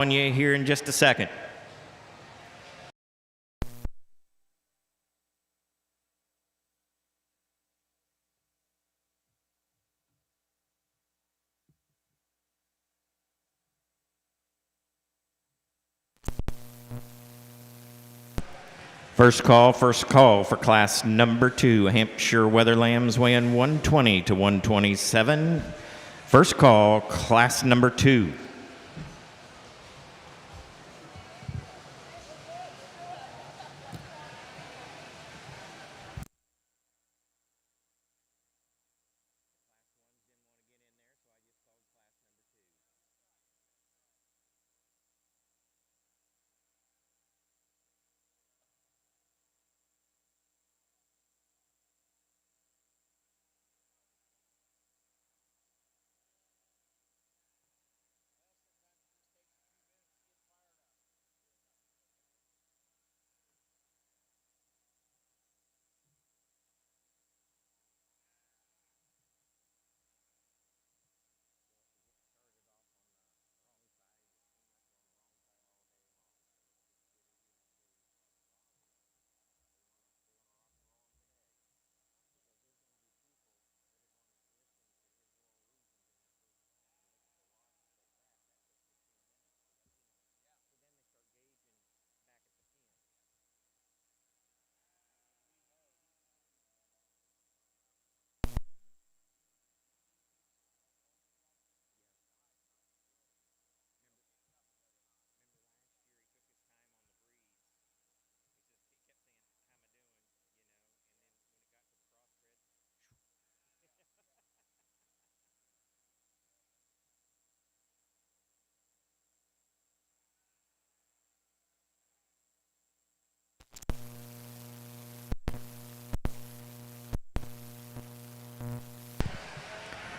On you here in just a second. First call for class number 2, Hampshire Weather Lambs weighing 120 to 127. First call, class number 2.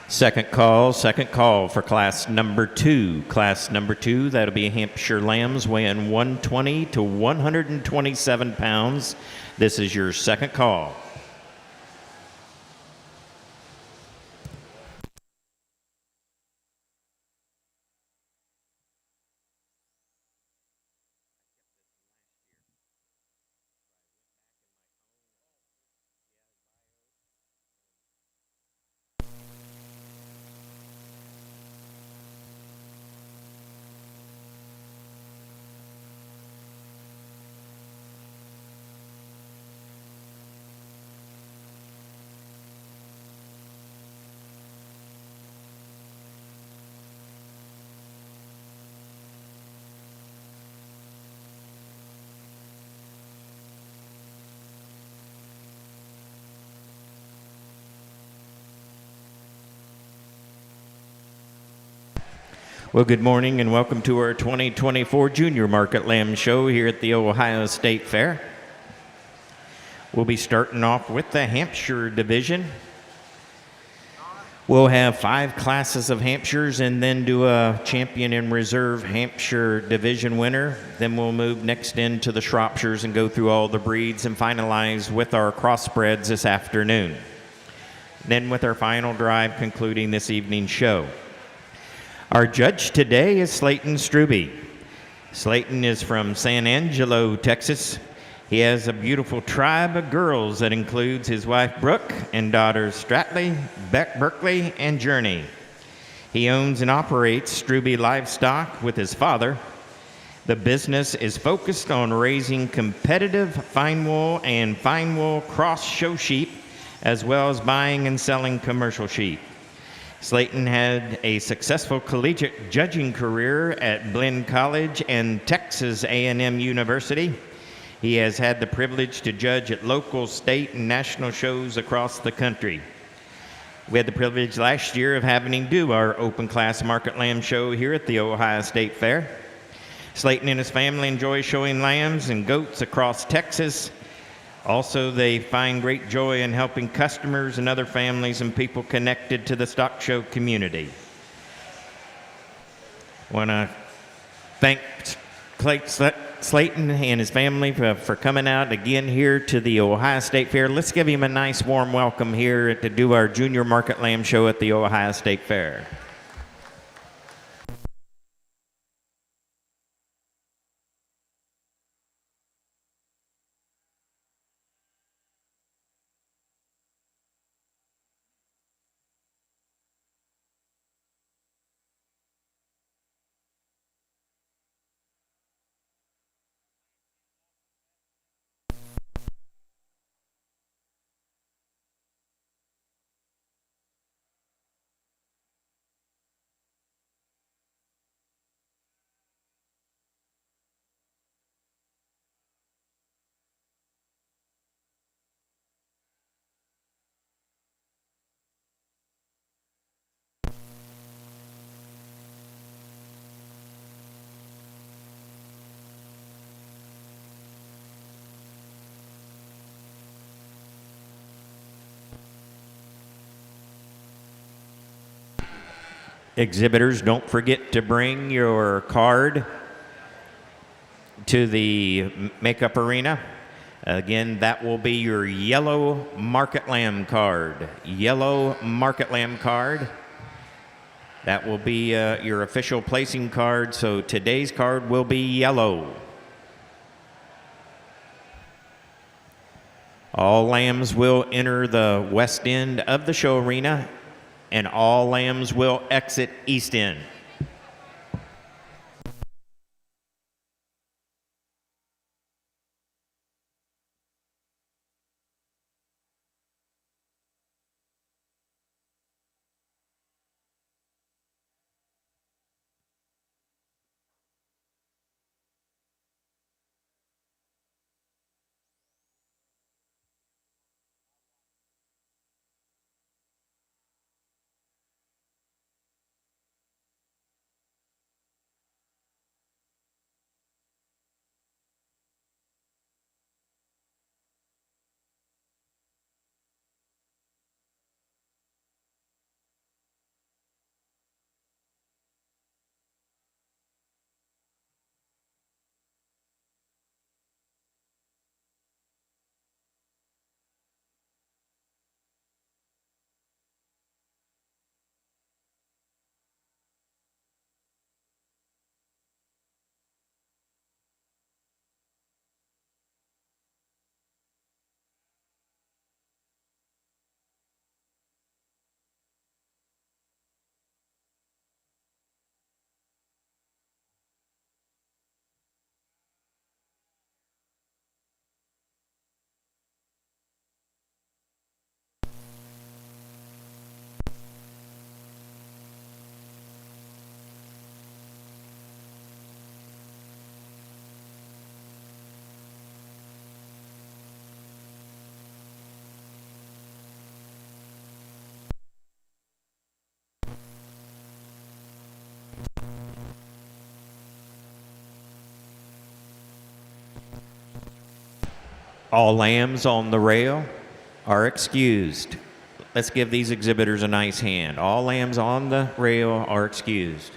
Second call for class number 2. Class number 2, that'll be Hampshire Lambs weighing 120 to 127 pounds. This is your second call. Well, good morning and welcome to our 2024 Junior Market Lamb Show here at the Ohio State Fair. We'll be starting off with the Hampshire division. We'll have 5 classes of Hampshires and then do a champion and reserve Hampshire division winner. Then we'll move next into the Shropshires and go through all the breeds and finalize with our crossbreds this afternoon. Then with our final drive concluding this evening's show. Our judge today is Slayton Struby. Slayton is from San Angelo, Texas. He has a beautiful tribe of girls that includes his wife Brooke and daughters Stratley, Beck Berkeley, and Journey. He owns and operates Struby Livestock with his father. The business is focused on raising competitive fine wool and fine wool cross show sheep, as well as buying and selling commercial sheep. Slayton had a successful collegiate judging career at Blinn College and Texas A&M University. He has had the privilege to judge at local, state, and national shows across the country. We had the privilege last year of having him do our open class market lamb show here at the Ohio State Fair. Slayton and his family enjoy showing lambs and goats across Texas. Also, they find great joy in helping customers and other families and people connected to the stock show community. I want to thank Slayton and his family for coming out again here to the Ohio State Fair. Let's give him a nice warm welcome here to do our Junior Market Lamb Show at the Ohio State Fair. Exhibitors, don't forget to bring your card to the makeup arena. Again, that will be your yellow market lamb card. Yellow market lamb card. That will be your official placing card, so today's card will be yellow. All lambs will enter the west end of the show arena, and all lambs will exit east end. All lambs on the rail are excused. Let's give these exhibitors a nice hand. All lambs on the rail are excused.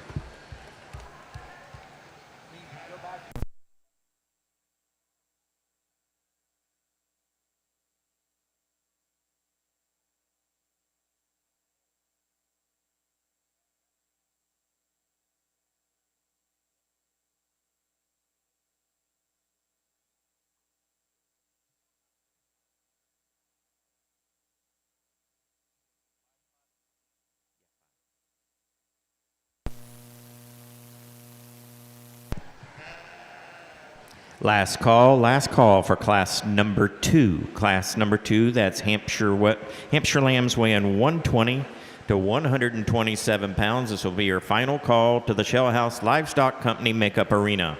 Last call for class number 2. Class number 2, that's Hampshire lambs weighing 120 to 127 pounds. This will be your final call to the Shell House Livestock Company Makeup Arena.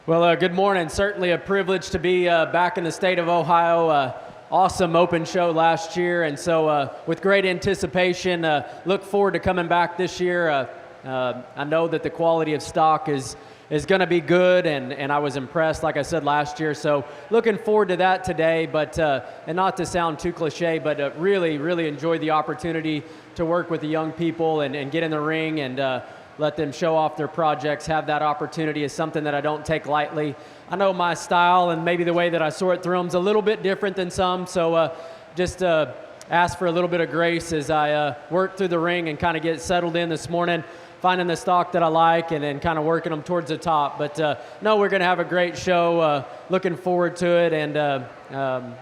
Well, good morning. Certainly a privilege to be back in the state of Ohio. Awesome open show last year, and so with great anticipation, look forward to coming back this year. I know that the quality of stock is going to be good, and I was impressed, like I said, last year. So looking forward to that today, but and not to sound too cliche, but really, really enjoyed the opportunity to work with the young people and get in the ring and let them show off their projects. Have that opportunity is something that I don't take lightly. I know my style and maybe the way that I sort through them is a little bit different than some, so just ask for a little bit of grace as I work through the ring and kind of get settled in this morning, finding the stock that I like and then kind of working them towards the top. But no, we're going to have a great show. Looking forward to it, and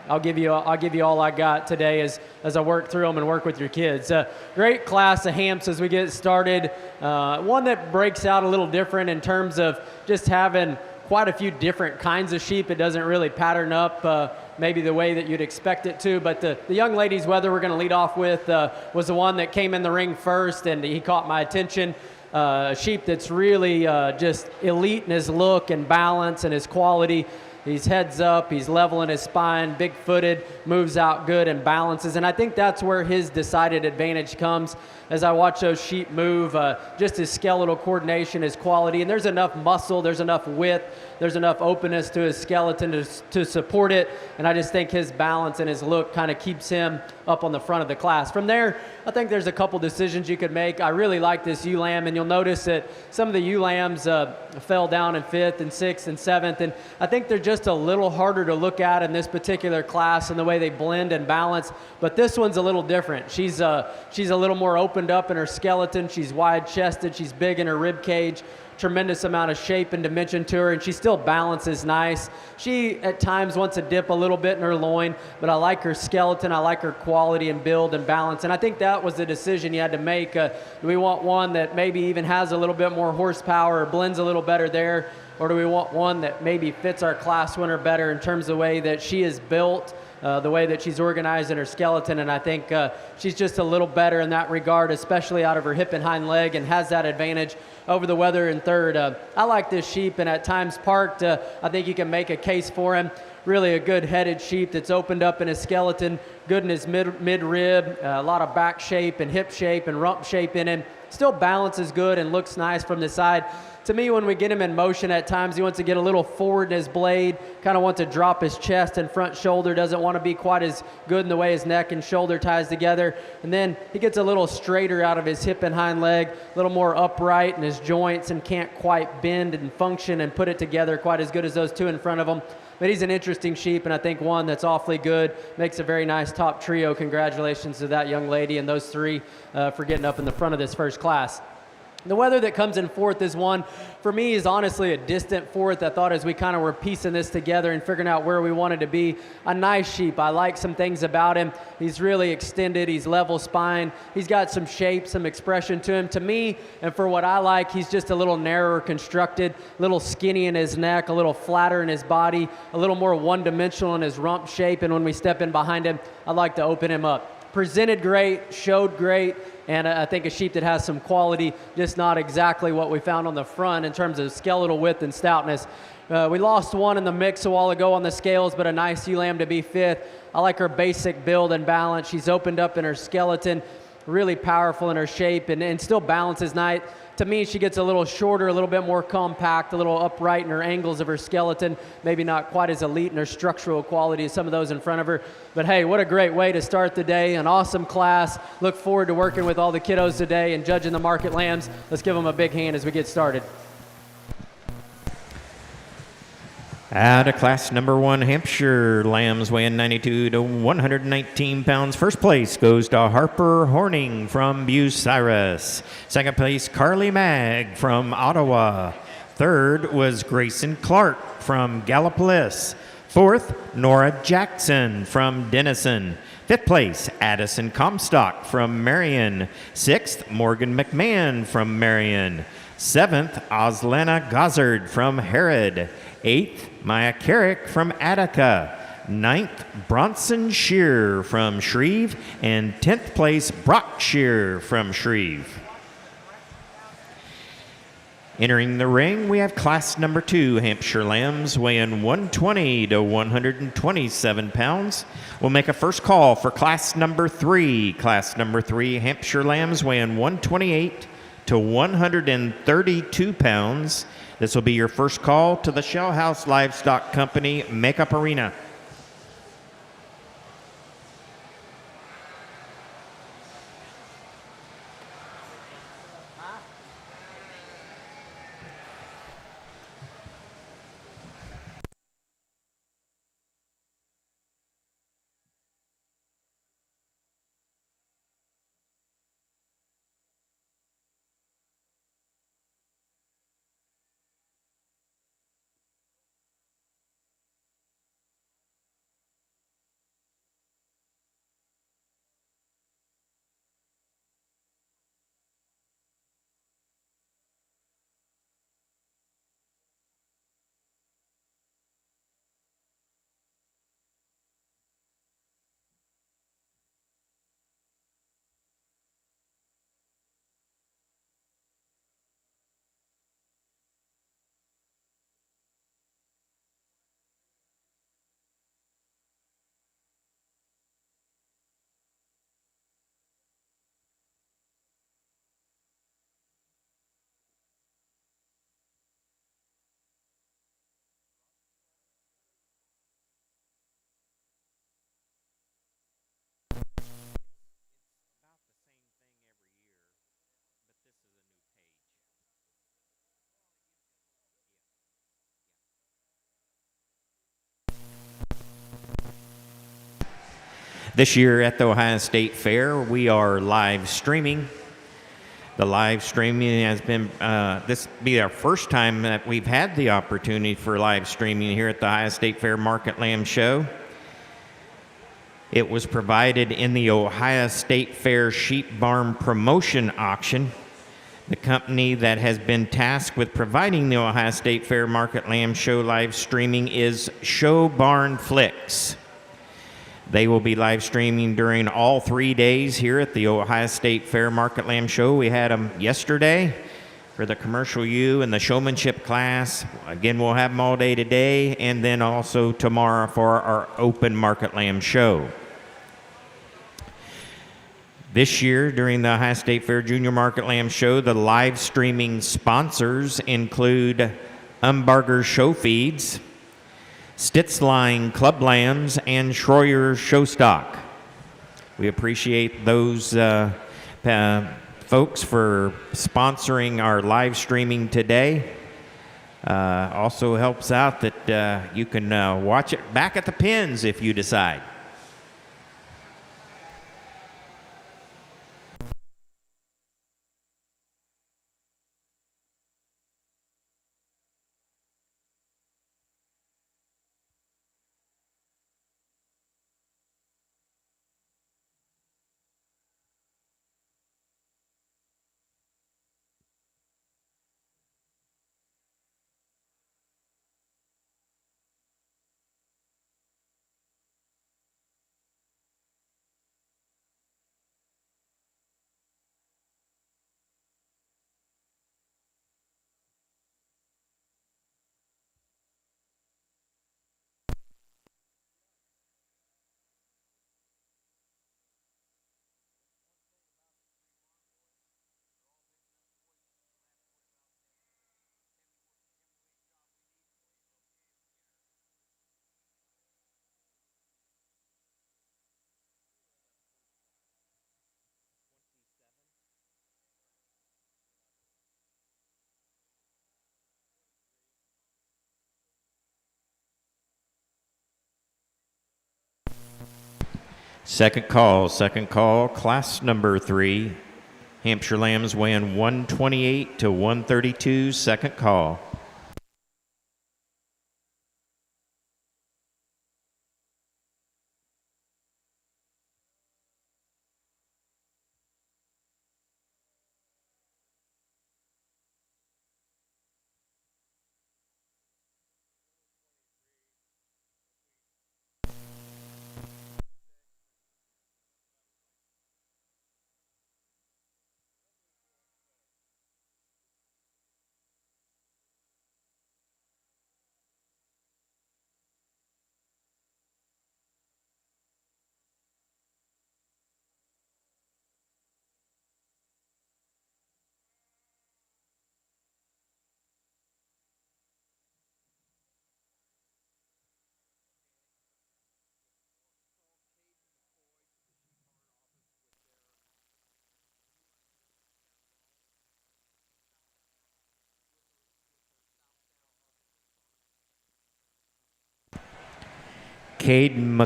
I'll give you all I got today as I work through them and work with your kids. Great class of Hamps as we get started. One that breaks out a little different in terms of just having quite a few different kinds of sheep. It doesn't really pattern up maybe the way that you'd expect it to, but the young ladies, whether we're going to lead off with, was the one that came in the ring first, and he caught my attention. A sheep that's really just elite in his look and balance and his quality. He's heads up, he's level in his spine, big-footed, moves out good and balances. And I think that's where his decided advantage comes as I watch those sheep move, just his skeletal coordination, his quality. And there's enough muscle, there's enough width, there's enough openness to his skeleton to support it. And I just think his balance and his look kind of keeps him up on the front of the class. From there, I think there's a couple decisions you could make. I really like this ewe lamb, and you'll notice that some of the ewe lambs fell down in 5th and 6th and 7th, and I think they're just a little harder to look at in this particular class and the way they blend and balance, but this one's a little different. She's a little more opened up in her skeleton. She's wide-chested. She's big in her rib cage. Tremendous amount of shape and dimension to her, and she still balances nice. She at times wants to dip a little bit in her loin, but I like her skeleton. I like her quality and build and balance, and I think that was the decision you had to make. Do we want one that maybe even has a little bit more horsepower or blends a little better there, or do we want one that maybe fits our class winner better in terms of the way that she is built, the way that she's organized in her skeleton? And I think she's just a little better in that regard, especially out of her hip and hind leg, and has that advantage over the weather in 3rd. I like this sheep, and at times parked, I think you can make a case for him. Really a good headed sheep that's opened up in his skeleton, good in his mid-rib, a lot of back shape and hip shape and rump shape in him. Still balances good and looks nice from the side. To me, when we get him in motion at times, he wants to get a little forward in his blade, kind of wants to drop his chest and front shoulder, doesn't want to be quite as good in the way his neck and shoulder ties together. And then he gets a little straighter out of his hip and hind leg, a little more upright in his joints, and can't quite bend and function and put it together quite as good as those two in front of him. But he's an interesting sheep, and I think one that's awfully good, makes a very nice top trio. Congratulations to that young lady and those three for getting up in the front of this first class. The weather that comes in 4th is one, for me, is honestly a distant 4th. I thought as we kind of were piecing this together and figuring out where we wanted to be, a nice sheep. I like some things about him. He's really extended. He's level spine. He's got some shape, some expression to him. To me, and for what I like, he's just a little narrower constructed, a little skinny in his neck, a little flatter in his body, a little more one-dimensional in his rump shape. And when we step in behind him, I like to open him up. Presented great, showed great, and I think a sheep that has some quality, just not exactly what we found on the front in terms of skeletal width and stoutness. We lost one in the mix a while ago on the scales, but a nice ewe lamb to be 5th. I like her basic build and balance. She's opened up in her skeleton, really powerful in her shape, and still balances nice. To me, she gets a little shorter, a little bit more compact, a little upright in her angles of her skeleton, maybe not quite as elite in her structural quality as some of those in front of her. But hey, what a great way to start the day. An awesome class. Look forward to working with all the kiddos today and judging the market lambs. Let's give them a big hand as we get started. Out of class number 1, Hampshire lambs weighing 92 to 119 pounds. First place goes to Harper Horning from Bucyrus. Second place, Carly Mag from Ottawa. Third was Grayson Clark from Gallipolis. Fourth, Nora Jackson from Denison. Fifth place, Addison Comstock from Marion. Sixth, Morgan McMahon from Marion. Seventh, Oslana Gozzard from Herod. Eighth, Maya Carrick from Attica. Ninth, Bronson Shear from Shreve. And 10th place, Brock Shear from Shreve. Entering the ring, we have class number 2 Hampshire Lambs weighing 120 to 127 pounds. We'll make a first call for class number 3. Class number 3 Hampshire Lambs weighing 128 to 132 pounds. This will be your first call to the Shell House Livestock Company Makeup Arena. This year at the Ohio State Fair, we are live streaming. The live streaming has been, this will be our first time that we've had the opportunity for live streaming here at the Ohio State Fair Market Lamb Show. It was provided in the Ohio State Fair Sheep Barn Promotion Auction. The company that has been tasked with providing the Ohio State Fair Market Lamb Show live streaming is Show Barn Flicks. They will be live streaming during all 3 days here at the Ohio State Fair Market Lamb Show. We had them yesterday for the commercial U and the showmanship class. Again, we'll have them all day today, and then also tomorrow for our open Market Lamb Show. This year, during the Ohio State Fair Junior Market Lamb Show, the live streaming sponsors include Umbarger Show Feeds, Stitzline Club Lambs, and Schroyer Show Stock. We appreciate those folks for sponsoring our live streaming today. Also helps out that you can watch it back at the pens if you decide. Second call, class number 3, Hampshire Lambs weighing 128 to 132, second call. Caden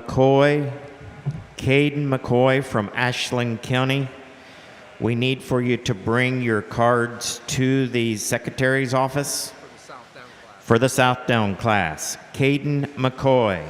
McCoy from Ashland County. We need for you to bring your cards to the secretary's office for the Southdown class. Caden McCoy.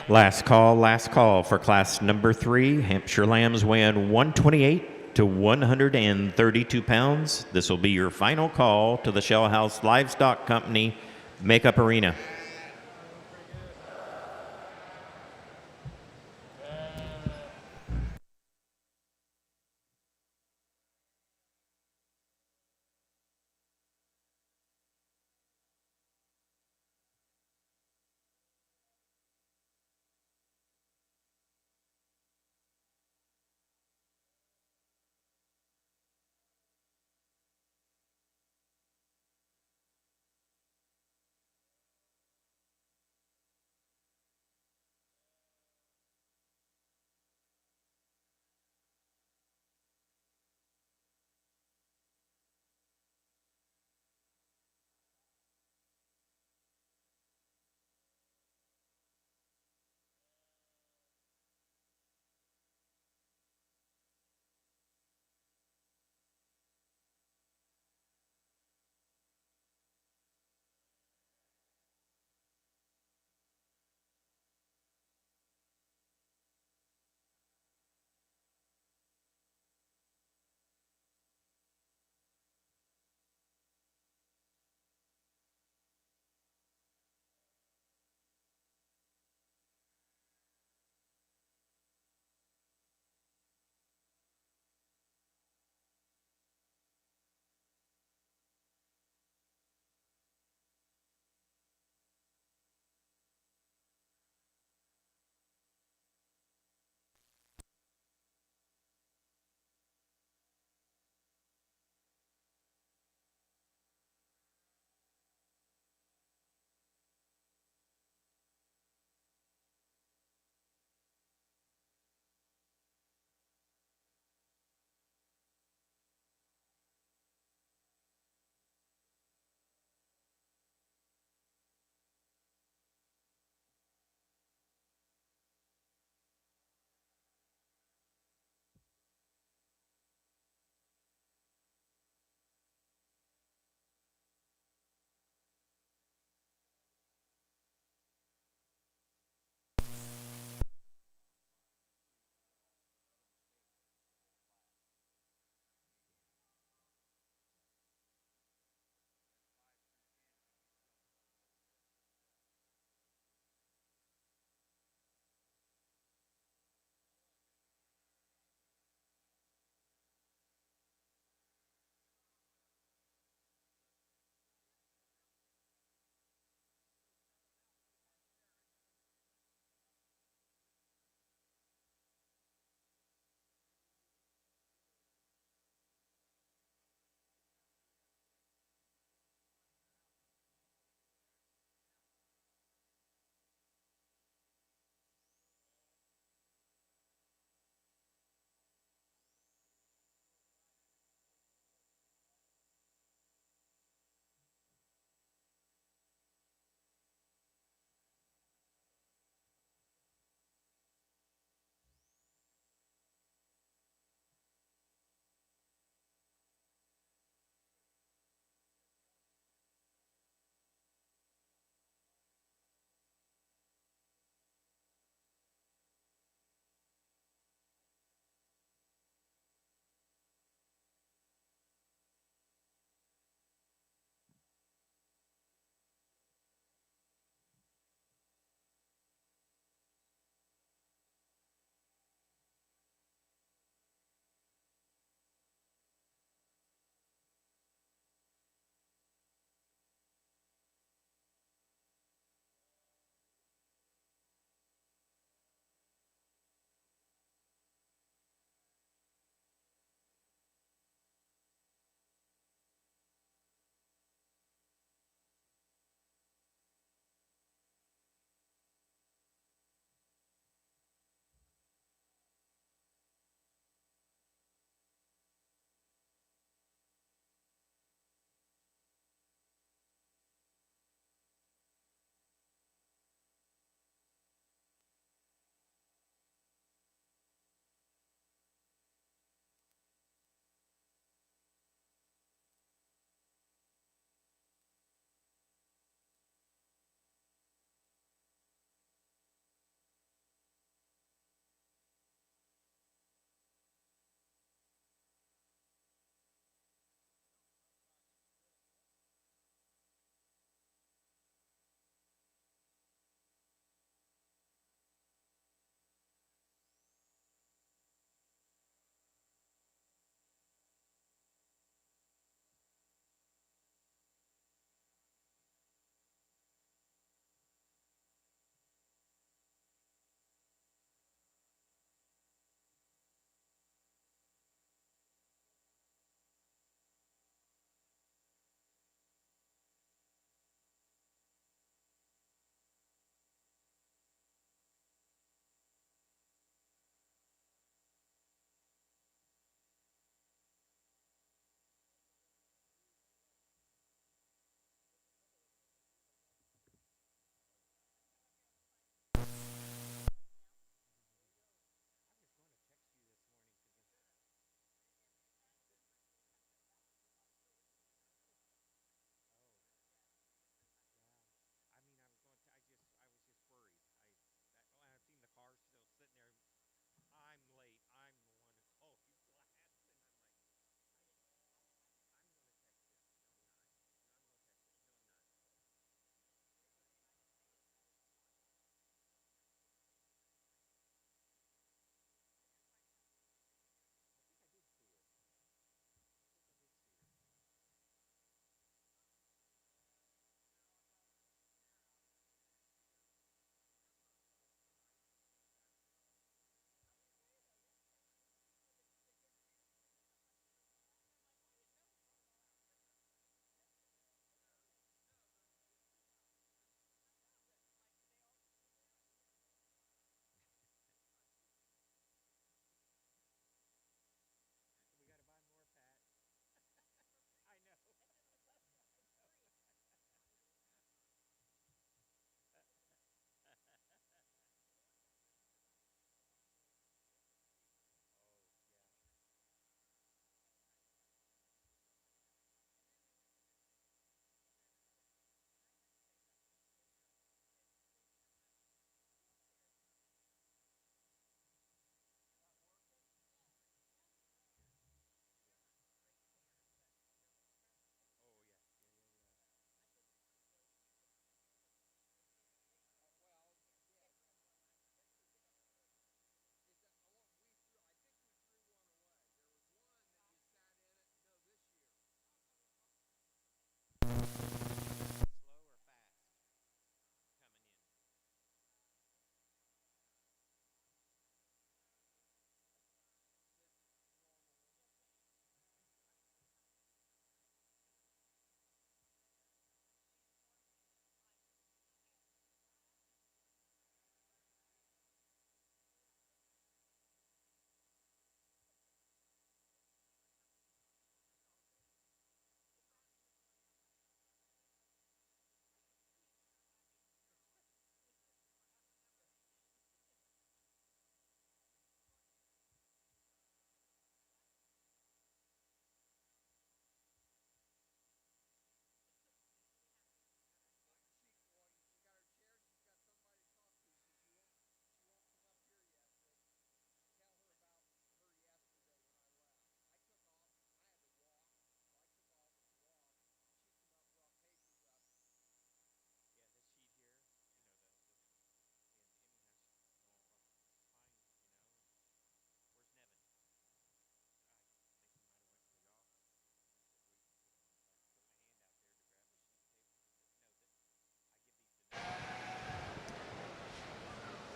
Last call for class number 3. Hampshire Lambs weighing 128 to 132 pounds. This will be your final call to the Shell House Livestock Company Makeup Arena.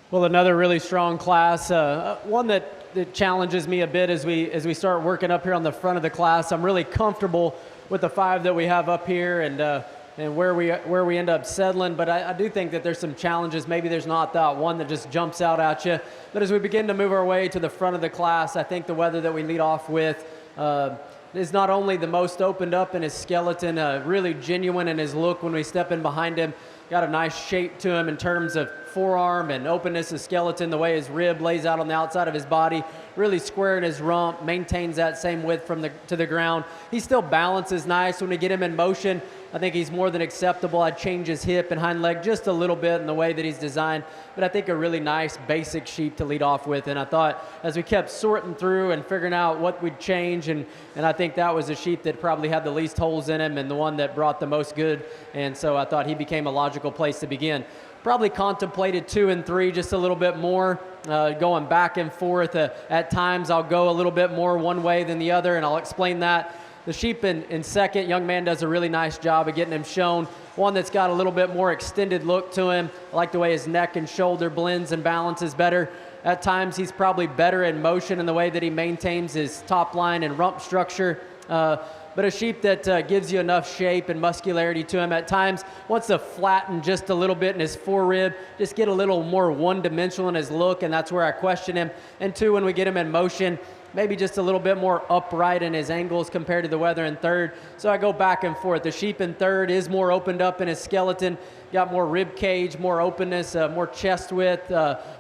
Well, another really strong class, one that challenges me a bit as we start working up here on the front of the class. I'm really comfortable with the 5 that we have up here and where we end up settling, but I do think that there's some challenges. Maybe there's not that one that just jumps out at you. But as we begin to move our way to the front of the class, I think the wether that we lead off with is not only the most opened up in his skeleton, really genuine in his look when we step in behind him. Got a nice shape to him in terms of forearm and openness of skeleton, the way his rib lays out on the outside of his body, really square in his rump, maintains that same width to the ground. He still balances nice. When we get him in motion, I think he's more than acceptable. I'd change his hip and hind leg just a little bit in the way that he's designed, but I think a really nice basic sheep to lead off with. And I thought as we kept sorting through and figuring out what we'd change, and I think that was a sheep that probably had the least holes in him and the one that brought the most good. And so I thought he became a logical place to begin. Probably contemplated 2 and 3 just a little bit more, going back and forth. At times I'll go a little bit more one way than the other, and I'll explain that. The sheep in second, young man does a really nice job of getting him shown. One that's got a little bit more extended look to him. I like the way his neck and shoulder blends and balances better. At times he's probably better in motion in the way that he maintains his top line and rump structure. But a sheep that gives you enough shape and muscularity to him. At times wants to flatten just a little bit in his forerib, just get a little more one-dimensional in his look, and that's where I question him. And 2, when we get him in motion, maybe just a little bit more upright in his angles compared to the wether in third. So I go back and forth. The sheep in third is more opened up in his skeleton, got more rib cage, more openness, more chest width,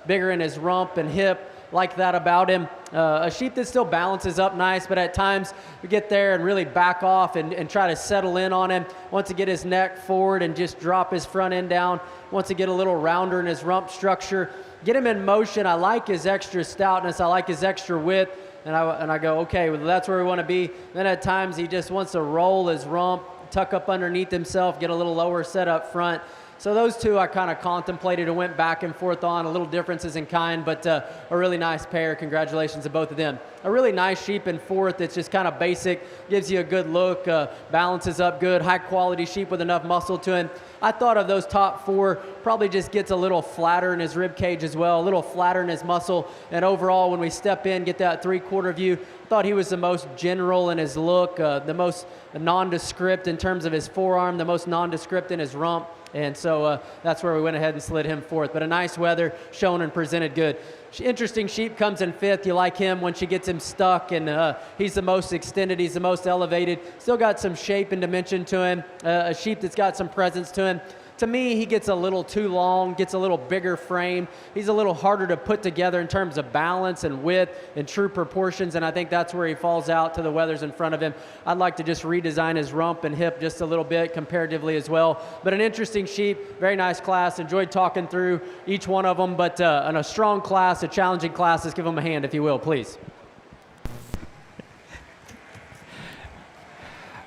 bigger in his rump and hip. Like that about him. A sheep that still balances up nice, but at times we get there and really back off and try to settle in on him. Wants to get his neck forward and just drop his front end down. Wants to get a little rounder in his rump structure. Get him in motion. I like his extra stoutness. I like his extra width. And I go, okay, well, that's where we want to be. Then at times he just wants to roll his rump, tuck up underneath himself, get a little lower set up front. So those 2 I kind of contemplated and went back and forth on, a little differences in kind, but a really nice pair. Congratulations to both of them. A really nice sheep in fourth that's just kind of basic, gives you a good look, balances up good, high quality sheep with enough muscle to him. I thought of those top 4, probably just gets a little flatter in his rib cage as well, a little flatter in his muscle, and overall when we step in, get that 3/4 view, thought he was the most general in his look, the most nondescript in terms of his forearm, the most nondescript in his rump. And so that's where we went ahead and slid him fourth. But a nice wether, shown and presented good. Interesting sheep comes in fifth. You like him when she gets him stuck, and he's the most extended. He's the most elevated. Still got some shape and dimension to him. A sheep that's got some presence to him. To me, he gets a little too long, gets a little bigger frame. He's a little harder to put together in terms of balance and width and true proportions, and I think that's where he falls out to the wethers in front of him. I'd like to just redesign his rump and hip just a little bit comparatively as well. But an interesting sheep, very nice class. Enjoyed talking through each one of them, but in a strong class, a challenging class. Let's give them a hand, if you will, please.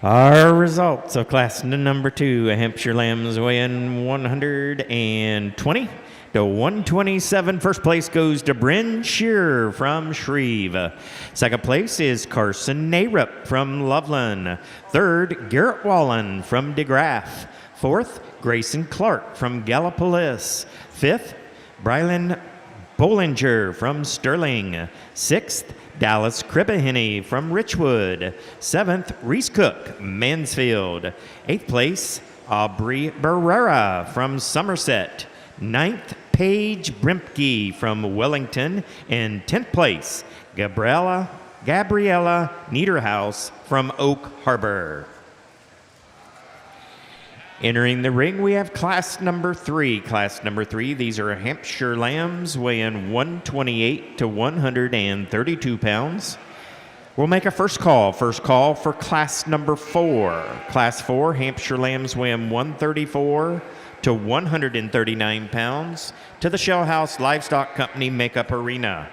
Our results of class number 2, Hampshire Lambs weighing 120 to 127. First place goes to Bryn Shearer from Shreve. Second place is Carson Narup from Loveland. Third, Garrett Wallen from DeGraff. Fourth, Grayson Clark from Gallipolis. Fifth, Brylan Bollinger from Sterling. Sixth, Dallas Cribbaheny from Richwood. Seventh, Reese Cook, Mansfield. Eighth place, Aubrey Barrera from Somerset. Ninth, Paige Brimke from Wellington. And 10th place, Gabriella Niederhaus from Oak Harbor. Entering the ring, we have class number 3. Class number 3, these are Hampshire Lambs weighing 128 to 132 pounds. We'll make a first call. First call for class number 4. Class 4, Hampshire Lambs weighing 134 to 139 pounds to the Shell House Livestock Company Makeup Arena.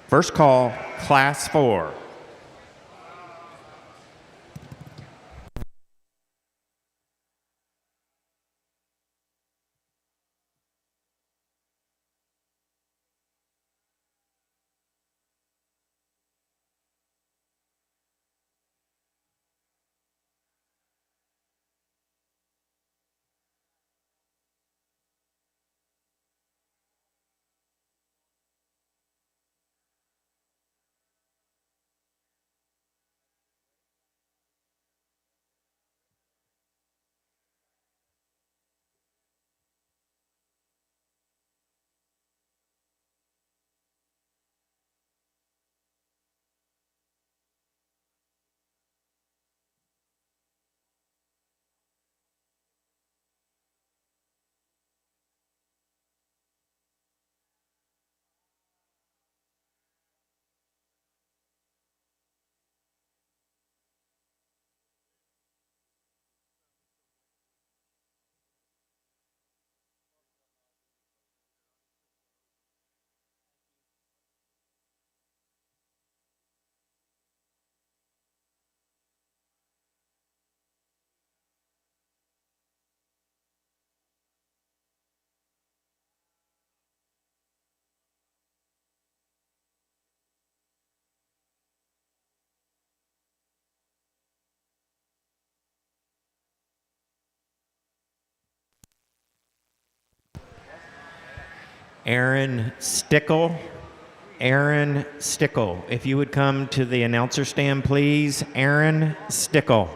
First call, class 4. Aaron Stickle. Aaron Stickle. If you would come to the announcer stand, please. Aaron Stickle.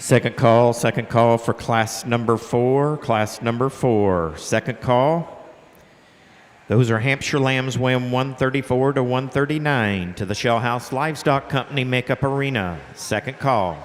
Second call for class number 4, second call. Those are Hampshire lambs weighing 134 to 139 to the Shell House Livestock Company Makeup Arena. Second call.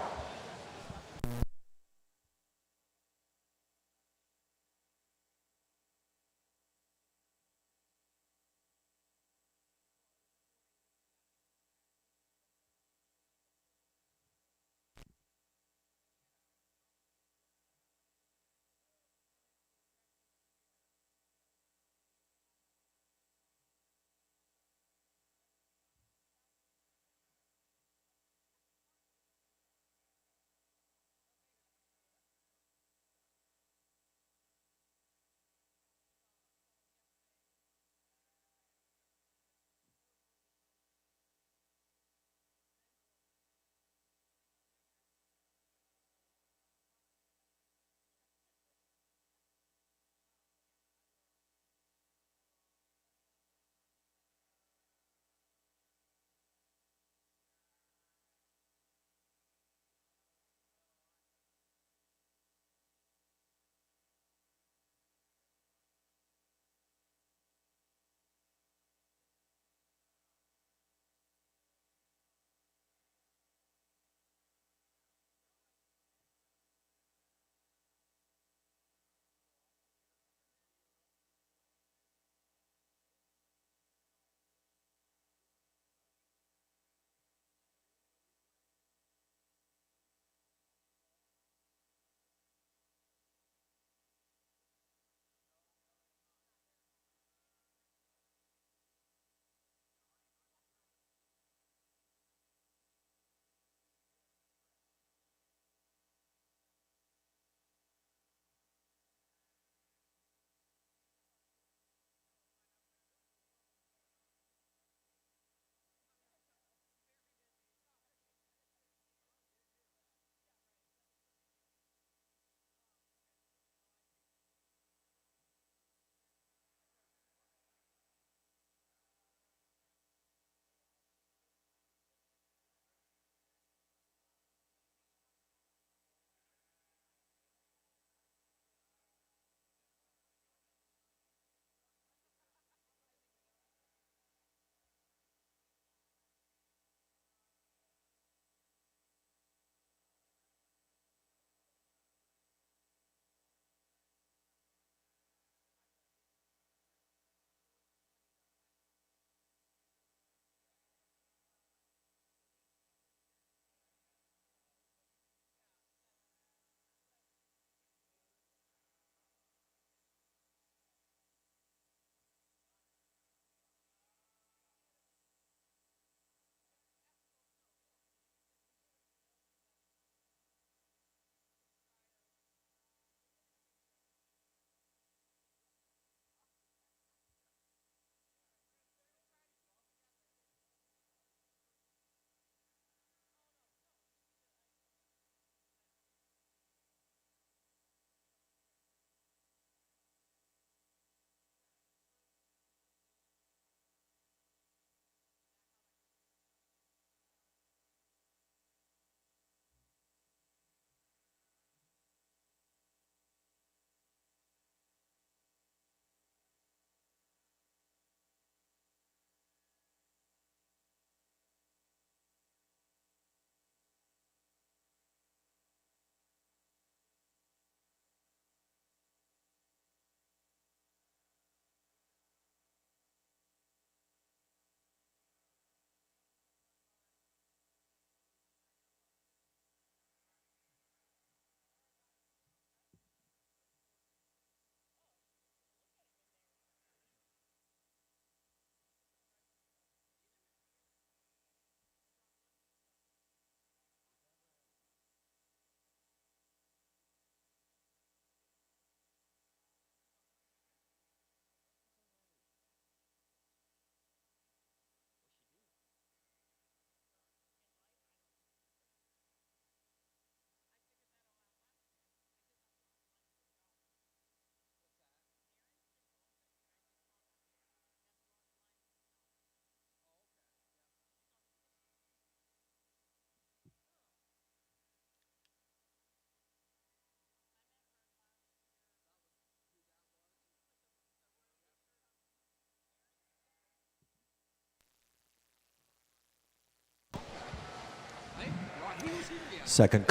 Second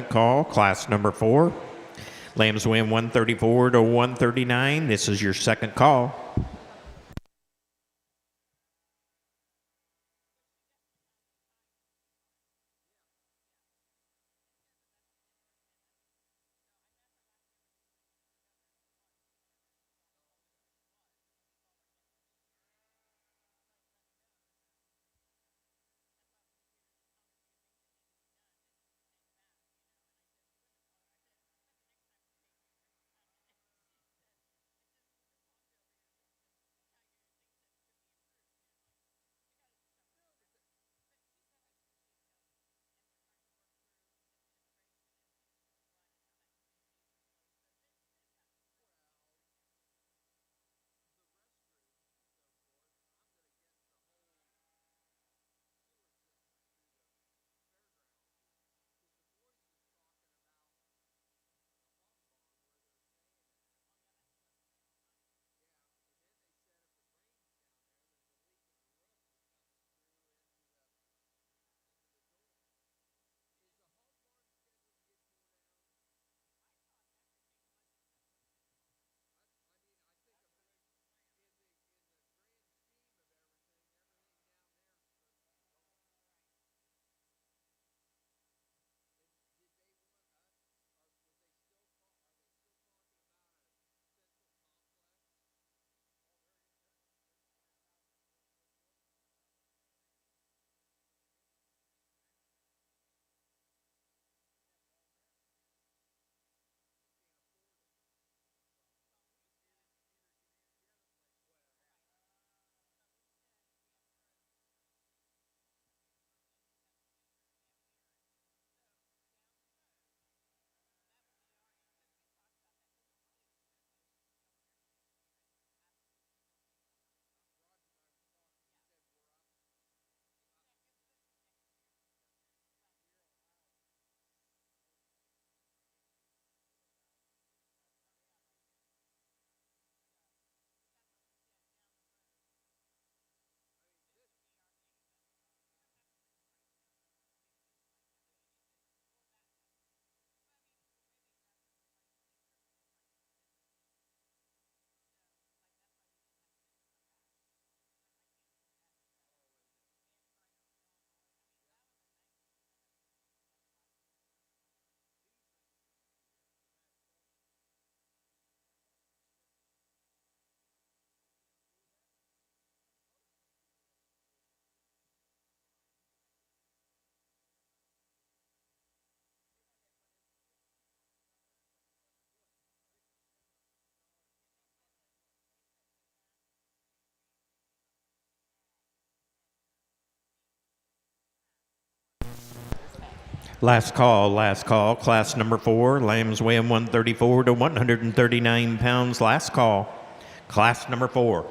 call, class number 4. Lambs win 134 to 139. This is your second call. Last call, class number 4. Lambs weighing 134 to 139 pounds. Last call, class number 4.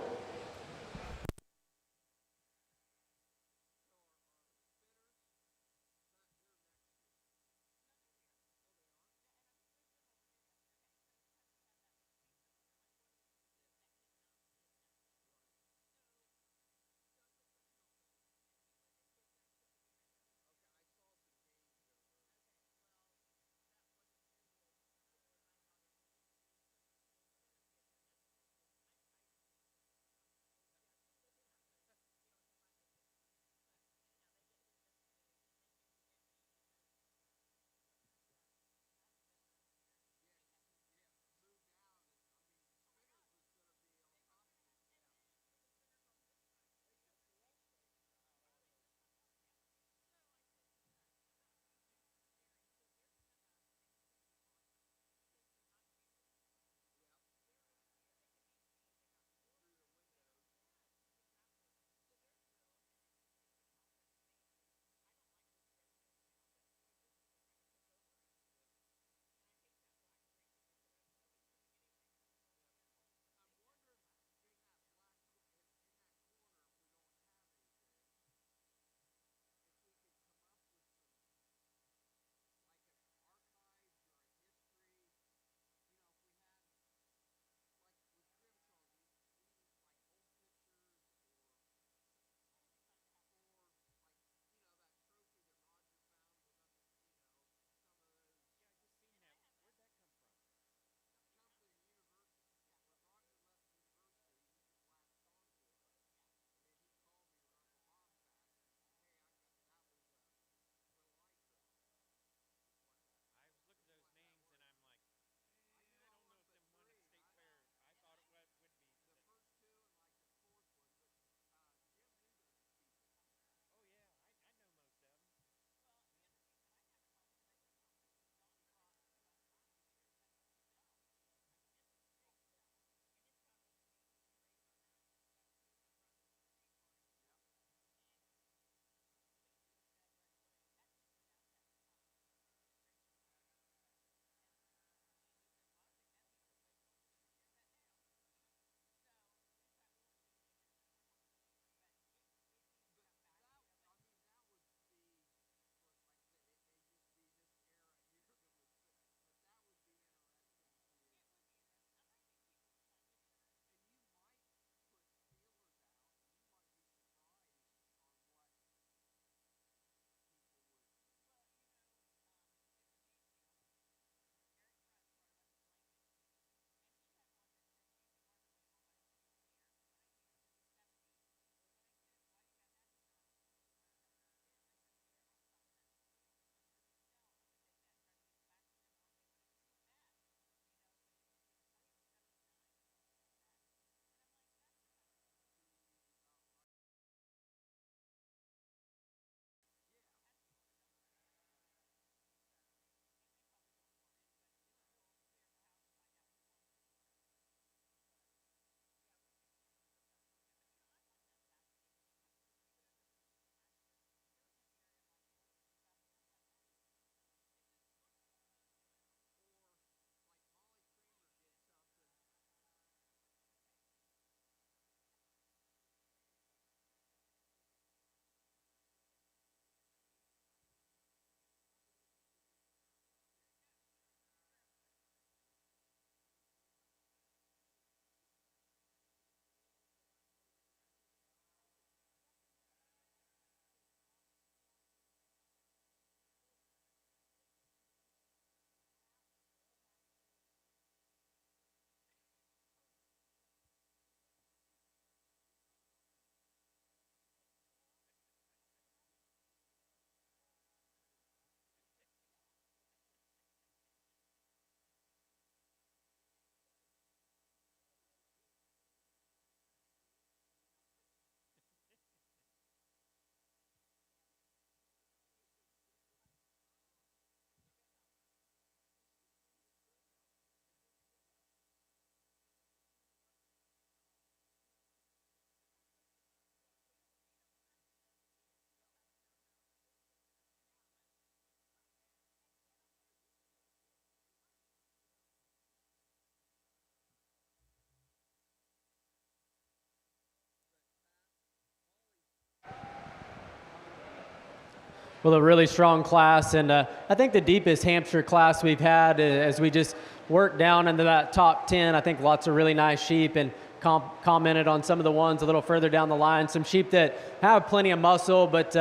Well, a really strong class, and I think the deepest Hampshire class we've had as we just worked down into that top 10. I think lots of really nice sheep, and commented on some of the ones a little further down the line. Some sheep that have plenty of muscle, but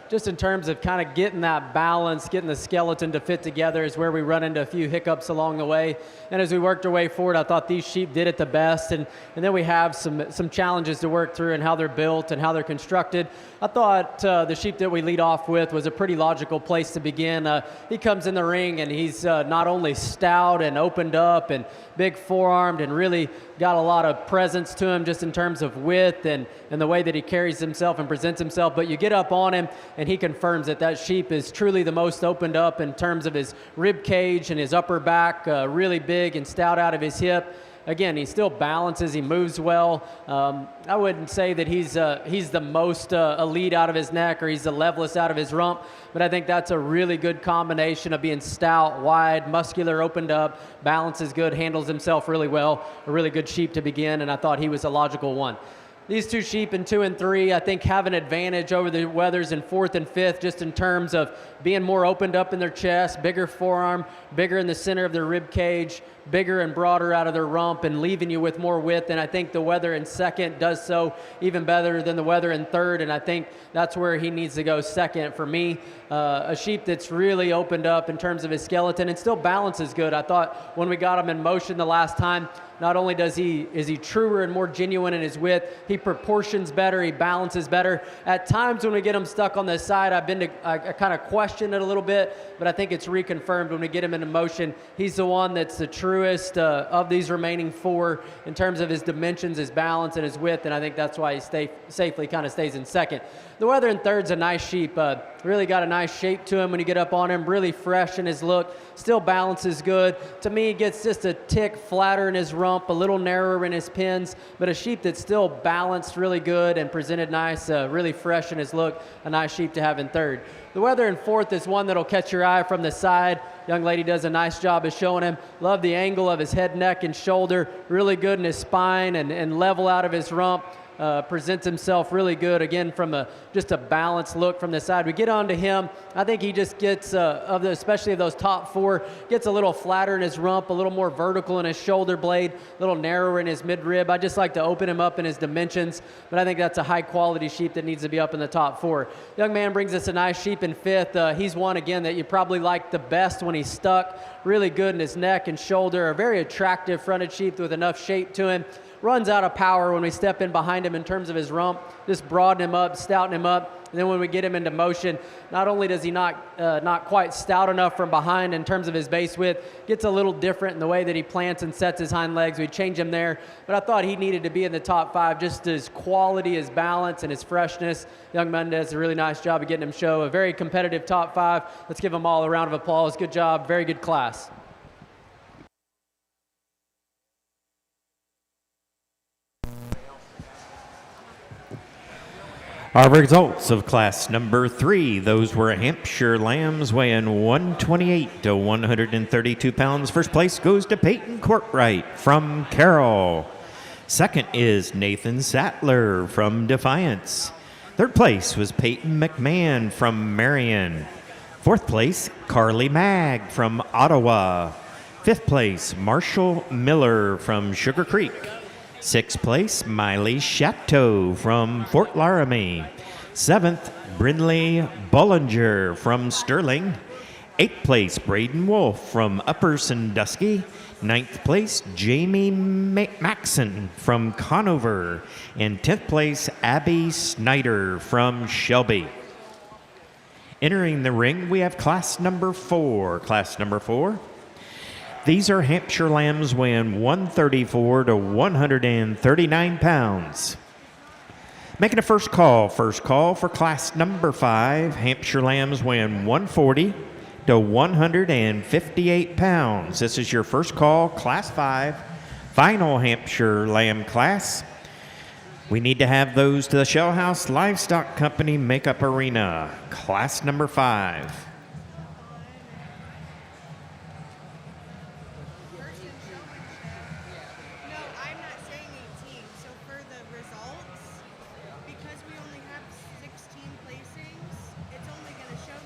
just in terms of kind of getting that balance, getting the skeleton to fit together is where we run into a few hiccups along the way. And as we worked our way forward, I thought these sheep did it the best. And then we have some challenges to work through and how they're built and how they're constructed. I thought the sheep that we lead off with was a pretty logical place to begin. He comes in the ring and he's not only stout and opened up and big forearmed and really got a lot of presence to him just in terms of width and the way that he carries himself and presents himself, but you get up on him and he confirms that sheep is truly the most opened up in terms of his rib cage and his upper back, really big and stout out of his hip. Again, he still balances, he moves well. I wouldn't say that he's the most elite out of his neck or he's the levelest out of his rump, but I think that's a really good combination of being stout, wide, muscular, opened up, balances good, handles himself really well, a really good sheep to begin, and I thought he was a logical one. These two sheep in 2 and 3, I think, have an advantage over the Weathers in 4th and 5th just in terms of being more opened up in their chest, bigger forearm, bigger in the center of their rib cage, bigger and broader out of their rump and leaving you with more width. And I think the Weather in 2nd does so even better than the Weather in 3rd. And I think that's where he needs to go 2nd for me. A sheep that's really opened up in terms of his skeleton and still balances good. I thought when we got him in motion the last time, not only is he truer and more genuine in his width, he proportions better, he balances better. At times when we get him stuck on the side, I kind of question it a little bit, but I think it's reconfirmed when we get him into motion. He's the one that's the truest of these remaining 4 in terms of his dimensions, his balance, and his width, and I think that's why he safely kind of stays in 2nd. The Weather in 3rd's a nice sheep, really got a nice shape to him when you get up on him, really fresh in his look, still balances good. To me, he gets just a tick flatter in his rump, a little narrower in his pins, but a sheep that's still balanced really good and presented nice, really fresh in his look, a nice sheep to have in 3rd. The Weather in 4th is one that'll catch your eye from the side. Young lady does a nice job of showing him. Love the angle of his head, neck, and shoulder. Really good in his spine and level out of his rump. Presents himself really good, again, from just a balanced look from the side. We get on to him. I think he just gets, especially of those top 4, gets a little flatter in his rump, a little more vertical in his shoulder blade, a little narrower in his midrib. I just like to open him up in his dimensions, but I think that's a high-quality sheep that needs to be up in the top 4. Young man brings us a nice sheep in 5th. He's one, again, that you probably like the best when he's stuck. Really good in his neck and shoulder. A very attractive fronted sheep with enough shape to him. Runs out of power when we step in behind him in terms of his rump, just broaden him up, stouten him up, and then when we get him into motion, not only does he not quite stout enough from behind in terms of his base width, gets a little different in the way that he plants and sets his hind legs. We change him there, but I thought he needed to be in the top 5, just his quality, his balance, and his freshness. Young man does a really nice job of getting him show. A very competitive top 5. Let's give them all a round of applause. Good job, very good class. Our results of class number 3, those were Hampshire lambs weighing 128 to 132 pounds. First place goes to Peyton Courtwright from Carroll. Second is Nathan Sattler from Defiance. Third place was Peyton McMahon from Marion. Fourth place, Carly Mag from Ottawa. Fifth place, Marshall Miller from Sugar Creek. Sixth place, Miley Chateau from Fort Laramie. Seventh, Brindley Bollinger from Sterling. Eighth place, Braden Wolf from Upper Sandusky. Ninth place, Jamie Maxon from Conover. And 10th place, Abby Snyder from Shelby. Entering the ring, we have class number 4. Class number 4. These are Hampshire lambs weighing 134 to 139 pounds. Making a first call for class number 5, Hampshire lambs weighing 140 to 158 pounds. This is your first call, class 5, final Hampshire lamb class. We need to have those to the Shell House Livestock Company Makeup Arena, class number 5. Because we only have 16 placings, it's only going to show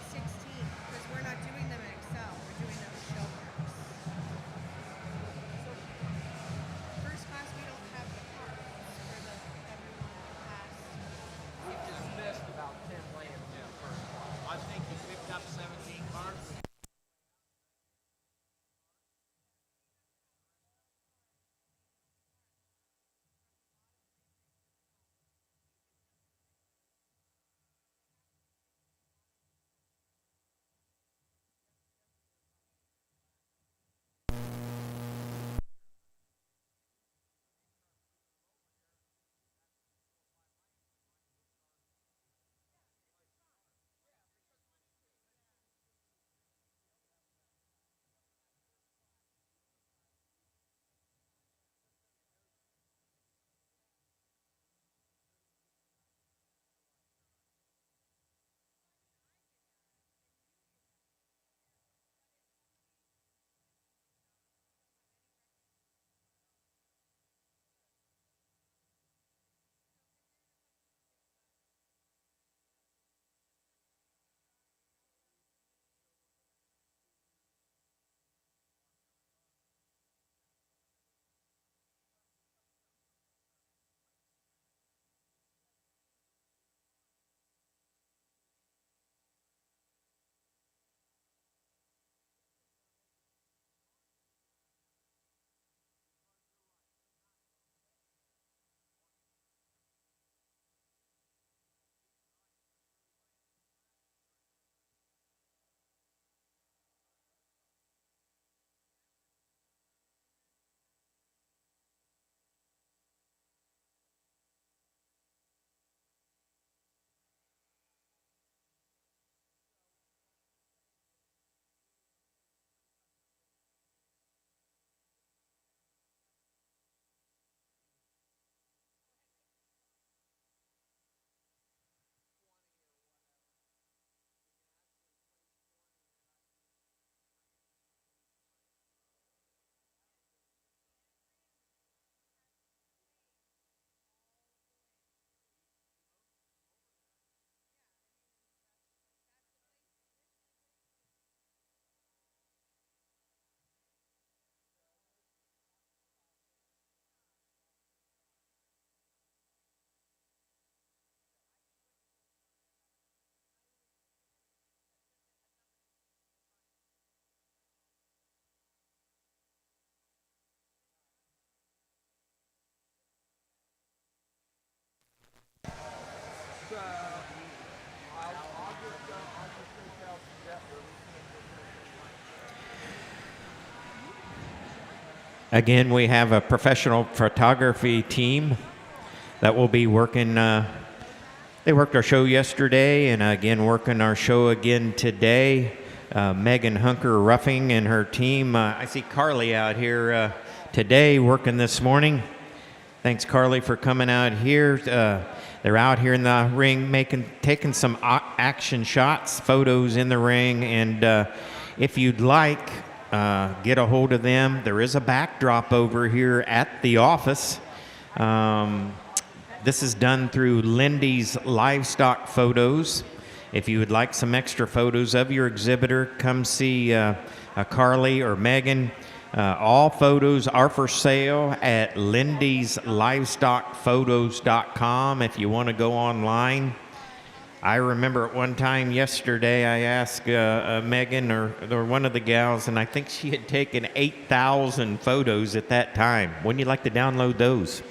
Again, we have a professional photography team that will be working. They worked our show yesterday and again working our show again today. Megan Hunker Ruffing and her team. I see Carly out here today working this morning. Thanks, Carly, for coming out here. They're out here in the ring taking some action shots, photos in the ring, and if you'd like, get a hold of them. There is a backdrop over here at the office. This is done through Lindy's Livestock Photos. If you would like some extra photos of your exhibitor, come see Carly or Megan. All photos are for sale at lindyslivestockphotos.com if you want to go online. I remember at one time yesterday I asked Megan or one of the gals, and I think she had taken 8,000 photos at that time. Wouldn't you like to download those?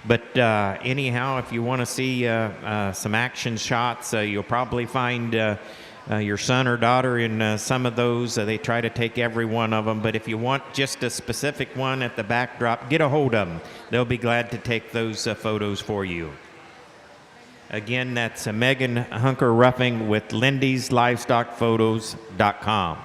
But anyhow, if you want to see some action shots, you'll probably find your son or daughter in some of those. They try to take every one of them. But if you want just a specific one at the backdrop, get a hold of them. They'll be glad to take those photos for you. Again, that's Megan Hunker Ruffing with lindyslivestockphotos.com.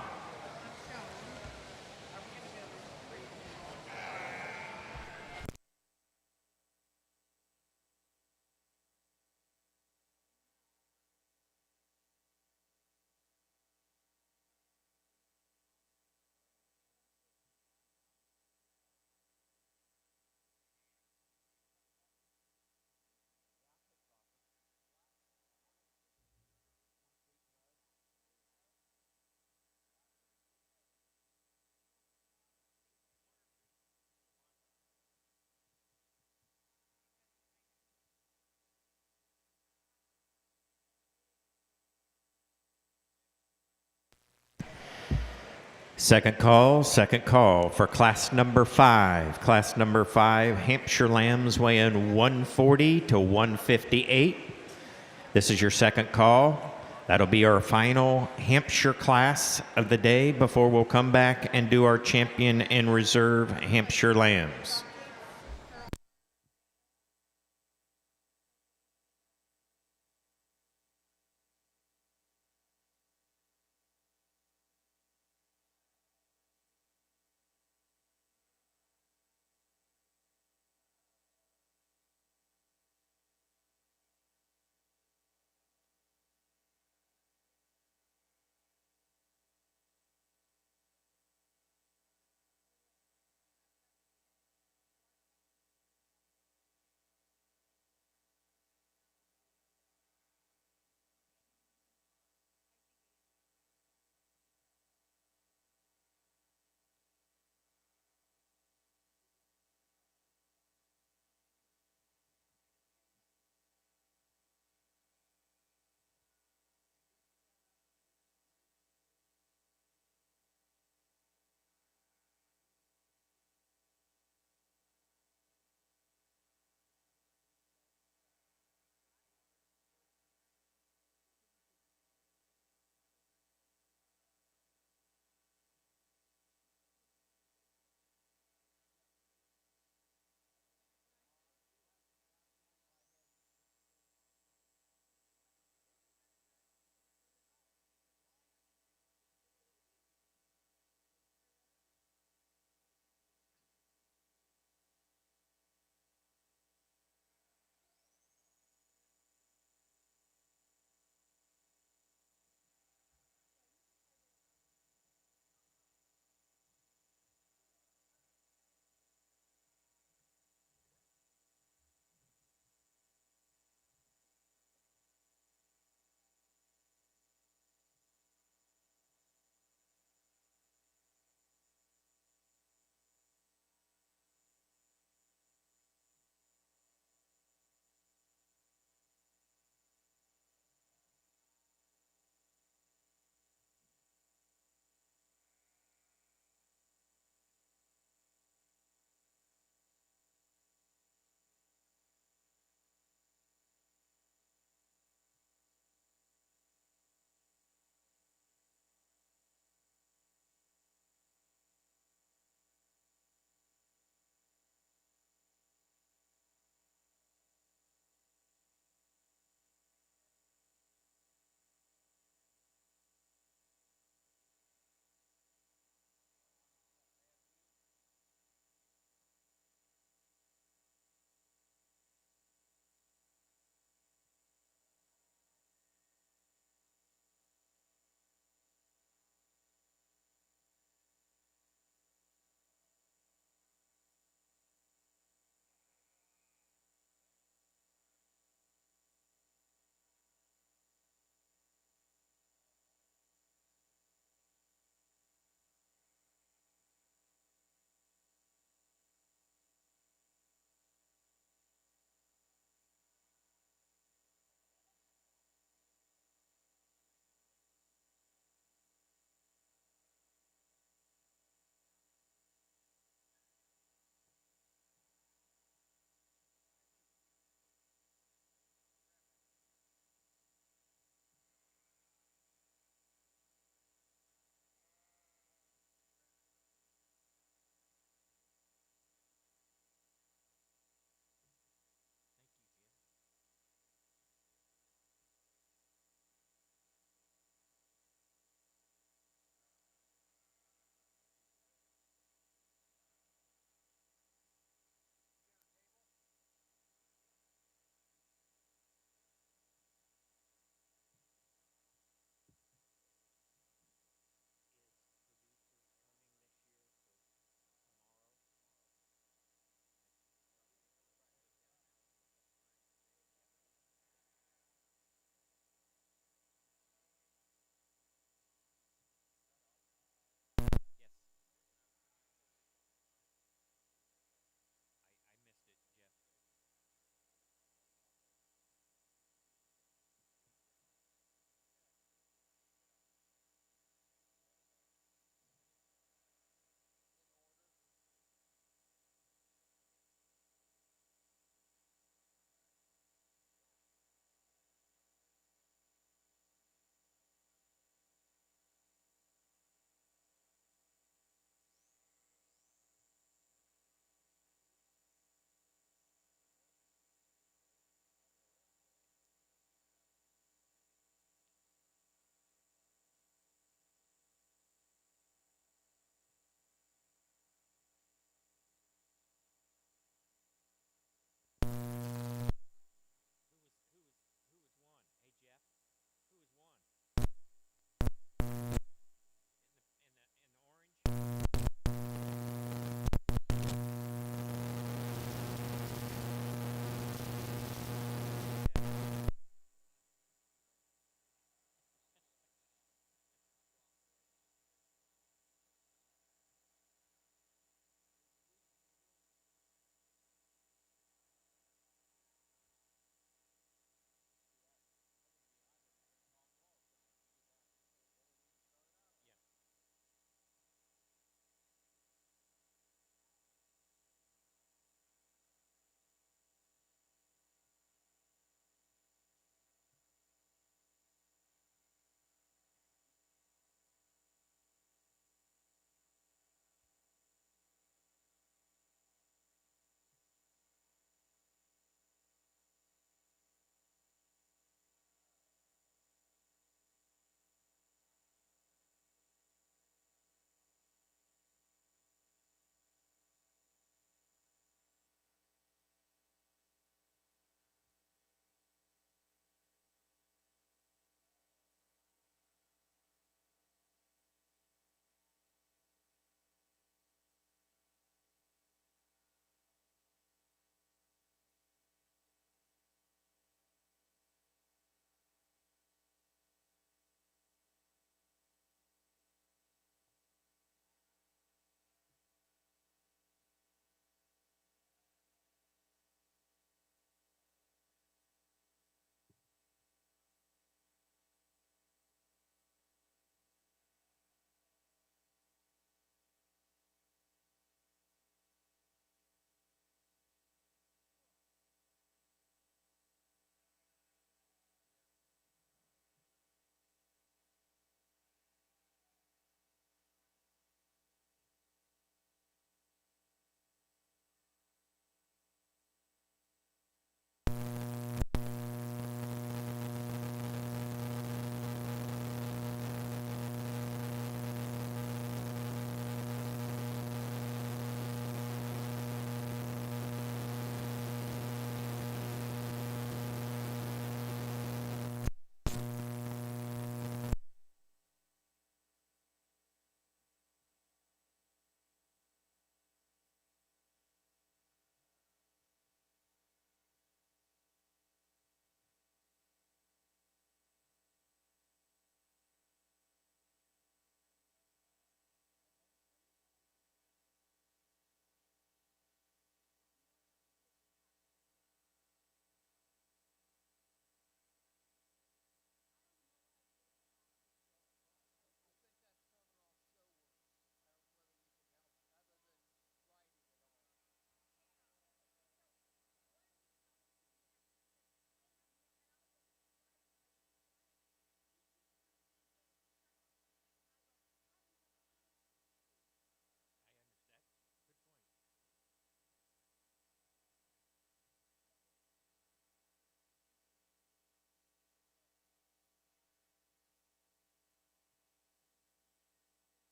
Second call for class number 5. Class number 5, Hampshire lambs weighing 140 to 158. This is your second call. That'll be our final Hampshire class of the day before we'll come back and do our champion and reserve Hampshire lambs.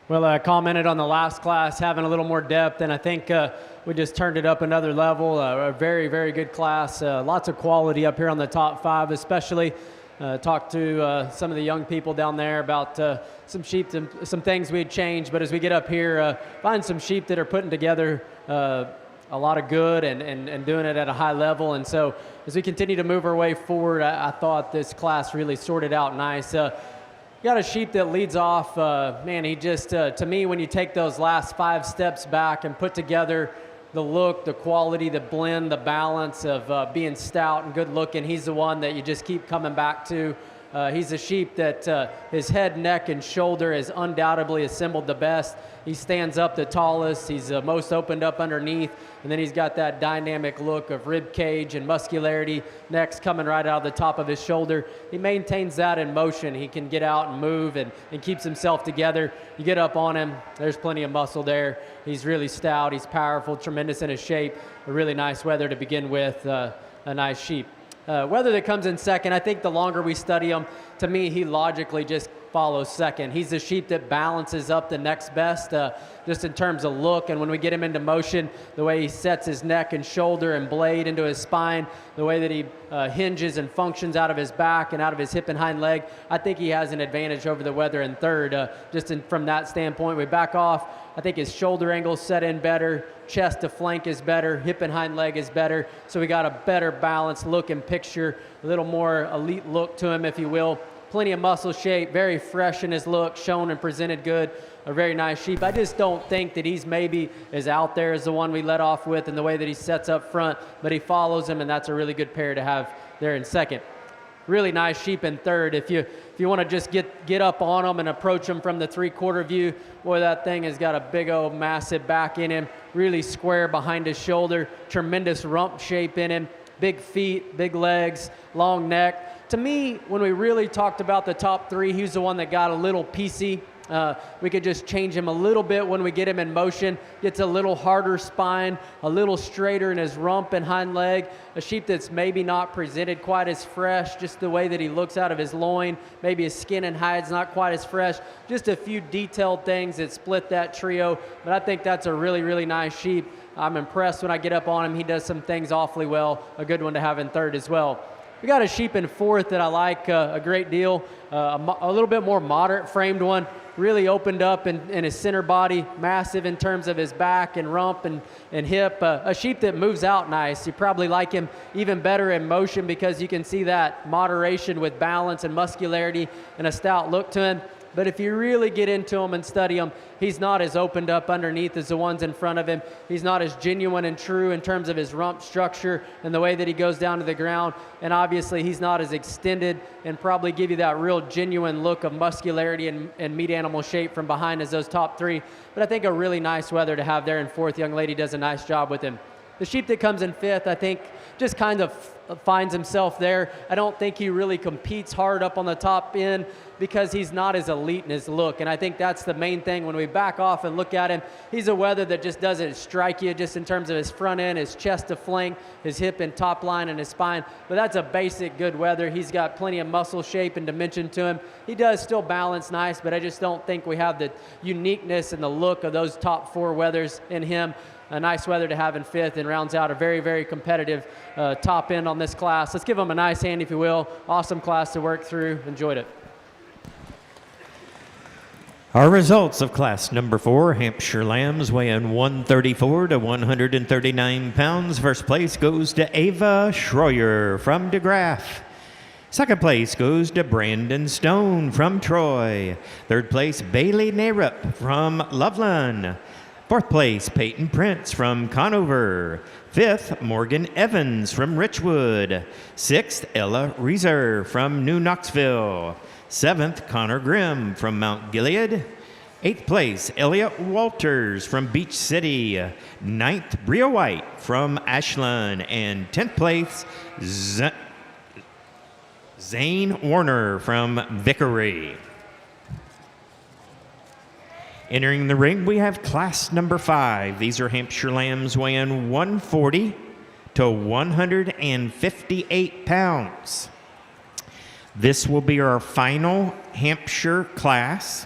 Well, I commented on the last class having a little more depth, and I think we just turned it up another level. A very, very good class. Lots of quality up here on the top 5, especially. Talked to some of the young people down there about some sheep, some things we'd changed. But as we get up here, find some sheep that are putting together a lot of good and doing it at a high level. And so as we continue to move our way forward, I thought this class really sorted out nice. Got a sheep that leads off. Man, he just, to me, when you take those last 5 steps back and put together the look, the quality, the blend, the balance of being stout and good looking, he's the one that you just keep coming back to. He's a sheep that his head, neck, and shoulder is undoubtedly assembled the best. He stands up the tallest. He's most opened up underneath. And then he's got that dynamic look of rib cage and muscularity. Neck's coming right out of the top of his shoulder. He maintains that in motion. He can get out and move and keeps himself together. You get up on him, there's plenty of muscle there. He's really stout. He's powerful, tremendous in his shape. A really nice weather to begin with. A nice sheep. Whether that comes in second, I think the longer we study him, to me, he logically just follows second. He's the sheep that balances up the next best, just in terms of look. And when we get him into motion, the way he sets his neck and shoulder and blade into his spine, the way that he hinges and functions out of his back and out of his hip and hind leg, I think he has an advantage over the weather in third. From that standpoint, we back off. I think his shoulder angle set in better, chest to flank is better, hip and hind leg is better. So we got a better balanced look and picture, a little more elite look to him, if you will. Plenty of muscle shape, very fresh in his look, shown and presented good. A very nice sheep. I just don't think that he's maybe as out there as the one we let off with in the way that he sets up front, but he follows him, and that's a really good pair to have there in second. Really nice sheep in third. If you want to just get up on him and approach him from the 3/4 view, boy, that thing has got a big old massive back in him, really square behind his shoulder, tremendous rump shape in him, big feet, big legs, long neck. To me, when we really talked about the top 3, he was the one that got a little piecey. We could just change him a little bit when we get him in motion. Gets a little harder spine, a little straighter in his rump and hind leg. A sheep that's maybe not presented quite as fresh, just the way that he looks out of his loin. Maybe his skin and hide's not quite as fresh. Just a few detailed things that split that trio. But I think that's a really, really nice sheep. I'm impressed when I get up on him. He does some things awfully well. A good one to have in third as well. We got a sheep in fourth that I like a great deal. A little bit more moderate framed one. Really opened up in his center body, massive in terms of his back and rump and hip. A sheep that moves out nice. You probably like him even better in motion because you can see that moderation with balance and muscularity and a stout look to him. But if you really get into him and study him, he's not as opened up underneath as the ones in front of him. He's not as genuine and true in terms of his rump structure and the way that he goes down to the ground. And obviously, he's not as extended and probably give you that real genuine look of muscularity and meat animal shape from behind as those top 3. But I think a really nice weather to have there in fourth. Young lady does a nice job with him. The sheep that comes in fifth, I think, just kind of finds himself there. I don't think he really competes hard up on the top end because he's not as elite in his look. And I think that's the main thing when we back off and look at him. He's a weather that just doesn't strike you just in terms of his front end, his chest to flank, his hip and top line, and his spine. But that's a basic good weather. He's got plenty of muscle shape and dimension to him. He does still balance nice, but I just don't think we have the uniqueness and the look of those top 4 weathers in him. A nice weather to have in fifth and rounds out a very, very competitive top end on this class. Let's give them a nice hand, if you will. Awesome class to work through. Enjoyed it. Our results of class number 4, Hampshire Lambs weighing 134 to 139 pounds. First place goes to Ava Schroyer from DeGraff. Second place goes to Brandon Stone from Troy. Third place, Bailey Narup from Loveland. Fourth place, Peyton Prince from Conover. Fifth, Morgan Evans from Richwood. Sixth, Ella Reeser from New Knoxville. Seventh, Connor Grimm from Mount Gilead. Eighth place, Elliot Walters from Beach City. Ninth, Bria White from Ashland. And 10th place, Zane Warner from Vickery. Entering the ring, we have class number 5. These are Hampshire Lambs weighing 140 to 158 pounds. This will be our final Hampshire class.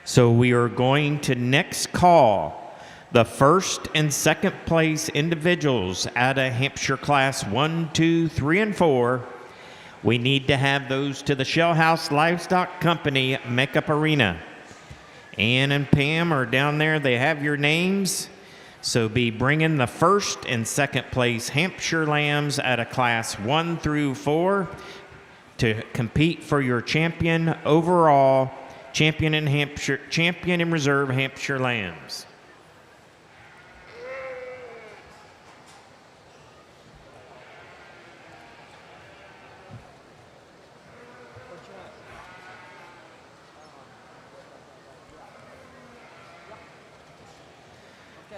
So we are going to next call the first and second place individuals out of Hampshire class 1, 2, 3, and 4. We need to have those to the Shell House Livestock Company Makeup Arena. Ann and Pam are down there. They have your names. So be bringing the first and second place Hampshire lambs out of class 1 through 4 to compete for your champion overall, champion in reserve Hampshire lambs.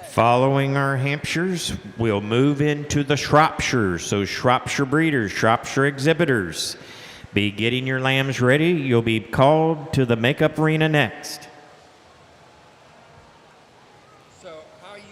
Following our Hampshires, we'll move into the Shropshires. So Shropshire breeders, Shropshire exhibitors, be getting your lambs ready. You'll be called to the makeup arena next. So how you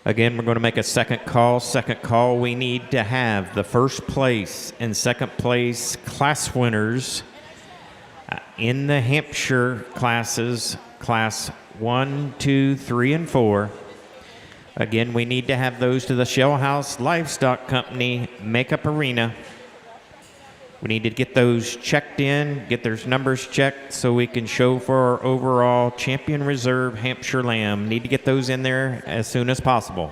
Again, we're going to make a second call. Second call, we need to have the first place and second place class winners in the Hampshire classes, class 1, 2, 3, and 4. Again, we need to have those to the Shell House Livestock Company Makeup Arena. We need to get those checked in, get their numbers checked so we can show for our overall champion reserve Hampshire lamb. Need to get those in there as soon as possible.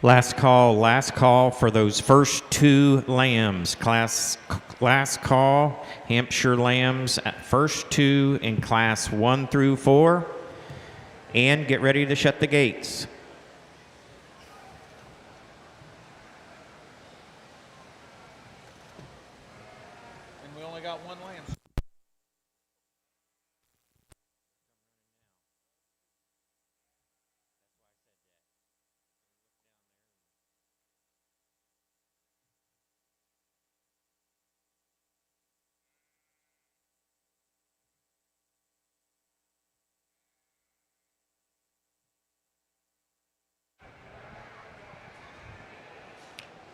Last call for those first two lambs. Last call, Hampshire lambs, first two in class 1 through 4. And get ready to shut the gates. And we only got one lamb.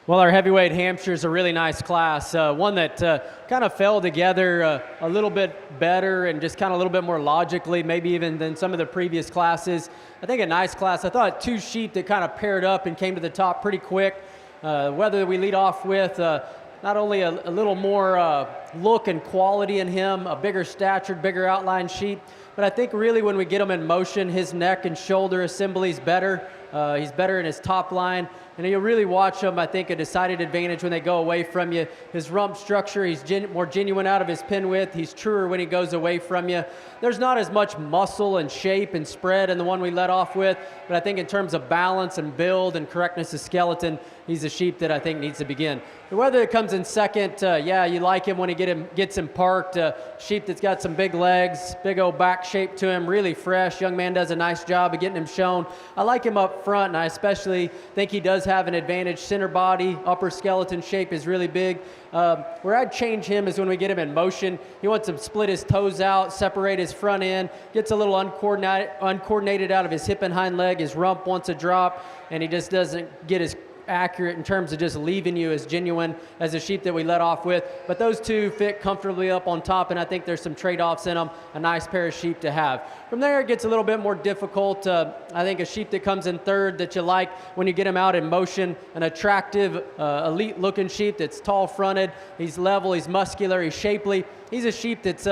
Well, our heavyweight Hampshire is a really nice class, one that kind of fell together a little bit better and just kind of a little bit more logically, maybe even than some of the previous classes. I think a nice class. I thought two sheep that kind of paired up and came to the top pretty quick. Whether we lead off with not only a little more look and quality in him, a bigger statured, bigger outline sheep, but I think really when we get him in motion, his neck and shoulder assembly is better. He's better in his top line. And you'll really watch him, I think, a decided advantage when they go away from you. His rump structure, he's more genuine out of his pin width. He's truer when he goes away from you. There's not as much muscle and shape and spread in the one we let off with, but I think in terms of balance and build and correctness of skeleton, he's a sheep that I think needs to begin. Whether it comes in second, yeah, you like him when he gets him parked. Sheep that's got some big legs, big old back shape to him, really fresh. Young man does a nice job of getting him shown. I like him up front, and I especially think he does have an advantage. Center body, upper skeleton shape is really big. Where I'd change him is when we get him in motion. He wants to split his toes out, separate his front end, gets a little uncoordinated out of his hip and hind leg. His rump wants to drop, and he just doesn't get his accurate in terms of just leaving you as genuine as the sheep that we let off with. But those two fit comfortably up on top, and I think there's some trade-offs in them. A nice pair of sheep to have. From there, it gets a little bit more difficult. I think a sheep that comes in third that you like when you get him out in motion, an attractive, elite-looking sheep that's tall-fronted. He's level, he's muscular, he's shapely. He's a sheep that's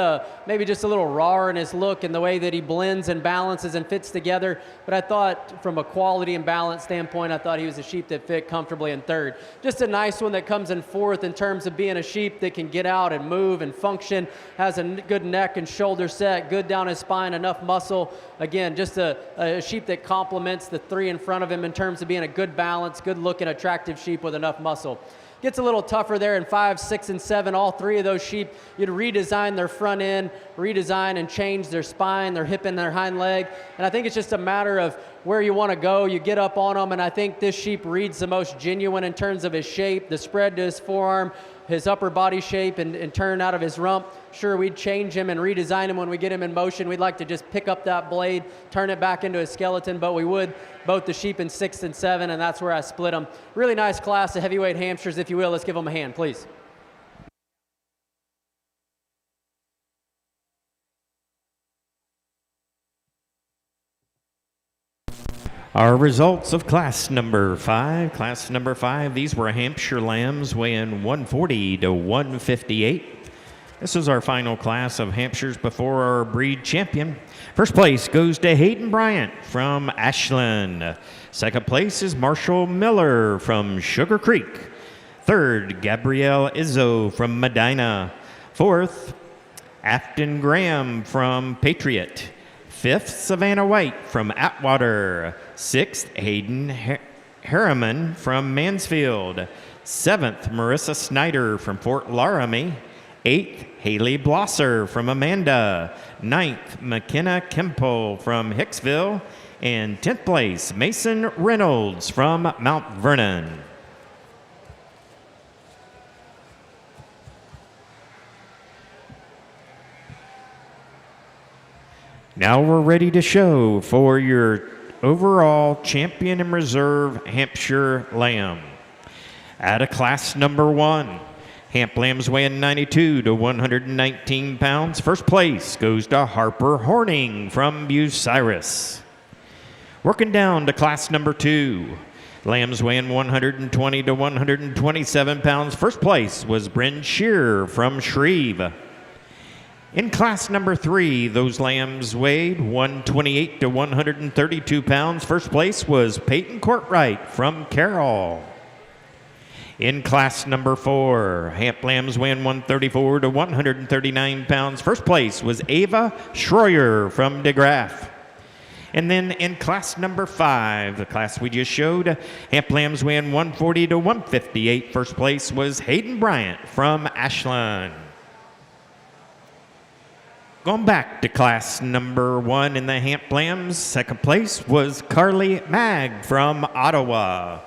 maybe just a little raw in his look and the way that he blends and balances and fits together. But I thought from a quality and balance standpoint, I thought he was a sheep that fit comfortably in third. Just a nice one that comes in fourth in terms of being a sheep that can get out and move and function, has a good neck and shoulder set, good down his spine, enough muscle. Again, just a sheep that complements the three in front of him in terms of being a good balance, good looking, attractive sheep with enough muscle. Gets a little tougher there in 5, 6, and 7. All three of those sheep, you'd redesign their front end, redesign and change their spine, their hip, and their hind leg. And I think it's just a matter of where you want to go. You get up on them, and I think this sheep reads the most genuine in terms of his shape, the spread to his forearm, his upper body shape, and turn out of his rump. Sure, we'd change him and redesign him when we get him in motion. We'd like to just pick up that blade, turn it back into a skeleton, but we would both the sheep in 6 and 7, and that's where I split them. Really nice class of heavyweight Hampshires, if you will. Let's give them a hand, please. Our results of class number 5. Class number 5, these were Hampshire lambs weighing 140 to 158. This is our final class of Hampshires before our breed champion. First place goes to Hayden Bryant from Ashland. Second place is Marshall Miller from Sugar Creek. Third, Gabrielle Izzo from Medina. Fourth, Afton Graham from Patriot. Fifth, Savannah White from Atwater. Sixth, Hayden Harriman from Mansfield. Seventh, Marissa Snyder from Fort Laramie. Eighth, Haley Blosser from Amanda. Ninth, McKenna Kemple from Hicksville. And 10th place, Mason Reynolds from Mount Vernon. Now we're ready to show for your overall champion and reserve Hampshire lamb. At a class number 1, Hamp lambs weighing 92 to 119 pounds. First place goes to Harper Horning from Bucyrus. Working down to class number 2, lambs weighing 120 to 127 pounds. First place was Bryn Shear from Shreve. In class number 3, those lambs weighed 128 to 132 pounds. First place was Peyton Courtwright from Carroll. In class number 4, Hamp lambs weighing 134 to 139 pounds. First place was Ava Schroyer from DeGraff. And then in class number 5, the class we just showed, Hamp lambs weighing 140 to 158. First place was Hayden Bryant from Ashland. Going back to class number 1 in the Hamp lambs, second place was Carly Mag from Ottawa.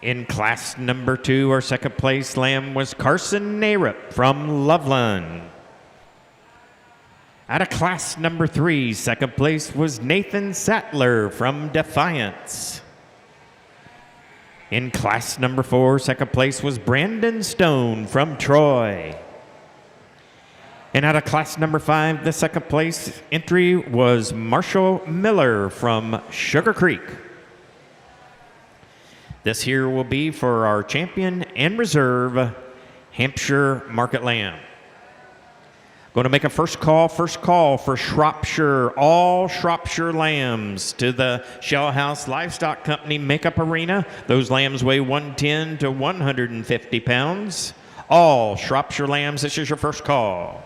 In class number 2, our second place lamb was Carson Narup from Loveland. Out of class number 3, second place was Nathan Sattler from Defiance. In class number 4, second place was Brandon Stone from Troy. And out of class number 5, the second place entry was Marshall Miller from Sugar Creek. This here will be for our champion and reserve Hampshire Market Lamb. Going to make a first call for Shropshire, all Shropshire lambs to the Shell House Livestock Company Makeup Arena. Those lambs weigh 110 to 150 pounds. All Shropshire lambs, this is your first call.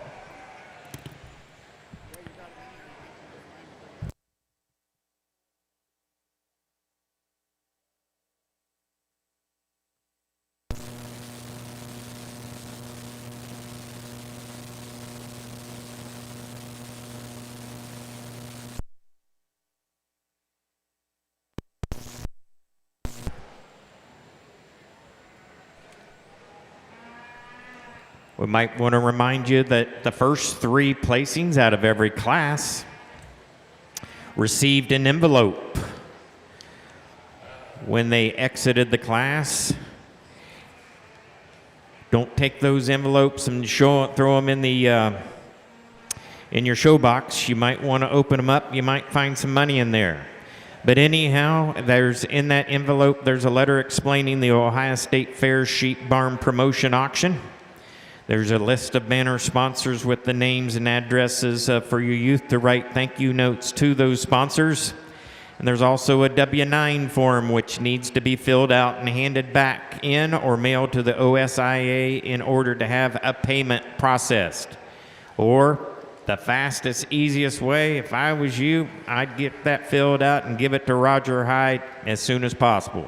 We might want to remind you that the first 3 placings out of every class received an envelope. when they exited the class. Don't take those envelopes and throw them in your show box. You might want to open them up. You might find some money in there. But anyhow, in that envelope, there's a letter explaining the Ohio State Fair Sheep Barn Promotion Auction. There's a list of banner sponsors with the names and addresses for your youth to write thank you notes to those sponsors. And there's also a W-9 form which needs to be filled out and handed back in or mailed to the OSIA in order to have a payment processed. Or the fastest, easiest way, if I was you, I'd get that filled out and give it to Roger Hyde as soon as possible.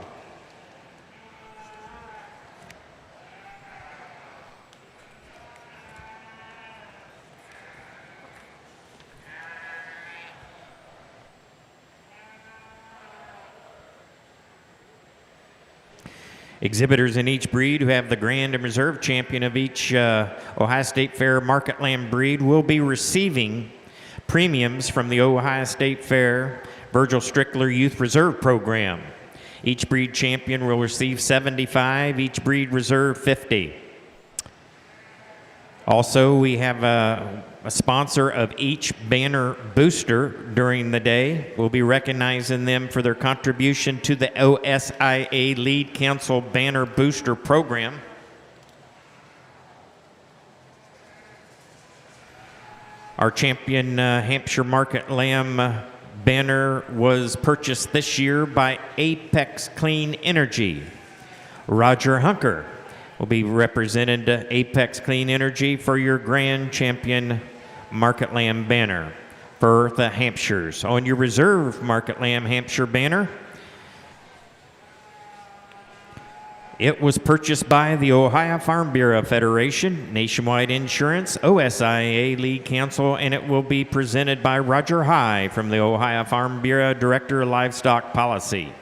Exhibitors in each breed who have the Grand and Reserve champion of each Ohio State Fair Market Lamb breed will be receiving premiums from the Ohio State Fair Virgil Strickler Youth Reserve Program. Each breed champion will receive $75, each breed reserve $50. Also, we have a sponsor of each banner booster during the day. We'll be recognizing them for their contribution to the OSIA Lead Council Banner Booster Program. Our champion Hampshire Market Lamb banner was purchased this year by Apex Clean Energy. Roger Hunker will be represented Apex Clean Energy for your Grand Champion Market Lamb banner for the Hampshires. On your Reserve Market Lamb Hampshire banner, it was purchased by the Ohio Farm Bureau Federation, Nationwide Insurance, OSIA League Council, and it will be presented by Roger High from the Ohio Farm Bureau, Director of Livestock Policy.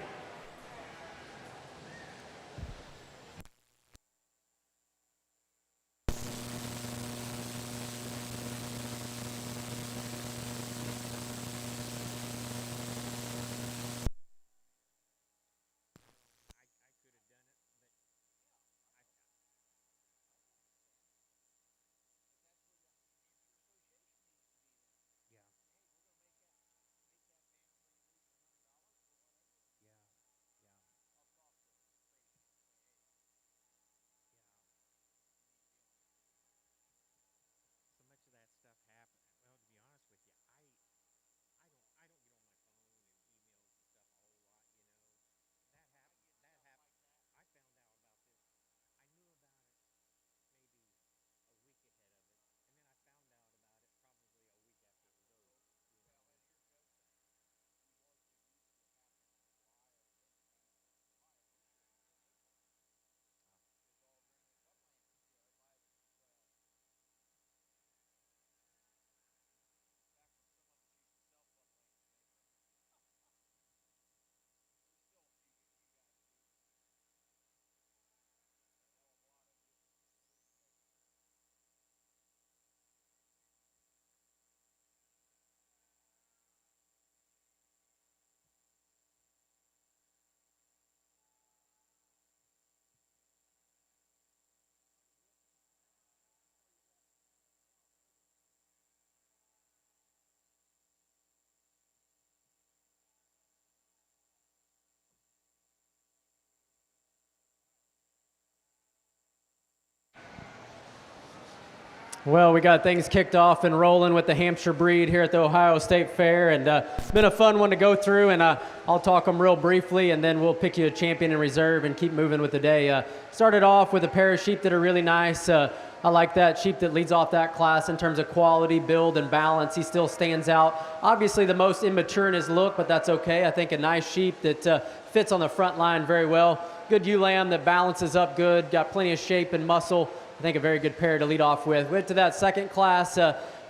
Well, we got things kicked off and rolling with the Hampshire breed here at the Ohio State Fair, and it's been a fun one to go through, and I'll talk them real briefly, and then we'll pick you a champion in reserve and keep moving with the day. Started off with a pair of sheep that are really nice. I like that sheep that leads off that class in terms of quality, build, and balance. He still stands out. Obviously the most immature in his look, but that's okay. I think a nice sheep that fits on the front line very well. Good ewe lamb that balances up good, got plenty of shape and muscle. I think a very good pair to lead off with. Went to that second class.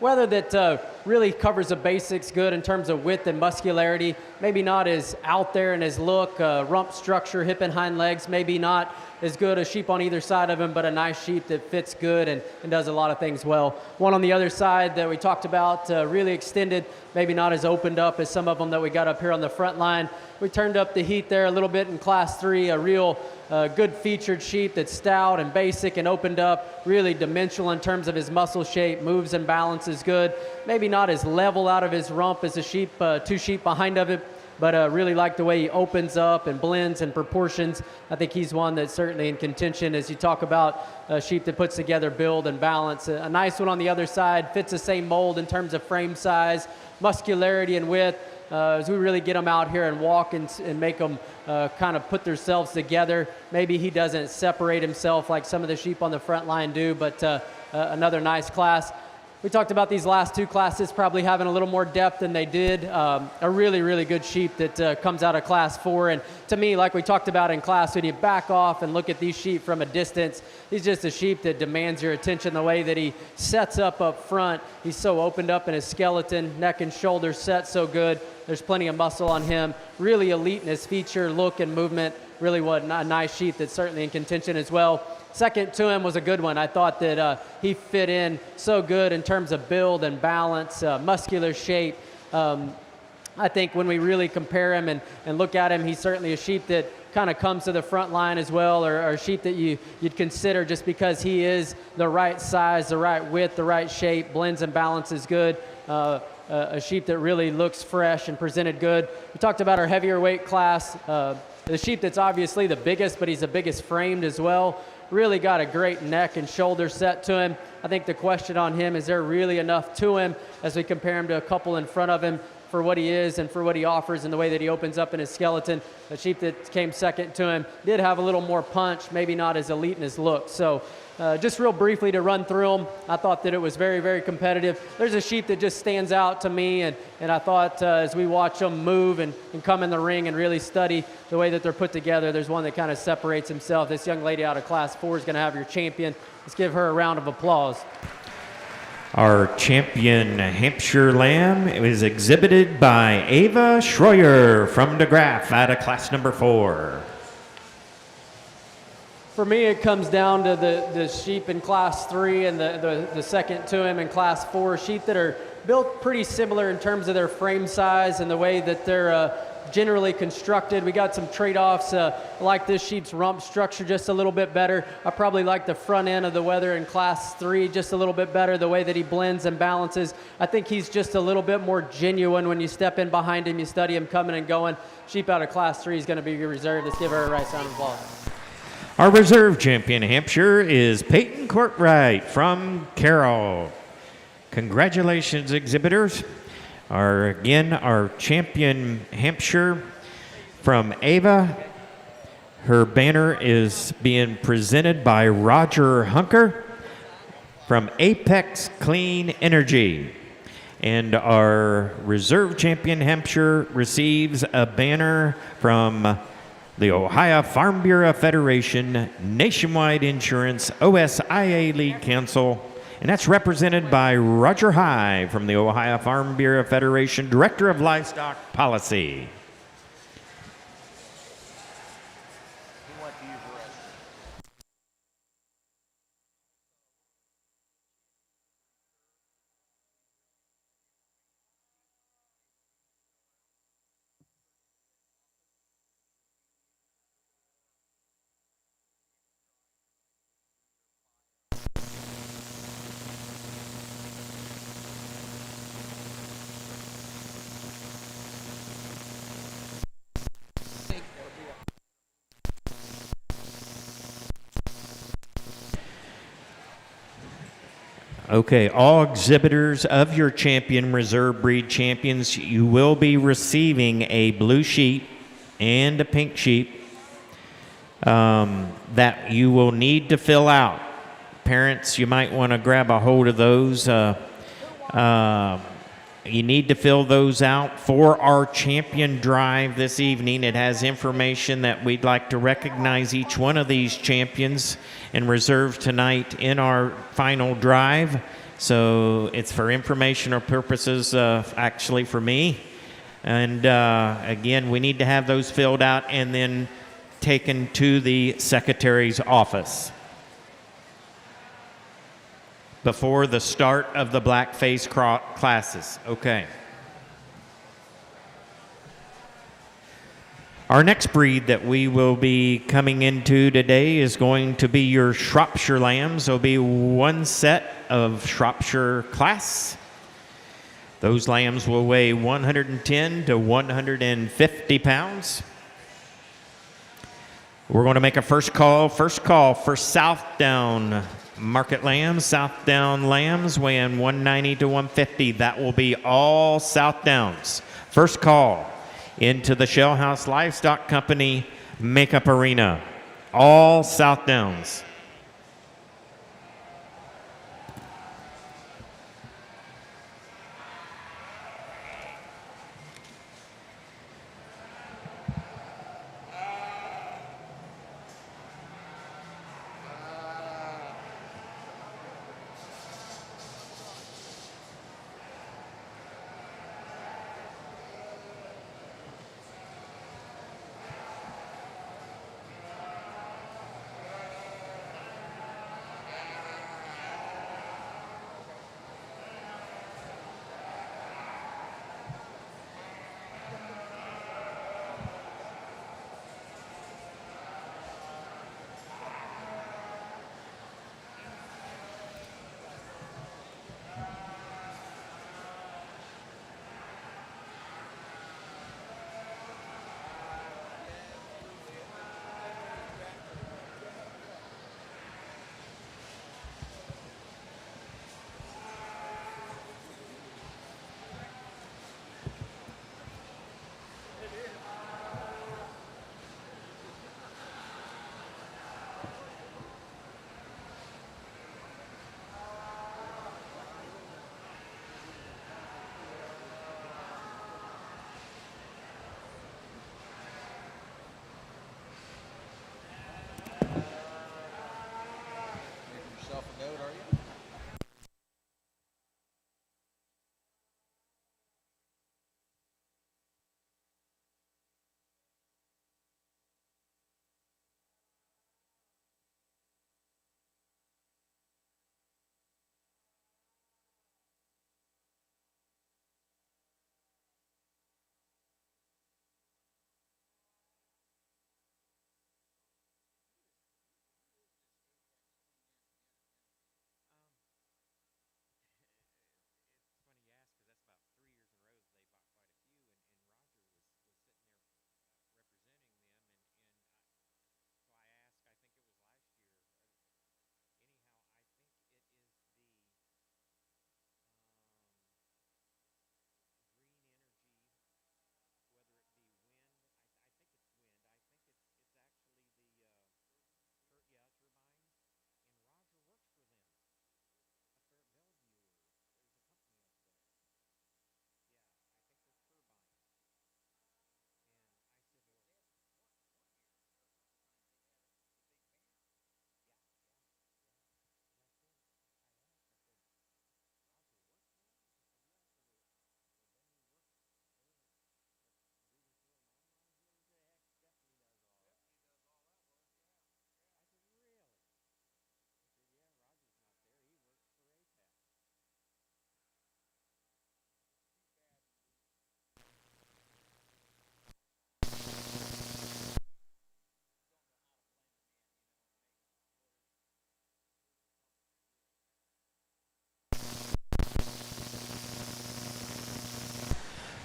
whether that really covers the basics good in terms of width and muscularity, maybe not as out there in his look, rump structure, hip and hind legs, maybe not as good a sheep on either side of him, but a nice sheep that fits good and does a lot of things well. One on the other side that we talked about, really extended, maybe not as opened up as some of them that we got up here on the front line. We turned up the heat there a little bit in Class 3, a real good featured sheep that's stout and basic and opened up, really dimensional in terms of his muscle shape, moves and balances good. Maybe not as level out of his rump as the sheep, 2 sheep behind of him, but really like the way he opens up and blends and proportions. I think he's one that's certainly in contention as you talk about a sheep that puts together build and balance. A nice one on the other side, fits the same mold in terms of frame size, muscularity and width. As we really get them out here and walk and make them kind of put themselves together. Maybe he doesn't separate himself like some of the sheep on the front line do, but another nice class. We talked about these last 2 classes probably having a little more depth than they did. A really, really good sheep that comes out of Class 4. And to me, like we talked about in class, when you back off and look at these sheep from a distance, he's just a sheep that demands your attention the way that he sets up front. He's so opened up in his skeleton, neck and shoulders set so good. There's plenty of muscle on him. Really elite in his feature, look, and movement. Really a nice sheep that's certainly in contention as well. Second to him was a good one. I thought that he fit in so good in terms of build and balance, muscular shape. I think when we really compare him and look at him, he's certainly a sheep that kind of comes to the front line as well, or a sheep that you'd consider just because he is the right size, the right width, the right shape, blends and balances good. A sheep that really looks fresh and presented good. We talked about our heavier weight class. The sheep that's obviously the biggest, but he's the biggest framed as well. Really got a great neck and shoulder set to him. I think the question on him, is there really enough to him as we compare him to a couple in front of him for what he is and for what he offers and the way that he opens up in his skeleton. The sheep that came second to him did have a little more punch, maybe not as elite in his look. So just real briefly to run through them, I thought that it was very, very competitive. There's a sheep that just stands out to me, and I thought as we watch them move and come in the ring and really study the way that they're put together, there's one that kind of separates himself. This young lady out of Class 4 is going to have your champion. Let's give her a round of applause. Our champion Hampshire lamb is exhibited by Ava Schroyer from DeGraff out of class number 4. For me, it comes down to the sheep in Class 3 and the second to him in Class 4. Sheep that are built pretty similar in terms of their frame size and the way that they're generally constructed. We got some trade-offs. I like this sheep's rump structure just a little bit better. I probably like the front end of the weather in Class 3 just a little bit better, the way that he blends and balances. I think he's just a little bit more genuine when you step in behind him, you study him coming and going. Sheep out of Class 3 is going to be your reserve. Let's give her a right round of applause. Our reserve champion Hampshire is Peyton Courtwright from Carroll. Congratulations, exhibitors. Our champion Hampshire from Ava. Her banner is being presented by Roger Hunker from Apex Clean Energy. And our reserve champion Hampshire receives a banner from the Ohio Farm Bureau Federation, Nationwide Insurance, OSIA League Council, and that's represented by Roger High from the Ohio Farm Bureau Federation, Director of Livestock Policy. Okay, all exhibitors of your champion reserve breed champions, you will be receiving a blue sheet and a pink sheet that you will need to fill out. Parents, you might want to grab a hold of those. You need to fill those out for our champion drive this evening. It has information that we'd like to recognize each one of these champions and reserve tonight in our final drive. So it's for informational purposes, actually for me. And again, we need to have those filled out and then taken to the secretary's office before the start of the blackface classes. Okay. Our next breed that we will be coming into today is going to be your Shropshire lambs. There'll be one set of Shropshire class. Those lambs will weigh 110 to 150 pounds. We're going to make a first call for Southdown market lambs. Southdown lambs weighing 190 to 150. That will be all Southdowns. First call into the Shell House Livestock Company Makeup Arena. All Southdowns. Making yourself a note, are you?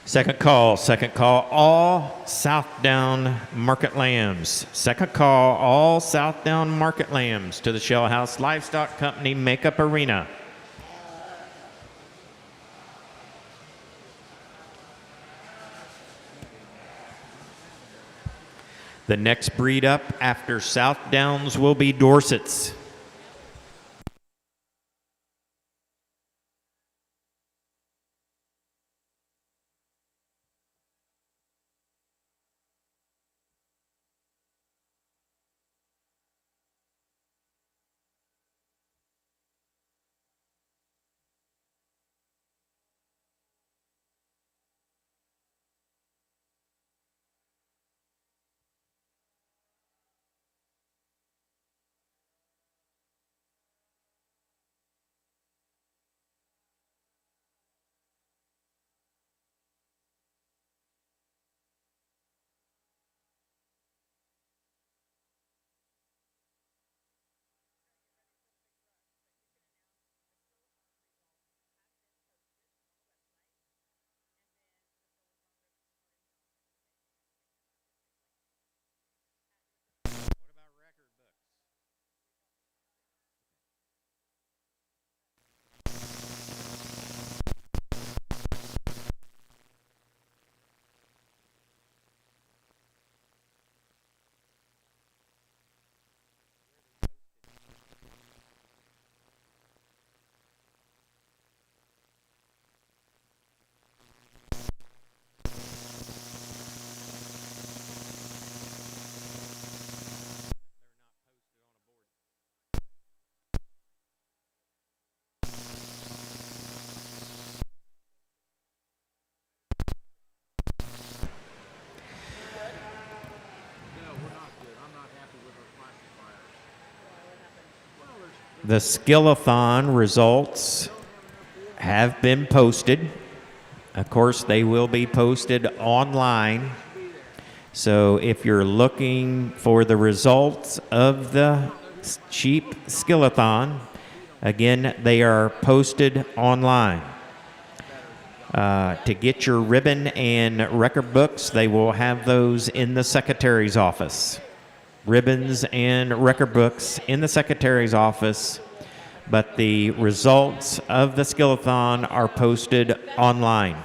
Second call, all Southdown market lambs. Second call, all Southdown market lambs to the Shell House Livestock Company Makeup Arena. The next breed up after Southdowns will be Dorsets. The Skillathon results have been posted. Of course, they will be posted online. So if you're looking for the results of the sheep Skillathon, again, they are posted online. To get your ribbon and record books, they will have those in the secretary's office. Ribbons and record books in the secretary's office, but the results of the Skillathon are posted online.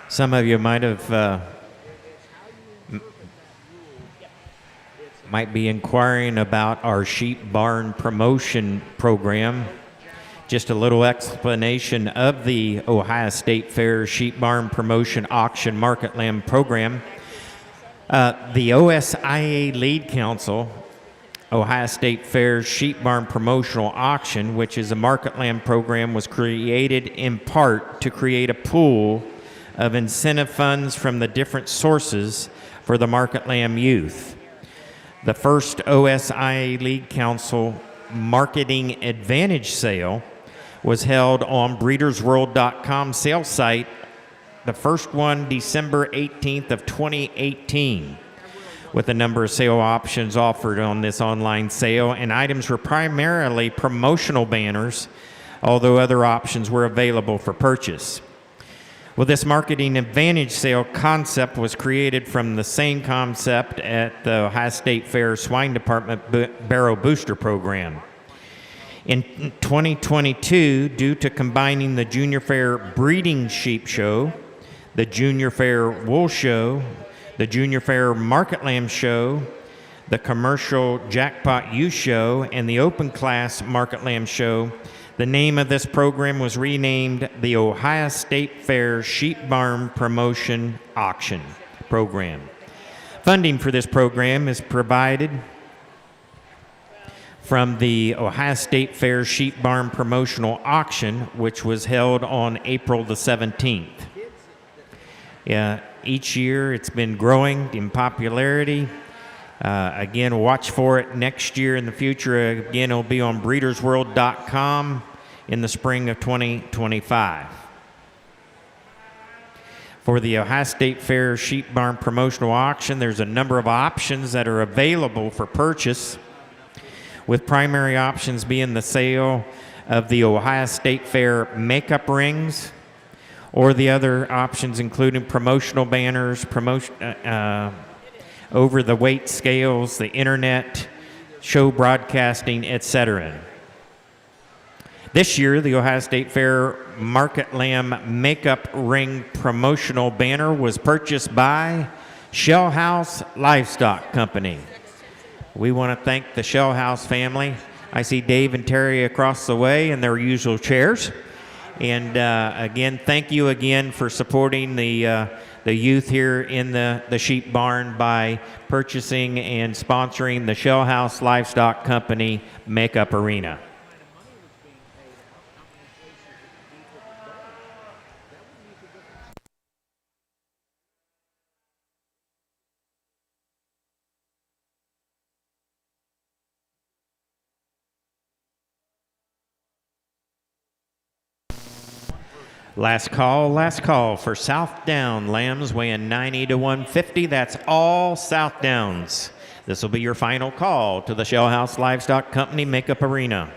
Some of you might be inquiring about our sheep barn promotion program. Just a little explanation of the Ohio State Fair Sheep Barn Promotion Auction Market Lamb Program. The OSIA Lead Council, Ohio State Fair Sheep Barn Promotional Auction, which is a market lamb program, was created in part to create a pool of incentive funds from the different sources for the market lamb youth. The first OSIA League Council Marketing Advantage sale was held on breedersworld.com sales site, the first one December 18th of 2018, with a number of sale options offered on this online sale, and items were primarily promotional banners, although other options were available for purchase. Well, this marketing advantage sale concept was created from the same concept at the Ohio State Fair Swine Department Barrow Booster Program. In 2022, due to combining the Junior Fair Breeding Sheep Show, the Junior Fair Wool Show, the Junior Fair Market Lamb Show, the Commercial Jackpot Youth Show, and the Open Class Market Lamb Show, the name of this program was renamed the Ohio State Fair Sheep Barn Promotion Auction Program. Funding for this program is provided from the Ohio State Fair Sheep Barn Promotional Auction, which was held on April the 17th. Each year it's been growing in popularity. Again, watch for it next year in the future. Again, it'll be on breedersworld.com in the spring of 2025. For the Ohio State Fair Sheep Barn Promotional Auction, there's a number of options that are available for purchase, with primary options being the sale of the Ohio State Fair makeup rings, or the other options including promotional banners, over-the-weight scales, the internet, show broadcasting, etc. This year, the Ohio State Fair Market Lamb Makeup Ring promotional banner was purchased by Shell House Livestock Company. We want to thank the Shell House family. I see Dave and Terry across the way in their usual chairs. And again, thank you again for supporting the youth here in the sheep barn by purchasing and sponsoring the Shell House Livestock Company Makeup Arena. Last call for Southdown lambs weighing 90 to 150. That's all Southdowns. This will be your final call to the Shell House Livestock Company Makeup Arena.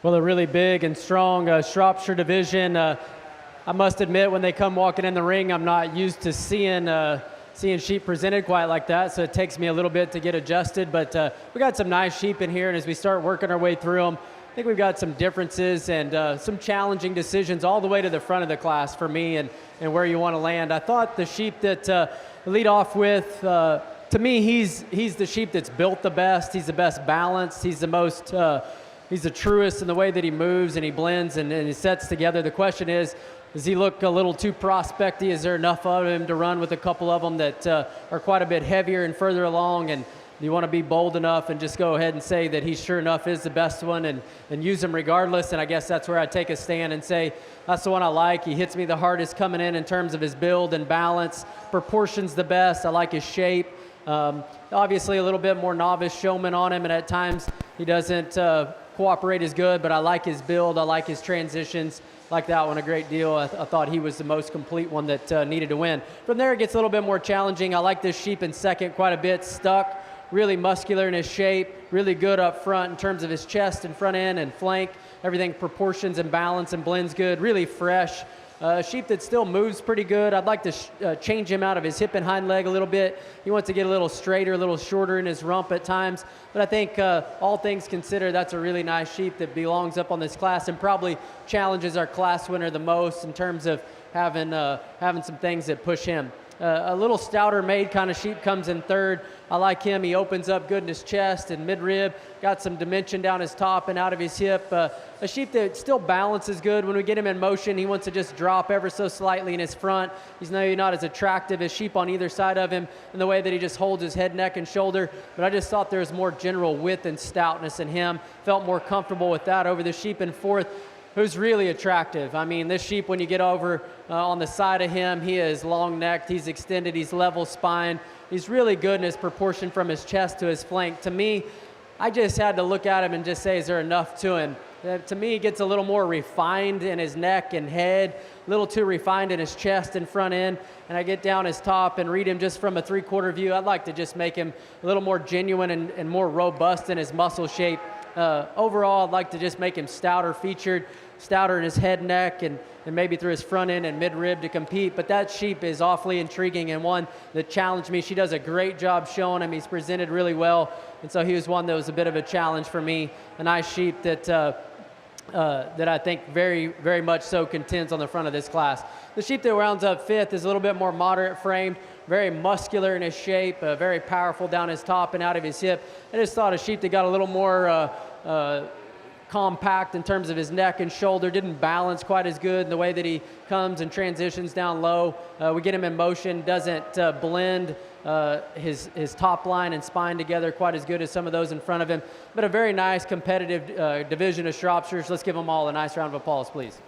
Well, a really big and strong Shropshire division. I must admit, when they come walking in the ring, I'm not used to seeing sheep presented quite like that, so it takes me a little bit to get adjusted. But we got some nice sheep in here, and as we start working our way through them, I think we've got some differences and some challenging decisions all the way to the front of the class for me and where you want to land. I thought the sheep that lead off with, to me, he's the sheep that's built the best. He's the best balanced. He's the most, he's the truest in the way that he moves and he blends and he sets together. The question is, does he look a little too prospecty? Is there enough of him to run with a couple of them that are quite a bit heavier and further along? And do you want to be bold enough and just go ahead and say that he sure enough is the best one and use him regardless? And I guess that's where I take a stand and say, that's the one I like. He hits me the hardest coming in terms of his build and balance. Proportions the best. I like his shape. Obviously a little bit more novice showman on him, and at times he doesn't cooperate as good, but I like his build. I like his transitions. Like that one a great deal. I thought he was the most complete one that needed to win. From there, it gets a little bit more challenging. I like this sheep in second quite a bit. Stuck, really muscular in his shape, really good up front in terms of his chest and front end and flank. Everything proportions and balance and blends good. Really fresh. Sheep that still moves pretty good. I'd like to change him out of his hip and hind leg a little bit. He wants to get a little straighter, a little shorter in his rump at times. But I think all things considered, that's a really nice sheep that belongs up on this class and probably challenges our class winner the most in terms of having some things that push him. A little stouter made kind of sheep comes in third. I like him. He opens up good in his chest and mid-rib, got some dimension down his top and out of his hip. A sheep that still balances good. When we get him in motion, he wants to just drop ever so slightly in his front. He's maybe not as attractive as sheep on either side of him in the way that he just holds his head, neck, and shoulder. But I just thought there was more general width and stoutness in him. Felt more comfortable with that over the sheep in fourth, who's really attractive. I mean, this sheep, when you get over on the side of him, he is long-necked, he's extended, he's level spine. He's really good in his proportion from his chest to his flank. To me, I just had to look at him and just say, is there enough to him? To me, he gets a little more refined in his neck and head, a little too refined in his chest and front end. And I get down his top and read him just from a three-quarter view. I'd like to just make him a little more genuine and more robust in his muscle shape. Overall, I'd like to just make him stouter featured, stouter in his head, neck, and maybe through his front end and mid-rib to compete. But that sheep is awfully intriguing and one that challenged me. She does a great job showing him. He's presented really well. And so he was one that was a bit of a challenge for me. A nice sheep that I think very, very much so contends on the front of this class. The sheep that rounds up fifth is a little bit more moderate framed, very muscular in his shape, very powerful down his top and out of his hip. I just thought a sheep that got a little more compact in terms of his neck and shoulder, didn't balance quite as good in the way that he comes and transitions down low. We get him in motion, doesn't blend his top line and spine together quite as good as some of those in front of him. But a very nice competitive division of Shropshires. Let's give them all a nice round of applause, please.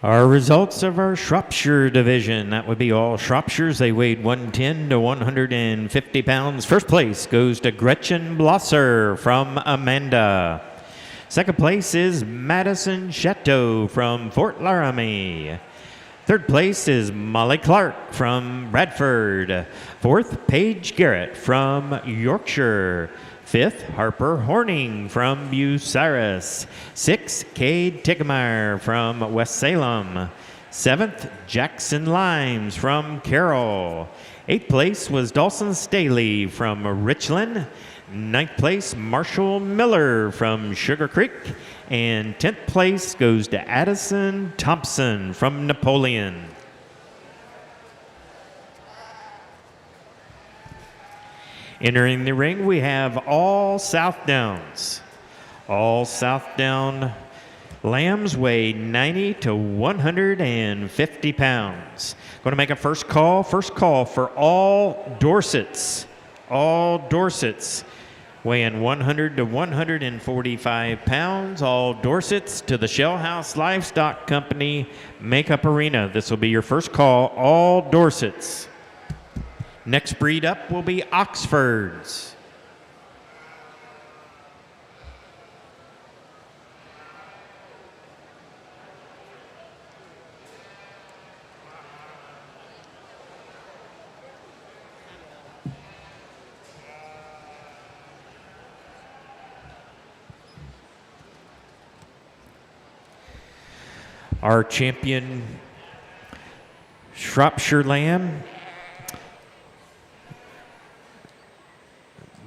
Our results of our Shropshire division, that would be all Shropshires. They weighed 110 to 150 pounds. First place goes to Gretchen Blosser from Amanda. Second place is Madison Chateau from Fort Laramie. Third place is Molly Clark from Bradford. Fourth, Paige Garrett from Yorkshire. Fifth, Harper Horning from Bucyrus. Sixth, Cade Tickemeyer from West Salem. Seventh, Jackson Limes from Carroll. Eighth place was Dawson Staley from Richland. Ninth place, Marshall Miller from Sugar Creek. And 10th place goes to Addison Thompson from Napoleon. Entering the ring, we have all Southdowns. All Southdown lambs weigh 90 to 150 pounds. Going to make a first call. First call for all Dorsets. All Dorsets weighing 100 to 145 pounds. All Dorsets to the Shell House Livestock Company Makeup Arena. This will be your first call. All Dorsets. Next breed up will be Oxfords. Our champion Shropshire Lamb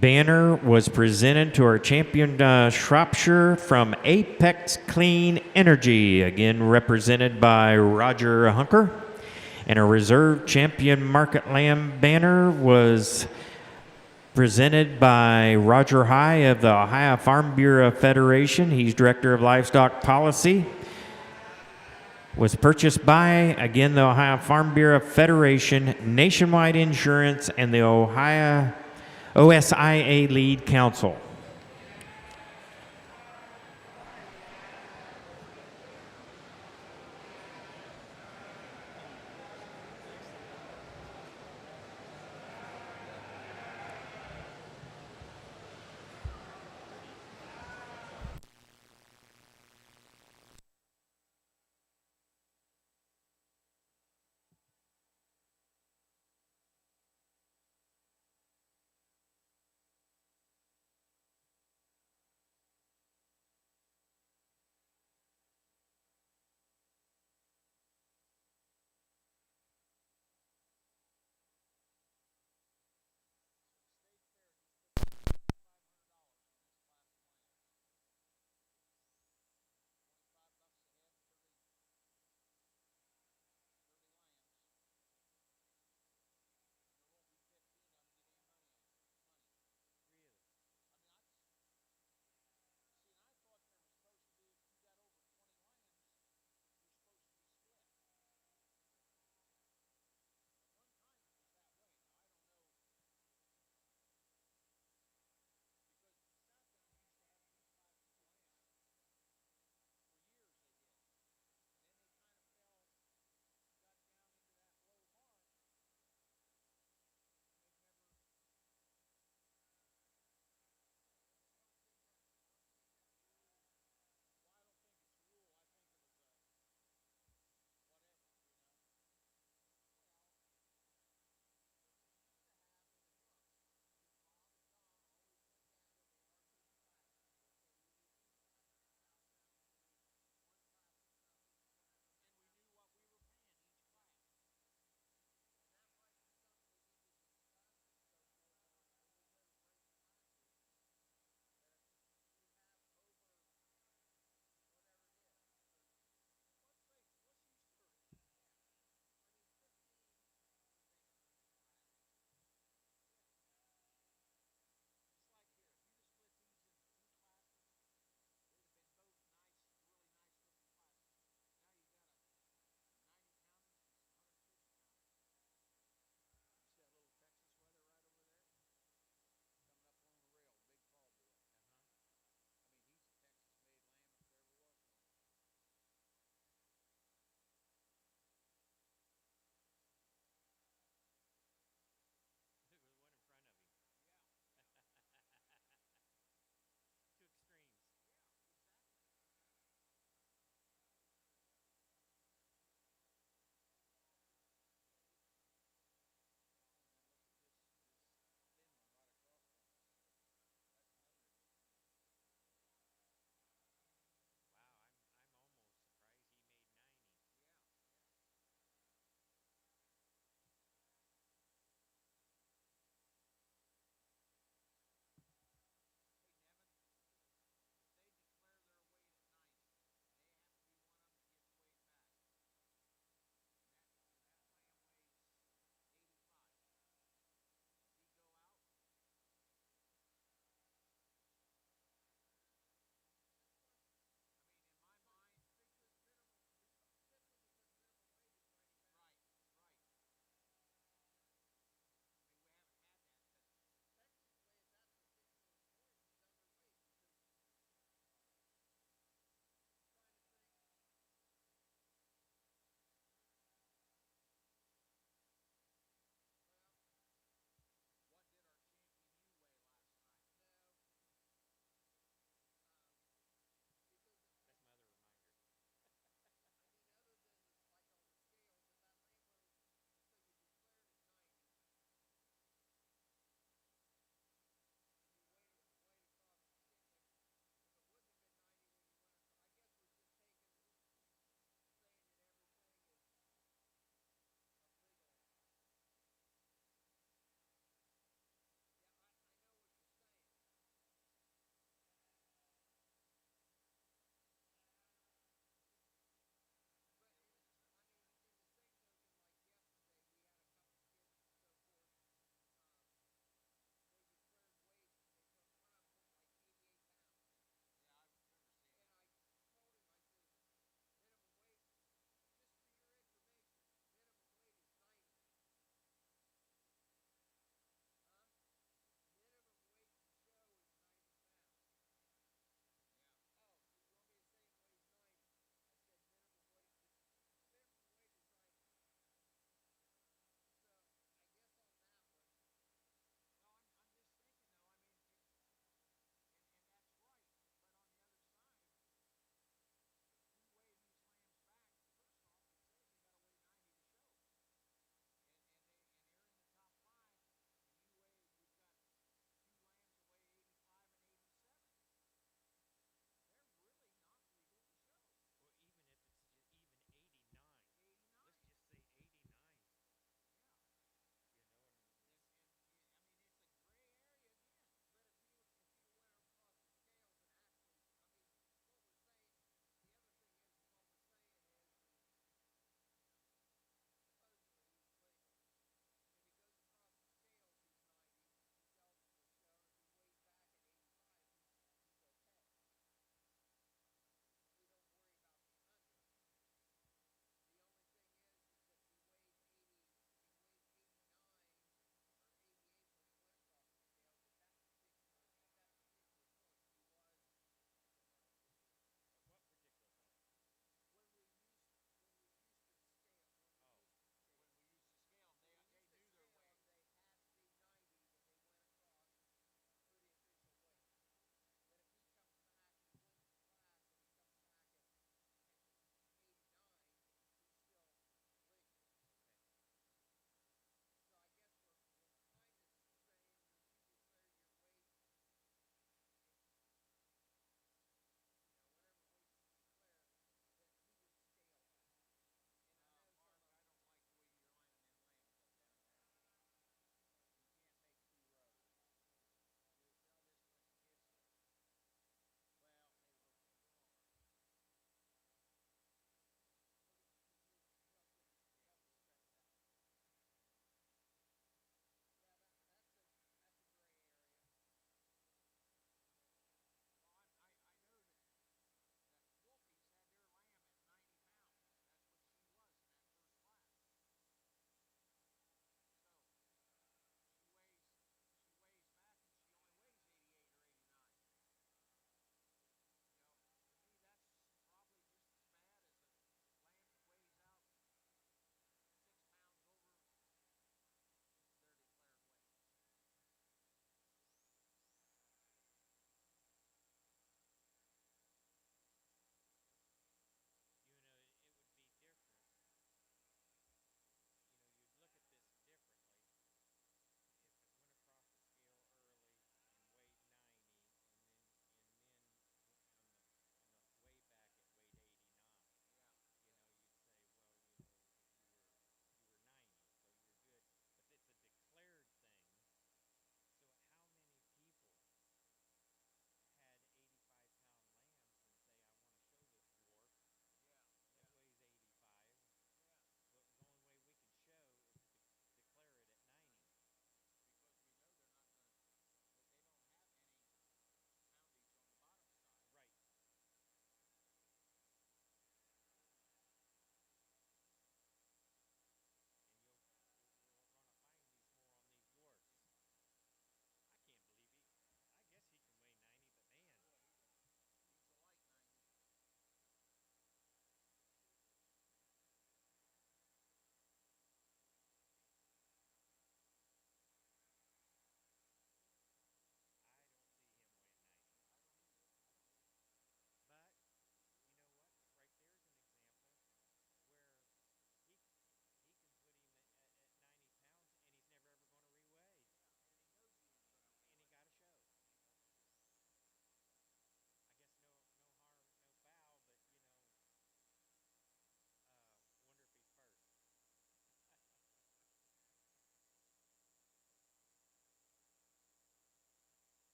banner was presented to our champion Shropshire from Apex Clean Energy, again represented by Roger Hunker. And our reserve champion Market Lamb banner was presented by Roger High of the Ohio Farm Bureau Federation. He's Director of Livestock Policy. Was purchased by, again, the Ohio Farm Bureau Federation, Nationwide Insurance, and the Ohio OSIA Lead Council.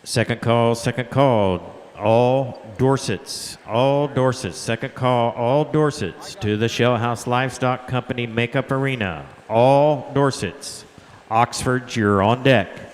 Second call, second call. All Dorsets, all Dorsets. Second call, all Dorsets to the Shell House Livestock Company Makeup Arena. All Dorsets. Oxford, you're on deck.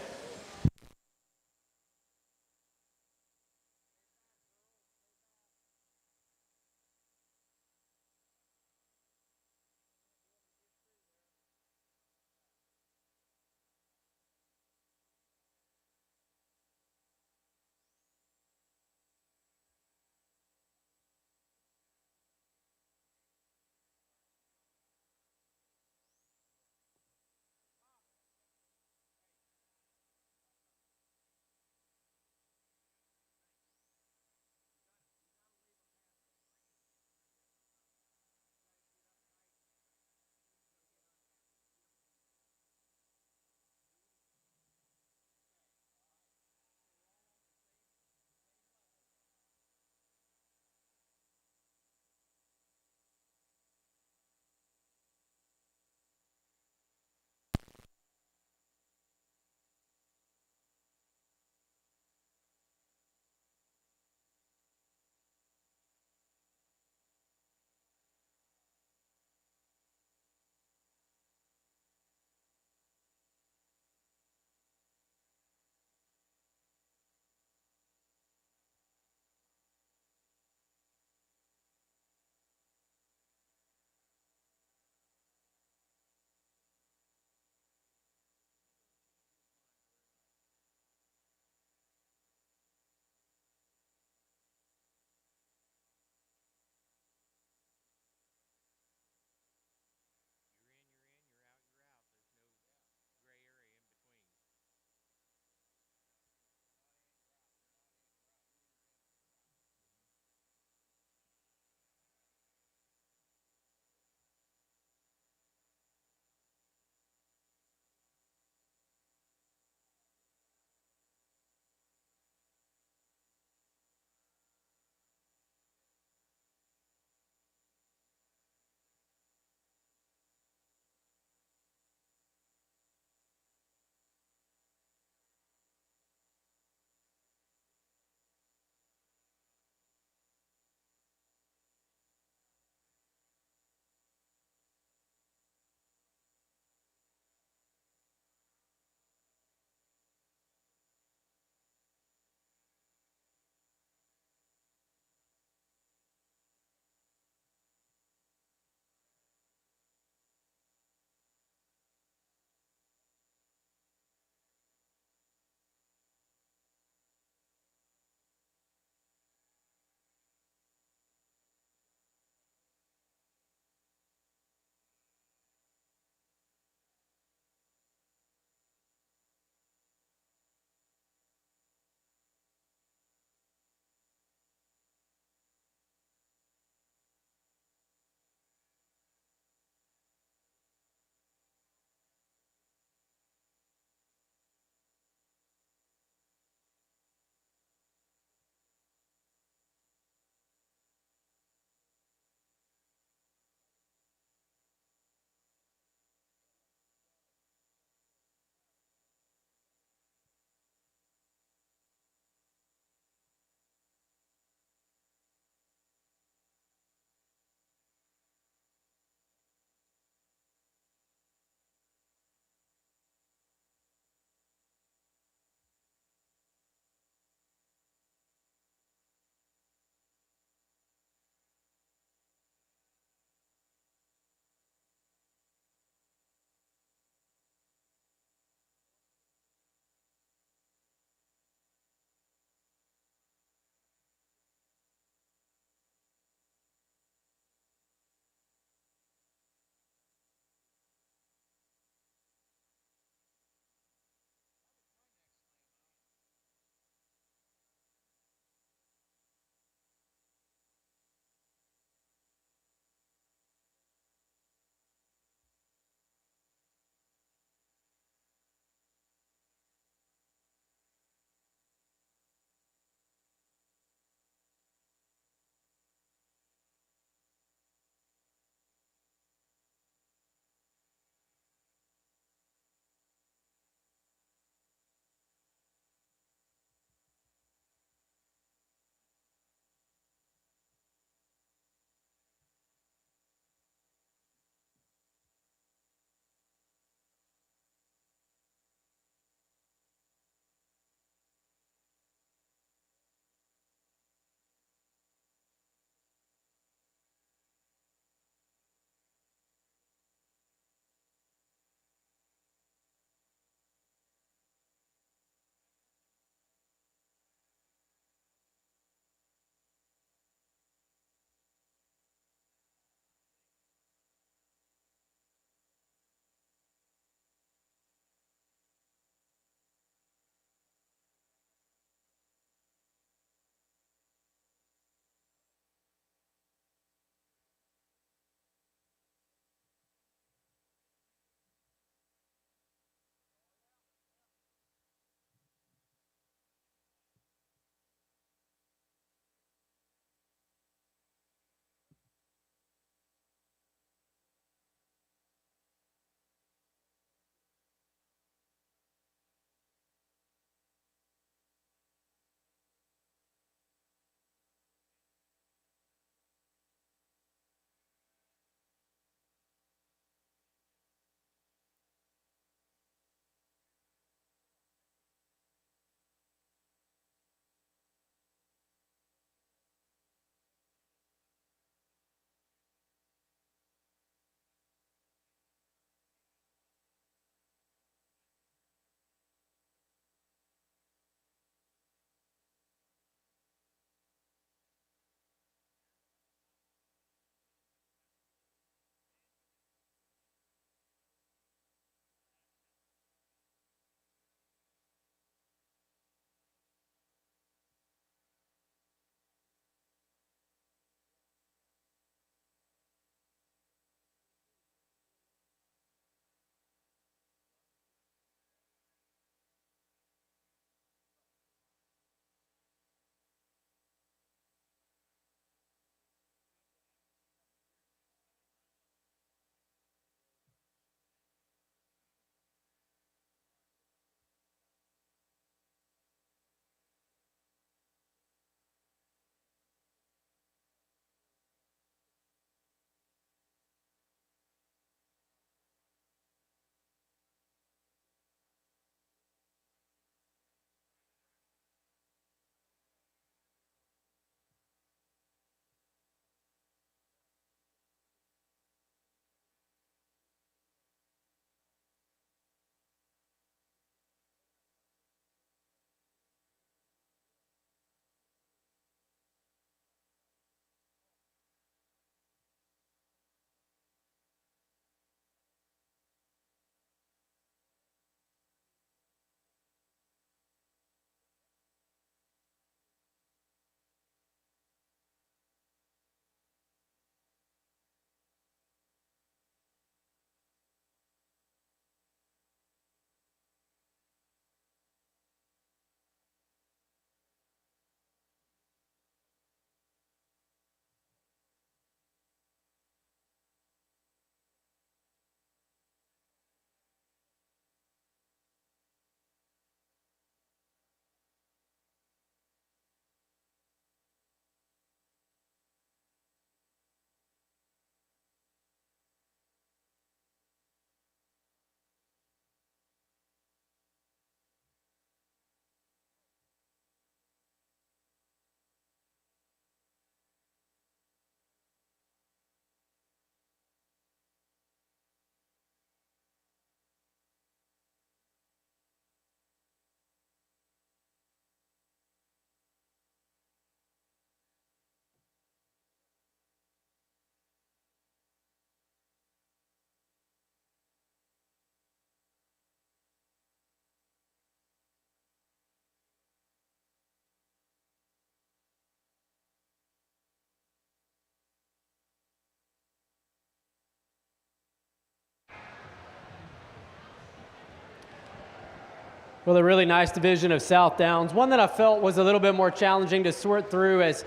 Well, a really nice division of Southdowns. One that I felt was a little bit more challenging to sort through as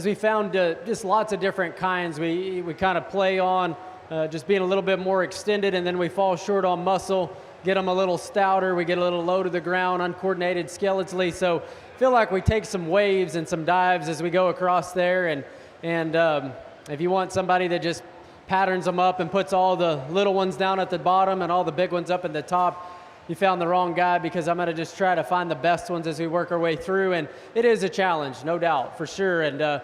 we found just lots of different kinds. We kind of play on just being a little bit more extended, and then we fall short on muscle, get them a little stouter, we get a little low to the ground, uncoordinated skeletally. So feel like we take some waves and some dives as we go across there. And if you want somebody that just patterns them up and puts all the little ones down at the bottom and all the big ones up at the top, you found the wrong guy, because I'm going to just try to find the best ones as we work our way through. And it is a challenge, no doubt, for sure. And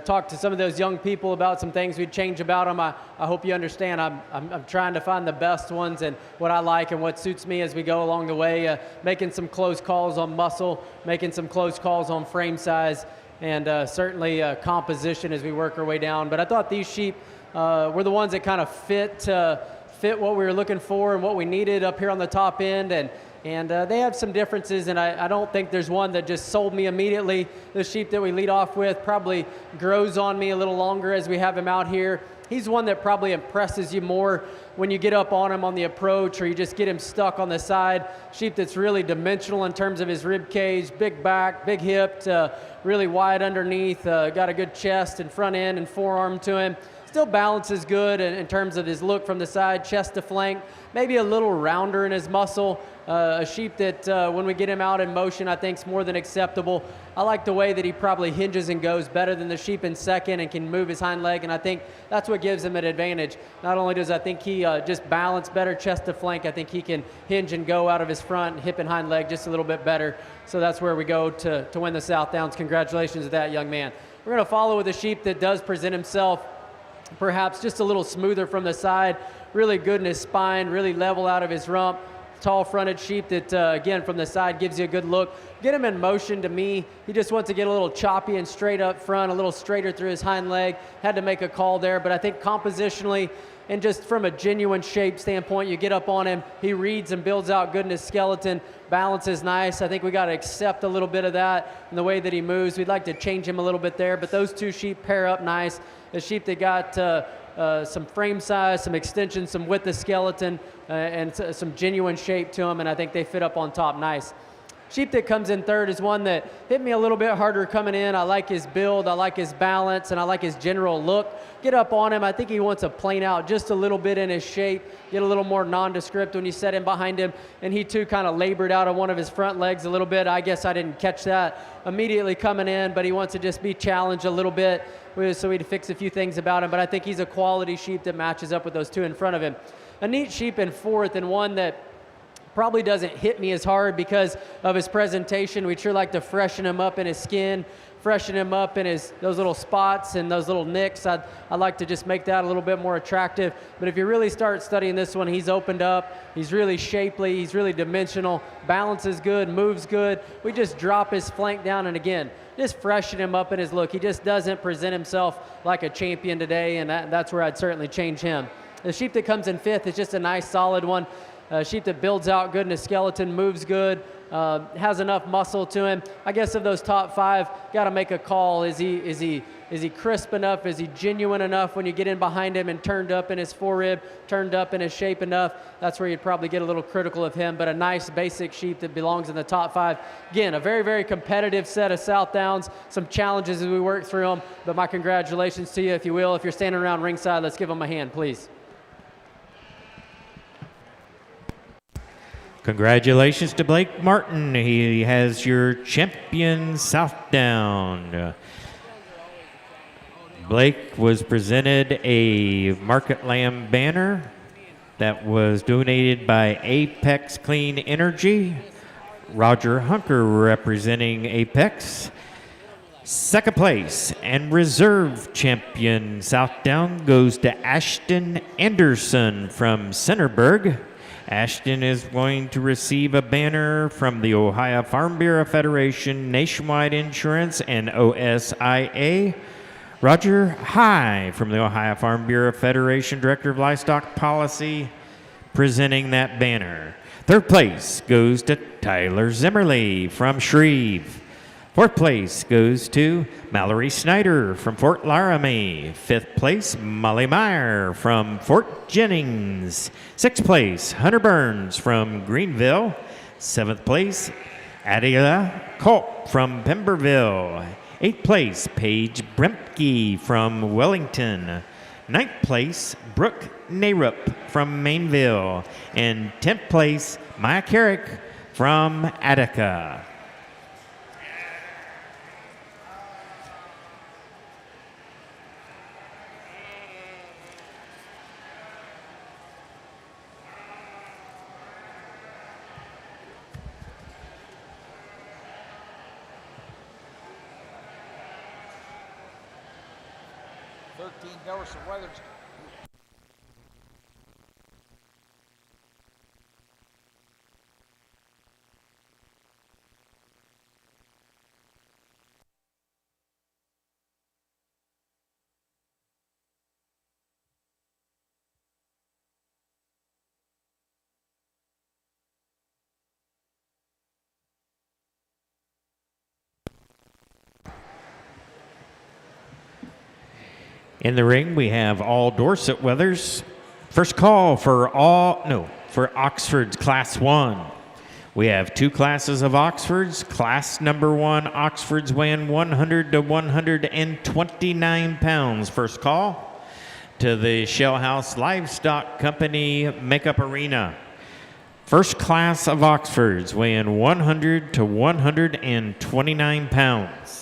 talk to some of those young people about some things we'd change about them. I hope you understand I'm trying to find the best ones and what I like and what suits me as we go along the way, making some close calls on muscle, making some close calls on frame size, and certainly composition as we work our way down. But I thought these sheep were the ones that kind of fit what we were looking for and what we needed up here on the top end, and they have some differences, and I don't think there's one that just sold me immediately. The sheep that we lead off with probably grows on me a little longer as we have him out here. He's one that probably impresses you more when you get up on him on the approach, or you just get him stuck on the side. Sheep that's really dimensional in terms of his rib cage, big back, big hipped, really wide underneath, got a good chest and front end and forearm to him. Still balances good in terms of his look from the side, chest to flank, maybe a little rounder in his muscle. A sheep that when we get him out in motion, I think is more than acceptable. I like the way that he probably hinges and goes better than the sheep in second and can move his hind leg, and I think that's what gives him an advantage. Not only does I think he just balance better chest to flank, I think he can hinge and go out of his front, hip and hind leg just a little bit better. So that's where we go to win the Southdowns. Congratulations to that young man. We're going to follow with a sheep that does present himself perhaps just a little smoother from the side, really good in his spine, really level out of his rump. Tall fronted sheep that, again, from the side gives you a good look. Get him in motion. To me, he just wants to get a little choppy and straight up front, a little straighter through his hind leg. Had to make a call there, but I think compositionally and just from a genuine shape standpoint, you get up on him, he reads and builds out good in his skeleton. Balance is nice. I think we got to accept a little bit of that in the way that he moves. We'd like to change him a little bit there, but those two sheep pair up nice. The sheep that got some frame size, some extension, some width of skeleton, and some genuine shape to them, and I think they fit up on top nice. Sheep that comes in third is one that hit me a little bit harder coming in. I like his build, I like his balance, and I like his general look. Get up on him. I think he wants to plane out just a little bit in his shape, get a little more nondescript when you set him behind him, and he too kind of labored out on one of his front legs a little bit. I guess I didn't catch that immediately coming in, but he wants to just be challenged a little bit, so we'd fix a few things about him, but I think he's a quality sheep that matches up with those two in front of him. A neat sheep in fourth, and one that probably doesn't hit me as hard because of his presentation. We'd sure like to freshen him up in his skin, freshen him up in those little spots and those little nicks. I'd like to just make that a little bit more attractive. But if you really start studying this one, he's opened up. He's really shapely. He's really dimensional. Balance is good. Moves good. We just drop his flank down, and again, just freshen him up in his look. He just doesn't present himself like a champion today, and that's where I'd certainly change him. The sheep that comes in fifth is just a nice, solid one. A sheep that builds out good in his skeleton, moves good, has enough muscle to him. I guess of those top five, got to make a call. Is he crisp enough? Is he genuine enough when you get in behind him and turned up in his forerib, turned up in his shape enough? That's where you'd probably get a little critical of him, but a nice basic sheep that belongs in the top five. Again, a very, very competitive set of Southdowns, some challenges as we work through them, but my congratulations to you, if you will. If you're standing around ringside, let's give them a hand, please. Congratulations to Blake Martin. He has your champion Southdown. Blake was presented a Market Lamb banner that was donated by Apex Clean Energy. Roger Hunker representing Apex. Second place and reserve champion Southdown goes to Ashton Anderson from Centerburg. Ashton is going to receive a banner from the Ohio Farm Bureau Federation, Nationwide Insurance, and OSIA. Roger High from the Ohio Farm Bureau Federation, Director of Livestock Policy, presenting that banner. Third place goes to Tyler Zimmerly from Shreve. Fourth place goes to Mallory Snyder from Fort Laramie. Fifth place, Molly Meyer from Fort Jennings. Sixth place, Hunter Burns from Greenville. 7th place, Adia Culp from Pemberville. 8th place, Paige Bremke from Wellington. 9th place, Brooke Narup from Mainville. And 10th place, Maya Carrick from Attica. Dorset Weathers. In the ring, we have all Dorset Weathers. First call for Oxford's Class 1. We have 2 classes of Oxfords. Class number 1, Oxfords weighing 100 to 129 pounds. First call to the Shell House Livestock Company Makeup Arena. First class of Oxfords weighing 100 to 129 pounds.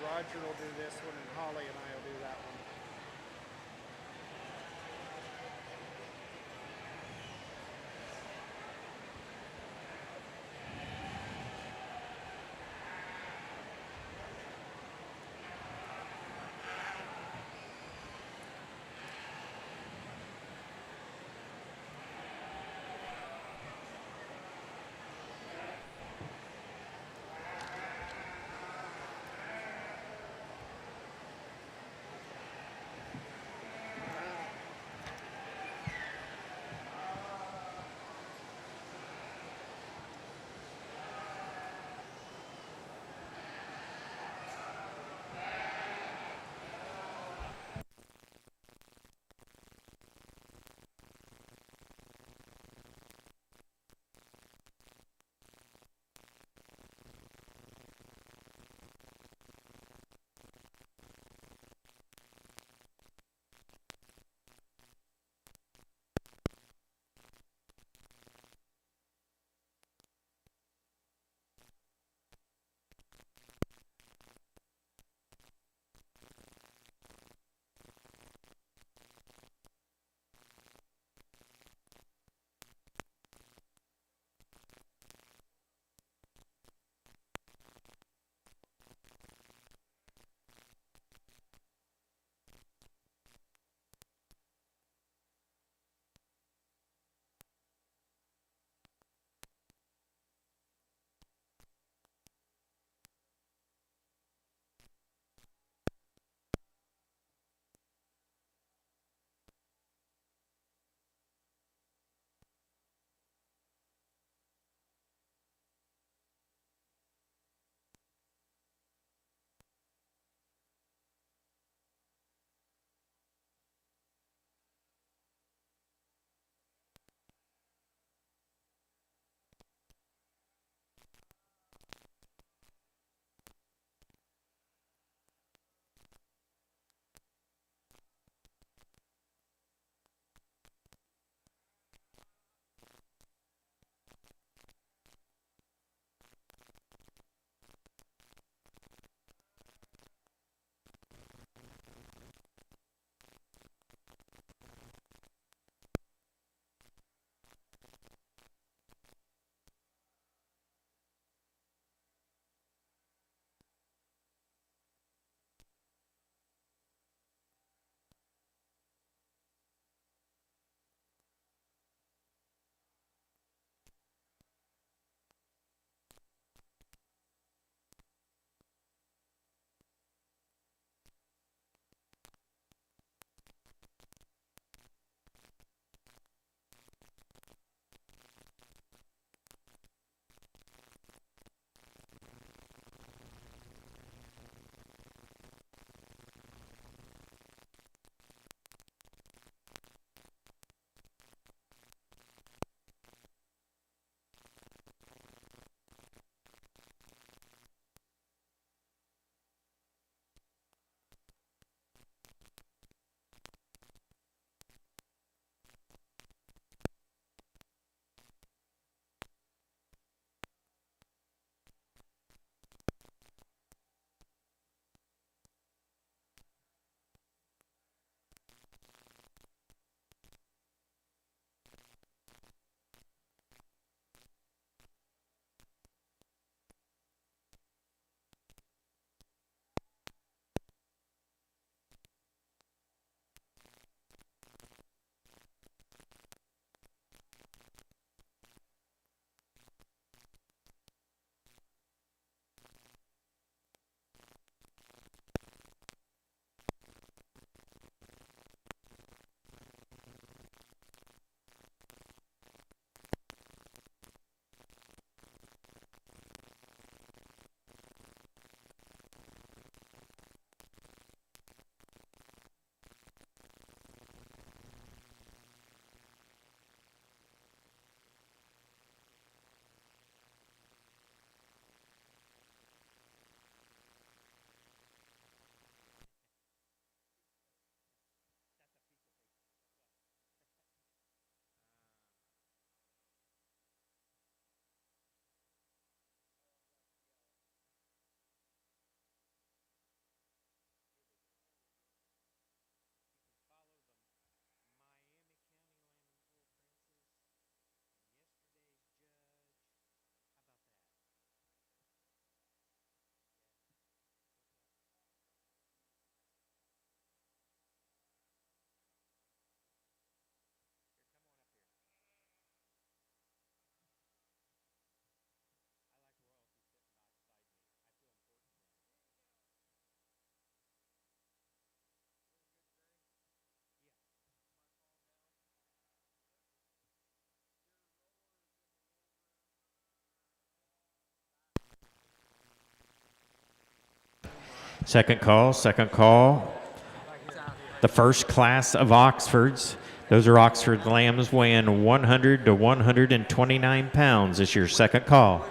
Roger will do this one, and Holly and I will do that one. Second call, second call. The first class of Oxfords. Those are Oxford lambs weighing 100 to 129 pounds. It's your second call.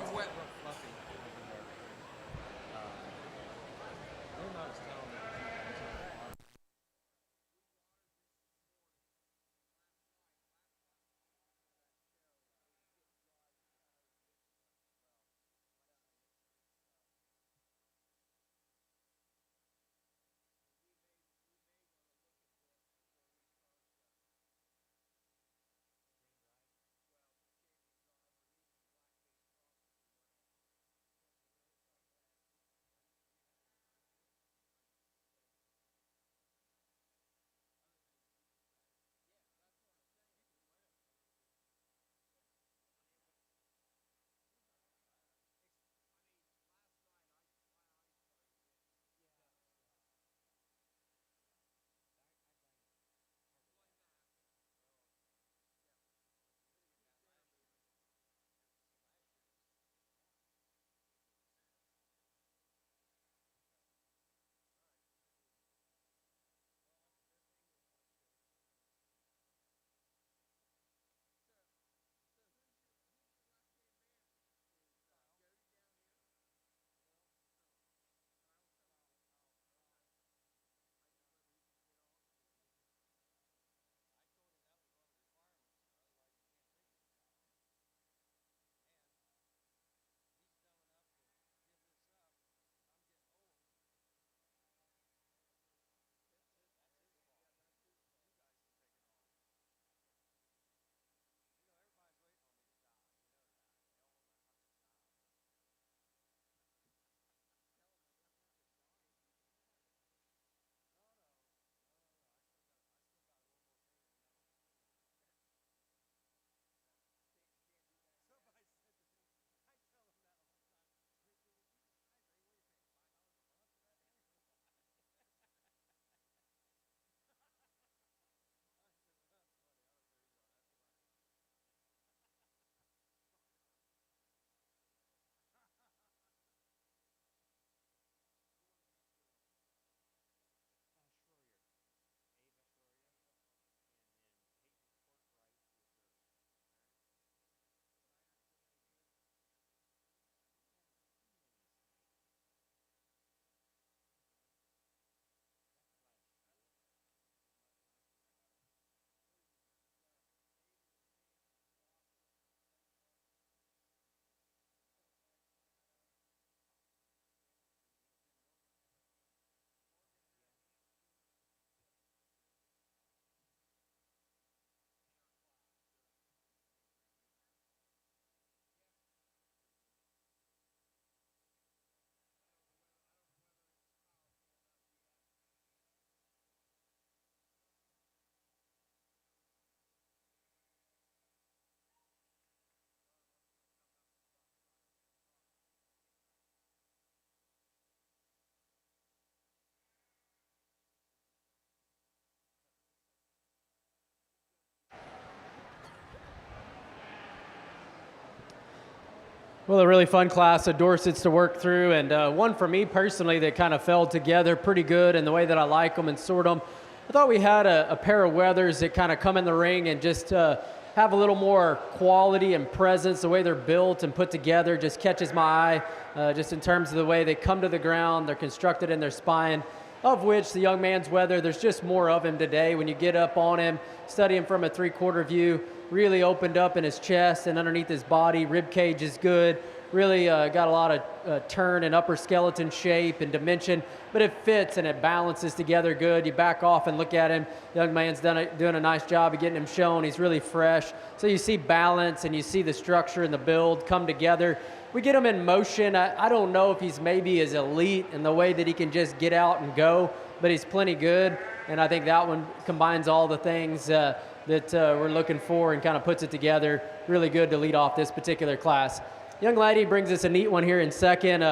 Well, a really fun class of Dorsets to work through, and one for me personally that kind of fell together pretty good in the way that I like them and sort them. I thought we had a pair of Weathers that kind of come in the ring and just have a little more quality and presence. The way they're built and put together just catches my eye, just in terms of the way they come to the ground, they're constructed in their spine, of which the young man's Weather, there's just more of him today. When you get up on him, study him from a three-quarter view, really opened up in his chest and underneath his body. Rib cage is good. Really got a lot of turn and upper skeleton shape and dimension, but it fits and it balances together good. You back off and look at him. The young man's doing a nice job of getting him shown. He's really fresh. So you see balance and you see the structure and the build come together. We get him in motion. I don't know if he's maybe as elite in the way that he can just get out and go, but he's plenty good. And I think that one combines all the things that we're looking for and kind of puts it together. Really good to lead off this particular class. Young lady brings us a neat one here in second.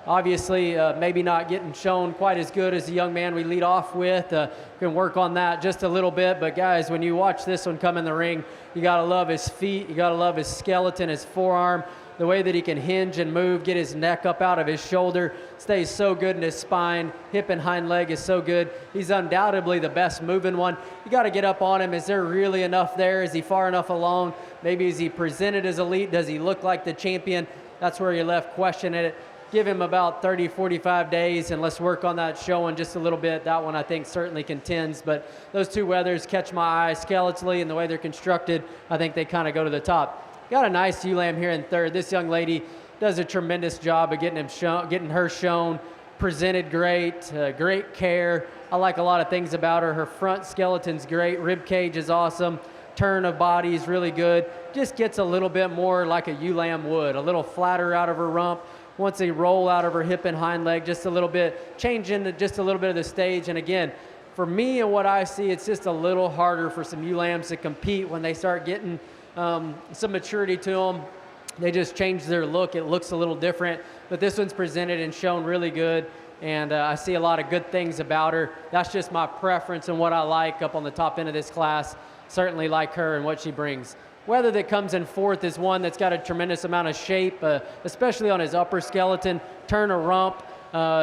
Obviously, maybe not getting shown quite as good as the young man we lead off with. Can work on that just a little bit. But guys, when you watch this one come in the ring, you got to love his feet. You got to love his skeleton, his forearm. the way that he can hinge and move, get his neck up out of his shoulder, stays so good in his spine, hip and hind leg is so good. He's undoubtedly the best moving one. You got to get up on him. Is there really enough there? Is he far enough along? Maybe is he presented as elite? Does he look like the champion? That's where you're left questioning it. Give him about 30, 45 days, and let's work on that showing just a little bit. That one I think certainly contends, but those two wethers catch my eye skeletally, and the way they're constructed, I think they kind of go to the top. Got a nice ewe lamb here in third. This young lady does a tremendous job of getting her shown, presented great, great care. I like a lot of things about her. Her front skeleton's great, rib cage is awesome, turn of body is really good. Just gets a little bit more like a ewe lamb would, a little flatter out of her rump. Once a roll out of her hip and hind leg, just a little bit, changing just a little bit of the stage. And again, for me and what I see, it's just a little harder for some ewe lambs to compete when they start getting some maturity to them. They just change their look. It looks a little different, but this one's presented and shown really good. And I see a lot of good things about her. That's just my preference and what I like up on the top end of this class. Certainly like her and what she brings. Whether that comes in fourth is one that's got a tremendous amount of shape, especially on his upper skeleton, turn of rump.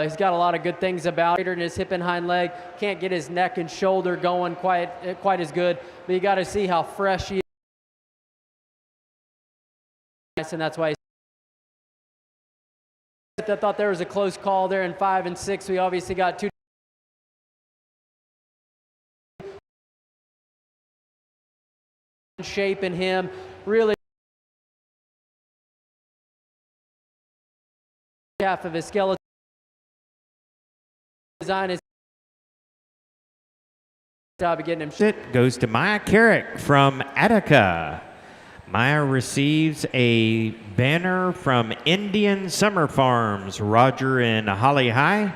He's got a lot of good things about it in his hip and hind leg. Can't get his neck and shoulder going quite as good, but you got to see how fresh he is, and that's why I thought there was a close call there in 5 and 6. We obviously got two shape in him, really half of his skeleton design is job of getting him. It goes to Maya Carrick from Attica. Maya receives a banner from Indian Summer Farms, Roger and Holly High,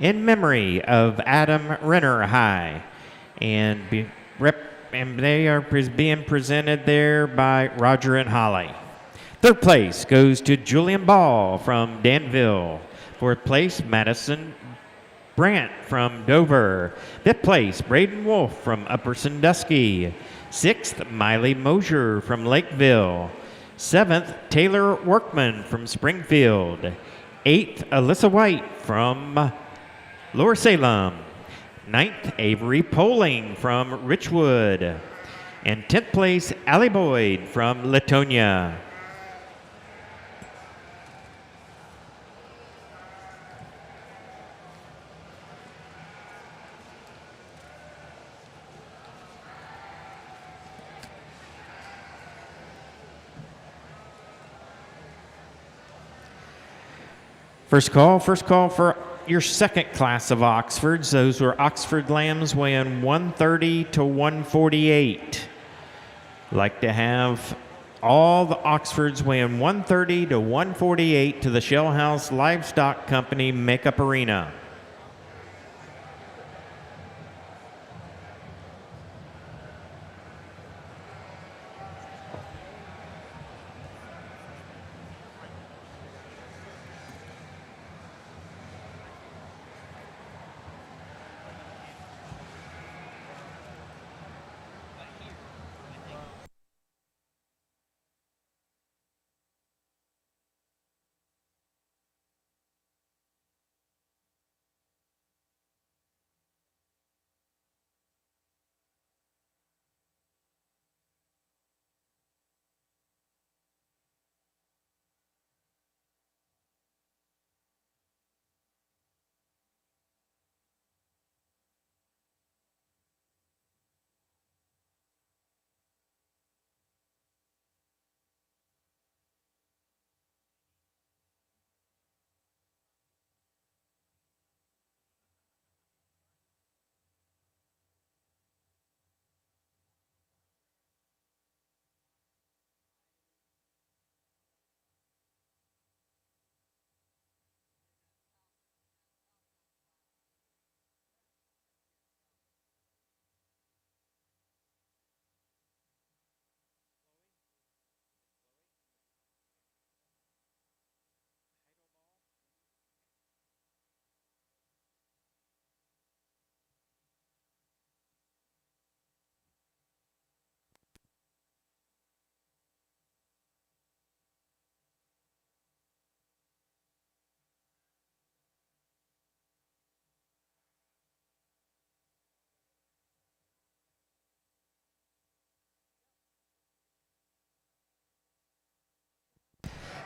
in memory of Adam Renner High, and they are being presented there by Roger and Holly. Third place goes to Julian Ball from Danville. Fourth place, Madison Brandt from Dover. Fifth place, Braden Wolf from Upper Sandusky. Sixth, Miley Mosier from Lakeville. Seventh, Taylor Workman from Springfield. Eighth, Alyssa White from Lower Salem. Ninth, Avery Poling from Richwood. And 10th place, Allie Boyd from Latonia. First call for your second class of Oxfords. Those were Oxford lambs weighing 130 to 148. Like to have all the Oxfords weighing 130 to 148 to the Shell House Livestock Company Makeup Arena.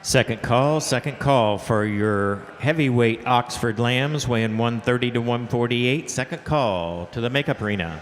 Second call for your heavyweight Oxford Lambs weighing 130 to 148. Second call to the makeup arena.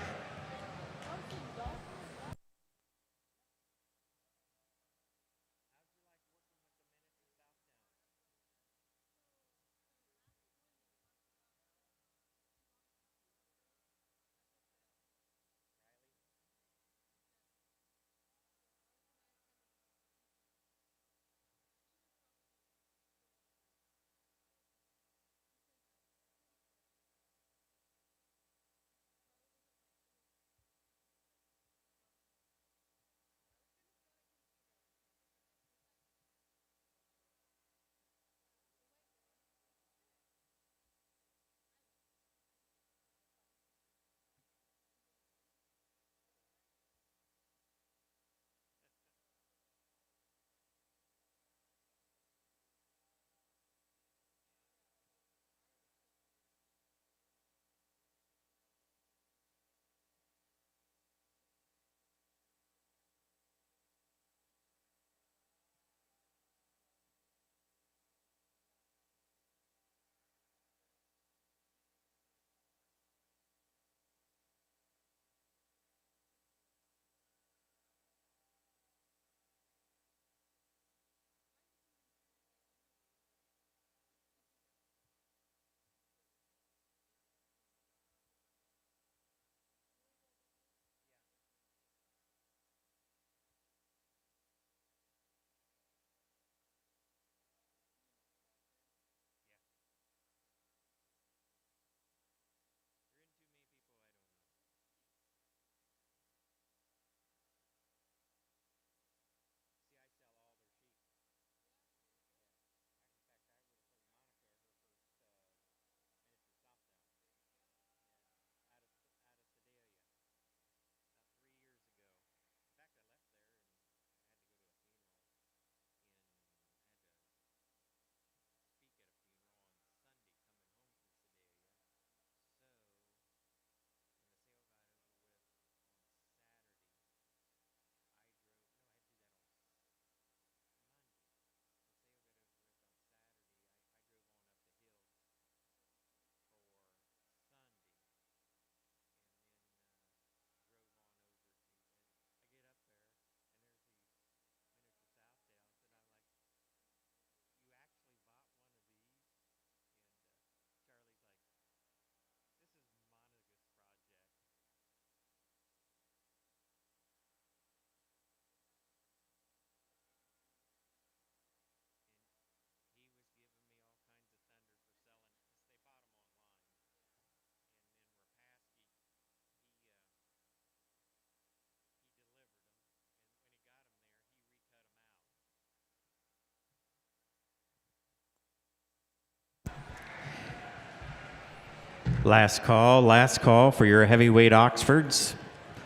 Last call for your heavyweight Oxfords.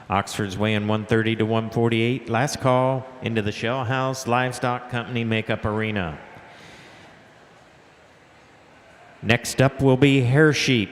Oxford's weighing 130 to 148. Last call into the Shell House Livestock Company Makeup Arena. Next up will be Hair Sheep.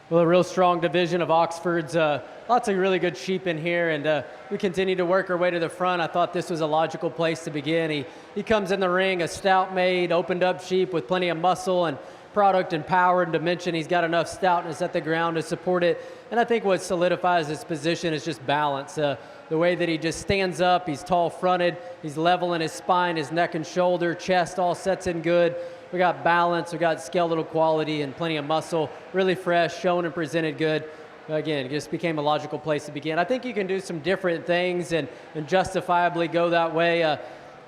Well, a real strong division of Oxfords. Lots of really good sheep in here, and we continue to work our way to the front. I thought this was a logical place to begin. He comes in the ring, a stout-made, opened-up sheep with plenty of muscle and product and power and dimension. He's got enough stoutness at the ground to support it, and I think what solidifies his position is just balance. The way that he just stands up, he's tall-fronted, he's level in his spine, his neck and shoulder, chest all sets in good. We got balance, we got skeletal quality and plenty of muscle, really fresh, shown and presented good. Again, it just became a logical place to begin. I think you can do some different things and justifiably go that way.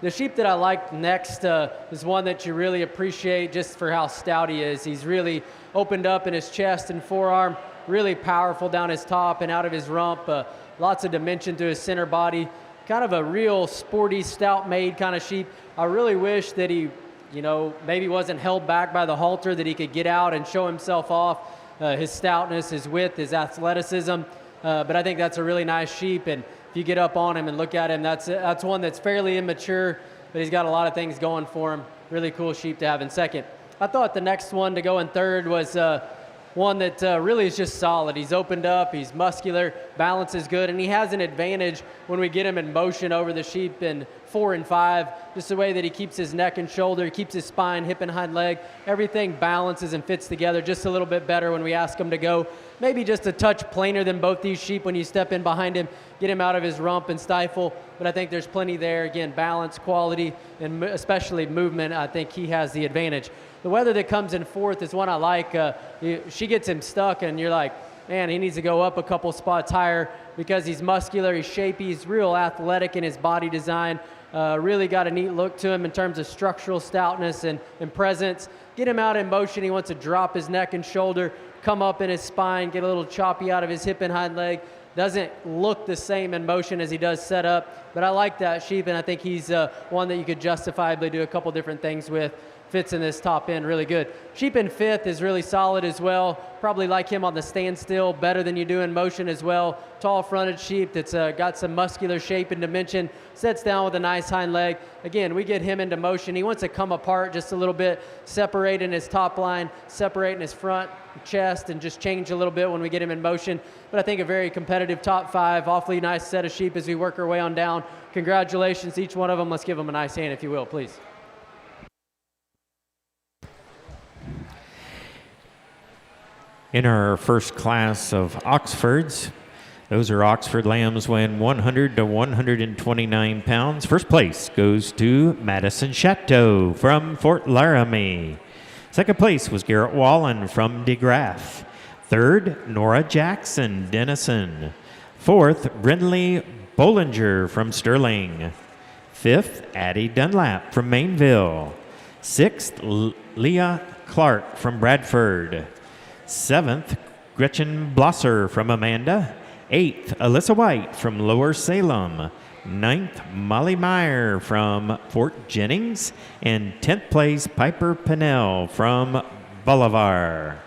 The sheep that I like next is one that you really appreciate just for how stout he is. He's really opened up in his chest and forearm, really powerful down his top and out of his rump, lots of dimension to his center body, kind of a real sporty, stout-made kind of sheep. I really wish that he maybe wasn't held back by the halter, that he could get out and show himself off, his stoutness, his width, his athleticism. But I think that's a really nice sheep, and if you get up on him and look at him, that's one that's fairly immature, but he's got a lot of things going for him. Really cool sheep to have in second. I thought the next one to go in third was one that really is just solid. He's opened up, he's muscular, balance is good, and he has an advantage when we get him in motion over the sheep in 4 and 5, just the way that he keeps his neck and shoulder, keeps his spine, hip and hind leg, everything balances and fits together just a little bit better when we ask him to go. Maybe just a touch plainer than both these sheep when you step in behind him, get him out of his rump and stifle, but I think there's plenty there. Again, balance, quality, and especially movement, I think he has the advantage. The wether that comes in fourth is one I like. She gets him stuck, and you're like, man, he needs to go up a couple spots higher because he's muscular, he's shapy, he's real athletic in his body design. Really got a neat look to him in terms of structural stoutness and presence. Get him out in motion. He wants to drop his neck and shoulder, come up in his spine, get a little choppy out of his hip and hind leg. Doesn't look the same in motion as he does set up, but I like that sheep, and I think he's one that you could justifiably do a couple different things with. Fits in this top end really good. Sheep in fifth is really solid as well. Probably like him on the standstill, better than you do in motion as well. Tall fronted sheep that's got some muscular shape and dimension. Sets down with a nice hind leg. Again, we get him into motion. He wants to come apart just a little bit, separating his top line, separating his front chest, and just change a little bit when we get him in motion. But I think a very competitive top 5, awfully nice set of sheep as we work our way on down. Congratulations to each one of them. Let's give them a nice hand if you will, please. In our first class of Oxfords, those are Oxford lambs weighing 100 to 129 pounds. First place goes to Madison Chateau from Fort Laramie. Second place was Garrett Wallen from DeGraff. Third, Nora Jackson, Denison. Fourth, Brindley Bollinger from Sterling. Fifth, Addie Dunlap from Mainville. Sixth, Leah Clark from Bradford. Seventh, Gretchen Blosser from Amanda. Eighth, Alyssa White from Lower Salem. Ninth, Molly Meyer from Fort Jennings. And 10th place, Piper Pinnell from Bolivar.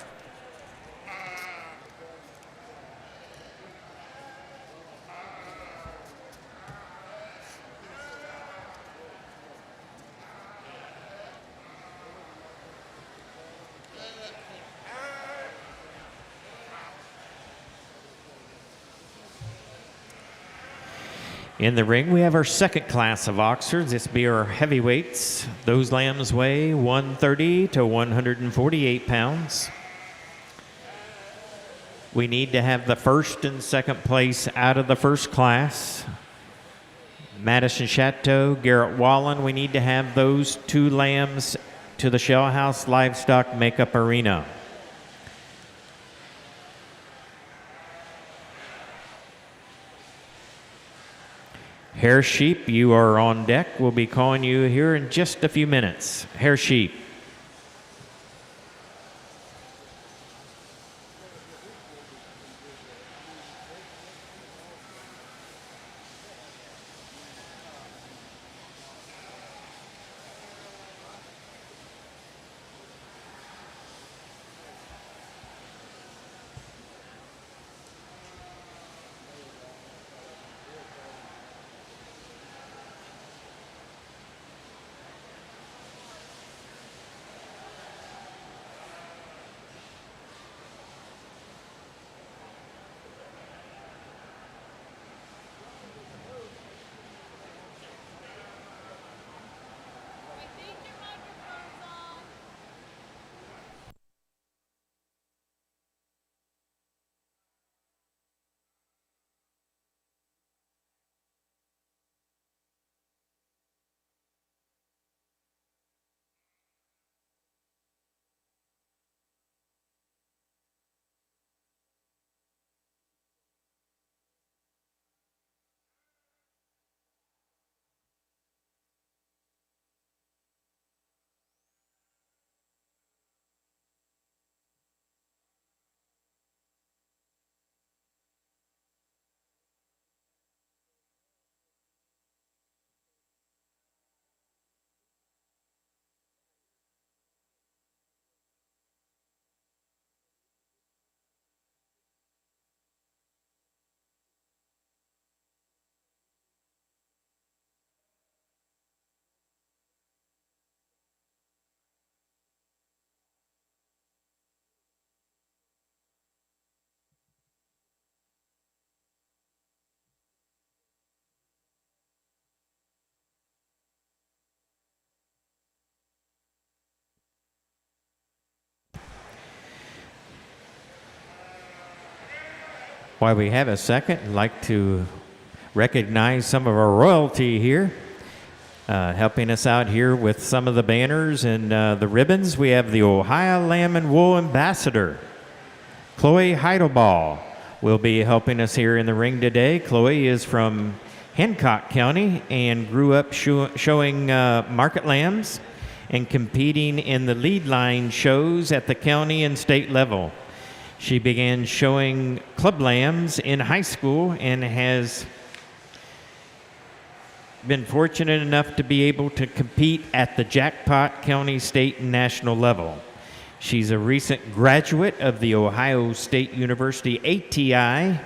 In the ring, we have our second class of Oxfords. This be our heavyweights. Those lambs weigh 130 to 148 pounds. We need to have the first and second place out of the first class. Madison Chateau, Garrett Wallen, we need to have those 2 lambs to the Shell House Livestock Makeup Arena. Hair Sheep, you are on deck. We'll be calling you here in just a few minutes. Hair Sheep. While we have a second, I'd like to recognize some of our royalty here. Helping us out here with some of the banners and the ribbons, we have the Ohio Lamb and Wool Ambassador, Chloe Heidelball, will be helping us here in the ring today. Chloe is from Hancock County and grew up showing market lambs and competing in the lead line shows at the county and state level. She began showing club lambs in high school and has been fortunate enough to be able to compete at the Jackpot County, state, and national level. She's a recent graduate of the Ohio State University ATI,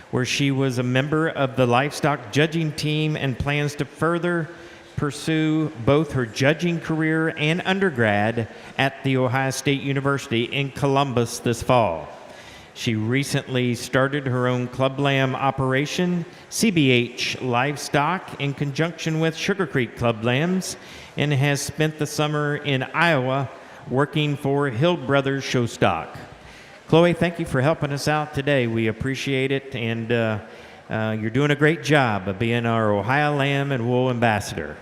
where she was a member of the livestock judging team and plans to further pursue both her judging career and undergrad at the Ohio State University in Columbus this fall. She recently started her own club lamb operation, CBH Livestock, in conjunction with Sugar Creek Club Lambs, and has spent the summer in Iowa working for Hill Brothers Show Stock. Chloe, thank you for helping us out today. We appreciate it, and you're doing a great job of being our Ohio Lamb and Wool Ambassador.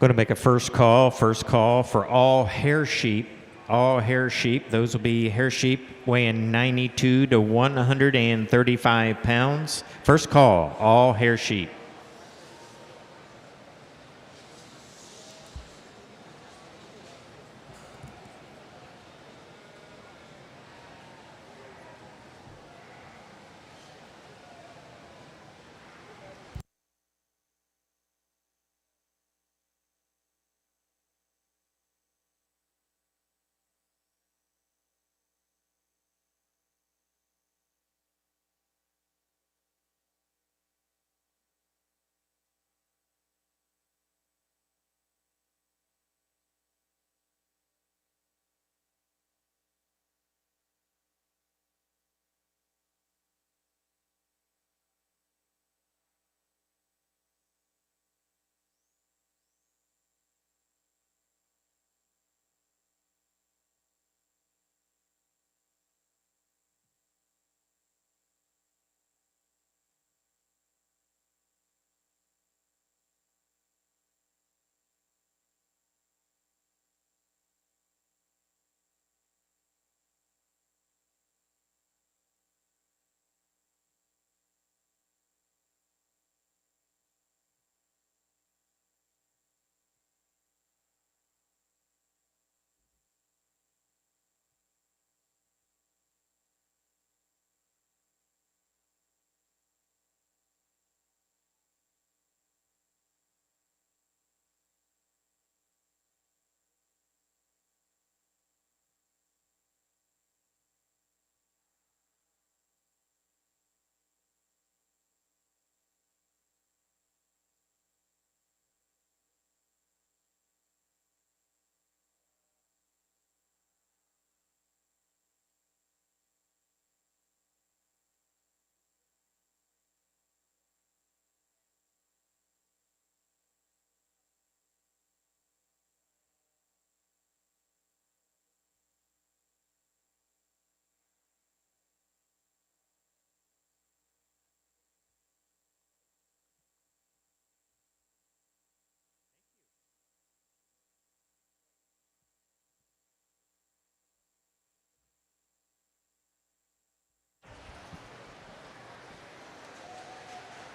Going to make a first call for all hair sheep. All hair sheep. Those will be hair sheep weighing 92 to 135 pounds. First call, all hair sheep.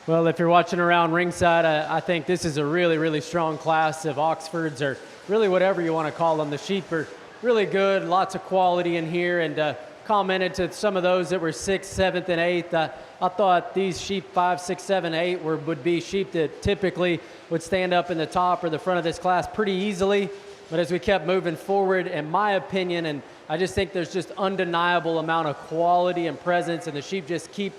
Well, if you're watching around ringside, I think this is a really, really strong class of Oxfords, or really whatever you want to call them. The sheep are really good, lots of quality in here, and commented to some of those that were 6th, 7th, and 8th. I thought these sheep 5, 6, 7, 8 would be sheep that typically would stand up in the top or the front of this class pretty easily. But as we kept moving forward, in my opinion, and I just think there's just undeniable amount of quality and presence, and the sheep just keep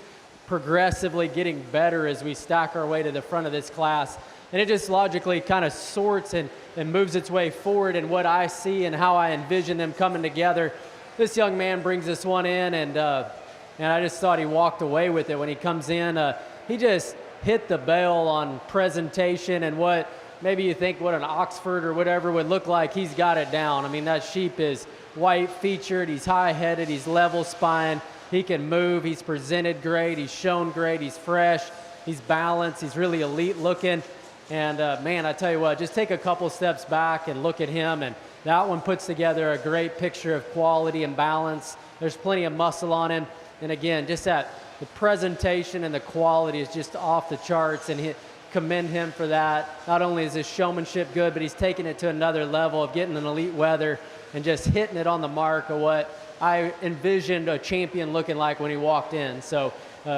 progressively getting better as we stack our way to the front of this class. And it just logically kind of sorts and moves its way forward in what I see and how I envision them coming together. This young man brings this one in, and I just thought he walked away with it when he comes in. He just hit the bell on presentation and what maybe you think what an Oxford or whatever would look like. He's got it down. I mean, that sheep is white featured, he's high-headed, he's level spine. He can move, he's presented great, he's shown great, he's fresh, he's balanced, he's really elite looking. And man, I tell you what, just take a couple steps back and look at him, and that one puts together a great picture of quality and balance. There's plenty of muscle on him. And again, just the presentation and the quality is just off the charts, and commend him for that. Not only is his showmanship good, but he's taking it to another level of getting an elite weather and just hitting it on the mark of what I envisioned a champion looking like when he walked in. So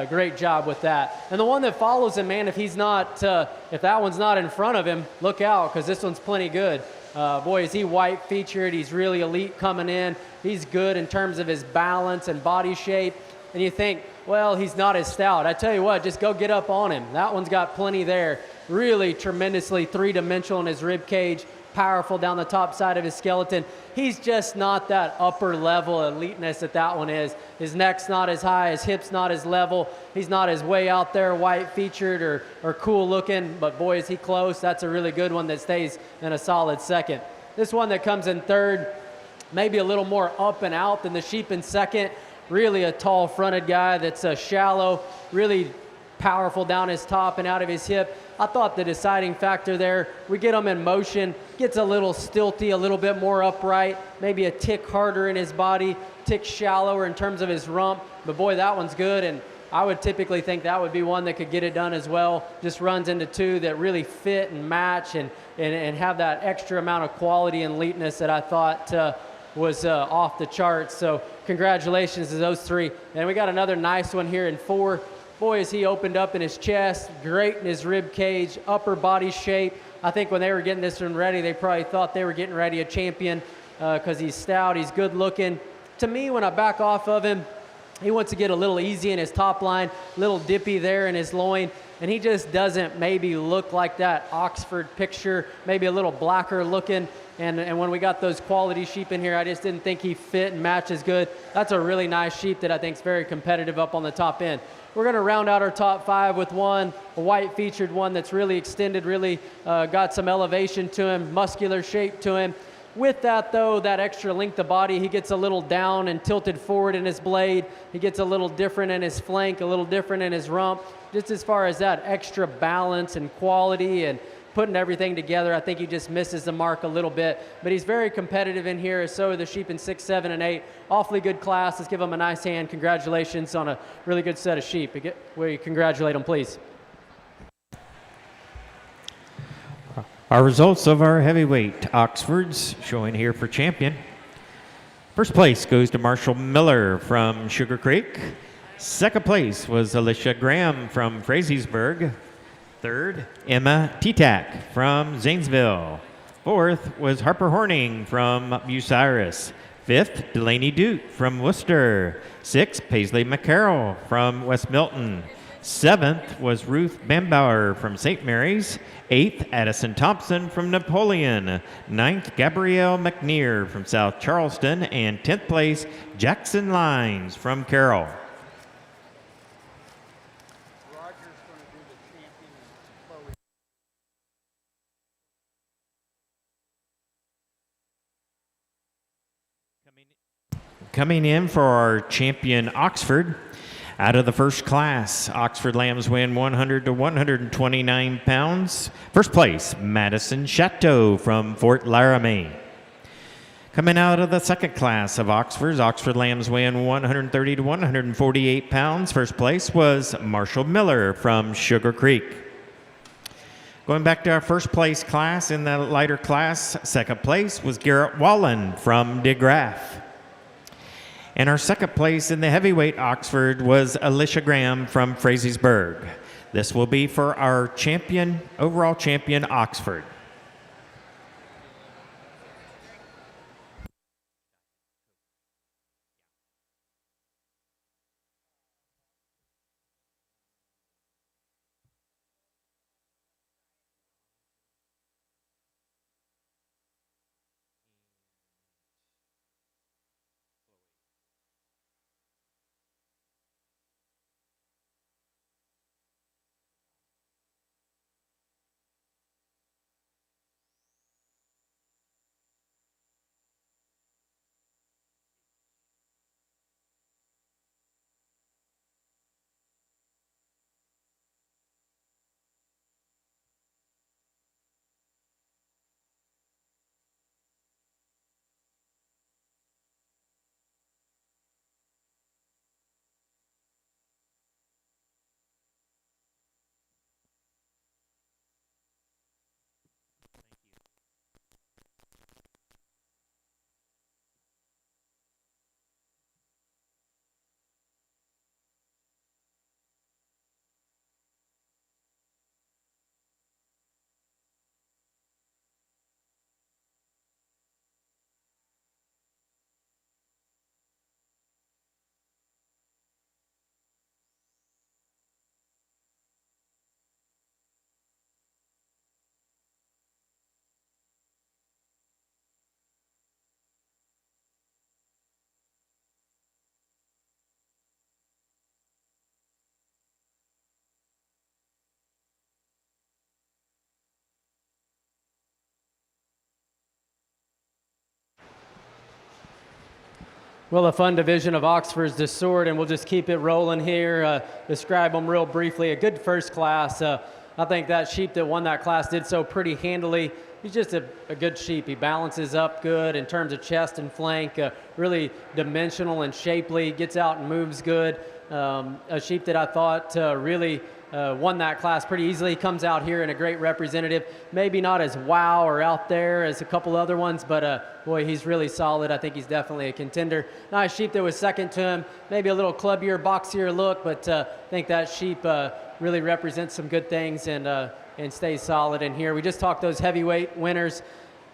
great job with that. And the one that follows him, man, if that one's not in front of him, look out, because this one's plenty good. Boy, is he white featured. He's really elite coming in. He's good in terms of his balance and body shape. And you think, well, he's not as stout. I tell you what, just go get up on him. That one's got plenty there. Really tremendously three-dimensional in his rib cage. Powerful down the top side of his skeleton. He's just not that upper level eliteness that one is. His neck's not as high, his hip's not as level. He's not as way out there white featured or cool looking, but boy, is he close. That's a really good one that stays in a solid second. This one that comes in third, maybe a little more up and out than the sheep in second. Really a tall fronted guy that's shallow, really powerful down his top and out of his hip. I thought the deciding factor there, we get him in motion, gets a little stilty, a little bit more upright, maybe a tick harder in his body, tick shallower in terms of his rump. But boy, that one's good. And I would typically think that would be one that could get it done as well. Just runs into two that really fit and match and have that extra amount of quality and leapness that I thought was off the charts. So congratulations to those three. And we got another nice one here in 4. Boy, is he opened up in his chest, great in his rib cage, upper body shape. I think when they were getting this one ready, they probably thought they were getting ready a champion because he's stout, he's good looking. To me, when I back off of him, he wants to get a little easy in his top line, a little dippy there in his loin, and he just doesn't maybe look like that Oxford picture, maybe a little blacker looking. And when we got those quality sheep in here, I just didn't think he fit and match as good. That's a really nice sheep that I think is very competitive up on the top end. We're going to round out our top 5 with a white featured one that's really extended, really got some elevation to him, muscular shape to him. With that, though, that extra length of body, he gets a little down and tilted forward in his blade. He gets a little different in his flank, a little different in his rump. Just as far as that extra balance and quality and putting everything together, I think he just misses the mark a little bit. But he's very competitive in here, so are the sheep in 6, 7, and 8. Awfully good class. Let's give him a nice hand. Congratulations on a really good set of sheep. We congratulate him, please. Our results of our heavyweight Oxfords showing here for champion. First place goes to Marshall Miller from Sugar Creek. Second place was Alicia Graham from Frazeysburg. Third, Emma Titak from Zanesville. Fourth was Harper Horning from Bucyrus. Fifth, Delaney Duke from Worcester. Sixth, Paisley McCarroll from West Milton. Seventh was Ruth Bambauer from St. Mary's. Eighth, Addison Thompson from Napoleon. Ninth, Gabrielle McNear from South Charleston. And 10th place, Jackson Lines from Carroll. Roger's going to do the champion and Chloe. Coming in for our champion Oxford. Out of the first class, Oxford Lambs win 100 to 129 pounds. First place, Madison Chateau from Fort Laramie. Coming out of the second class of Oxfords, Oxford Lambs win 130 to 148 pounds. First place was Marshall Miller from Sugar Creek. Going back to our first place class in the lighter class, second place was Garrett Wallen from DeGraff. And our second place in the heavyweight Oxford was Alicia Graham from Frazeysburg. This will be for our champion, overall champion Oxford. Well, a fun division of Oxford's this sort, and we'll just keep it rolling here. Describe them real briefly. A good first class. I think that sheep that won that class did so pretty handily. He's just a good sheep. He balances up good in terms of chest and flank, really dimensional and shapely, gets out and moves good. A sheep that I thought really won that class pretty easily. Comes out here in a great representative. Maybe not as wow or out there as a couple other ones, but boy, he's really solid. I think he's definitely a contender. Nice sheep that was second to him. Maybe a little clubbier, boxier look, but I think that sheep really represents some good things and stays solid in here. We just talked those heavyweight winners.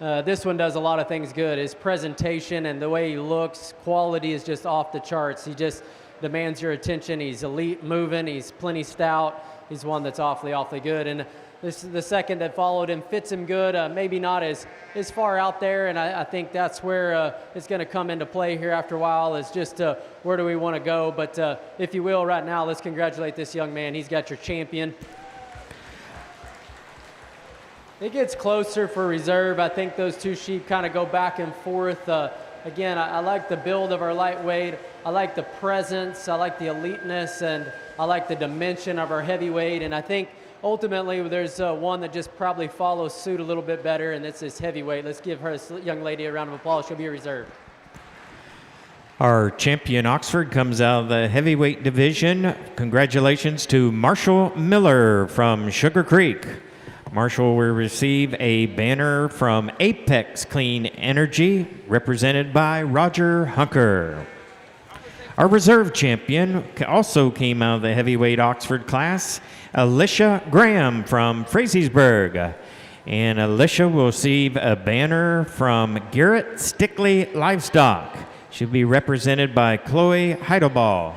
This one does a lot of things good. His presentation and the way he looks, quality is just off the charts. He just demands your attention. He's elite moving. He's plenty stout. He's one that's awfully good. And this the second that followed him fits him good. Maybe not as far out there, and I think that's where it's going to come into play here after a while, is just where do we want to go. But if you will, right now, let's congratulate this young man. He's got your champion. It gets closer for reserve. I think those two sheep kind of go back and forth. Again, I like the build of our lightweight. I like the presence. I like the eliteness, and I like the dimension of our heavyweight. And I think ultimately there's one that just probably follows suit a little bit better, and it's this heavyweight. Let's give her, this young lady, a round of applause. She'll be a reserve. Our champion Oxford comes out of the heavyweight division. Congratulations to Marshall Miller from Sugar Creek. Marshall will receive a banner from Apex Clean Energy, represented by Roger Hunker. Our reserve champion also came out of the heavyweight Oxford class, Alicia Graham from Frazeysburg. And Alicia will receive a banner from Garrett Stickley Livestock. She'll be represented by Chloe Heidelball.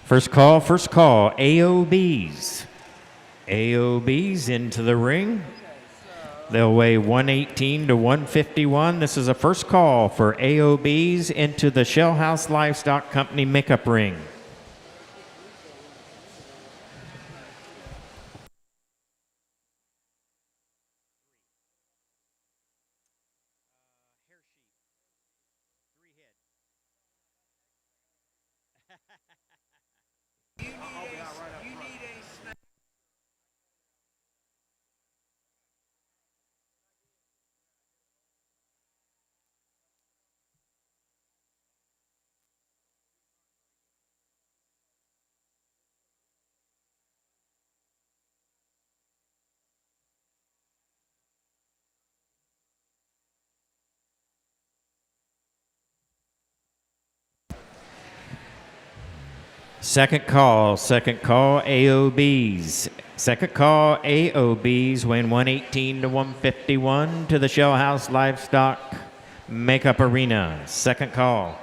First call, AOBs. AOBs into the ring. They'll weigh 118 to 151. This is a first call for AOBs into the Shell House Livestock Company makeup ring. Second call, AOBs. Second call, AOBs, weighing 118 to 151 to the Shell House Livestock Makeup Arena. Second call.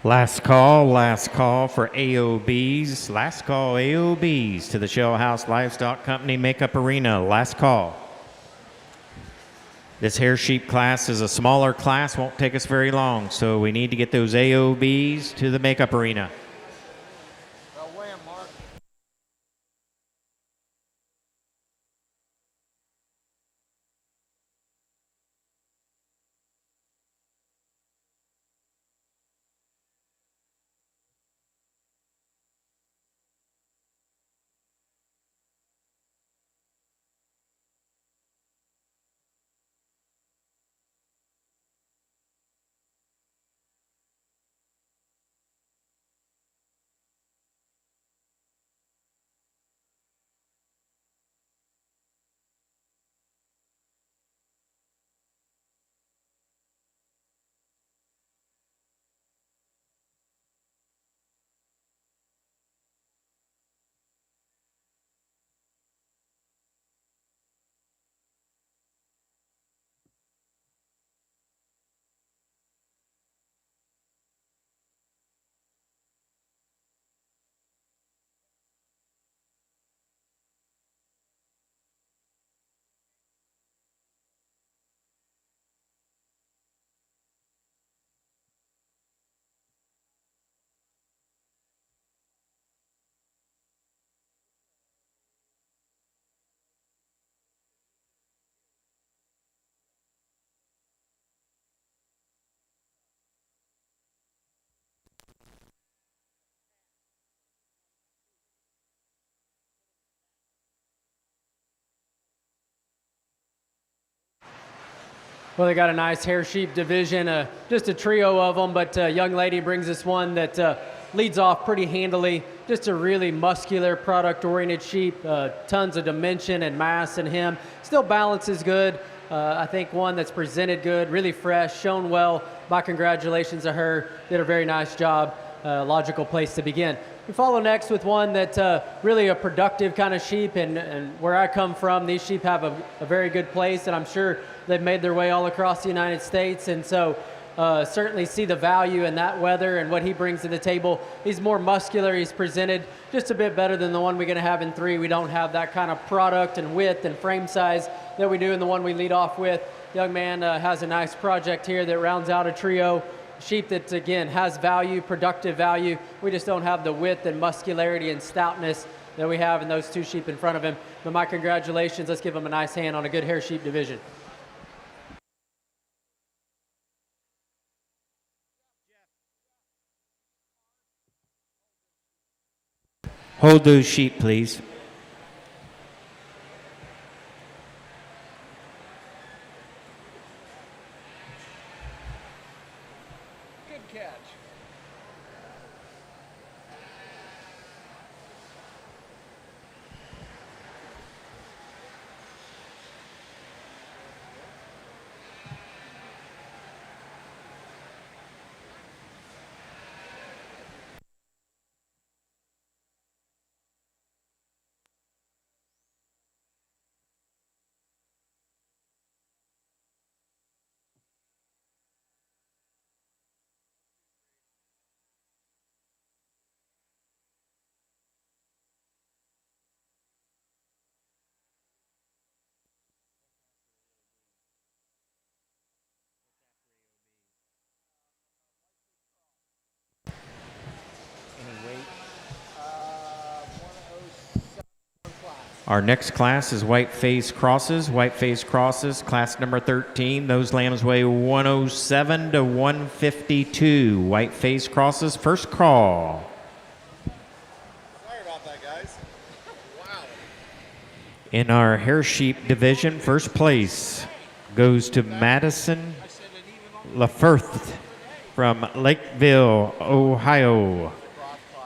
Last call for AOBs. Last call AOBs to the Shell House Livestock Company Makeup Arena. Last call. This hair sheep class is a smaller class, won't take us very long, so we need to get those AOBs to the makeup arena. Well, weigh 'em, Mark. Well, they got a nice hair sheep division, just a trio of them, but a young lady brings us one that leads off pretty handily. Just a really muscular, product-oriented sheep, tons of dimension and mass in him. Still balance is good. I think one that's presented good, really fresh, shown well. My congratulations to her. Did a very nice job. Logical place to begin. We follow next with one that's really a productive kind of sheep, and where I come from, these sheep have a very good place, and I'm sure they've made their way all across the United States, and so certainly see the value in that weather and what he brings to the table. He's more muscular. He's presented just a bit better than the one we're going to have in 3. We don't have that kind of product and width and frame size that we do in the one we lead off with. Young man has a nice project here that rounds out a trio. Sheep that, again, has value, productive value. We just don't have the width and muscularity and stoutness that we have in those 2 sheep in front of him. But my congratulations. Let's give him a nice hand on a good hair sheep division. Hold those sheep, please. Good catch. Our next class is white face crosses. White face crosses, class number 13. Those lambs weigh 107 to 152. White face crosses, first call. Sorry about that, guys. Wow. In our hair sheep division, first place goes to Madison LaFirth from Lakeville, Ohio.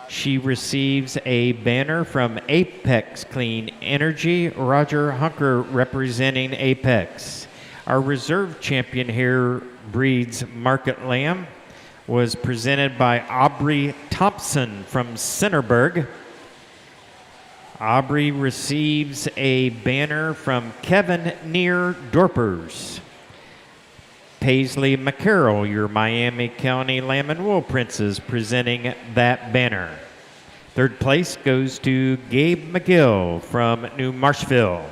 She receives a banner from Apex Clean Energy, Roger Hunker representing Apex. Our reserve champion here, Breed's Market Lamb, was presented by Aubrey Thompson from Centerburg. Aubrey receives a banner from Kevin Near Dorpers. Paisley McCarroll, your Miami County Lamb and Wool Princes, presenting that banner. Third place goes to Gabe McGill from New Marshville.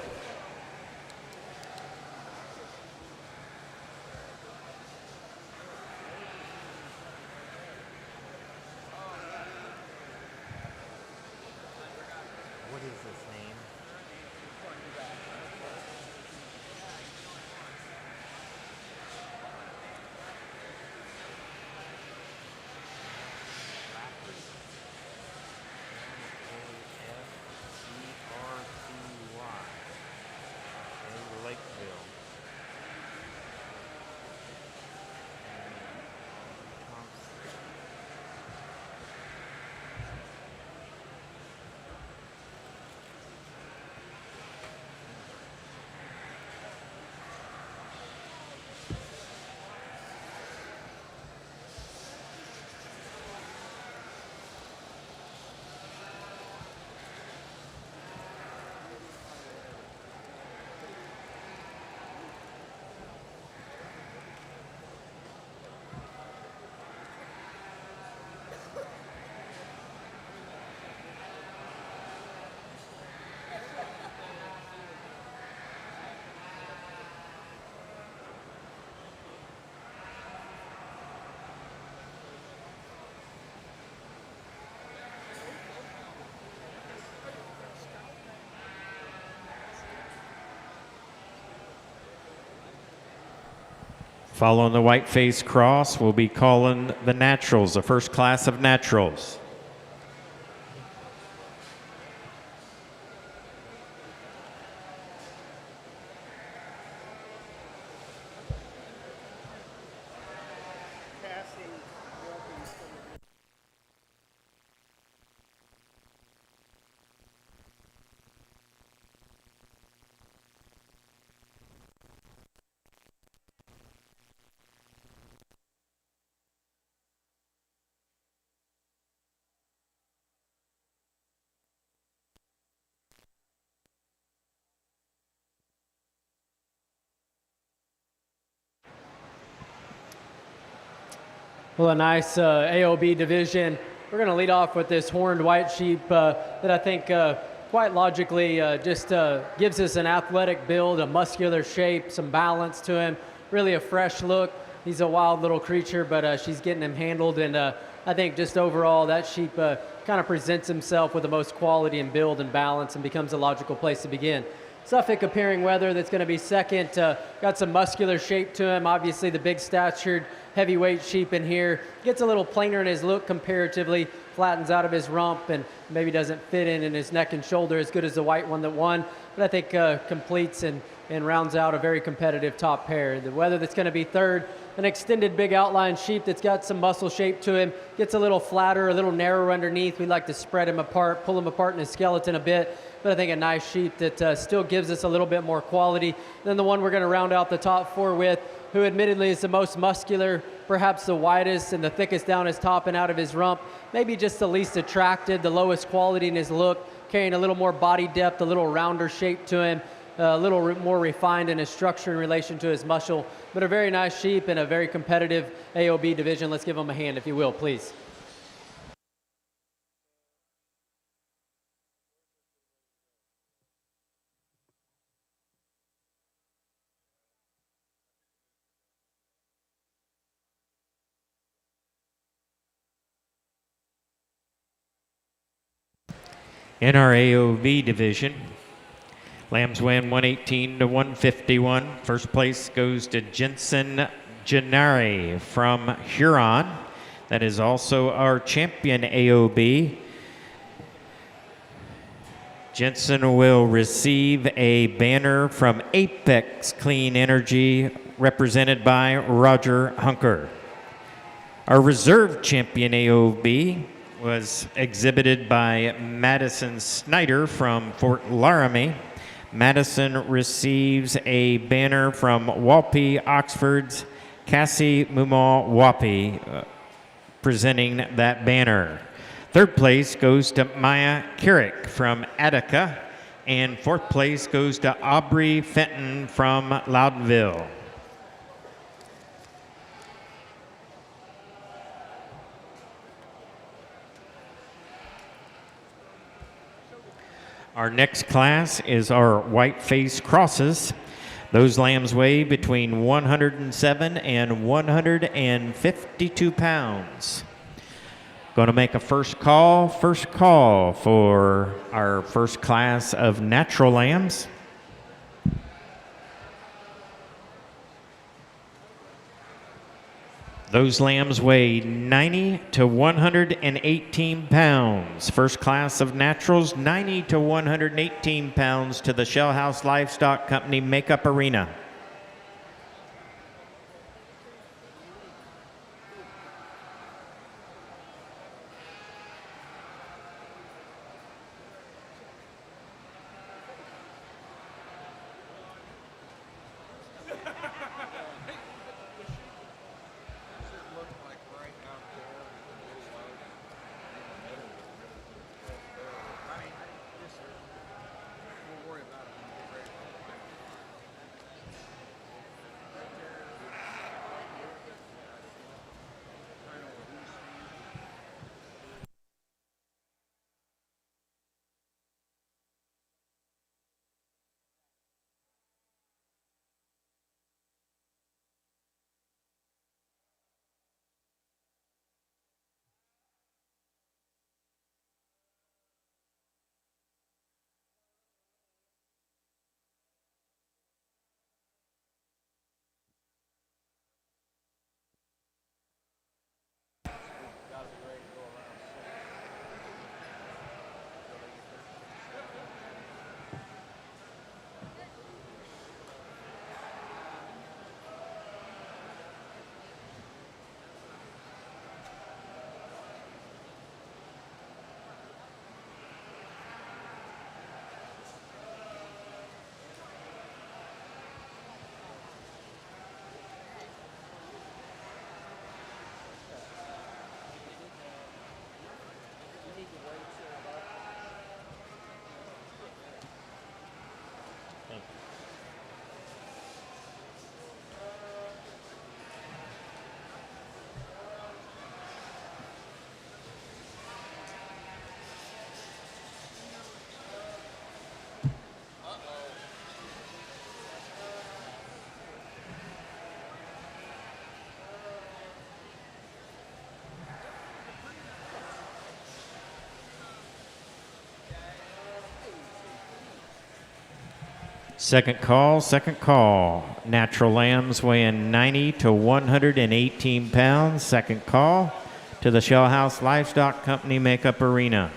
What is this name? Lakeville. Following the white face cross, we'll be calling the naturals, the first class of naturals. Passing, walking, Well, a nice AOB division. We're going to lead off with this horned white sheep that I think quite logically just gives us an athletic build, a muscular shape, some balance to him, really a fresh look. He's a wild little creature, but she's getting him handled, and I think just overall that sheep kind of presents himself with the most quality and build and balance and becomes a logical place to begin. Suffolk appearing weather, that's going to be second. Got some muscular shape to him. Obviously the big statured heavyweight sheep in here. Gets a little plainer in his look comparatively. Flattens out of his rump and maybe doesn't fit in his neck and shoulder as good as the white one that won. But I think completes and rounds out a very competitive top pair. The weather that's going to be third, an extended big outline sheep that's got some muscle shape to him. Gets a little flatter, a little narrower underneath. We like to spread him apart, pull him apart in his skeleton a bit. But I think a nice sheep that still gives us a little bit more quality than the one we're going to round out the top four with, who admittedly is the most muscular, perhaps the widest and the thickest down his top and out of his rump, maybe just the least attracted, the lowest quality in his look, carrying a little more body depth, a little rounder shape to him, a little more refined in his structure in relation to his muscle, but a very nice sheep in a very competitive AOB division. Let's give him a hand, if you will, please. In our AOV division, lambs win 118 to 151. First place goes to Jensen Gennari from Huron. That is also our champion AOB. Jensen will receive a banner from Apex Clean Energy represented by Roger Hunker. Our reserve champion AOB was exhibited by Madison Snyder from Fort Laramie. Madison receives a banner from Walpi Oxford's Cassie Mumaw Walpi presenting that banner. Third place goes to Maya Carrick from Attica, and fourth place goes to Aubrey Fenton from Loudonville. Our next class is our white-faced crosses. Those lambs weigh between 107 and 152 pounds. Going to make a first call for our first class of natural lambs. Those lambs weigh 90 to 118 pounds. First class of naturals, 90 to 118 pounds to the Shell House Livestock Company Makeup Arena. Second call. Natural lambs weighing 90 to 118 pounds. Second call to the Shell House Livestock Company Makeup Arena.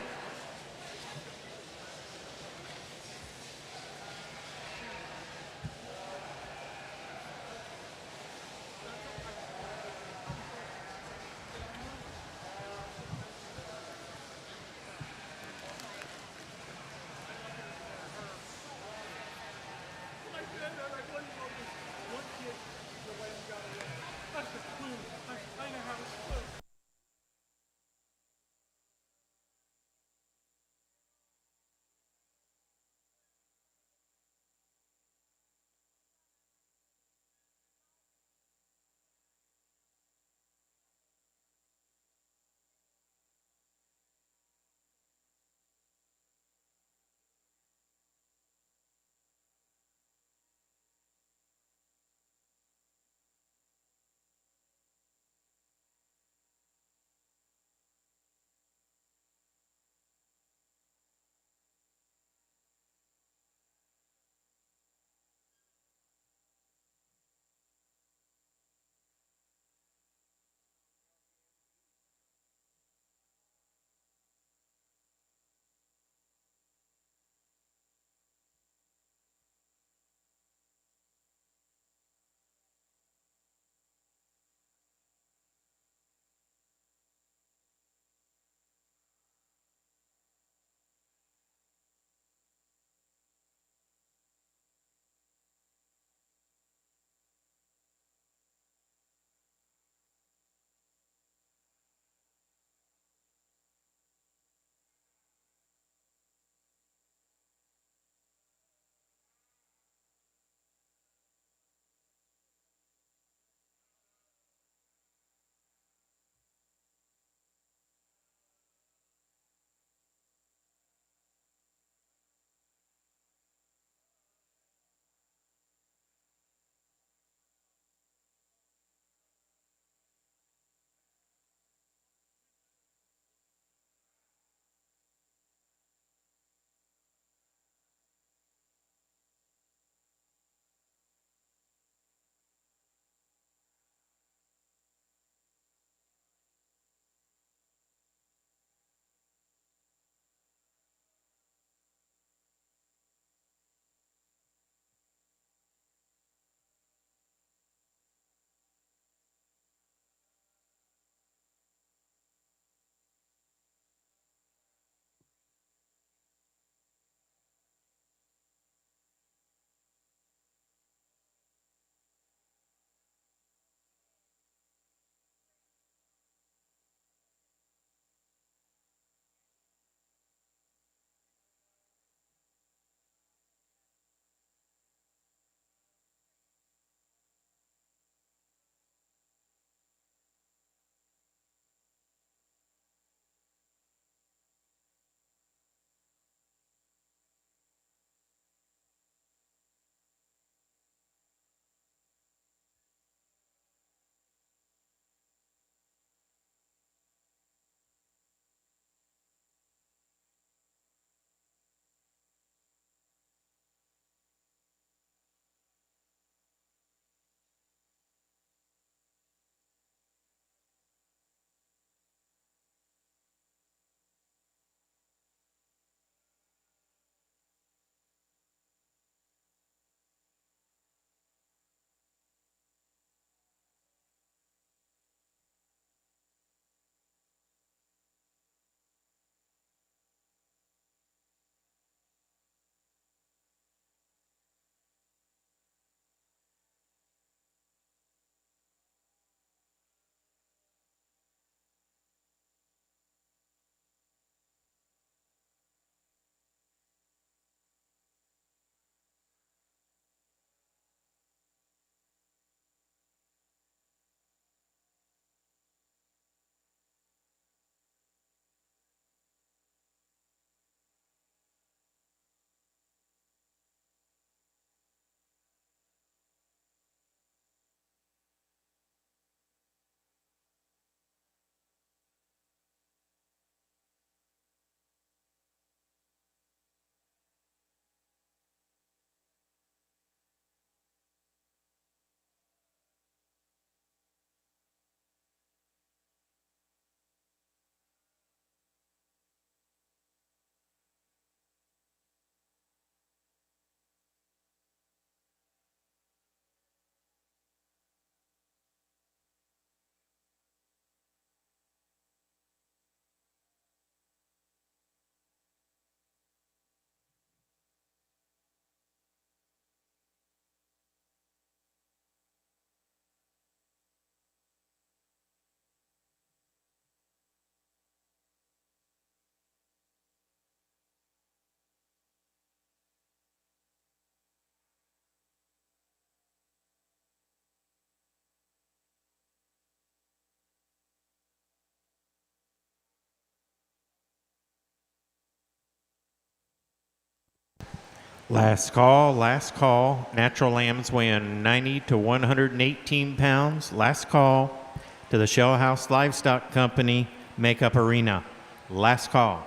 Last call, last call. Natural lambs weighing 90 to 118 pounds. Last call to the Shell House Livestock Company Makeup Arena. Last call.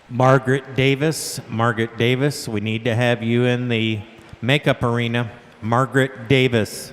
Margaret Davis. Margaret Davis, we need to have you in the makeup arena. Margaret Davis.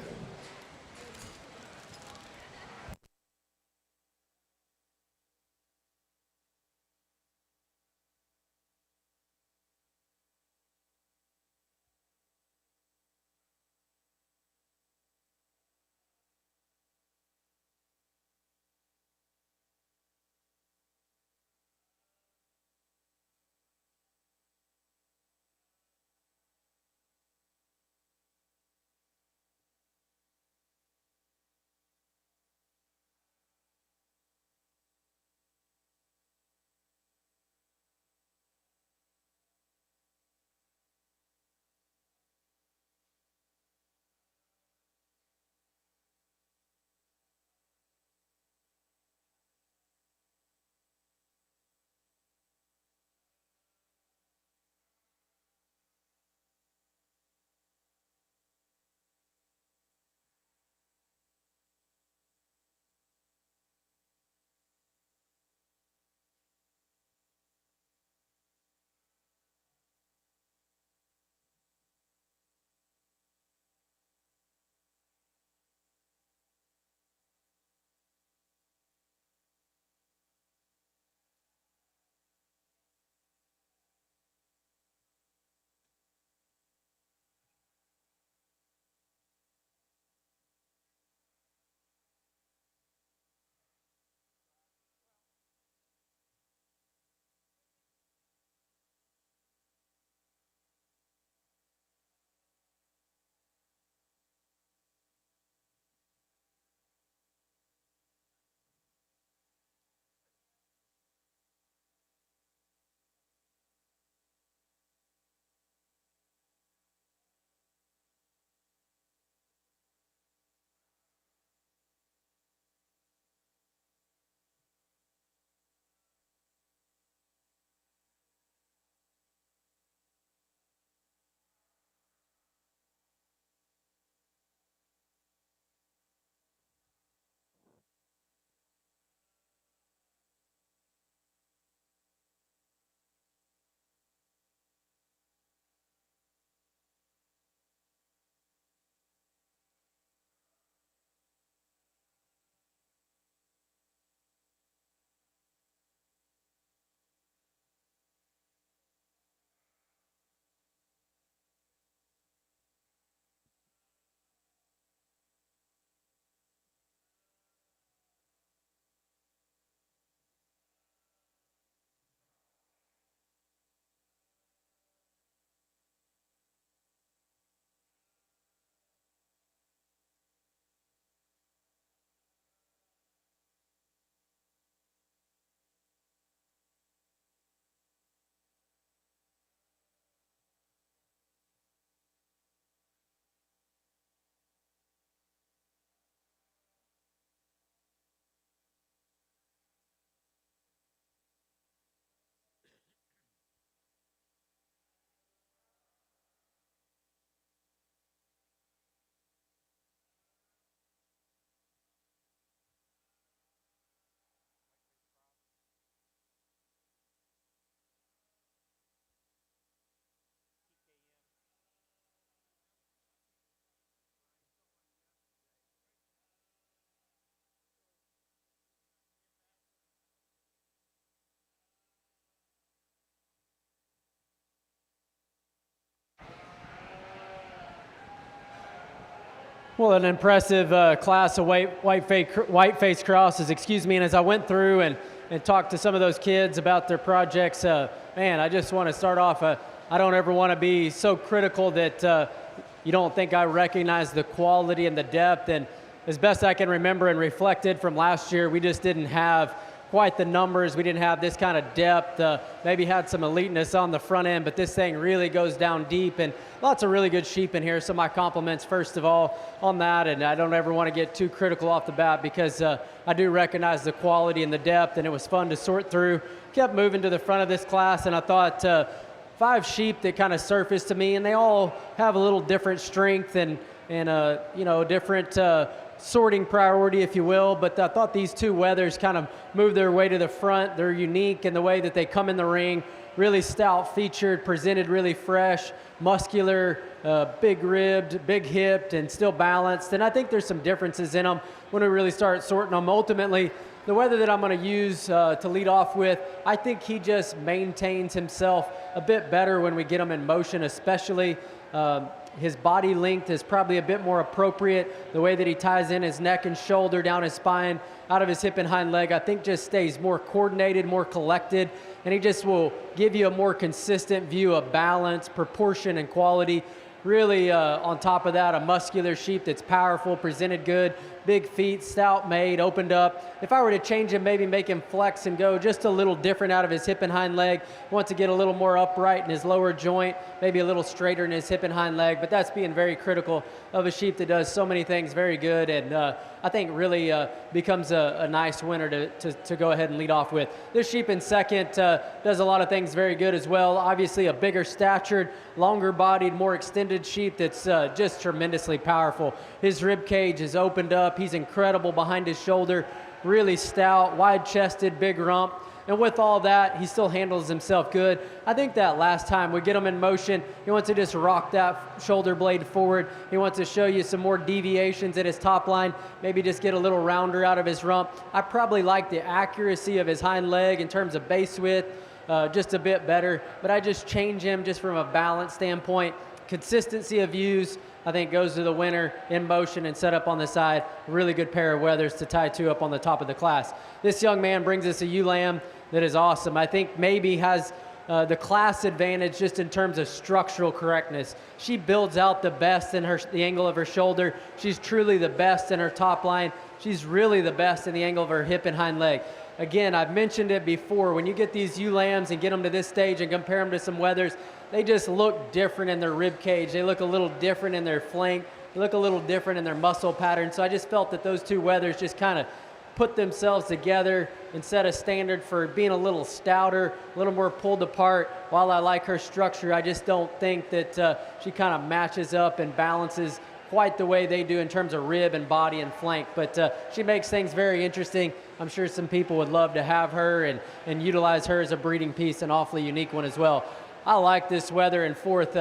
Well, an impressive class of white-face crosses, excuse me. And as I went through and talked to some of those kids about their projects, man, I just want to start off, I don't ever want to be so critical that you don't think I recognize the quality and the depth. And as best I can remember and reflected from last year, we just didn't have quite the numbers. We didn't have this kind of depth. Maybe had some eliteness on the front end, but this thing really goes down deep, and lots of really good sheep in here. So my compliments, first of all, on that. And I don't ever want to get too critical off the bat because I do recognize the quality and the depth, and it was fun to sort through. Kept moving to the front of this class, and I thought 5 sheep that kind of surfaced to me, and they all have a little different strength and different sorting priority, if you will, but I thought these two wethers kind of moved their way to the front. They're unique in the way that they come in the ring, really stout featured, presented really fresh, muscular, big ribbed, big hipped, and still balanced. And I think there's some differences in them when we really start sorting them. Ultimately, the wether that I'm going to use to lead off with, I think he just maintains himself a bit better when we get him in motion, especially. His body length is probably a bit more appropriate. The way that he ties in his neck and shoulder, down his spine, out of his hip and hind leg, I think just stays more coordinated, more collected, and he just will give you a more consistent view of balance, proportion, and quality. Really, on top of that, a muscular sheep that's powerful, presented good, big feet, stout made, opened up. If I were to change him, maybe make him flex and go just a little different out of his hip and hind leg, want to get a little more upright in his lower joint, maybe a little straighter in his hip and hind leg, but that's being very critical of a sheep that does so many things very good, and I think really becomes a nice winner to go ahead and lead off with. This sheep in second does a lot of things very good as well. Obviously a bigger statured, longer bodied, more extended sheep that's just tremendously powerful. His rib cage is opened up. He's incredible behind his shoulder, really stout, wide chested, big rump. And with all that, he still handles himself good. I think that last time we get him in motion, he wants to just rock that shoulder blade forward. He wants to show you some more deviations at his top line, maybe just get a little rounder out of his rump. I probably like the accuracy of his hind leg in terms of base width, just a bit better, but I just change him just from a balance standpoint. Consistency of views, I think, goes to the winner in motion and set up on the side. A really good pair of wethers to tie two up on the top of the class. This young man brings us a ewe lamb that is awesome. I think maybe has the class advantage just in terms of structural correctness. She builds out the best in the angle of her shoulder. She's truly the best in her top line. She's really the best in the angle of her hip and hind leg. Again, I've mentioned it before, when you get these ewe lambs and get them to this stage and compare them to some wethers, they just look different in their rib cage. They look a little different in their flank. They look a little different in their muscle pattern. So I just felt that those two wethers just kind of put themselves together and set a standard for being a little stouter, a little more pulled apart. While I like her structure, I just don't think that she kind of matches up and balances quite the way they do in terms of rib and body and flank. But she makes things very interesting. I'm sure some people would love to have her and utilize her as a breeding piece, an awfully unique one as well. I like this wether in fourth.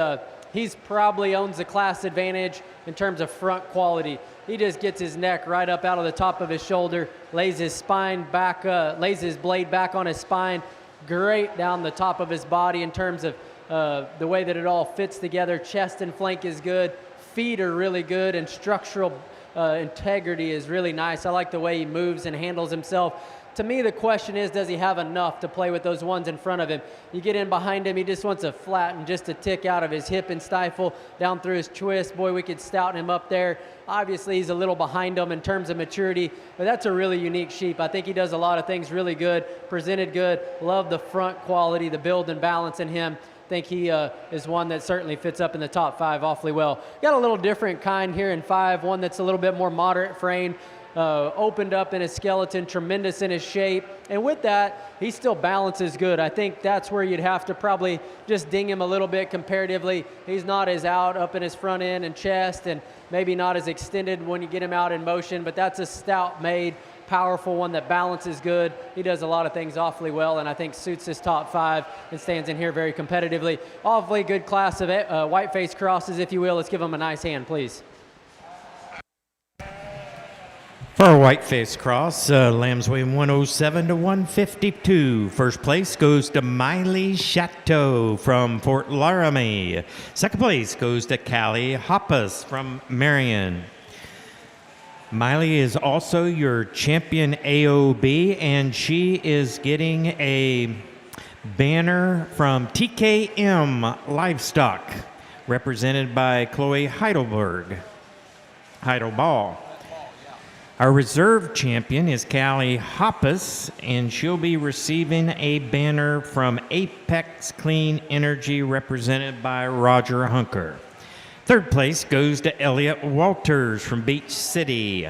He's probably owns the class advantage in terms of front quality. He just gets his neck right up out of the top of his shoulder, lays his spine back, lays his blade back on his spine, great down the top of his body in terms of the way that it all fits together. Chest and flank is good. Feet are really good, and structural integrity is really nice. I like the way he moves and handles himself. To me, the question is, does he have enough to play with those ones in front of him? You get in behind him, he just wants to flatten just a tick out of his hip and stifle down through his twist. Boy, we could stouten him up there. Obviously, he's a little behind him in terms of maturity, but that's a really unique sheep. I think he does a lot of things really good, presented good. Love the front quality, the build and balance in him. I think he is one that certainly fits up in the top five awfully well. Got a little different kind here in five, one that's a little bit more moderate frame. Opened up in his skeleton, tremendous in his shape, and with that, he still balances good. I think that's where you'd have to probably just ding him a little bit comparatively. He's not as out up in his front end and chest, and maybe not as extended when you get him out in motion, but that's a stout made, powerful one that balances good. He does a lot of things awfully well, and I think suits his top five and stands in here very competitively. Awfully good class of white-faced crosses, if you will. Let's give him a nice hand, please. For a white-faced cross, lambs weigh 107 to 152. First place goes to Miley Chateau from Fort Laramie. Second place goes to Callie Hoppus from Marion. Miley is also your champion AOB, and she is getting a banner from TKM Livestock, represented by Chloe Heidelball. Our reserve champion is Callie Hoppus, and she'll be receiving a banner from Apex Clean Energy, represented by Roger Hunker. Third place goes to Elliot Walters from Beach City.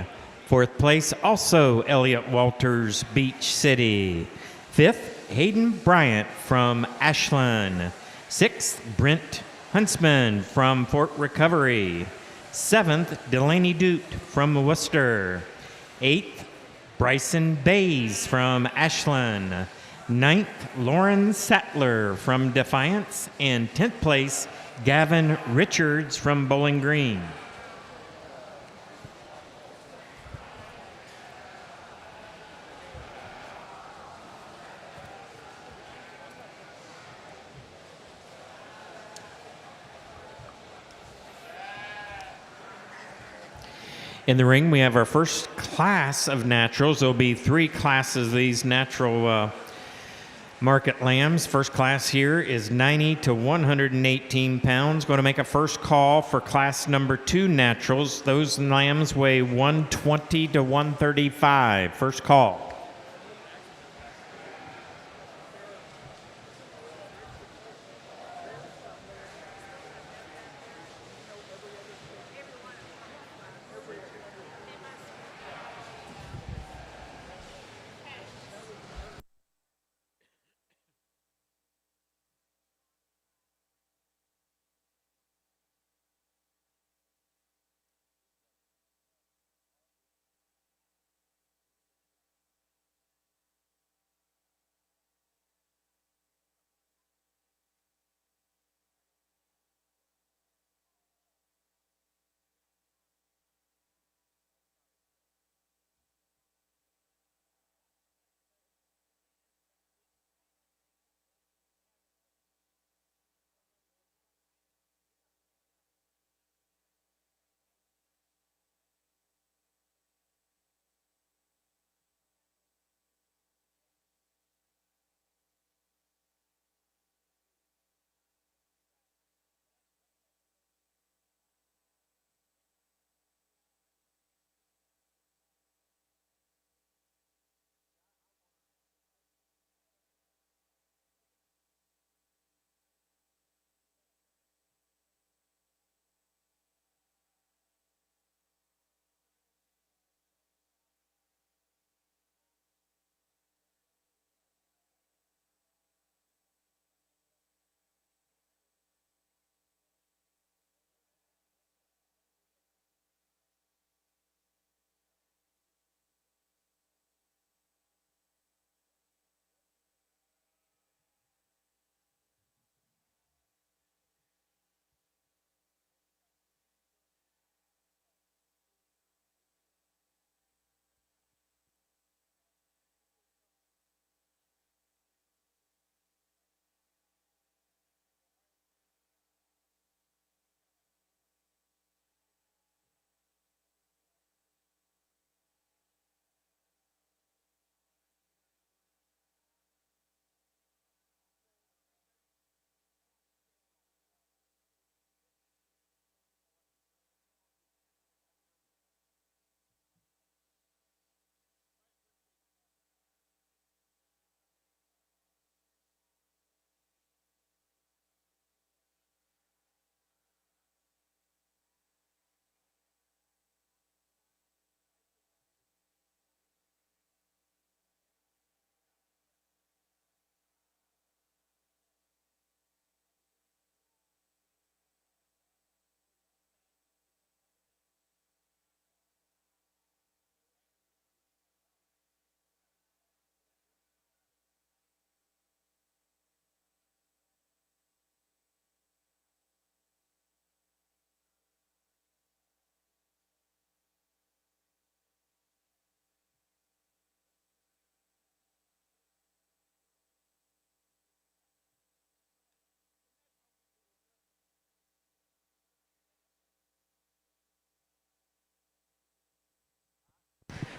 Fourth place, also Elliot Walters, Beach City. Fifth, Hayden Bryant from Ashland. Sixth, Brent Huntsman from Fort Recovery. 7th, Delaney Doot from Worcester. 8th, Bryson Bays from Ashland. 9th, Lauren Sattler from Defiance. And 10th place, Gavin Richards from Bowling Green. In the ring, we have our first class of naturals. There'll be 3 classes of these natural market lambs. First class here is 90 to 118 pounds. Going to make a first call for class number 2 naturals. Those lambs weigh 120 to 135. First call.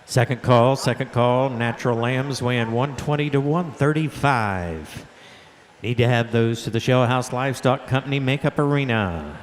Second call, natural lambs weighing 120 to 135. Need to have those to the Shell House Livestock Company Makeup Arena.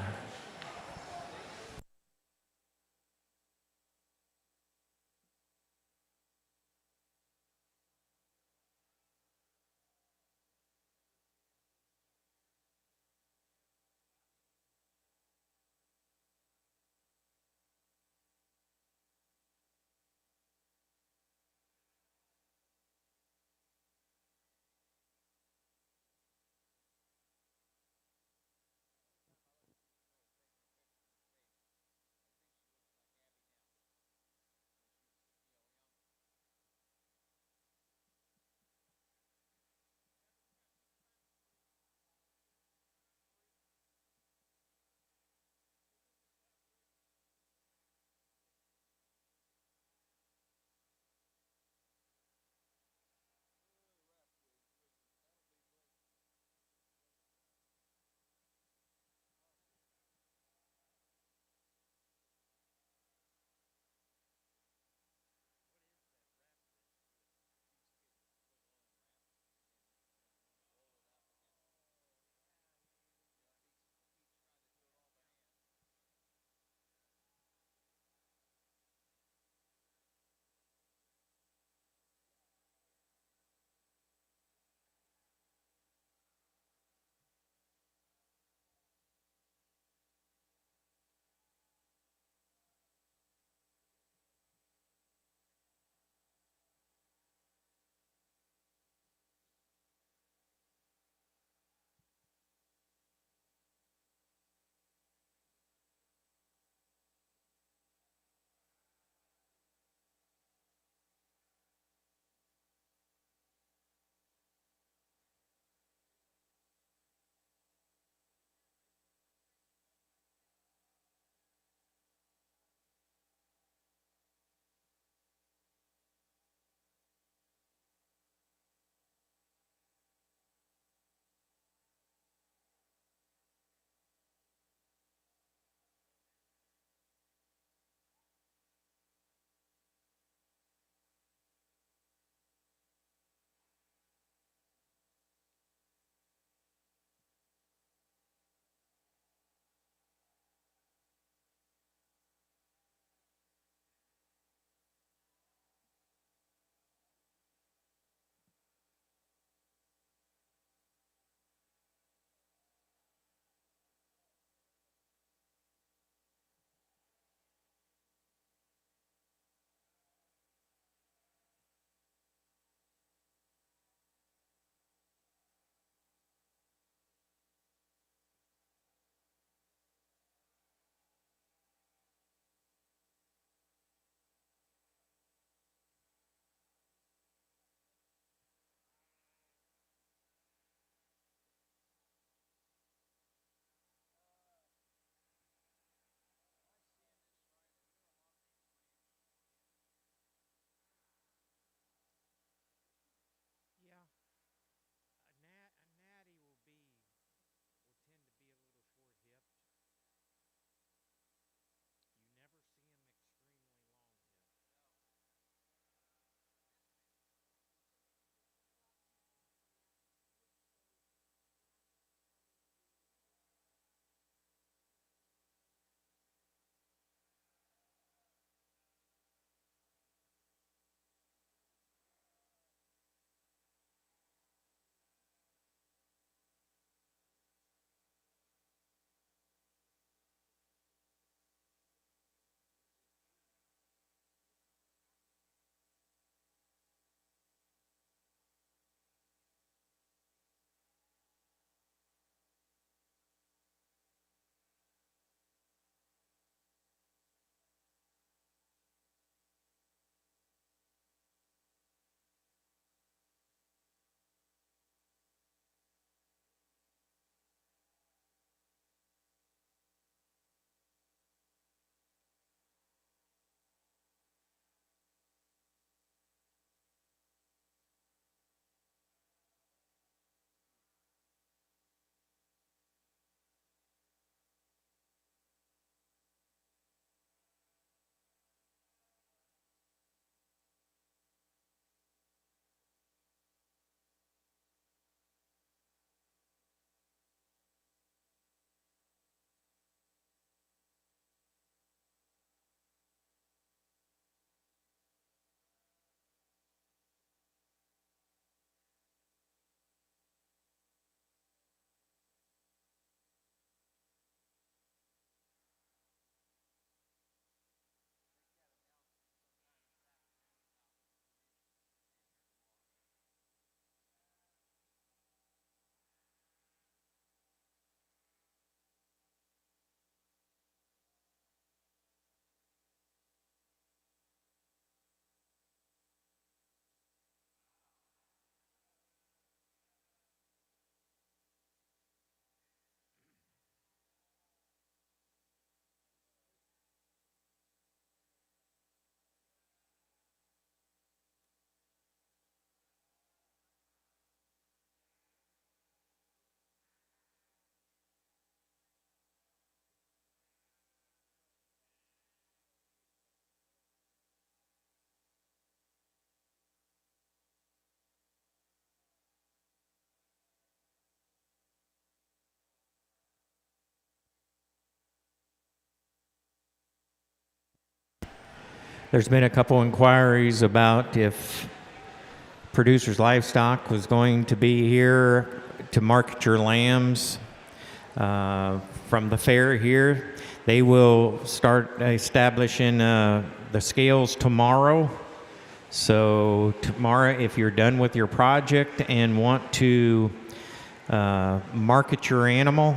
There's been a couple inquiries about if Producers Livestock was going to be here to market your lambs from the fair here. They will start establishing the scales tomorrow. So tomorrow, if you're done with your project and want to market your animal,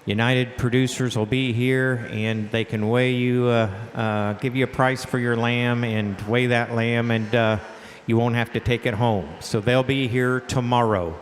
United Producers will be here, and they can weigh you, give you a price for your lamb and weigh that lamb, and you won't have to take it home. So they'll be here tomorrow.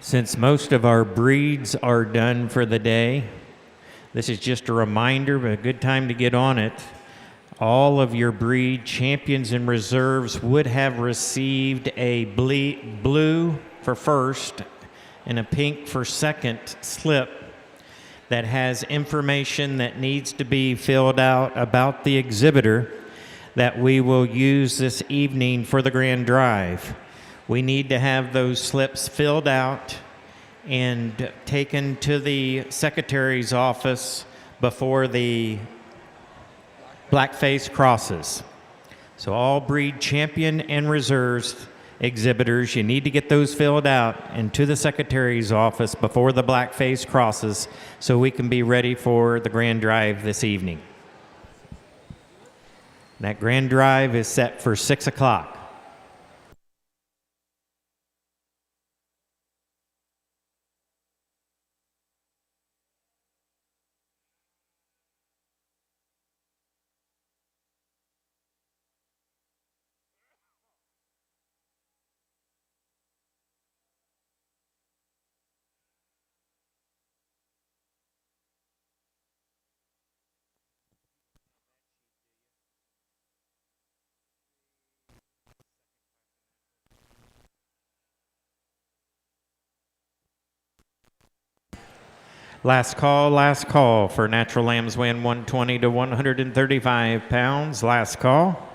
Since most of our breeds are done for the day, this is just a reminder, but a good time to get on it. All of your breed champions and reserves would have received a blue for first and a pink for second slip that has information that needs to be filled out about the exhibitor that we will use this evening for the grand drive. We need to have those slips filled out and taken to the secretary's office before the blackface crosses. So all breed champion and reserves exhibitors, you need to get those filled out and to the secretary's office before the blackface crosses so we can be ready for the grand drive this evening. That grand drive is set for 6 o'clock. Last call for natural lambs weighing 120 to 135 pounds. Last call.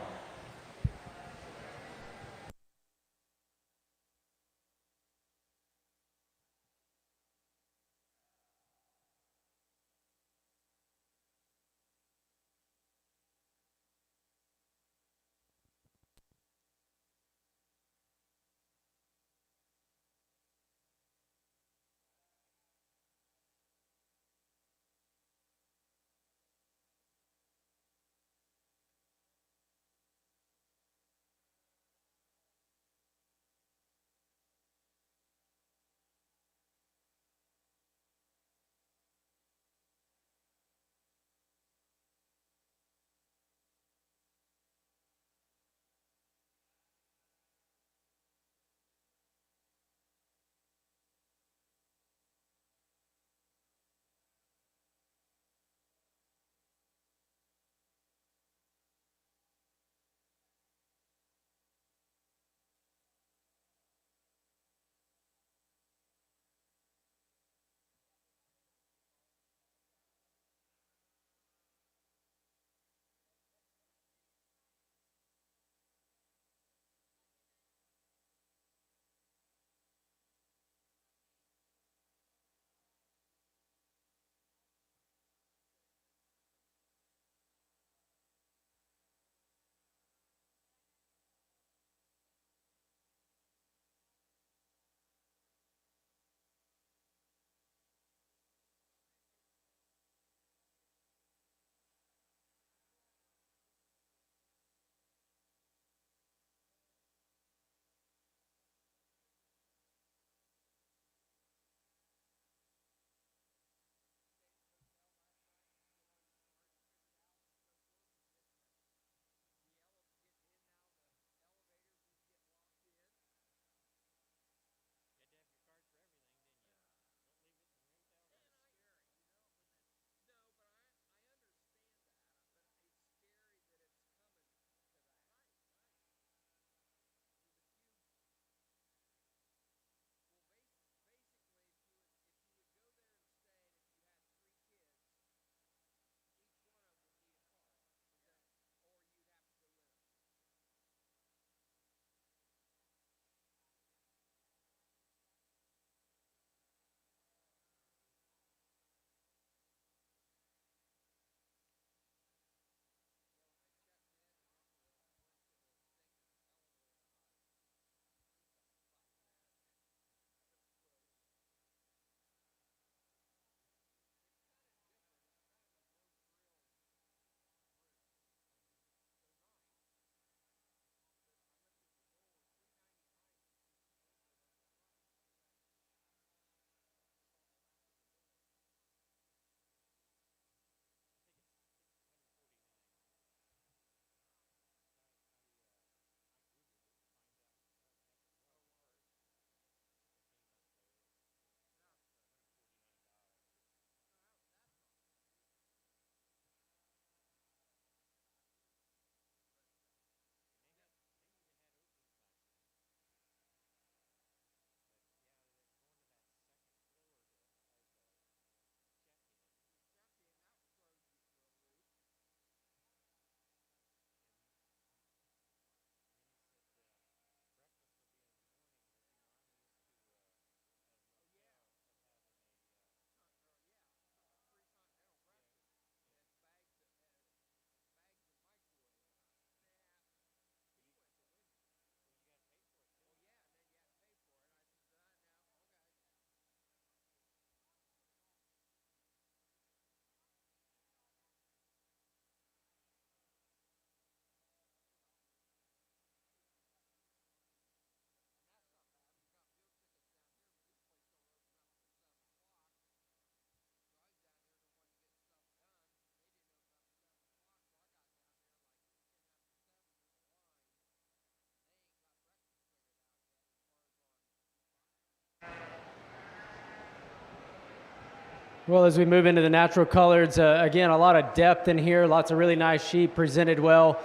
Well, as we move into the natural colors, again, a lot of depth in here, lots of really nice sheep presented well.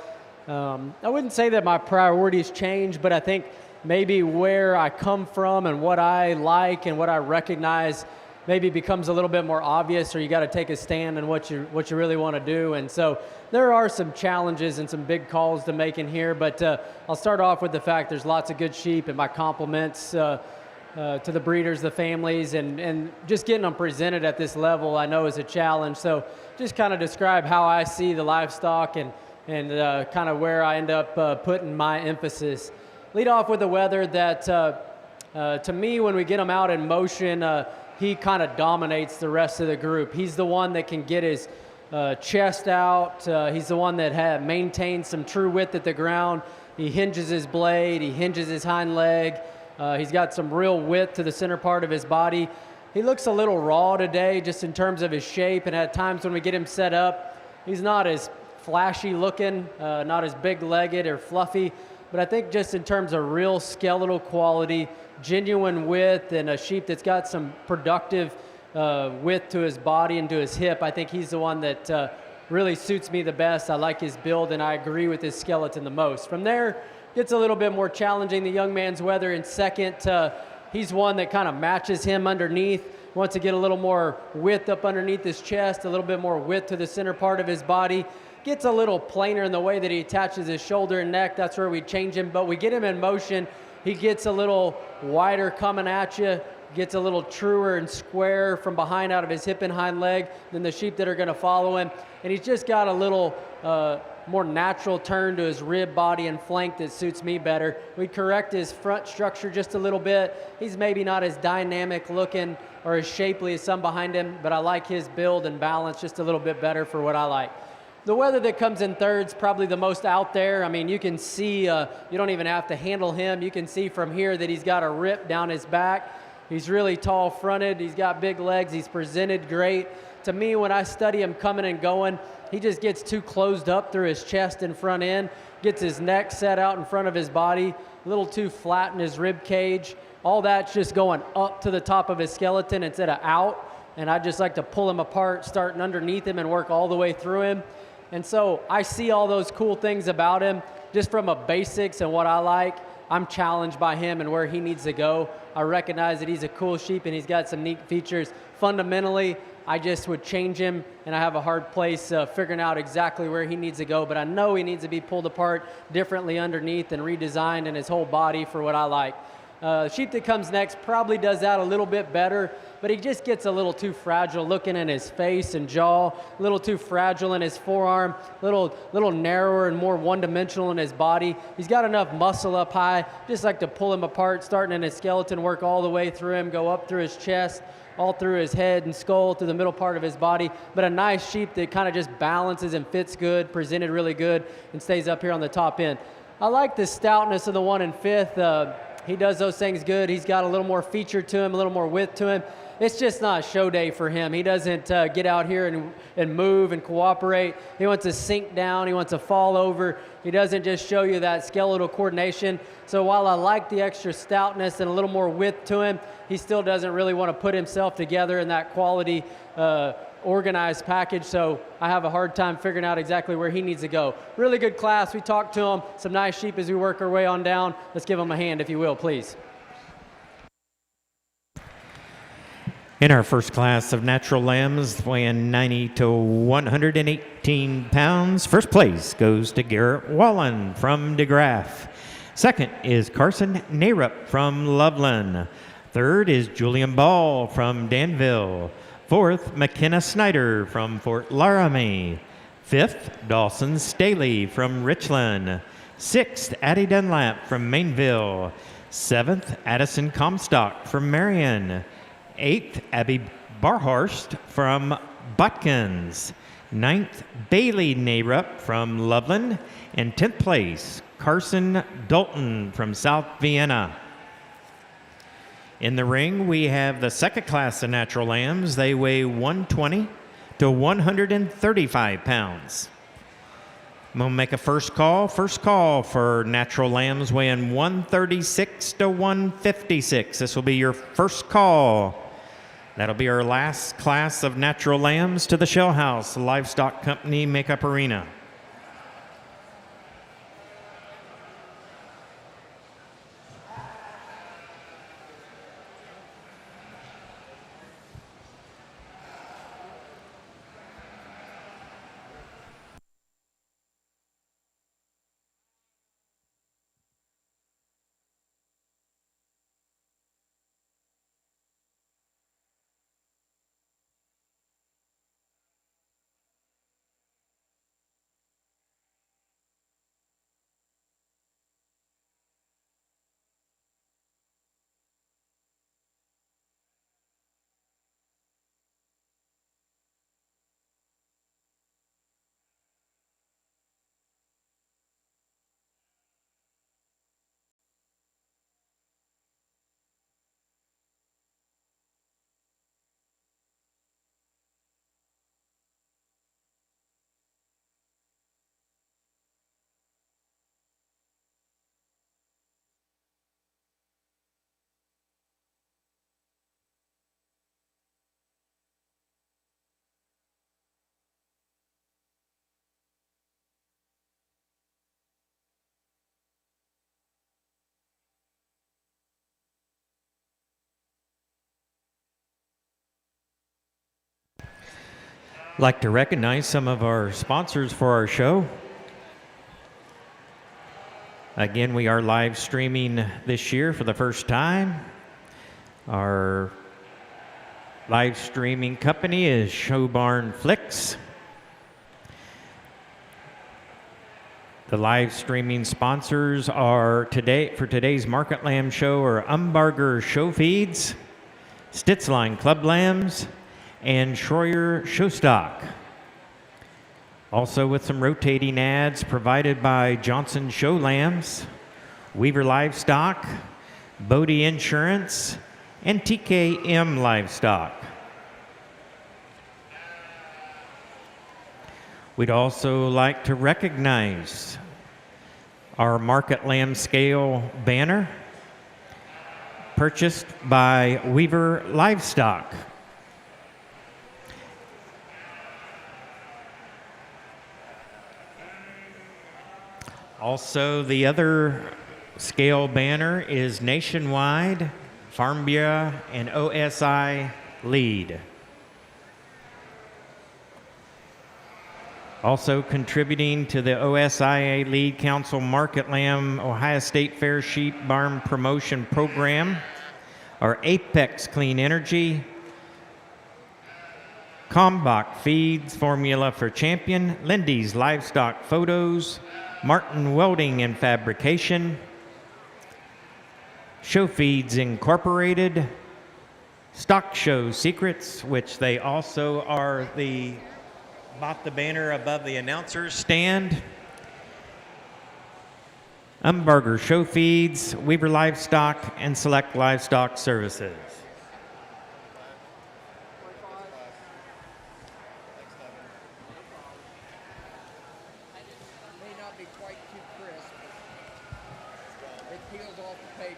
I wouldn't say that my priorities change, but I think maybe where I come from and what I like and what I recognize maybe becomes a little bit more obvious, or you got to take a stand on what you really want to do. And so there are some challenges and some big calls to make in here, but I'll start off with the fact there's lots of good sheep, and my compliments to the breeders, the families, and just getting them presented at this level I know is a challenge. So just kind of describe how I see the livestock and kind of where I end up putting my emphasis. Lead off with the weather that to me, when we get him out in motion, he kind of dominates the rest of the group. He's the one that can get his chest out. He's the one that maintains some true width at the ground. He hinges his blade. He hinges his hind leg. He's got some real width to the center part of his body. He looks a little raw today just in terms of his shape, and at times when we get him set up, he's not as flashy looking, not as big-legged or fluffy, but I think just in terms of real skeletal quality, genuine width, and a sheep that's got some productive width to his body and to his hip, I think he's the one that really suits me the best. I like his build, and I agree with his skeleton the most. From there, gets a little bit more challenging. The young man's weather in second. He's one that kind of matches him underneath. Wants to get a little more width up underneath his chest, a little bit more width to the center part of his body. Gets a little plainer in the way that he attaches his shoulder and neck. That's where we change him, but we get him in motion. He gets a little wider coming at you, gets a little truer and square from behind out of his hip and hind leg than the sheep that are going to follow him. And he's just got a little more natural turn to his rib, body, and flank that suits me better. We correct his front structure just a little bit. He's maybe not as dynamic looking or as shapely as some behind him, but I like his build and balance just a little bit better for what I like. The weather that comes in third's probably the most out there. I mean, you can see, you don't even have to handle him. You can see from here that he's got a rip down his back. He's really tall fronted. He's got big legs. He's presented great. To me, when I study him coming and going, he just gets too closed up through his chest and front end, gets his neck set out in front of his body, a little too flat in his rib cage. All that's just going up to the top of his skeleton instead of out. And I just like to pull him apart, starting underneath him and work all the way through him. And so I see all those cool things about him. Just from a basics and what I like, I'm challenged by him and where he needs to go. I recognize that he's a cool sheep and he's got some neat features. Fundamentally, I just would change him, and I have a hard place figuring out exactly where he needs to go, but I know he needs to be pulled apart differently underneath and redesigned in his whole body for what I like. Sheep that comes next probably does that a little bit better, but he just gets a little too fragile looking in his face and jaw, a little too fragile in his forearm, little narrower and more one-dimensional in his body. He's got enough muscle up high, just like to pull him apart, starting in his skeleton, work all the way through him, go up through his chest, all through his head and skull, through the middle part of his body. But a nice sheep that kind of just balances and fits good, presented really good, and stays up here on the top end. I like the stoutness of the one in fifth. He does those things good. He's got a little more feature to him, a little more width to him. It's just not a show day for him. He doesn't get out here and move and cooperate. He wants to sink down. He wants to fall over. He doesn't just show you that skeletal coordination. So while I like the extra stoutness and a little more width to him, he still doesn't really want to put himself together in that quality organized package. So I have a hard time figuring out exactly where he needs to go. Really good class. We talked to him. Some nice sheep as we work our way on down. Let's give him a hand, if you will, please. In our first class of natural lambs, weighing 90 to 118 pounds, first place goes to Garrett Wallen from DeGraff. Second is Carson Narup from Loveland. Third is Julian Ball from Danville. Fourth, McKenna Snyder from Fort Laramie. Fifth, Dawson Staley from Richland. Sixth, Addie Dunlap from Mainville. Seventh, Addison Comstock from Marion. Eighth, Abby Barhorst from Butkins. Ninth, Bailey Narup from Loveland. And 10th place, Carson Dalton from South Vienna. In the ring, we have the second class of natural lambs. They weigh 120 to 135 pounds. I'm going to make a first call. First call for natural lambs weighing 136 to 156. This will be your first call. That'll be our last class of natural lambs to the Shell House Livestock Company Makeup Arena. Like to recognize some of our sponsors for our show. Again, we are live streaming this year for the first time. Our live streaming company is Show Barn Flicks. The live streaming sponsors are for today's Market Lamb Show are Umbarger Show Feeds, Stitzline Club Lambs, and Schroyer Showstock. Also with some rotating ads provided by Johnson Show Lambs, Weaver Livestock, Bodie Insurance, and TKM Livestock. We'd also like to recognize our Market Lamb Scale banner purchased by Weaver Livestock. Also, the other scale banner is Nationwide, Farm Bureau, and OSI Lead. Also contributing to the OSIA Lead Council Market Lamb Ohio State Fair Sheep Barn Promotion Program are Apex Clean Energy, Kalmbach Feeds Formula for Champion, Lindy's Livestock Photos, Martin Welding and Fabrication, Show Feeds Incorporated, Stock Show Secrets, which they also are bought the banner above the announcer's stand, Umbarger Show Feeds, Weaver Livestock, and Select Livestock Services. May not be quite too crisp. It peels off the paper.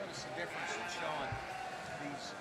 Notice the difference in Sean. These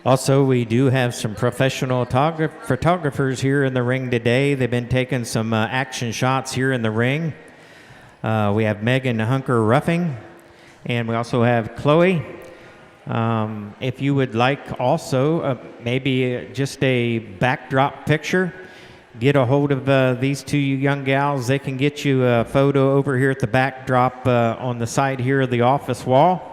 Also, we do have some professional photographers here in the ring today. They've been taking some action shots here in the ring. We have Megan Hunker Ruffing, and we also have Chloe. If you would like also maybe just a backdrop picture, get a hold of these two young gals. They can get you a photo over here at the backdrop on the side here of the office wall.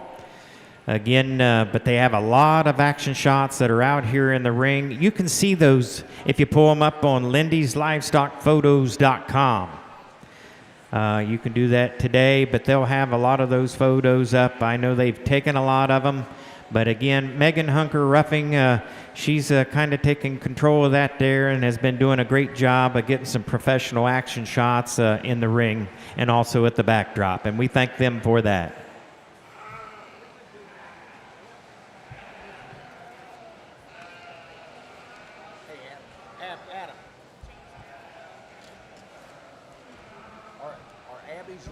Again, but they have a lot of action shots that are out here in the ring. You can see those if you pull them up on lindyslivestockphotos.com. You can do that today, but they'll have a lot of those photos up. I know they've taken a lot of them. But again, Megan Hunker Ruffing, she's kind of taking control of that there and has been doing a great job of getting some professional action shots in the ring and also at the backdrop. And we thank them for that. Adam. Are Abby's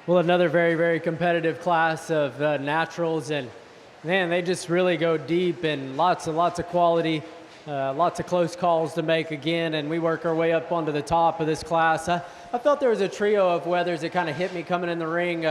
Well, another very, very competitive class of naturals, and man, they just really go deep and lots of quality, lots of close calls to make again, and we work our way up onto the top of this class. I felt there was a trio of wethers that kind of hit me coming in the ring,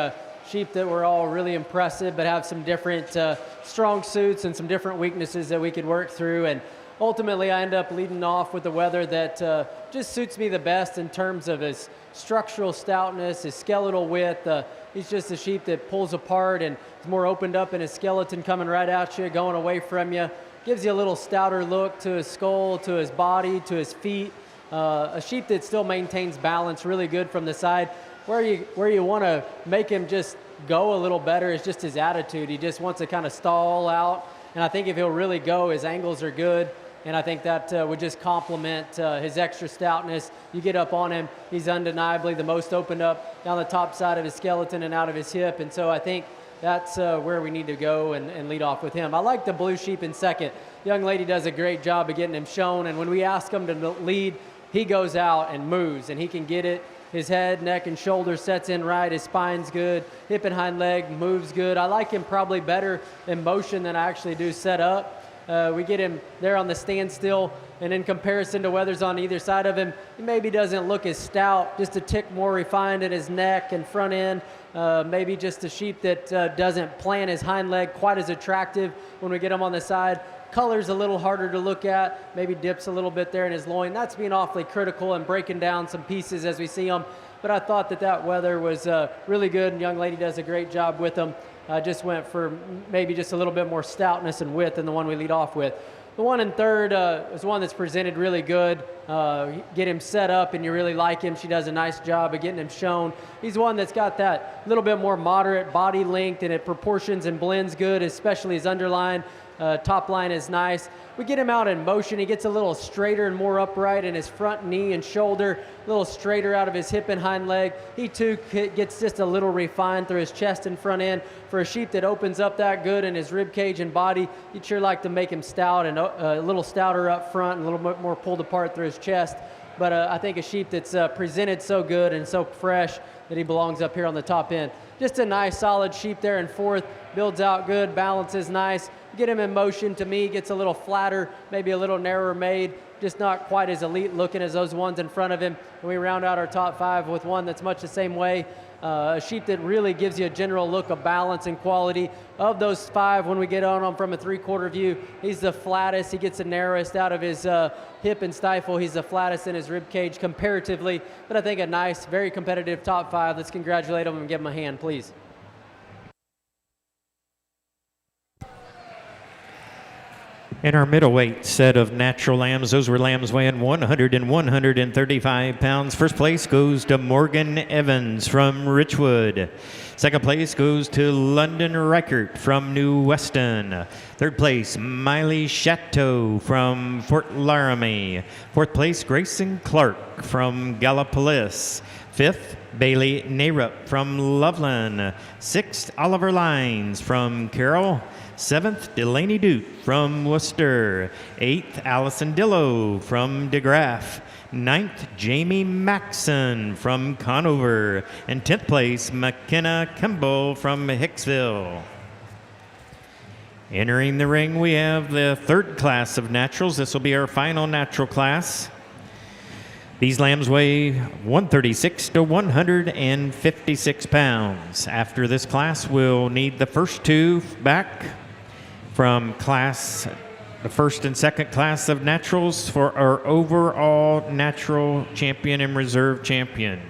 sheep that were all really impressive but have some different strong suits and some different weaknesses that we could work through, and ultimately I end up leading off with the wether that just suits me the best in terms of his structural stoutness, his skeletal width. He's just a sheep that pulls apart and is more opened up in his skeleton, coming right at you, going away from you. Gives you a little stouter look to his skull, to his body, to his feet. A sheep that still maintains balance really good from the side. Where you want to make him just go a little better is just his attitude. He just wants to kind of stall out, and I think if he'll really go, his angles are good. And I think that would just complement his extra stoutness. You get up on him, he's undeniably the most opened up down the top side of his skeleton and out of his hip. And so I think that's where we need to go and lead off with him. I like the blue sheep in second. Young lady does a great job of getting him shown. And when we ask him to lead, he goes out and moves, and he can get it. His head, neck, and shoulder sets in right. His spine's good. Hip and hind leg moves good. I like him probably better in motion than I actually do set up. We get him there on the standstill, and in comparison to wethers on either side of him, he maybe doesn't look as stout, just a tick more refined in his neck and front end. Maybe just a sheep that doesn't plant his hind leg quite as attractive when we get him on the side. Color's a little harder to look at, maybe dips a little bit there in his loin. That's being awfully critical and breaking down some pieces as we see them. But I thought that wether was really good, and young lady does a great job with them. I just went for maybe just a little bit more stoutness and width than the one we lead off with. The one in third is one that's presented really good. Get him set up and you really like him. She does a nice job of getting him shown. He's one that's got that little bit more moderate body length, and it proportions and blends good, especially his underline. Top line is nice. We get him out in motion. He gets a little straighter and more upright in his front knee and shoulder, a little straighter out of his hip and hind leg. He too gets just a little refined through his chest and front end. For a sheep that opens up that good in his rib cage and body, you'd sure like to make him stout and a little stouter up front and a little bit more pulled apart through his chest. But I think a sheep that's presented so good and so fresh that he belongs up here on the top end. Just a nice solid sheep there in fourth, builds out good, balances nice. Get him in motion, to me, gets a little flatter, maybe a little narrower made, just not quite as elite looking as those ones in front of him. And we round out our top five with one that's much the same way. A sheep that really gives you a general look of balance and quality. Of those five, when we get on him from a three-quarter view, he's the flattest. He gets the narrowest out of his hip and stifle. He's the flattest in his rib cage comparatively. But I think a nice, very competitive top five. Let's congratulate him and give him a hand, please. In our middleweight set of natural lambs, those were lambs weighing 100 and 135 pounds. First place goes to Morgan Evans from Richwood. Second place goes to London Reichert from New Weston. Third place, Miley Chateau from Fort Laramie. Fourth place, Grayson Clark from Gallipolis. Fifth, Bailey Narup from Loveland. Sixth, Oliver Lines from Carroll. Seventh, Delaney Dute from Worcester. Eighth, Allison Dillow from DeGraff. Ninth, Jamie Maxson from Conover. And 10th place, McKenna Kimball from Hicksville. Entering the ring, we have the third class of naturals. This will be our final natural class. These lambs weigh 136 to 156 pounds. After this class, we'll need the first two back from the first and second class of naturals for our overall natural champion and reserve champion.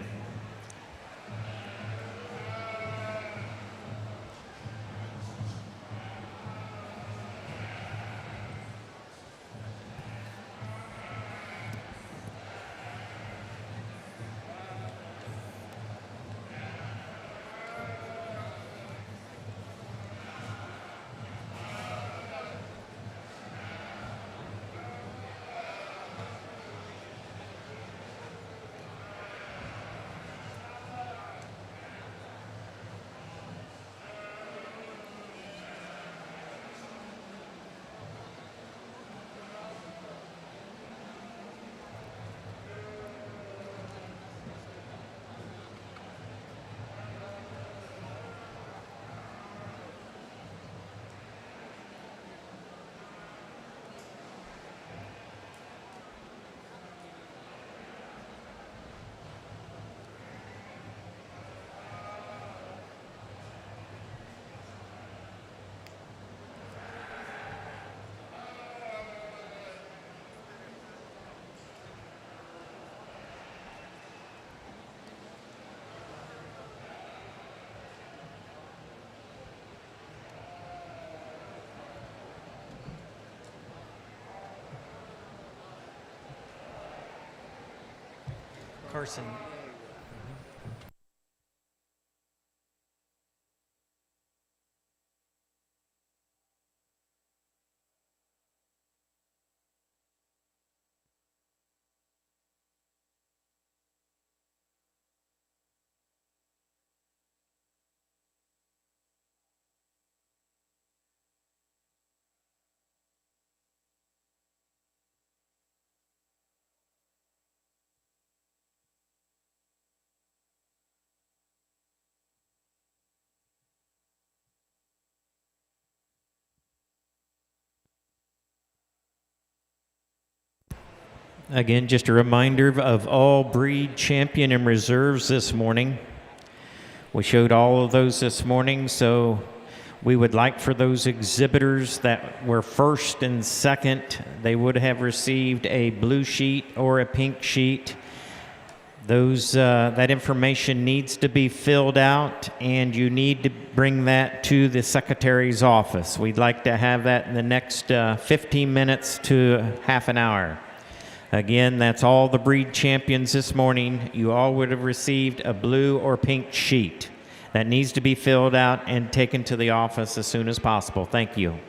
Carson. Again, just a reminder of all breed champion and reserves this morning. We showed all of those this morning, so we would like for those exhibitors that were first and second, they would have received a blue sheet or a pink sheet. That information needs to be filled out, and you need to bring that to the secretary's office. We'd like to have that in the next 15 minutes to half an hour. Again, that's all the breed champions this morning. You all would have received a blue or pink sheet. That needs to be filled out and taken to the office as soon as possible. Thank you.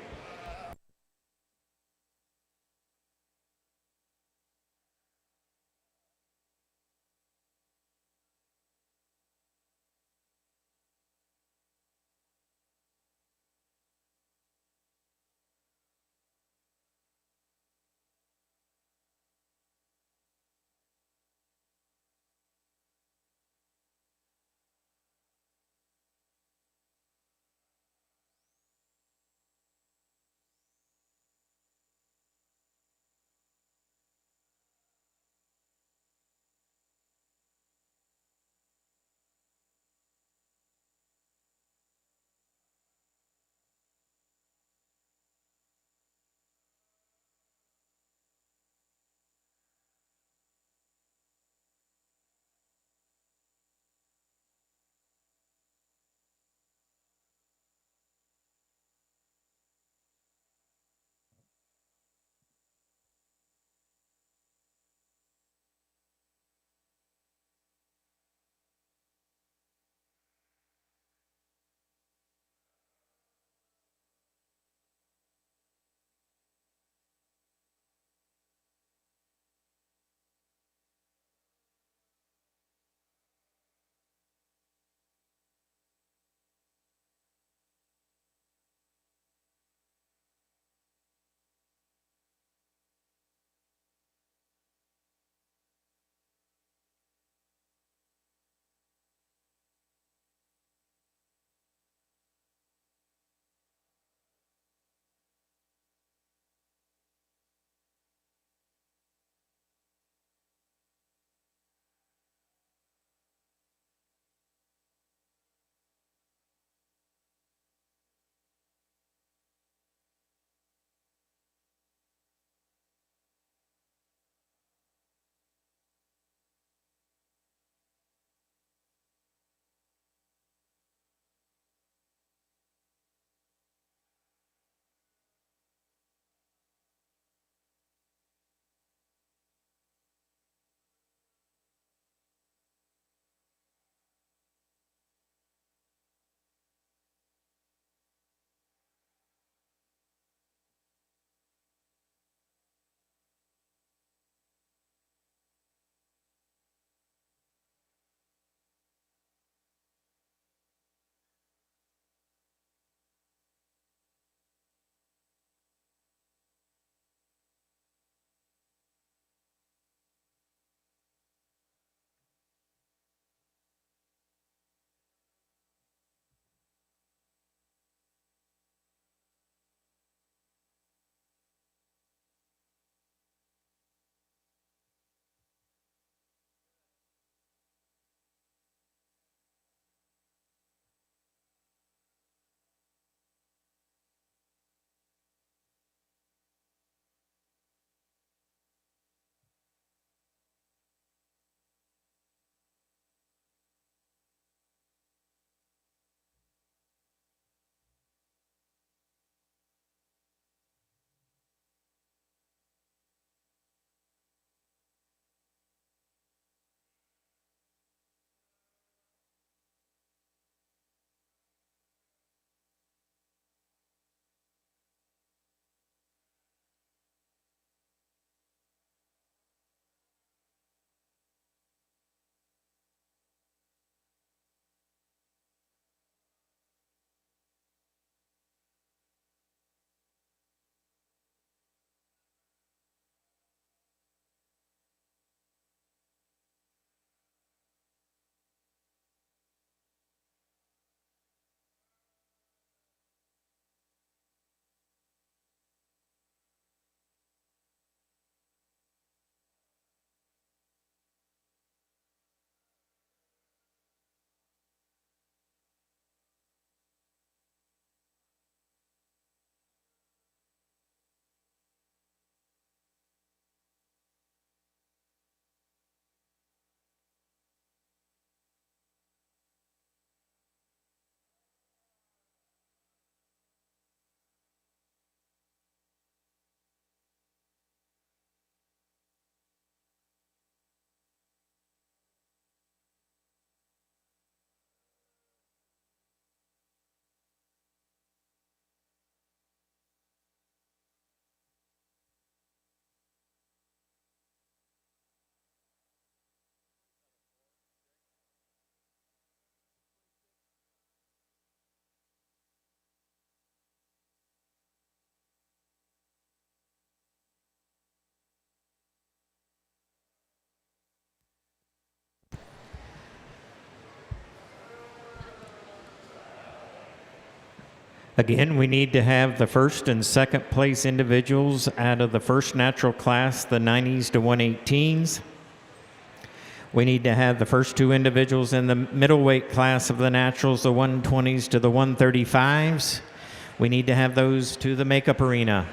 Again, we need to have the first and second place individuals out of the first natural class, the 90s to 118s. We need to have the first two individuals in the middleweight class of the naturals, the 120s to the 135s. We need to have those to the makeup arena.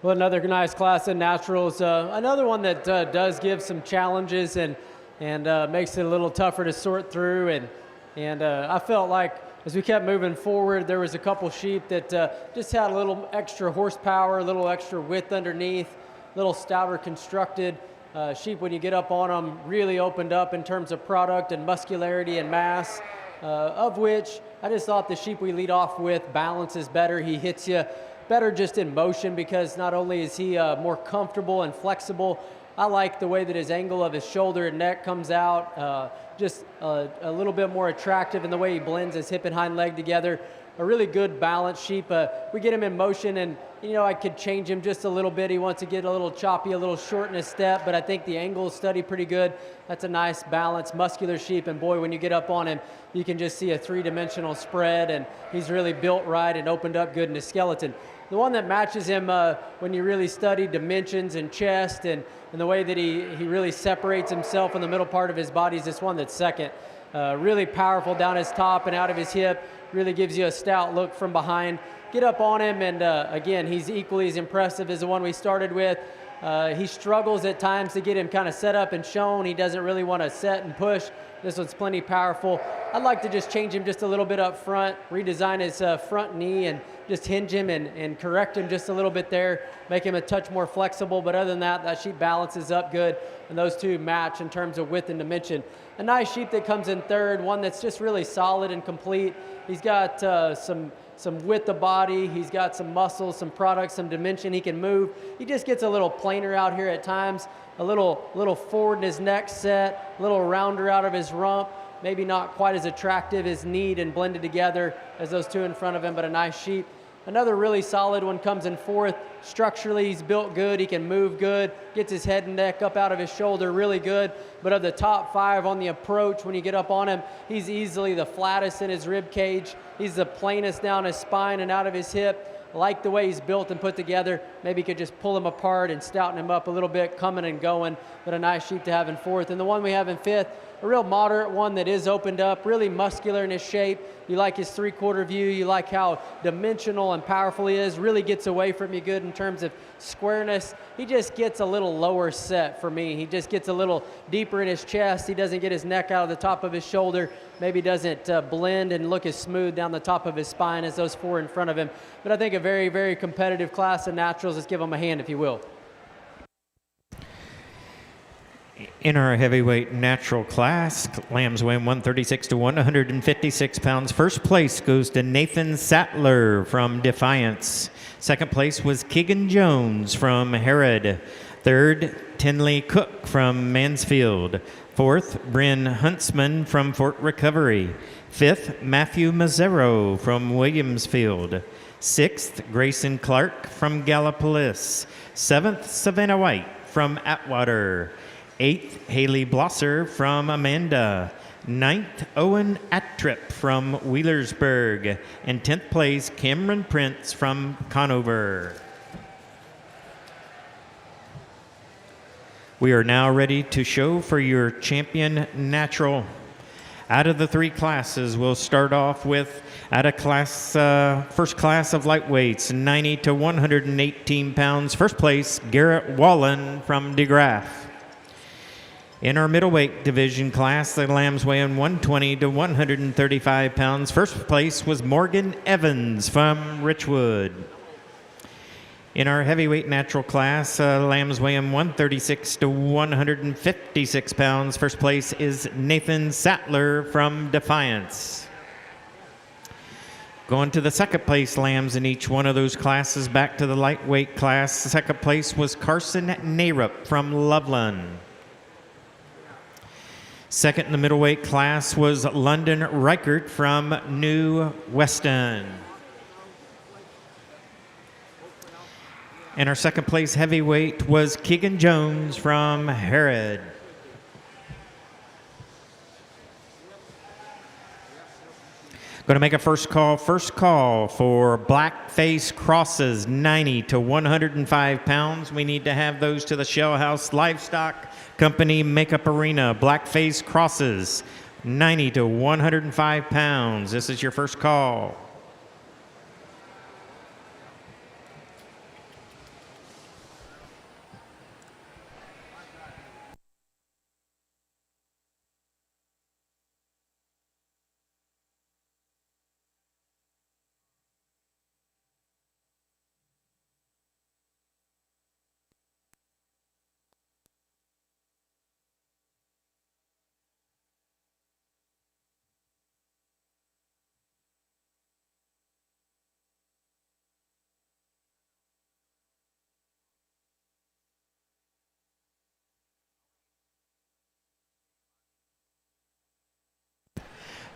Well, another nice class in naturals. Another one that does give some challenges and makes it a little tougher to sort through. And I felt like as we kept moving forward, there was a couple sheep that just had a little extra horsepower, a little extra width underneath, a little stouter constructed. Sheep, when you get up on them, really opened up in terms of product and muscularity and mass, of which I just thought the sheep we lead off with balances better. He hits you better just in motion because not only is he more comfortable and flexible, I like the way that his angle of his shoulder and neck comes out, just a little bit more attractive in the way he blends his hip and hind leg together. A really good balanced sheep. We get him in motion and, you know, I could change him just a little bit. He wants to get a little choppy, a little short in his step, but I think the angle is studied pretty good. That's a nice balanced muscular sheep, and boy, when you get up on him, you can just see a three-dimensional spread, and he's really built right and opened up good in his skeleton. The one that matches him when you really study dimensions and chest and the way that he really separates himself in the middle part of his body is this one that's second. Really powerful down his top and out of his hip, really gives you a stout look from behind. Get up on him, and again, he's equally as impressive as the one we started with. He struggles at times to get him kind of set up and shown. He doesn't really want to set and push. This one's plenty powerful. I'd like to just change him just a little bit up front, redesign his front knee and just hinge him and correct him just a little bit there, make him a touch more flexible. But other than that, that sheep balances up good, and those two match in terms of width and dimension. A nice sheep that comes in third, one that's just really solid and complete. He's got some width of body, he's got some muscle, some product, some dimension, he can move. He just gets a little plainer out here at times, a little forward in his neck set, a little rounder out of his rump, maybe not quite as attractive as neat and blended together as those two in front of him, but a nice sheep. Another really solid one comes in fourth. Structurally, he's built good. He can move good, gets his head and neck up out of his shoulder really good. But of the top five on the approach, when you get up on him, he's easily the flattest in his rib cage. He's the plainest down his spine and out of his hip. I like the way he's built and put together. Maybe you could just pull him apart and stouten him up a little bit, coming and going, but a nice sheep to have in fourth. And the one we have in fifth, a real moderate one that is opened up, really muscular in his shape. You like his three-quarter view. You like how dimensional and powerful he is. Really gets away from you good in terms of squareness. He just gets a little lower set for me. He just gets a little deeper in his chest. He doesn't get his neck out of the top of his shoulder. Maybe doesn't blend and look as smooth down the top of his spine as those four in front of him. But I think a very, very competitive class of naturals. Let's give him a hand if you will. In our heavyweight natural class, lambs weighing 136 to 156 pounds. First place goes to Nathan Sattler from Defiance. Second place was Keegan Jones from Herod. Third, Tinley Cook from Mansfield. Fourth, Bryn Huntsman from Fort Recovery. Fifth, Matthew Mazzero from Williamsfield. Sixth, Grayson Clark from Gallipolis. Seventh, Savannah White from Atwater. Eighth, Haley Blosser from Amanda. Ninth, Owen Attrip from Wheelersburg. And 10th place, Cameron Prince from Conover. We are now ready to show for your champion natural. Out of the three classes, we'll start off with at a class, first class of lightweights, 90 to 118 pounds. First place, Garrett Wallen from DeGraff. In our middleweight division class, the lambs weighing 120 to 135 pounds. First place was Morgan Evans from Richwood. In our heavyweight natural class, lambs weighing 136 to 156 pounds. First place is Nathan Sattler from Defiance. Going to the second place lambs in each one of those classes, back to the lightweight class. The second place was Carson Narup from Loveland. Second in the middleweight class was London Reichert from New Weston. And our second place heavyweight was Keegan Jones from Herod. Going to make a first call for Blackface Crosses, 90 to 105 pounds. We need to have those to the Shell House Livestock Company Makeup Arena. Blackface Crosses, 90 to 105 pounds. This is your first call.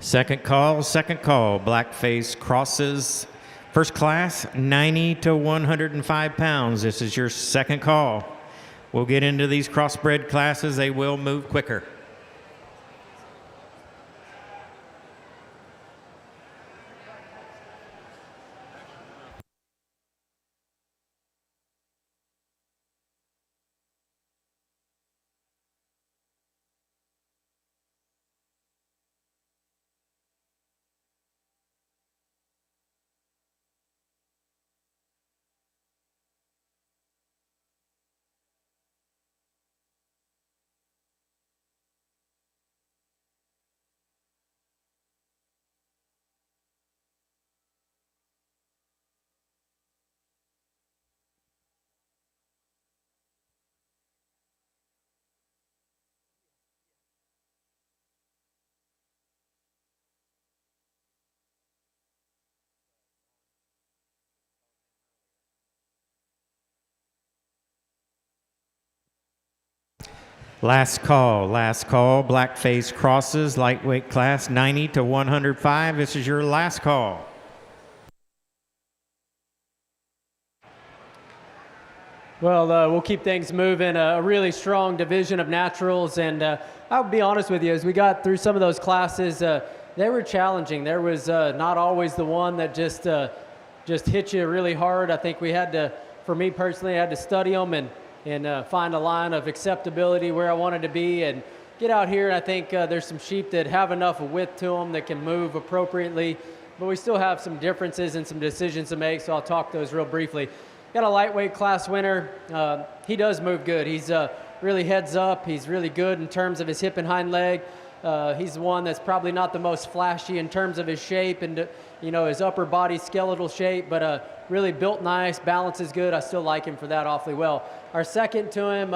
Second call, Blackface crosses. First class, 90 to 105 pounds. This is your second call. We'll get into these crossbred classes. They will move quicker. Last call, Blackface crosses, lightweight class, 90 to 105. This is your last call. Well, we'll keep things moving. A really strong division of naturals, and I'll be honest with you, as we got through some of those classes, they were challenging. There was not always the one that just hit you really hard. I think we had to, for me personally, I had to study them and find a line of acceptability where I wanted to be and get out here. And I think there's some sheep that have enough width to them that can move appropriately, but we still have some differences and some decisions to make, so I'll talk those real briefly. Got a lightweight class winner. He does move good. He's really heads up. He's really good in terms of his hip and hind leg. He's one that's probably not the most flashy in terms of his shape and his upper body skeletal shape, but really built nice, balance is good. I still like him for that awfully well. Our second to him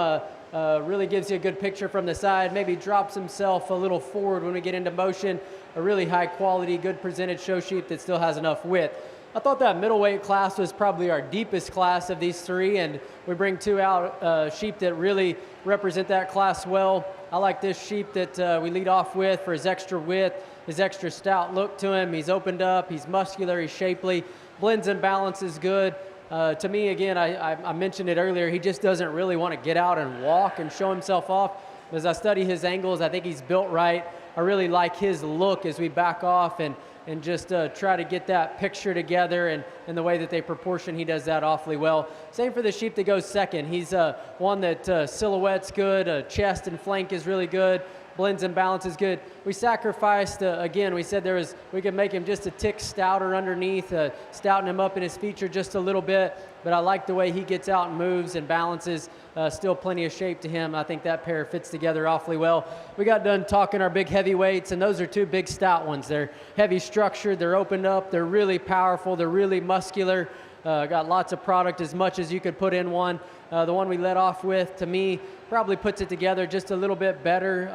really gives you a good picture from the side, maybe drops himself a little forward when we get into motion. A really high quality, good presented show sheep that still has enough width. I thought that middleweight class was probably our deepest class of these three, and we bring two out sheep that really represent that class well. I like this sheep that we lead off with for his extra width, his extra stout look to him. He's opened up, he's muscular, he's shapely, blends and balances good. To me, again, I mentioned it earlier, he just doesn't really want to get out and walk and show himself off. As I study his angles, I think he's built right. I really like his look as we back off and just try to get that picture together, and the way that they proportion, he does that awfully well. Same for the sheep that goes second. He's one that silhouette's good, chest and flank is really good, blends and balances good. We sacrificed, again, we said we could make him just a tick stouter underneath, stouting him up in his feature just a little bit, but I like the way he gets out and moves and balances. Still plenty of shape to him. I think that pair fits together awfully well. We got done talking our big heavyweights, and those are two big stout ones. They're heavy structured, they're opened up, they're really powerful, they're really muscular. Got lots of product, as much as you could put in one. The one we led off with, to me, probably puts it together just a little bit better,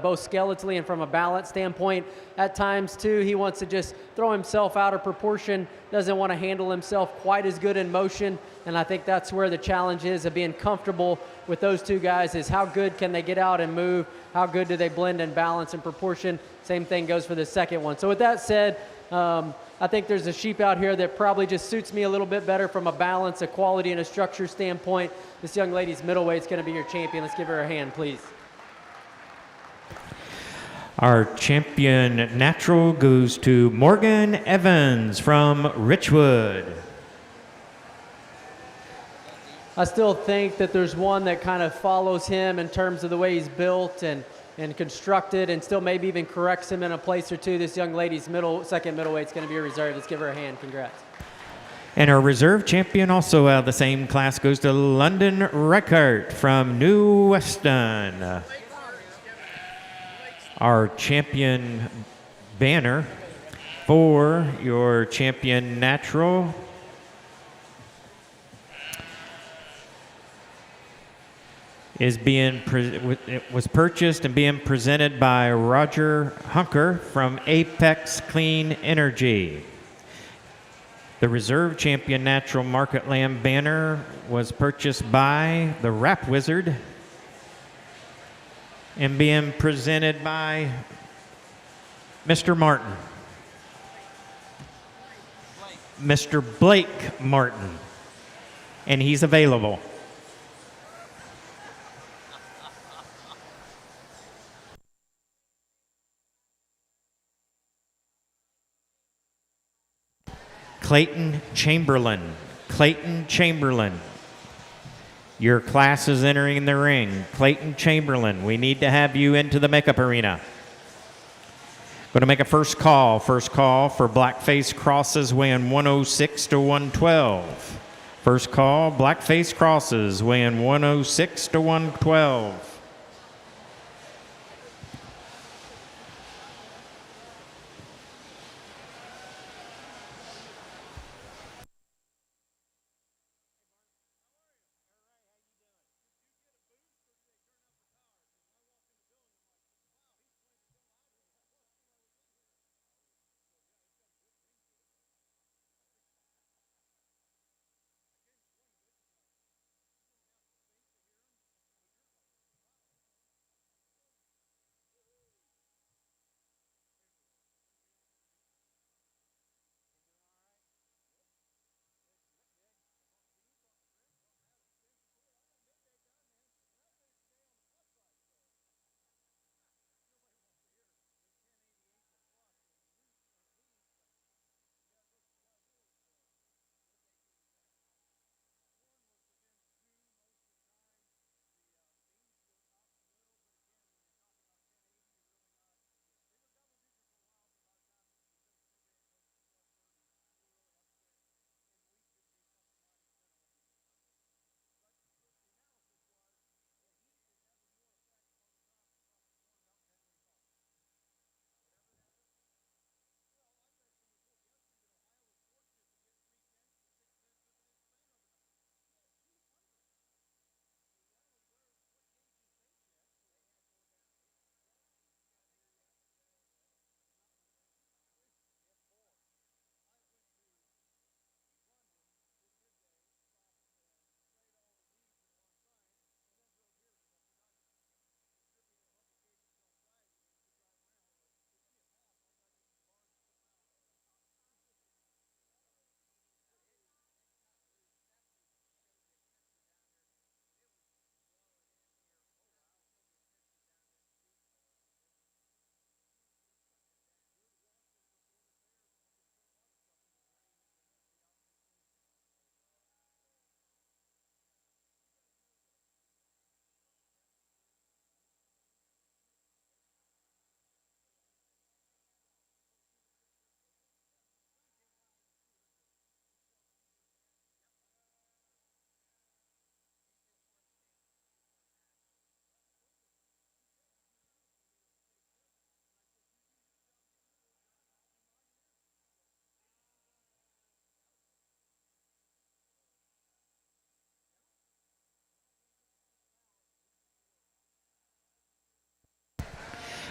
both skeletally and from a balance standpoint. At times, too, he wants to just throw himself out of proportion, doesn't want to handle himself quite as good in motion, and I think that's where the challenge is of being comfortable with those two guys, is how good can they get out and move, how good do they blend and balance in proportion. Same thing goes for the second one. So with that said, I think there's a sheep out here that probably just suits me a little bit better from a balance, a quality, and a structure standpoint. This young lady's middleweight is going to be your champion. Let's give her a hand, please. Our champion natural goes to Morgan Evans from Richwood. I still think that there's one that kind of follows him in terms of the way he's built and constructed, and still maybe even corrects him in a place or two. This young lady's second middleweight is going to be a reserve. Let's give her a hand. Congrats. And our reserve champion, also out of the same class, goes to London Reichert from New Weston. Our champion banner for your champion natural was purchased and being presented by Roger Hunker from Apex Clean Energy. The reserve champion natural market lamb banner was purchased by the Rap Wizard and being presented by Mr. Martin. Mr. Blake Martin. And he's available. Clayton Chamberlain. Clayton Chamberlain. Your class is entering the ring. Clayton Chamberlain, we need to have you into the makeup arena. Going to make a first call. First call for Blackface Crosses weighing 106 to 112. First call, Blackface Crosses weighing 106 to 112.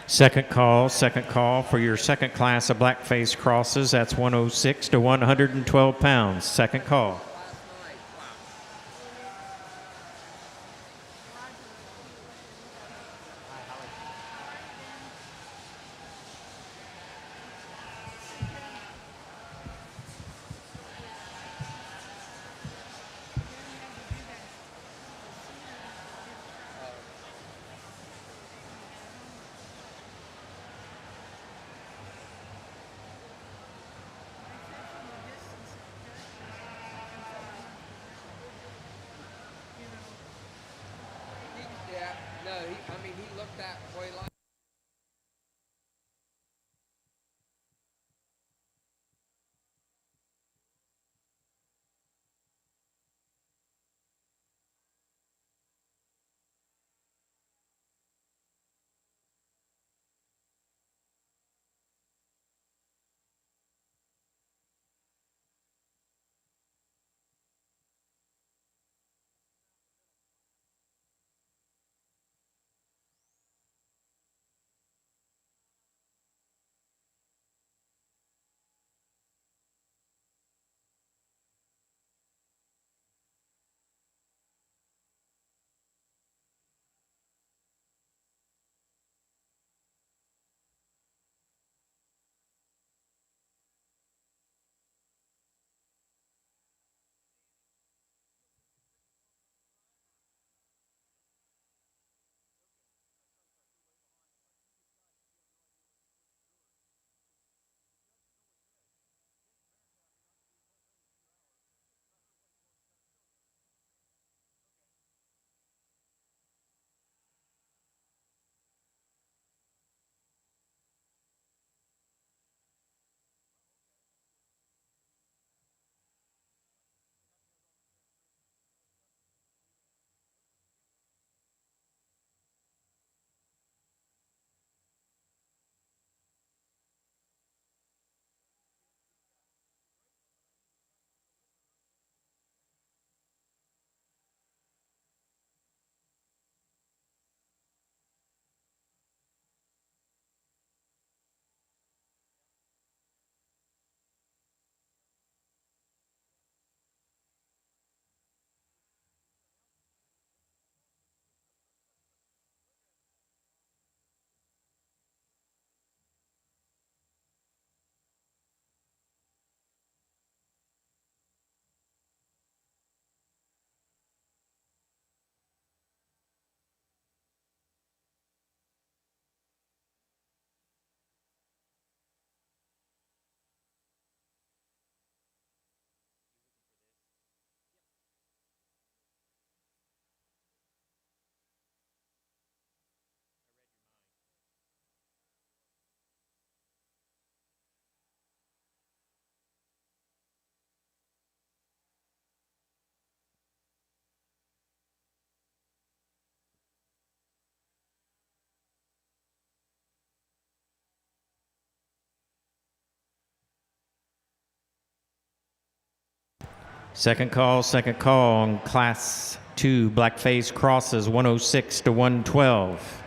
Second call for your second class of Blackface Crosses. That's 106 to 112 pounds. Second call. Yeah, no, he looked that way like. Second call on Class 2 Blackface Crosses 106 to 112.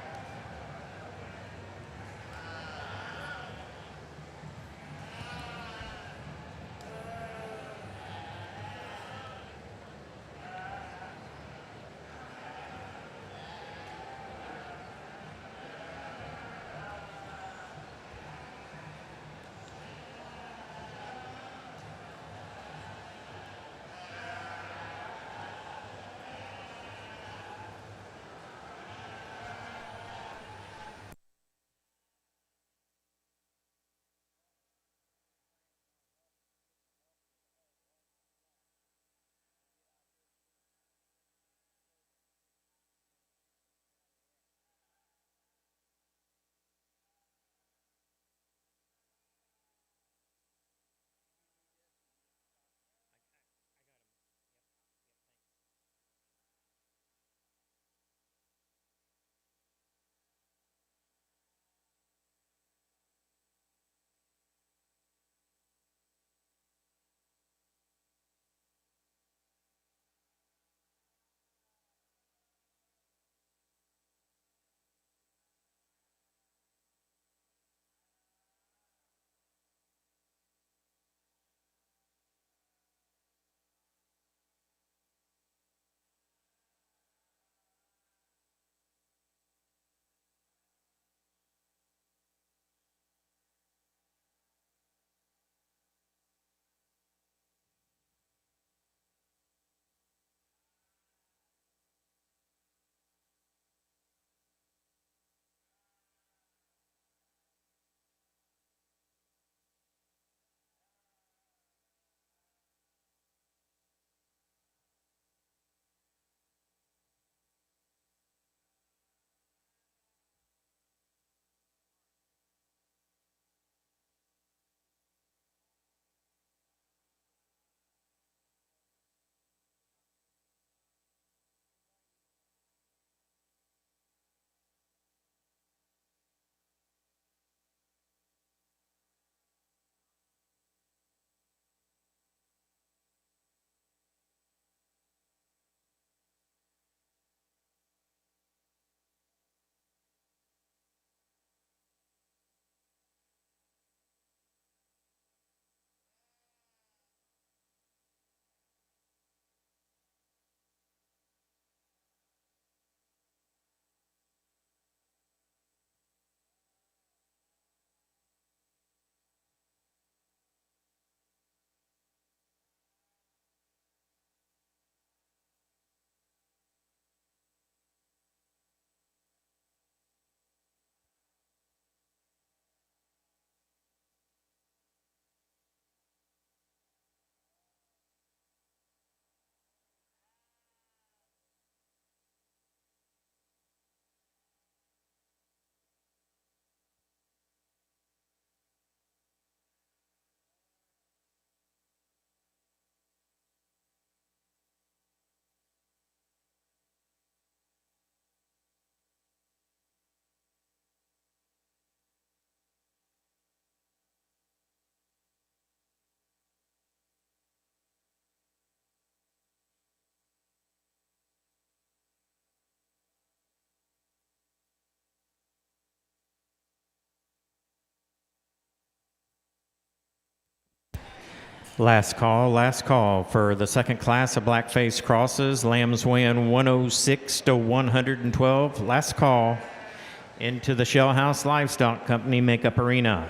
Last call for the second class of Blackface Crosses. Lambs win 106 to 112. Last call into the Shell House Livestock Company Makeup Arena.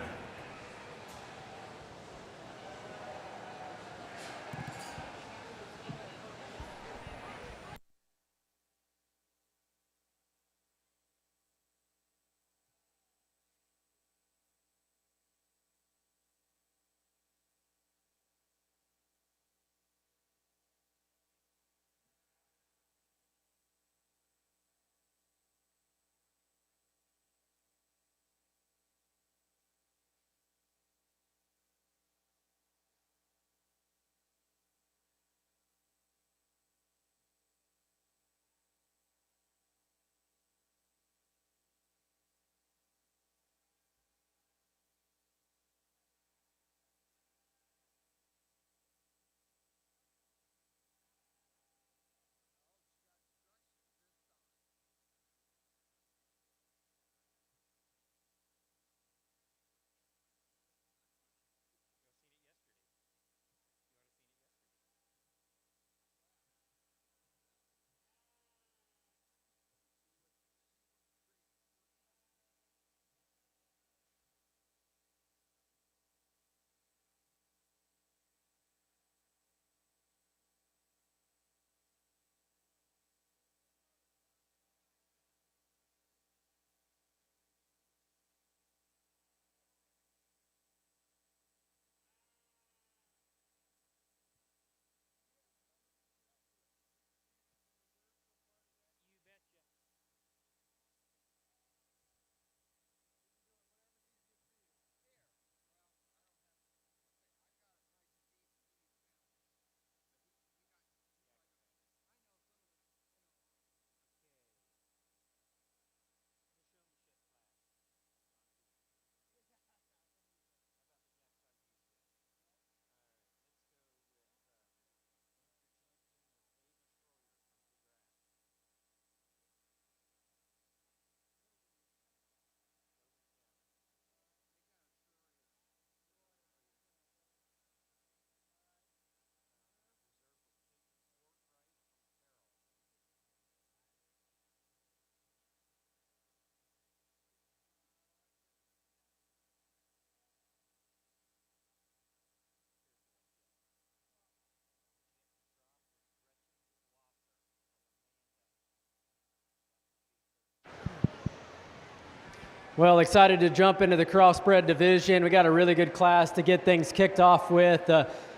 Well, excited to jump into the Crossbreed division. We got a really good class to get things kicked off with.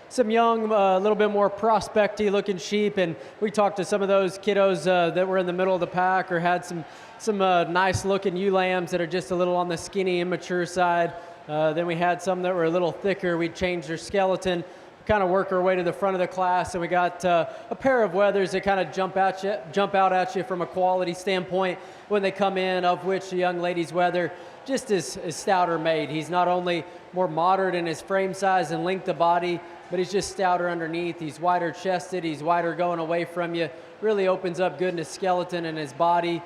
Some young, a little bit more prospecty looking sheep, and we talked to some of those kiddos that were in the middle of the pack or had some nice looking ewe lambs that are just a little on the skinny, immature side. Then we had some that were a little thicker. We changed their skeleton, kind of work our way to the front of the class, and we got a pair of wethers that kind of jump out at you from a quality standpoint when they come in, of which the young lady's wether just is stouter made. He's not only more moderate in his frame size and length of body, but he's just stouter underneath. He's wider chested, he's wider going away from you, really opens up good in his skeleton and his body.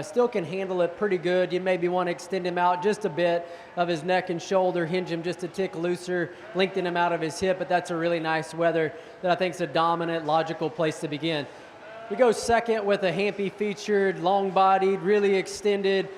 Still can handle it pretty good. You maybe want to extend him out just a bit of his neck and shoulder, hinge him just a tick looser, lengthen him out of his hip, but that's a really nice wether that I think is a dominant, logical place to begin. We go second with a Hampy featured, long-bodied, really extended,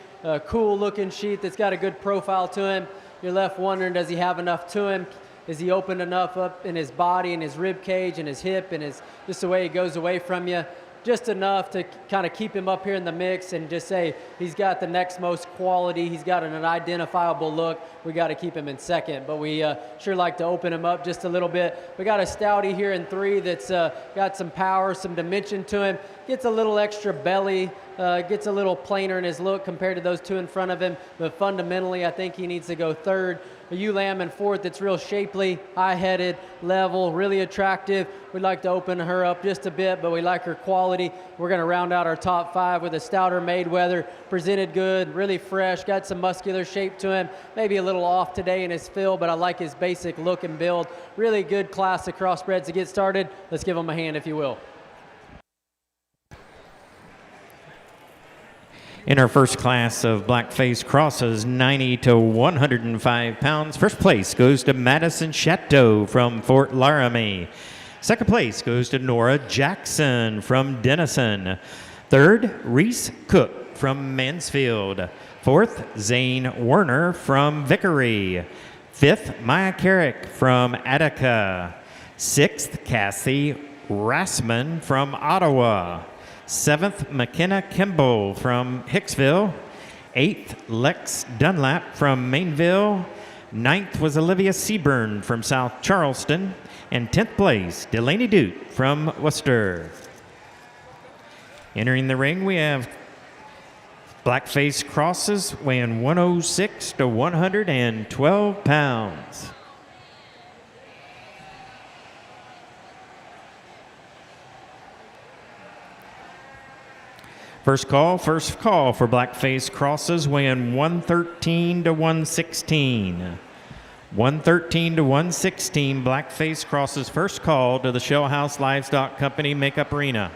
cool-looking sheep that's got a good profile to him. You're left wondering, does he have enough to him? Is he opened enough up in his body and his rib cage and his hip and just the way he goes away from you? Just enough to kind of keep him up here in the mix and just say he's got the next most quality, he's got an identifiable look. We got to keep him in second, but we sure like to open him up just a little bit. We got a Stouty here in 3 that's got some power, some dimension to him, gets a little extra belly, gets a little plainer in his look compared to those 2 in front of him, but fundamentally I think he needs to go third. A ewe lamb in 4th that's real shapely, high-headed, level, really attractive. We'd like to open her up just a bit, but we like her quality. We're going to round out our top 5 with a stouter made wether, presented good, really fresh, got some muscular shape to him, maybe a little off today in his fill, but I like his basic look and build. Really good class of crossbreds to get started. Let's give them a hand, if you will. In our first class of black-face crosses, 90 to 105 pounds, first place goes to Madison Chateau from Fort Laramie. Second place goes to Nora Jackson from Denison. Third, Reese Cook from Mansfield. Fourth, Zane Werner from Vickery. Fifth, Maya Carrick from Attica. Sixth, Cassie Rassman from Ottawa. 7th, McKenna Kimball from Hicksville. 8th, Lex Dunlap from Mainville. 9th was Olivia Seaburn from South Charleston. And 10th place, Delaney Duke from Worcester. Entering the ring, we have black-face crosses weighing 106 to 112 pounds. First call for black-face crosses weighing 113 to 116. 113 to 116 black-face crosses, first call to the Show House Livestock Company Makeup Arena.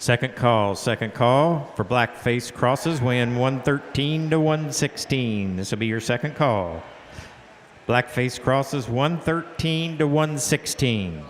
Second call for black-face crosses weighing 113 to 116. This will be your second call. Black-face crosses 113 to 116.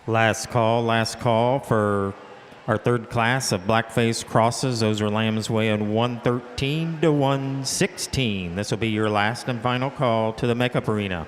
Last call for our third class of black-face crosses. Those are lambs weighing 113 to 116. This will be your last and final call to the makeup arena.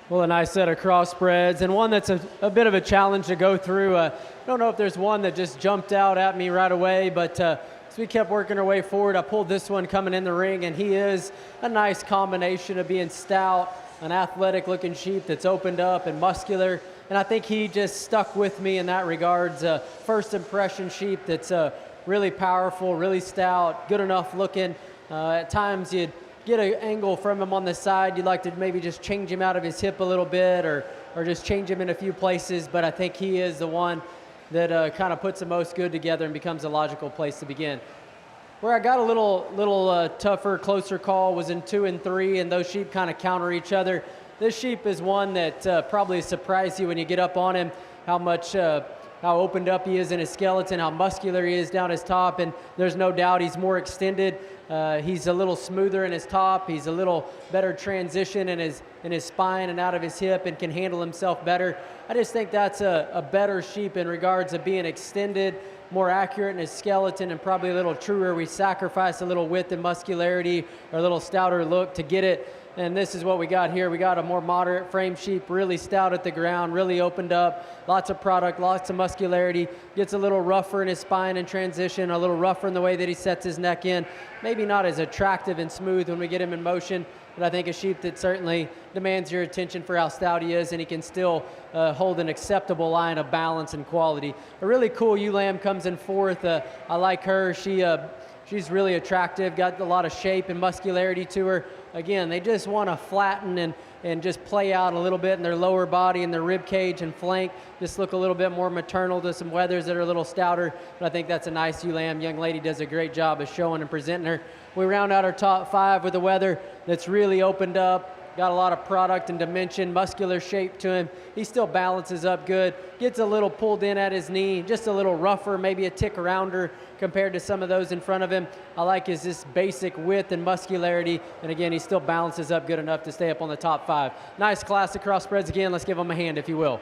Well, a nice set of crossbreds, and one that's a bit of a challenge to go through. I don't know if there's one that just jumped out at me right away, but as we kept working our way forward, I pulled this one coming in the ring, and he is a nice combination of being stout, an athletic-looking sheep that's opened up and muscular, and I think he just stuck with me in that regards. First impression sheep that's really powerful, really stout, good enough looking. At times you'd get an angle from him on the side. You'd like to maybe just change him out of his hip a little bit or just change him in a few places, but I think he is the one that kind of puts the most good together and becomes a logical place to begin. Where I got a little tougher, closer call was in 2 and 3, and those sheep kind of counter each other. This sheep is one that probably surprised you when you get up on him, how opened up he is in his skeleton, how muscular he is down his top, and there's no doubt he's more extended. He's a little smoother in his top. He's a little better transition in his spine and out of his hip and can handle himself better. I just think that's a better sheep in regards of being extended, more accurate in his skeleton, and probably a little truer. We sacrifice a little width and muscularity or a little stouter look to get it. And this is what we got here. We got a more moderate frame sheep, really stout at the ground, really opened up, lots of product, lots of muscularity, gets a little rougher in his spine and transition, a little rougher in the way that he sets his neck in. Maybe not as attractive and smooth when we get him in motion, but I think a sheep that certainly demands your attention for how stout he is, and he can still hold an acceptable line of balance and quality. A really cool ewe lamb comes in fourth. I like her. She's really attractive, got a lot of shape and muscularity to her. Again, they just want to flatten and just play out a little bit in their lower body and their rib cage and flank, just look a little bit more maternal to some wethers that are a little stouter. But I think that's a nice ewe lamb. Young lady does a great job of showing and presenting her. We round out our top 5 with a wether that's really opened up, got a lot of product and dimension, muscular shape to him. He still balances up good, gets a little pulled in at his knee, just a little rougher, maybe a tick rounder compared to some of those in front of him. I like his this basic width and muscularity, and again, he still balances up good enough to stay up on the top 5. Nice class of crossbreds again. Let's give him a hand, if you will.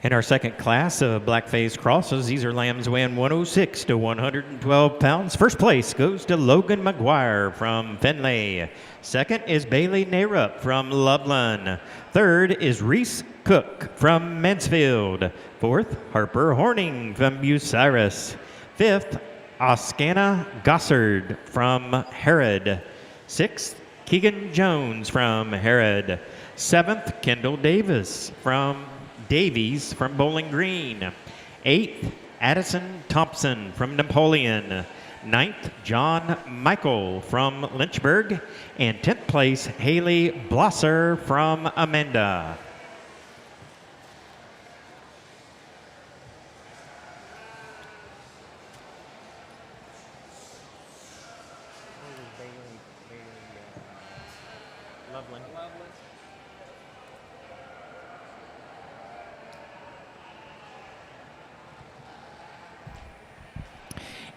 In our second class of blackface crosses, these are lambs weighing 106 to 112 pounds. First place goes to Logan McGuire from Findlay. Second is Bailey Narup from Loveland. Third is Reese Cook from Mansfield. Fourth, Harper Horning from Bucyrus. Fifth, Oskana Gossard from Herod. Sixth, Keegan Jones from Herod. Seventh, Kendall Davies from Bowling Green. 8th, Addison Thompson from Napoleon. 9th, John Michael from Lynchburg. And 10th place, Haley Blosser from Amanda. Loveland.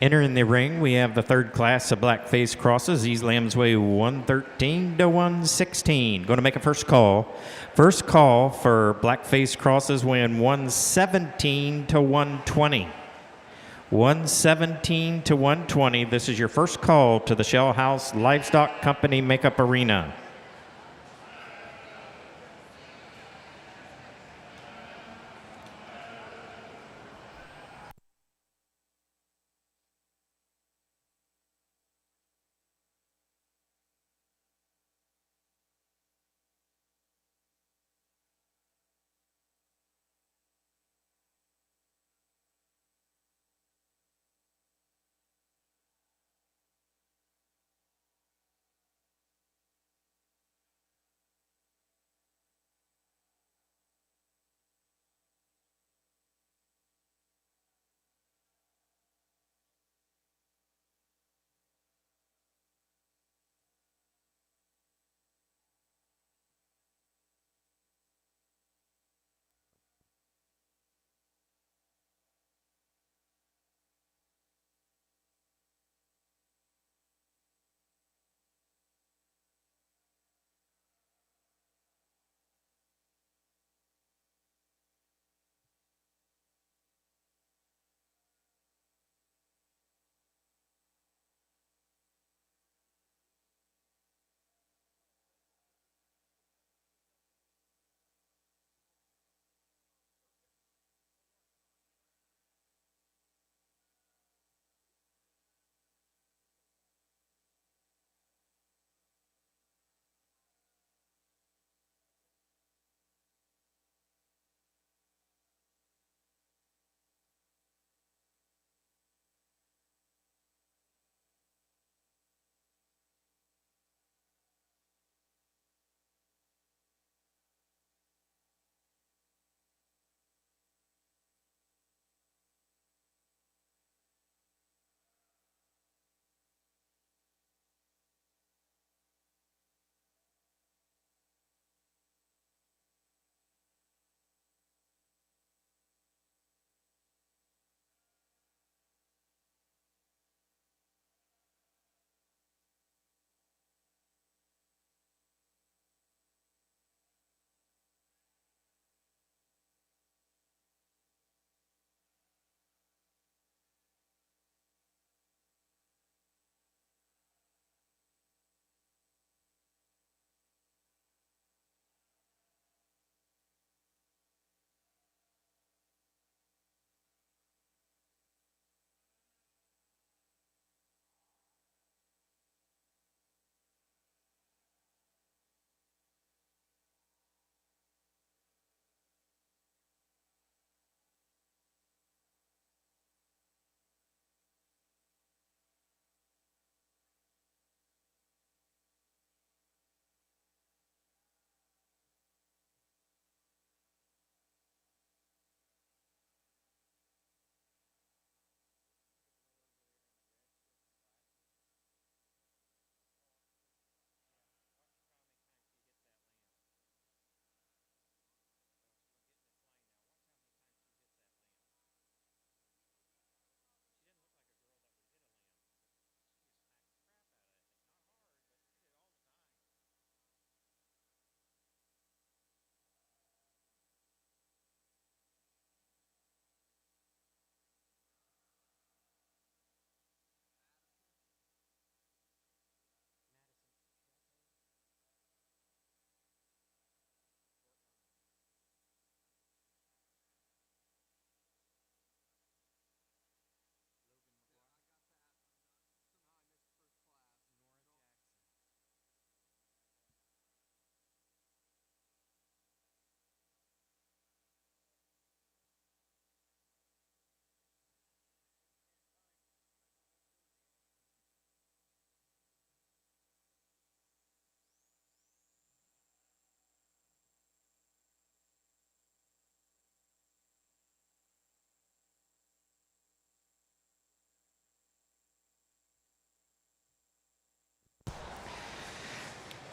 Entering the ring, we have the third class of blackface crosses. These lambs weigh 113 to 116. Going to make a first call. First call for blackface crosses weighing 117 to 120. 117 to 120. This is your first call to the Shell House Livestock Company Makeup Arena.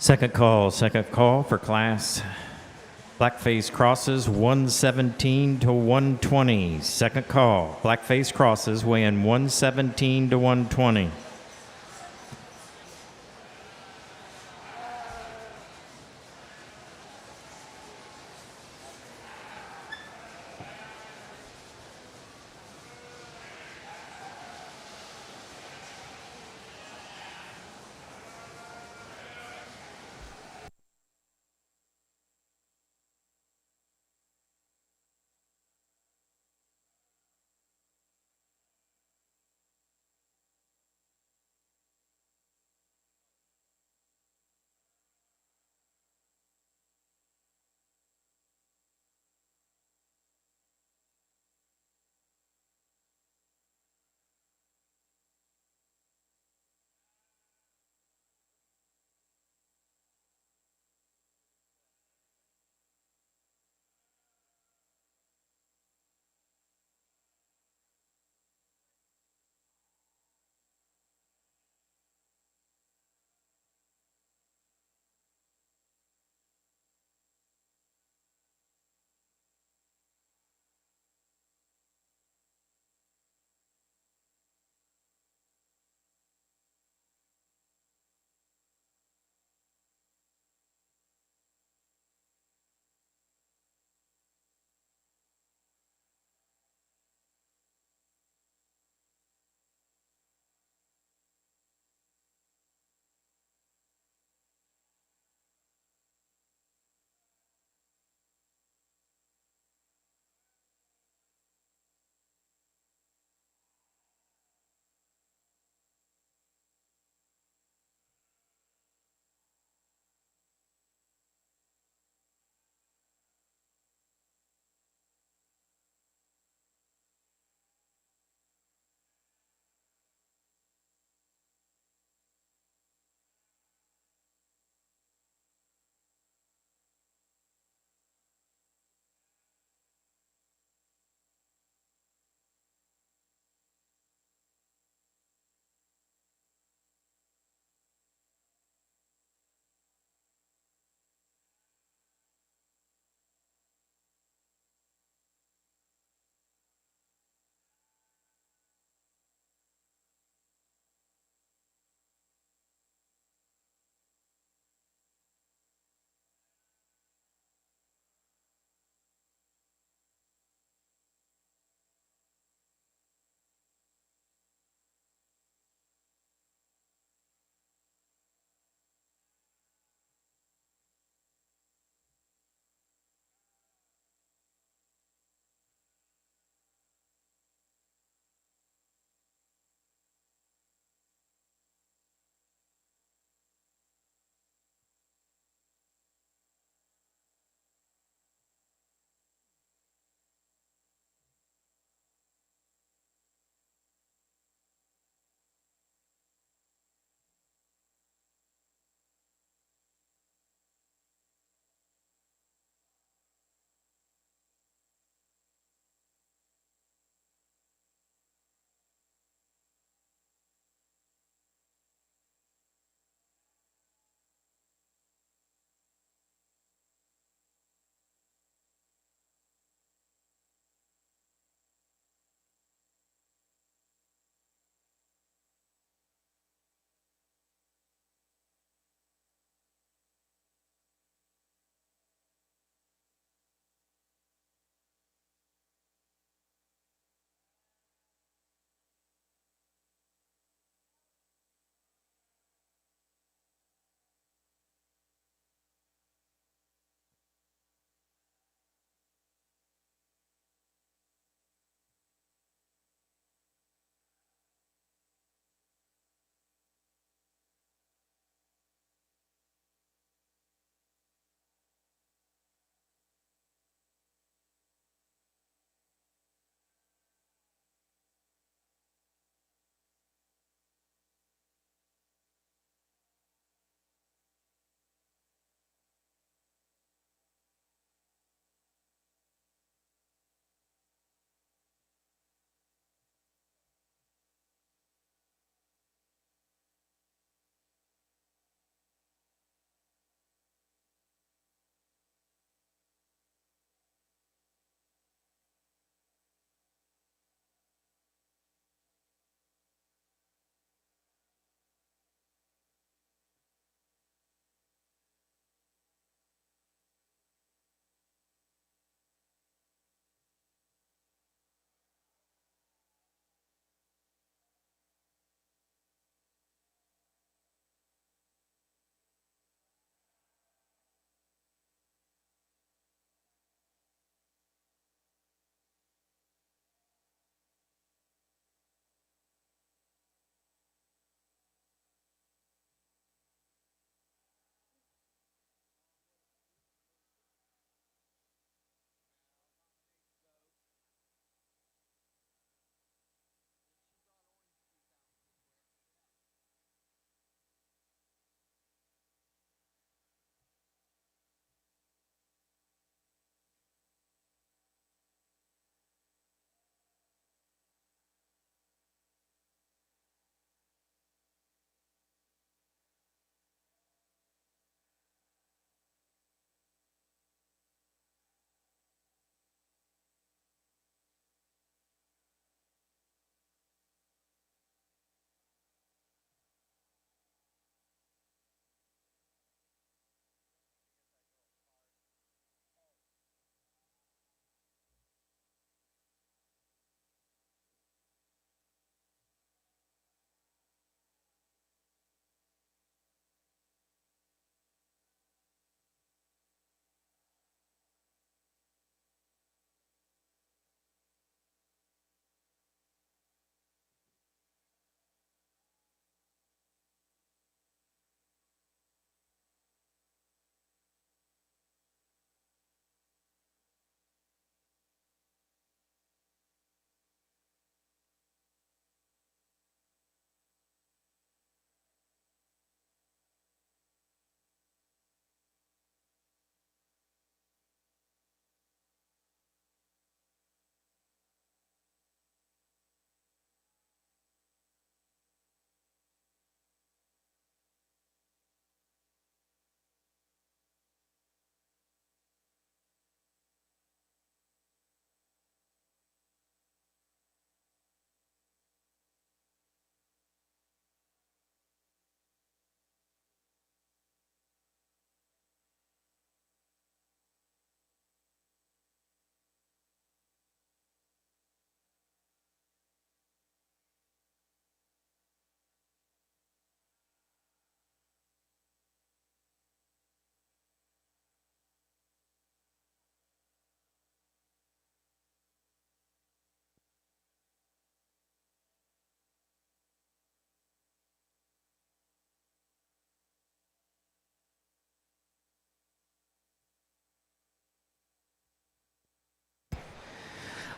Second call for class Blackface crosses 117 to 120. Second call. Blackface crosses weighing 117 to 120.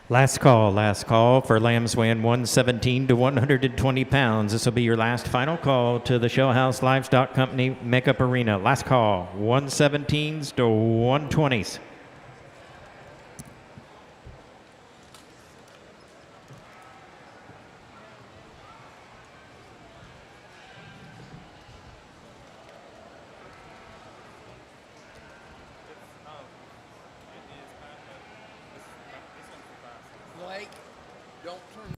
Last call for lambs weighing 117 to 120 pounds. This will be your last final call to the Show House Livestock Company Makeup Arena. Last call, 117s to 120s. Blake, don't turn.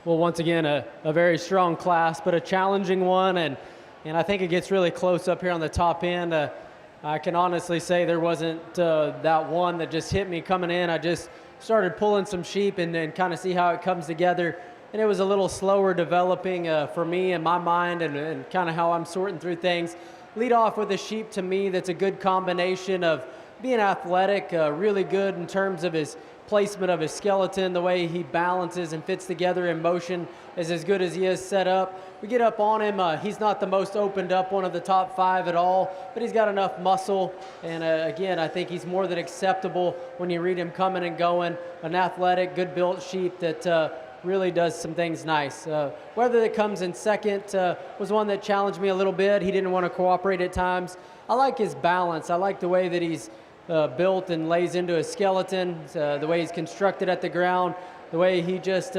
Well, once again, a very strong class, but a challenging one, and I think it gets really close up here on the top end. I can honestly say there wasn't that one that just hit me coming in. I just started pulling some sheep and then kind of see how it comes together, and it was a little slower developing for me in my mind and kind of how I'm sorting through things. Lead off with a sheep to me that's a good combination of being athletic, really good in terms of his placement of his skeleton, the way he balances and fits together in motion is as good as he is set up. We get up on him. He's not the most opened up one of the top 5 at all, but he's got enough muscle. And again, I think he's more than acceptable when you read him coming and going. An athletic, good built sheep that really does some things nice. Whether that comes in second was one that challenged me a little bit. He didn't want to cooperate at times. I like his balance. I like the way that he's built and lays into his skeleton, the way he's constructed at the ground, the way he just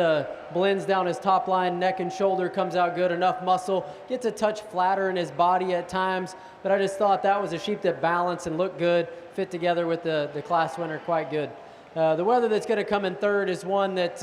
blends down his top line, neck and shoulder comes out good, enough muscle, gets a touch flatter in his body at times, but I just thought that was a sheep that balanced and looked good, fit together with the class winner quite good. The wether that's going to come in third is one that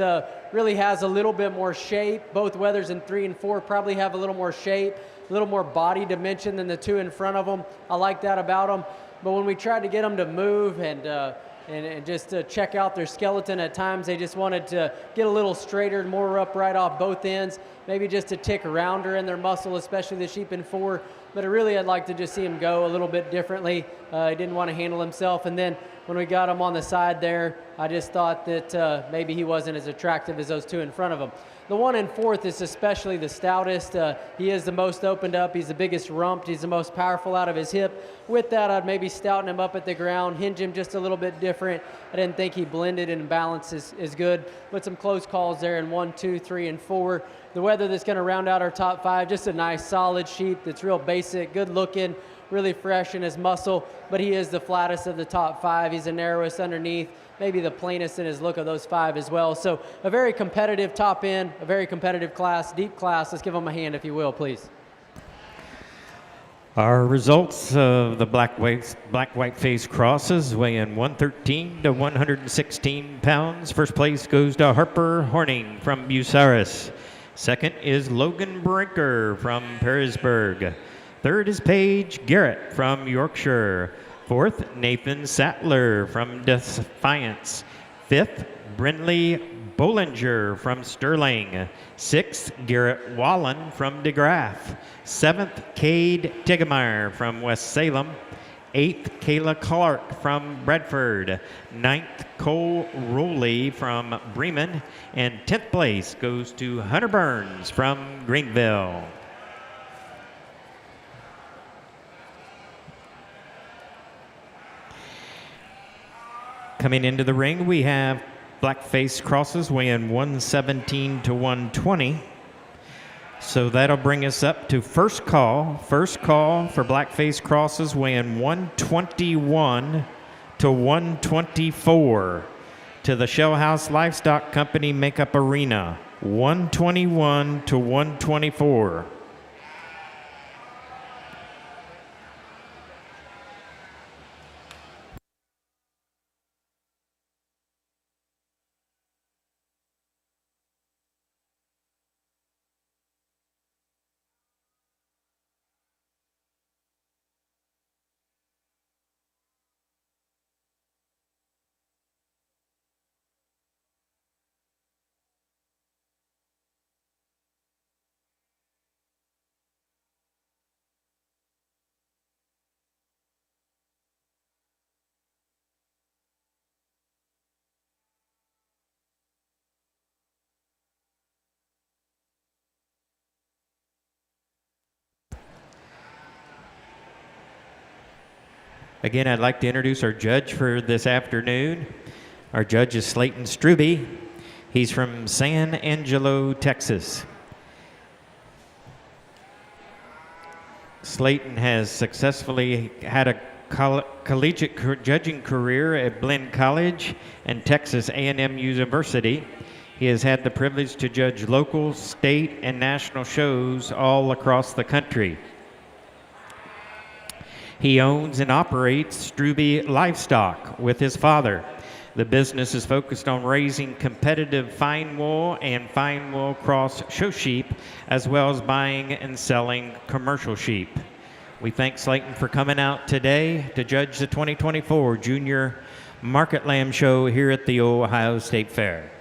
really has a little bit more shape. Both wethers in 3 and 4 probably have a little more shape, a little more body dimension than the 2 in front of them. I like that about them. But when we tried to get them to move and just to check out their skeleton at times, they just wanted to get a little straighter and more upright off both ends, maybe just a tick rounder in their muscle, especially the sheep in 4. But really, I'd like to just see him go a little bit differently. He didn't want to handle himself. And then when we got him on the side there, I just thought that maybe he wasn't as attractive as those 2 in front of him. The 1 in 4th is especially the stoutest. He is the most opened up. He's the biggest rumped. He's the most powerful out of his hip. With that, I'd maybe stouten him up at the ground, hinge him just a little bit different. I didn't think he blended and balanced is good. But some close calls there in 1, 2, 3, and 4. The wether that's going to round out our top 5, just a nice solid sheep that's real basic, good looking, really fresh in his muscle, but he is the flattest of the top 5. He's the narrowest underneath, maybe the plainest in his look of those 5 as well. So a very competitive top end, a very competitive class, deep class. Let's give him a hand if you will, please. Our results of the black-white face crosses weigh in 113 to 116 pounds. First place goes to Harper Horning from Bucyrus. Second is Logan Brinker from Perrysburg. Third is Paige Garrett from Yorkshire. Fourth, Nathan Sattler from Defiance. Fifth, Brindley Bollinger from Sterling. Sixth, Garrett Wallen from DeGraff. Seventh, Cade Tegemeyer from West Salem. 8th, Kayla Clark from Bradford. 9th, Cole Rowley from Bremen. And 10th place goes to Hunter Burns from Greenville. Coming into the ring, we have blackface crosses weighing 117 to 120. So that'll bring us up to first call. First call for blackface crosses weighing 121 to 124 to the Shell House Livestock Company Makeup Arena. 121 to 124. Again, I'd like to introduce our judge for this afternoon. Our judge is Slayton Struby. He's from San Angelo, Texas. Slayton has successfully had a collegiate judging career at Blinn College and Texas A&M University. He has had the privilege to judge local, state, and national shows all across the country. He owns and operates Struby Livestock with his father. The business is focused on raising competitive fine wool and fine wool cross show sheep, as well as buying and selling commercial sheep. We thank Slayton for coming out today to judge the 2024 Junior Market Lamb Show here at the Ohio State Fair.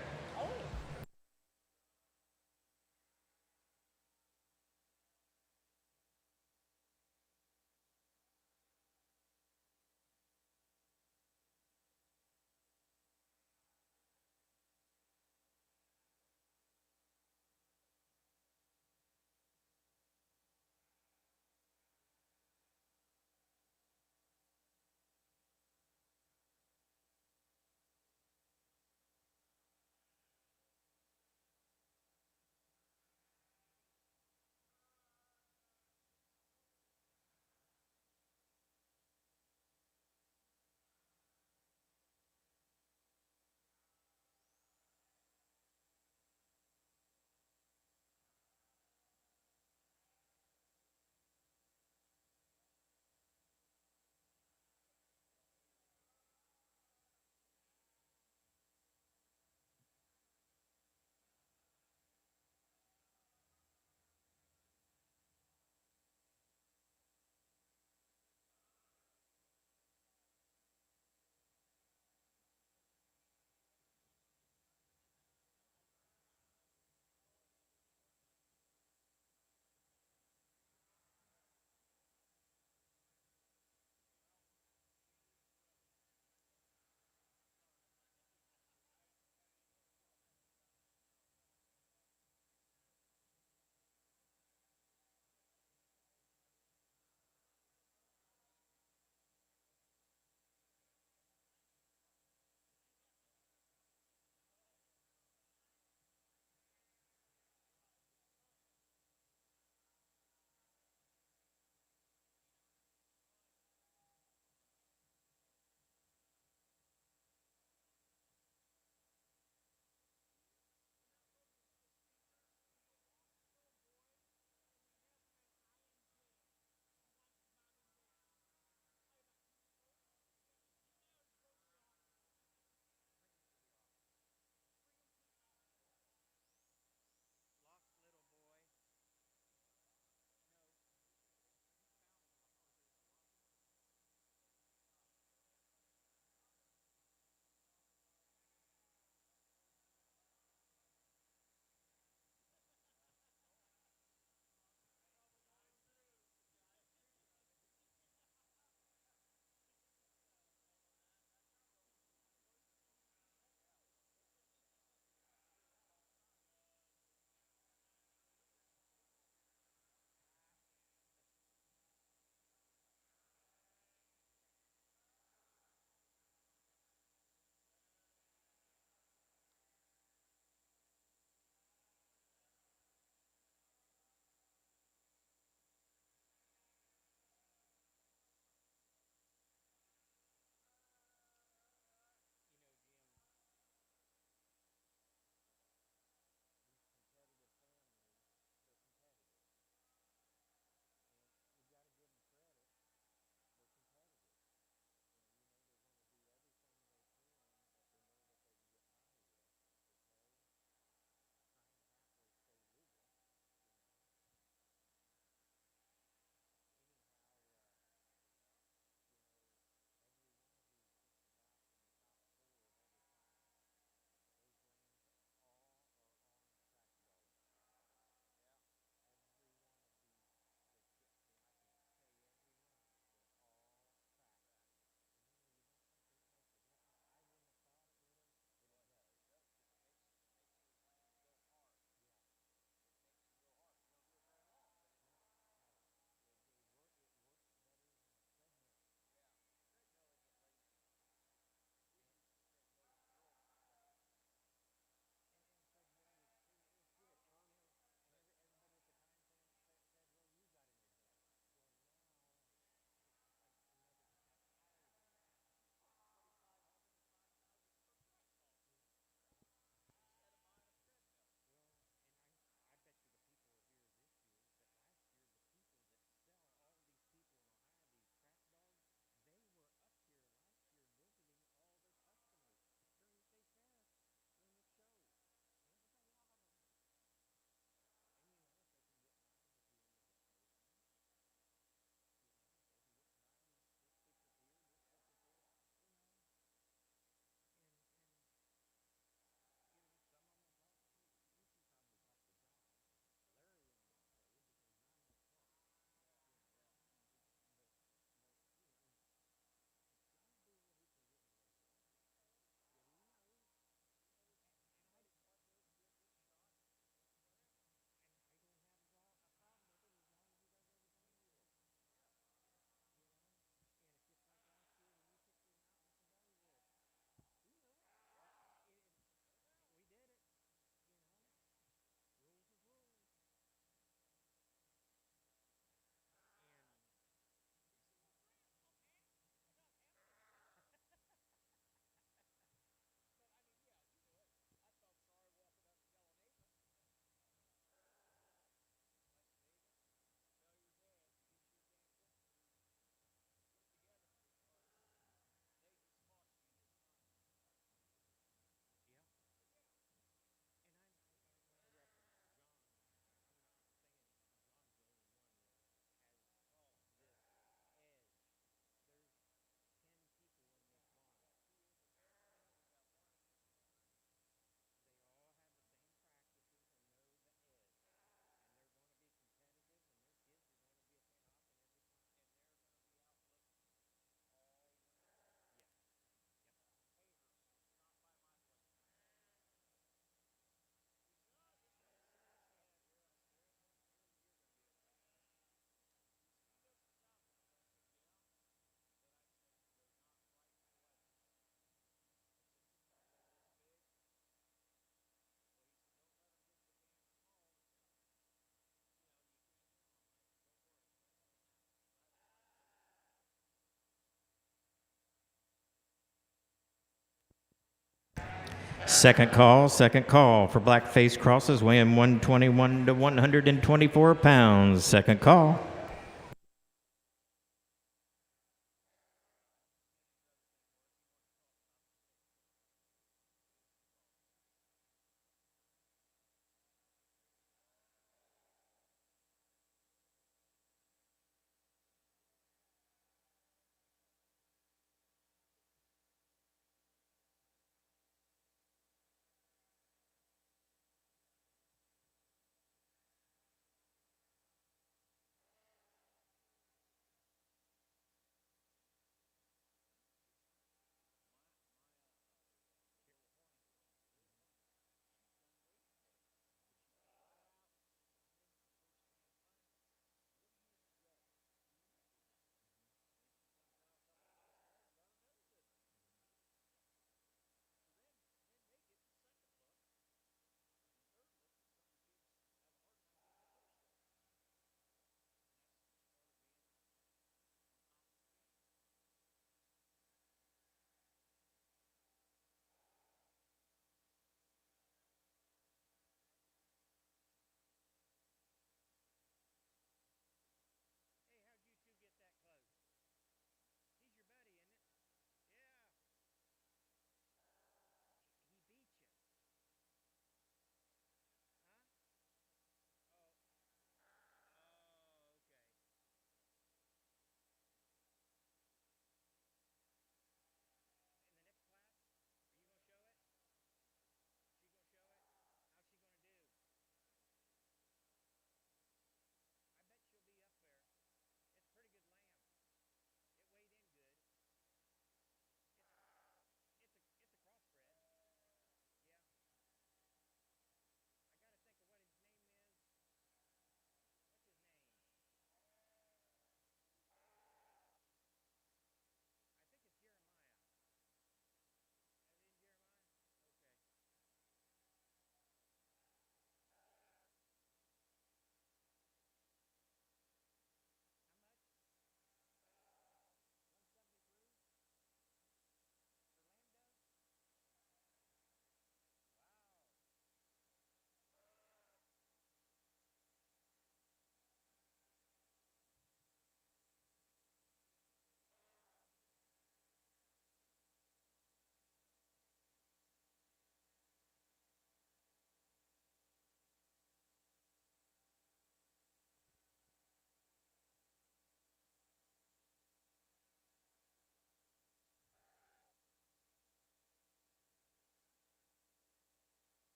Second call for black-faced crosses weighing 121 to 124 pounds. Second call.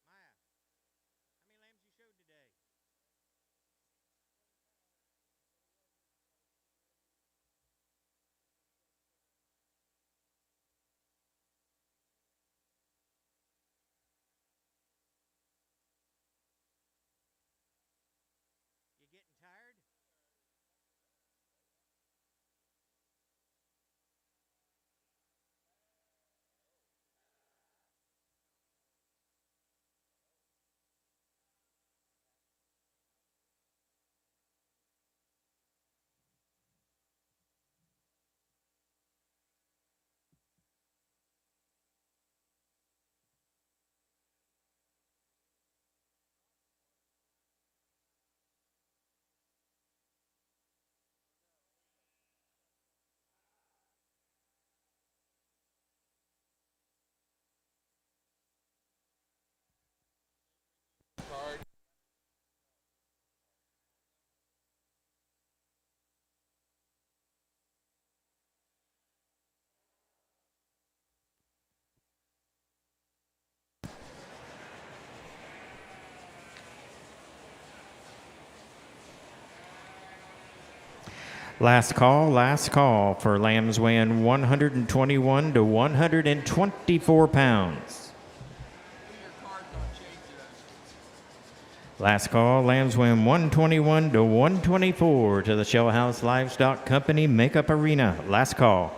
Maya, how many lambs you showed today? You getting tired? Last call for lambs weighing 121 to 124 pounds. Last call, lambs weighing 121 to 124 to the Shell House Livestock Company Makeup Arena. Last call.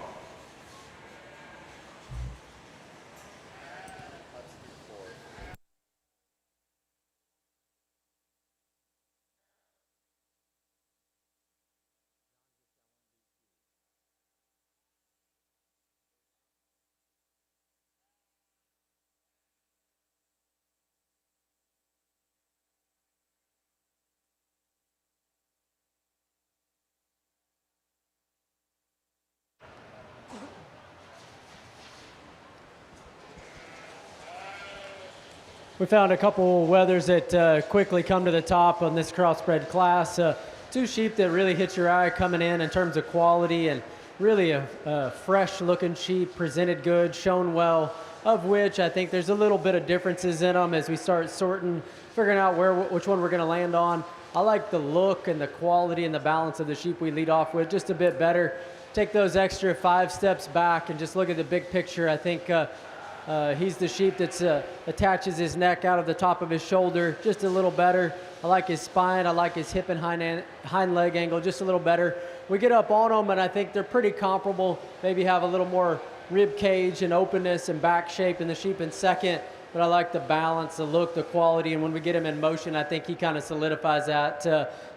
we found a couple wethers that quickly come to the top on this crossbred class. Two sheep that really hit your eye coming in terms of quality, and really a fresh looking sheep, presented good, shown well, of which I think there's a little bit of differences in them as we start sorting, figuring out which one we're going to land on. I like the look and the quality and the balance of the sheep we lead off with just a bit better. Take those extra 5 steps back and just look at the big picture. I think he's the sheep that attaches his neck out of the top of his shoulder just a little better. I like his spine. I like his hip and hind leg angle just a little better. We get up on them, and I think they're pretty comparable. Maybe have a little more rib cage and openness and back shape in the sheep in second. But I like the balance, the look, the quality, and when we get him in motion, I think he kind of solidifies that.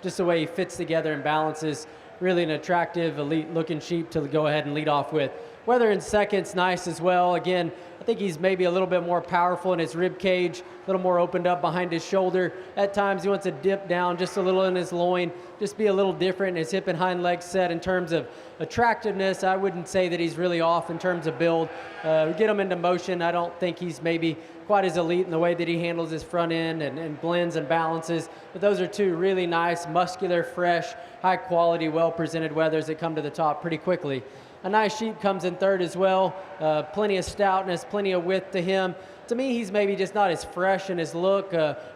Just the way he fits together and balances, really an attractive, elite-looking sheep to go ahead and lead off with. Whether in second's nice as well. Again, I think he's maybe a little bit more powerful in his rib cage, a little more opened up behind his shoulder. At times he wants to dip down just a little in his loin, just be a little different in his hip and hind leg set. In terms of attractiveness, I wouldn't say that he's really off in terms of build. We get him into motion. I don't think he's maybe quite as elite in the way that he handles his front end and blends and balances. But those are two really nice, muscular, fresh, high quality, well presented wethers that come to the top pretty quickly. A nice sheep comes in third as well. Plenty of stoutness, plenty of width to him. To me, he's maybe just not as fresh in his look,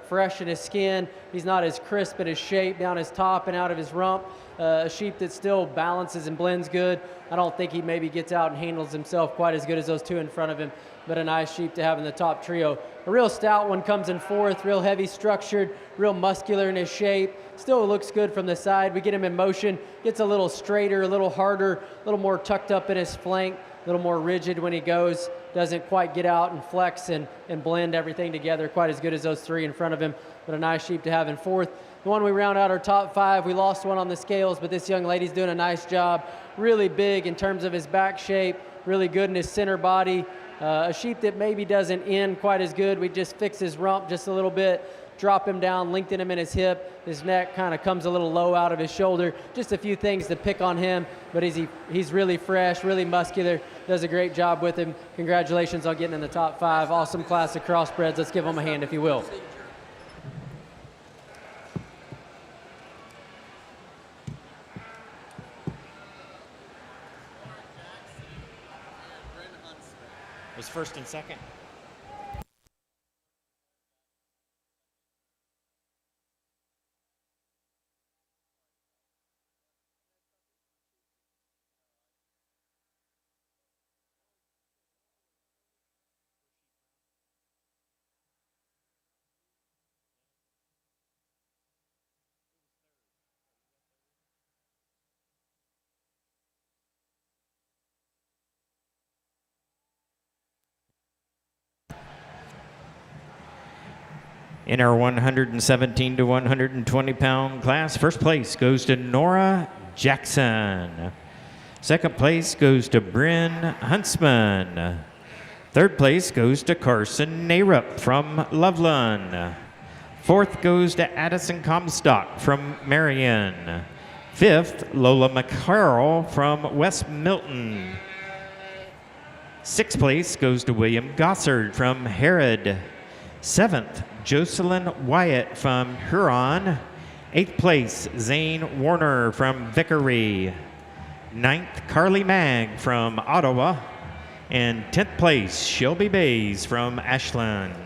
fresh in his skin. He's not as crisp in his shape down his top and out of his rump. A sheep that still balances and blends good. I don't think he maybe gets out and handles himself quite as good as those two in front of him, but a nice sheep to have in the top trio. A real stout one comes in fourth, real heavy structured, real muscular in his shape. Still looks good from the side. We get him in motion, gets a little straighter, a little harder, a little more tucked up in his flank, a little more rigid when he goes. Doesn't quite get out and flex and blend everything together quite as good as those three in front of him, but a nice sheep to have in fourth. The one we round out our top 5, we lost one on the scales, but this young lady's doing a nice job. Really big in terms of his back shape, really good in his center body. A sheep that maybe doesn't end quite as good. We just fix his rump just a little bit, drop him down, lengthen him in his hip. His neck kind of comes a little low out of his shoulder. Just a few things to pick on him, but he's really fresh, really muscular, does a great job with him. Congratulations on getting in the top 5. Awesome class of crossbreds. Let's give him a hand if you will. Was first and second. In our 117 to 120 pound class, first place goes to Nora Jackson. Second place goes to Bryn Huntsman. Third place goes to Carson Narup from Loveland. Fourth goes to Addison Comstock from Marion. Fifth, Lola McCarroll from West Milton. Sixth place goes to William Gossard from Herod. Seventh, Jocelyn Wyatt from Huron. Eighth place, Zane Warner from Vickery. Ninth, Carly Mag from Ottawa. And 10th place, Shelby Bays from Ashland.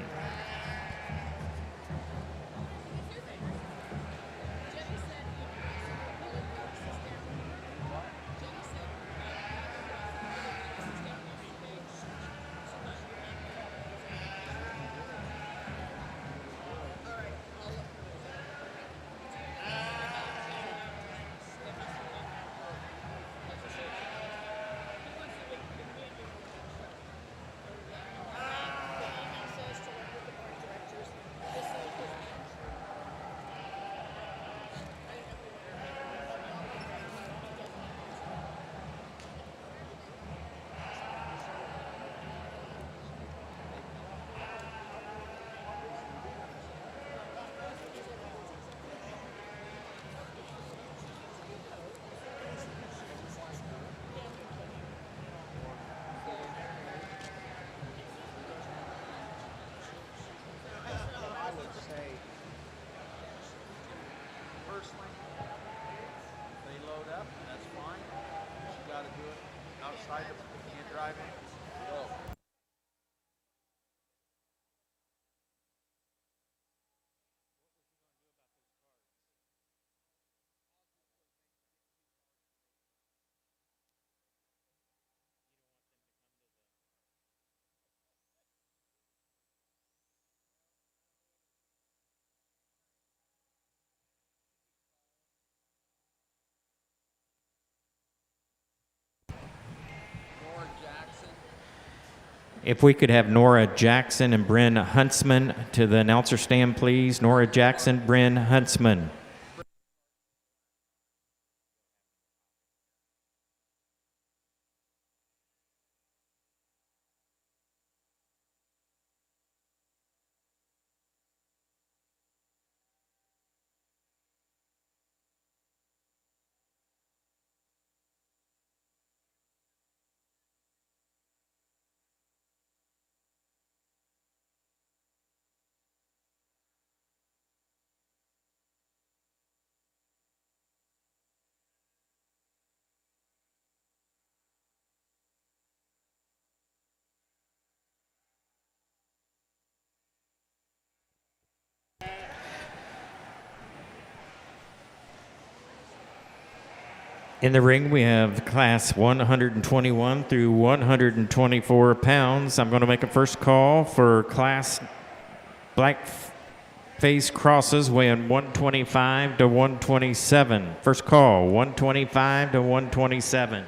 If we could have Nora Jackson and Bryn Huntsman to the announcer stand, please. Nora Jackson, Bryn Huntsman. In the ring, we have class 121 through 124 pounds. I'm going to make a first call for class black face crosses weighing 125 to 127. First call, 125 to 127.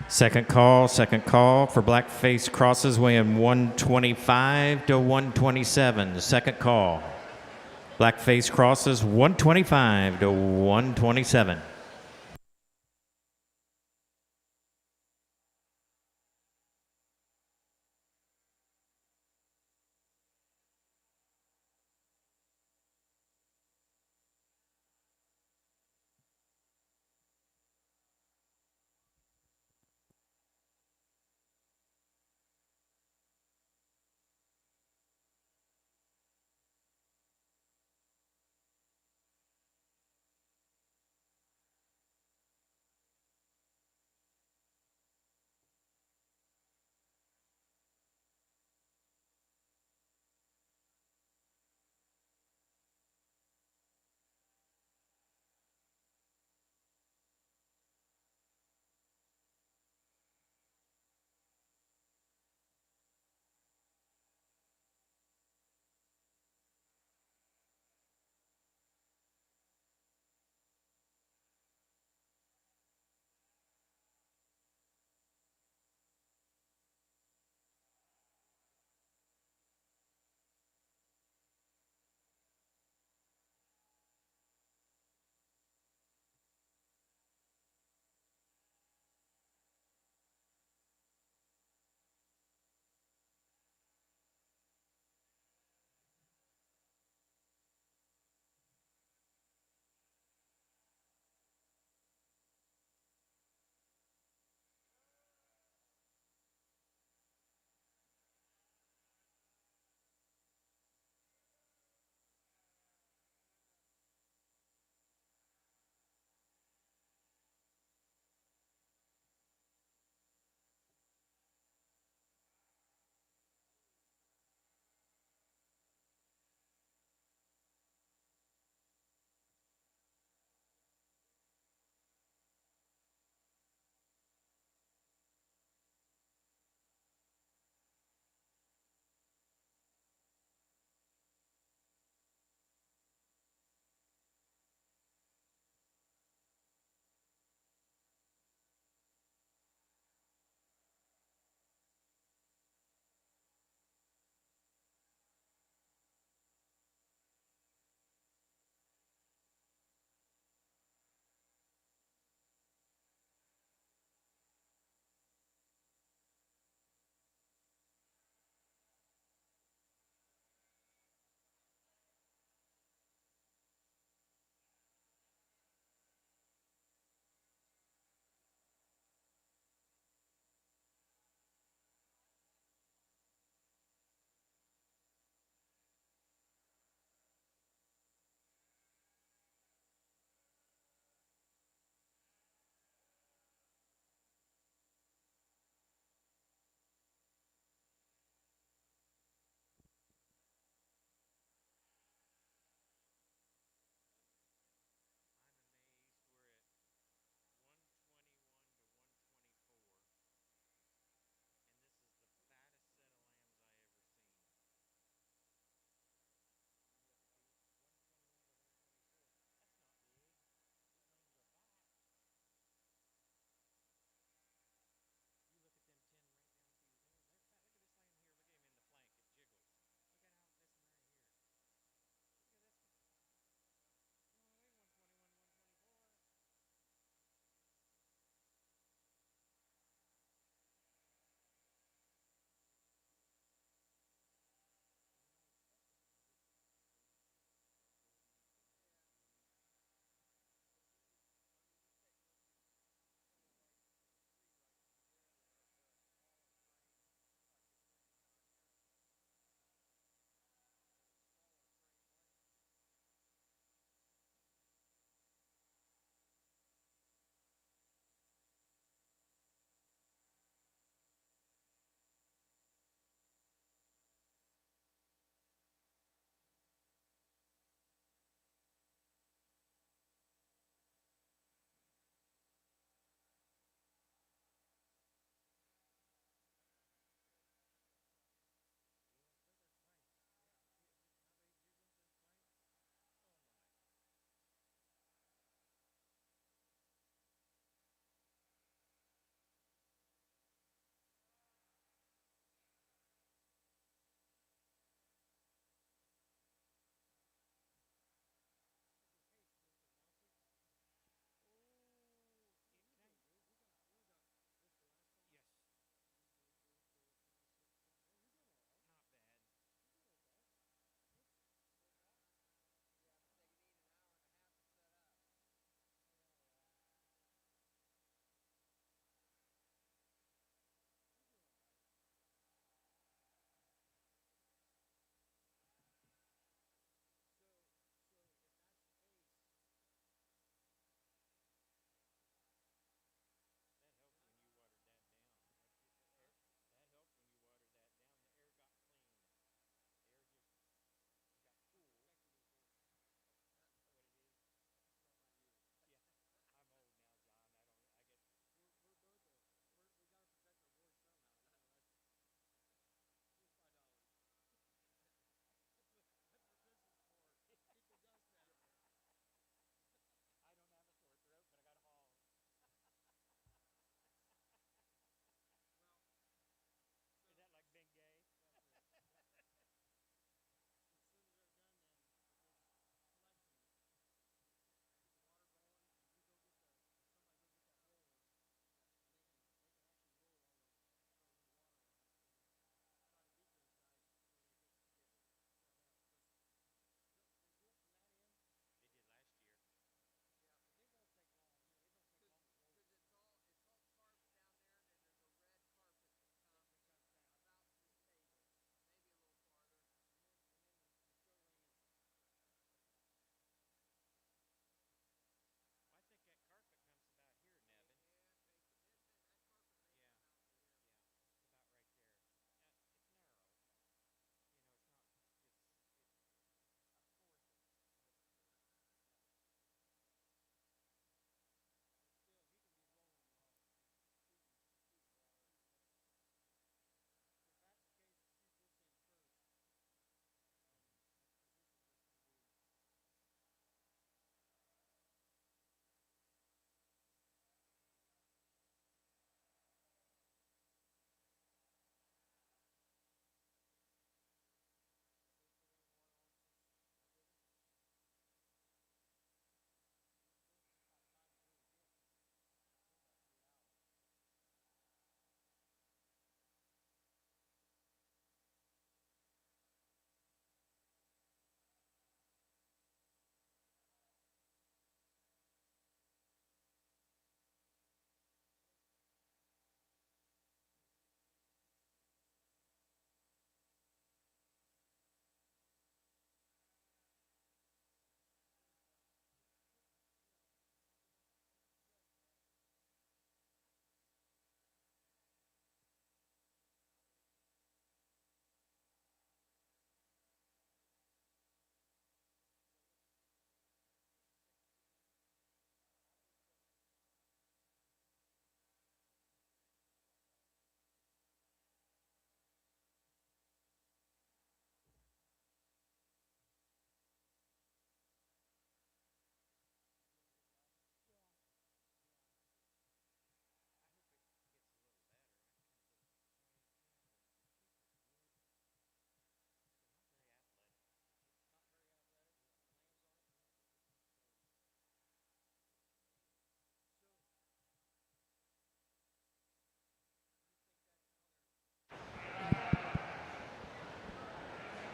Second call for black face crosses weighing 125 to 127. The second call. Black face crosses 125 to 127.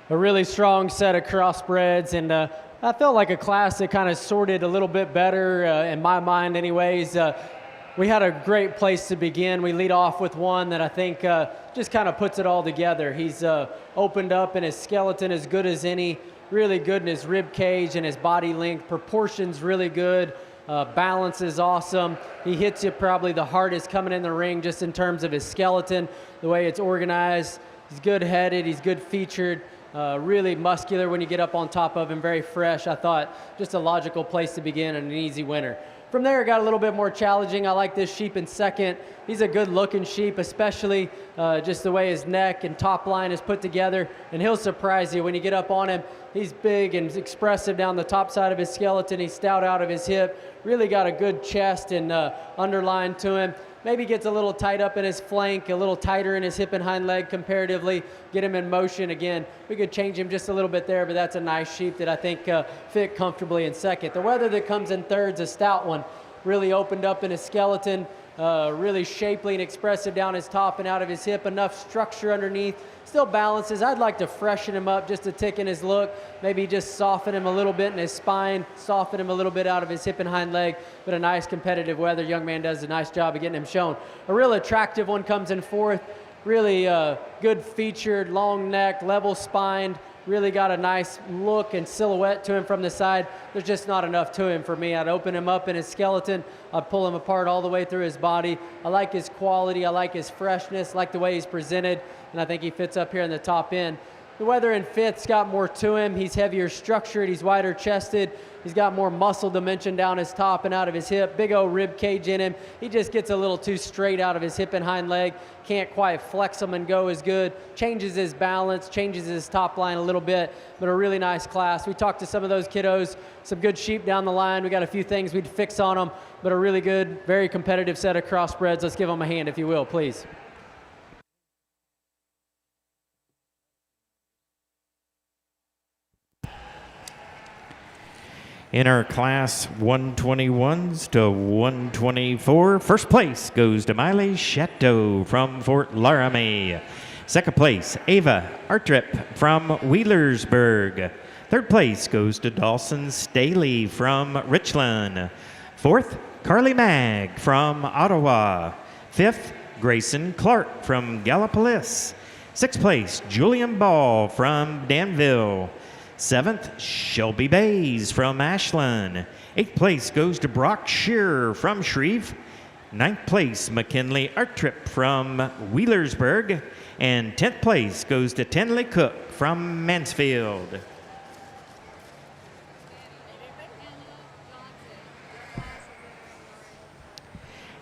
a really strong set of crossbreds, and I felt like a class that kind of sorted a little bit better in my mind anyways. We had a great place to begin. We lead off with one that I think just kind of puts it all together. He's opened up in his skeleton as good as any, really good in his rib cage and his body length. Proportions really good. Balance is awesome. He hits you probably the hardest coming in the ring just in terms of his skeleton, the way it's organized. He's good headed, he's good featured, really muscular when you get up on top of him, very fresh. I thought just a logical place to begin and an easy winner. From there, it got a little bit more challenging. I like this sheep in second. He's a good-looking sheep, especially just the way his neck and top line is put together, and he'll surprise you when you get up on him. He's big and expressive down the top side of his skeleton. He's stout out of his hip. Really got a good chest and underline to him. Maybe gets a little tight up in his flank, a little tighter in his hip and hind leg comparatively. Get him in motion again. We could change him just a little bit there, but that's a nice sheep that I think fit comfortably in second. The wether that comes in third's a stout one. Really opened up in his skeleton, really shapely and expressive down his top and out of his hip. Enough structure underneath. Still balances. I'd like to freshen him up just a tick in his look. Maybe just soften him a little bit in his spine, soften him a little bit out of his hip and hind leg. But a nice competitive wether. Young man does a nice job of getting him shown. A real attractive one comes in fourth. Really good featured, long neck, level spined. Really got a nice look and silhouette to him from the side. There's just not enough to him for me. I'd open him up in his skeleton. I'd pull him apart all the way through his body. I like his quality. I like his freshness. I like the way he's presented. And I think he fits up here in the top end. The wether in fifth's got more to him. He's heavier structured. He's wider chested. He's got more muscle dimension down his top and out of his hip. Big old rib cage in him. He just gets a little too straight out of his hip and hind leg. Can't quite flex him and go as good. Changes his balance, changes his top line a little bit, but a really nice class. We talked to some of those kiddos, some good sheep down the line. We got a few things we'd fix on them, but a really good, very competitive set of crossbreds. Let's give them a hand if you will, please. In our class 121s to 124, first place goes to Miley Chateau from Fort Laramie. Second place, Ava Artrip from Wheelersburg. Third place goes to Dawson Staley from Richland. Fourth, Carly Mag from Ottawa. Fifth, Grayson Clark from Gallipolis. Sixth place, Julian Ball from Danville. Seventh, Shelby Bays from Ashland. Eighth place goes to Brock Shearer from Shreve. Ninth place, McKinley Artrip from Wheelersburg. And 10th place goes to Tenley Cook from Mansfield.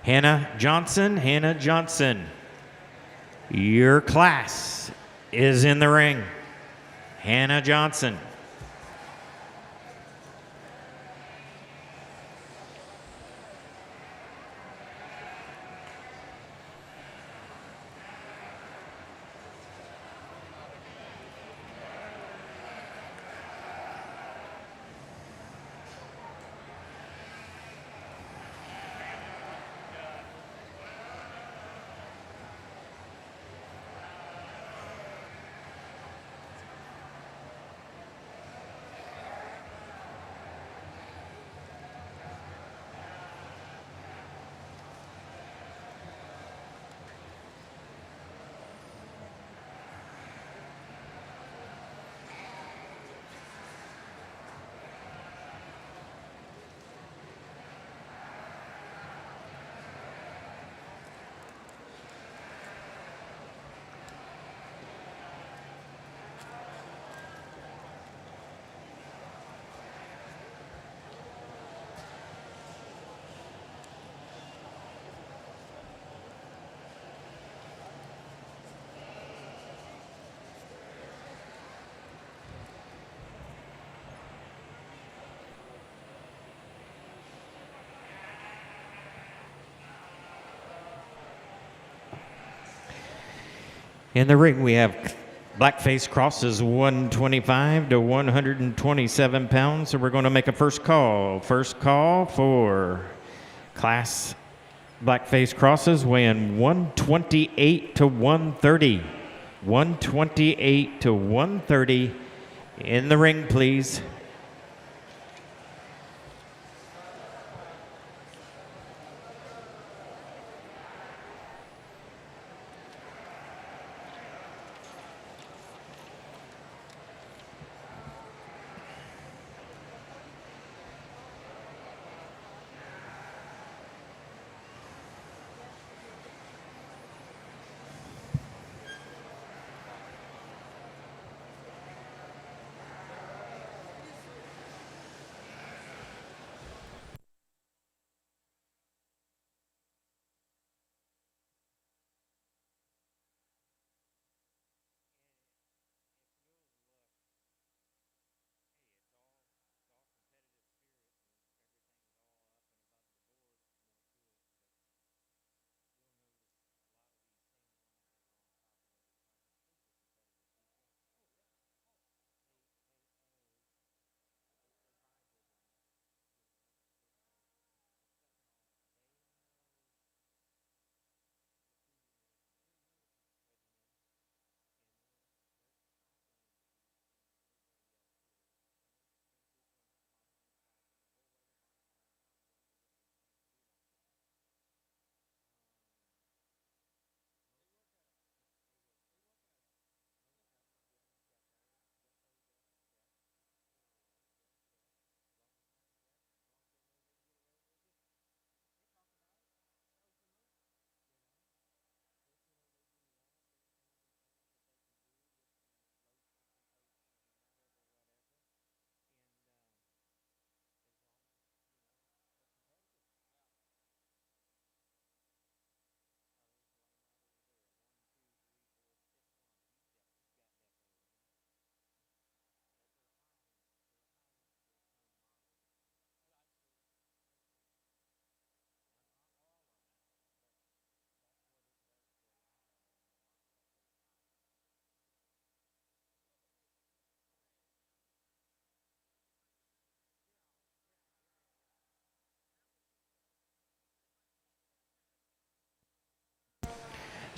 Hannah Johnson, your class is in the ring. Hannah Johnson. In the ring, we have Blackface crosses 125 to 127 pounds, so we're going to make a first call. First call for class Blackface crosses weighing 128 to 130. 128 to 130. In the ring, please.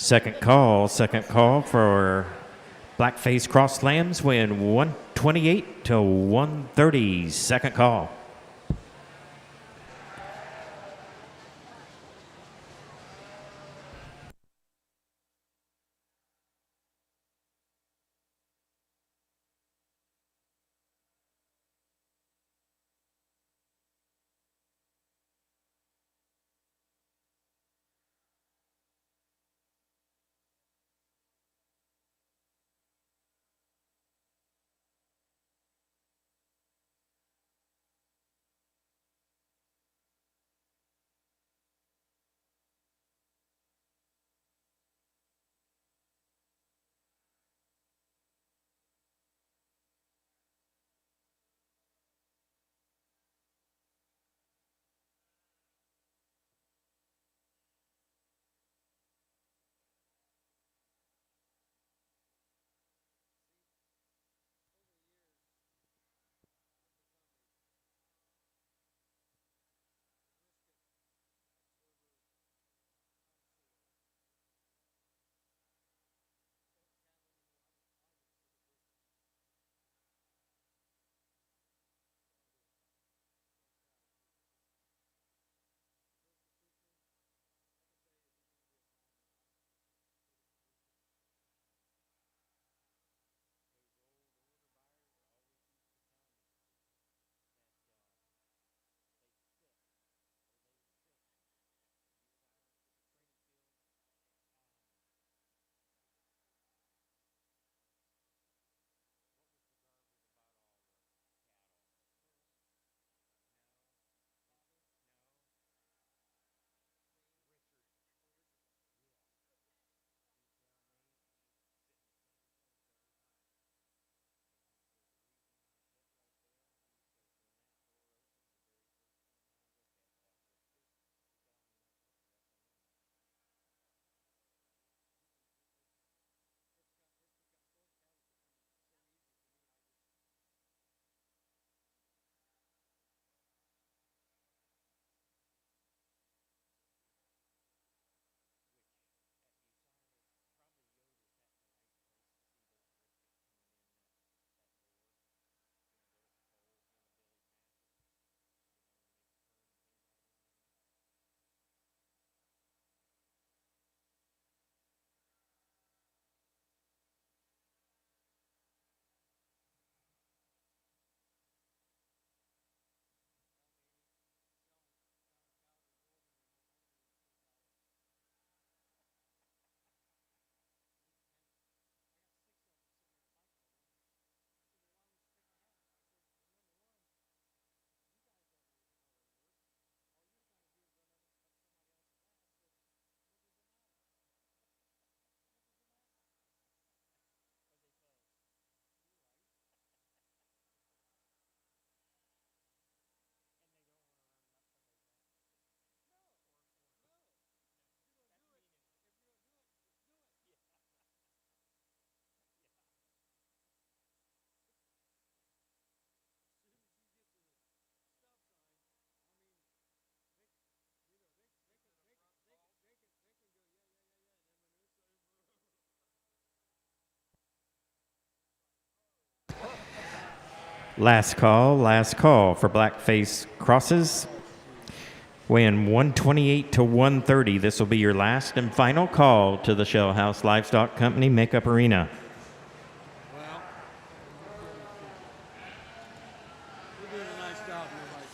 Second call for Blackface Cross Lambs win 128 to 130. Second call. Last call for blackface crosses. Weighing 128 to 130. This will be your last and final call to the Shell House Livestock Company Makeup Arena. Well, you're doing a nice job, everybody.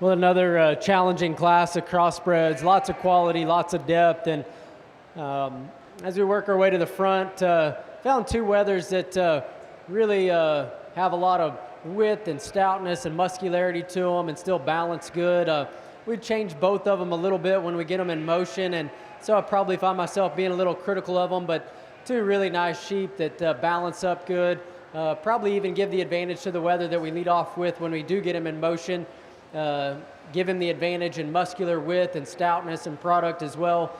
Well, another challenging class of crossbreds, lots of quality, lots of depth, and as we work our way to the front, found two wethers that really have a lot of width and stoutness and muscularity to them and still balance good. We change both of them a little bit when we get them in motion, and so I probably find myself being a little critical of them, but two really nice sheep that balance up good. Probably even give the advantage to the wether that we lead off with when we do get him in motion. Give him the advantage in muscular width and stoutness and product as well.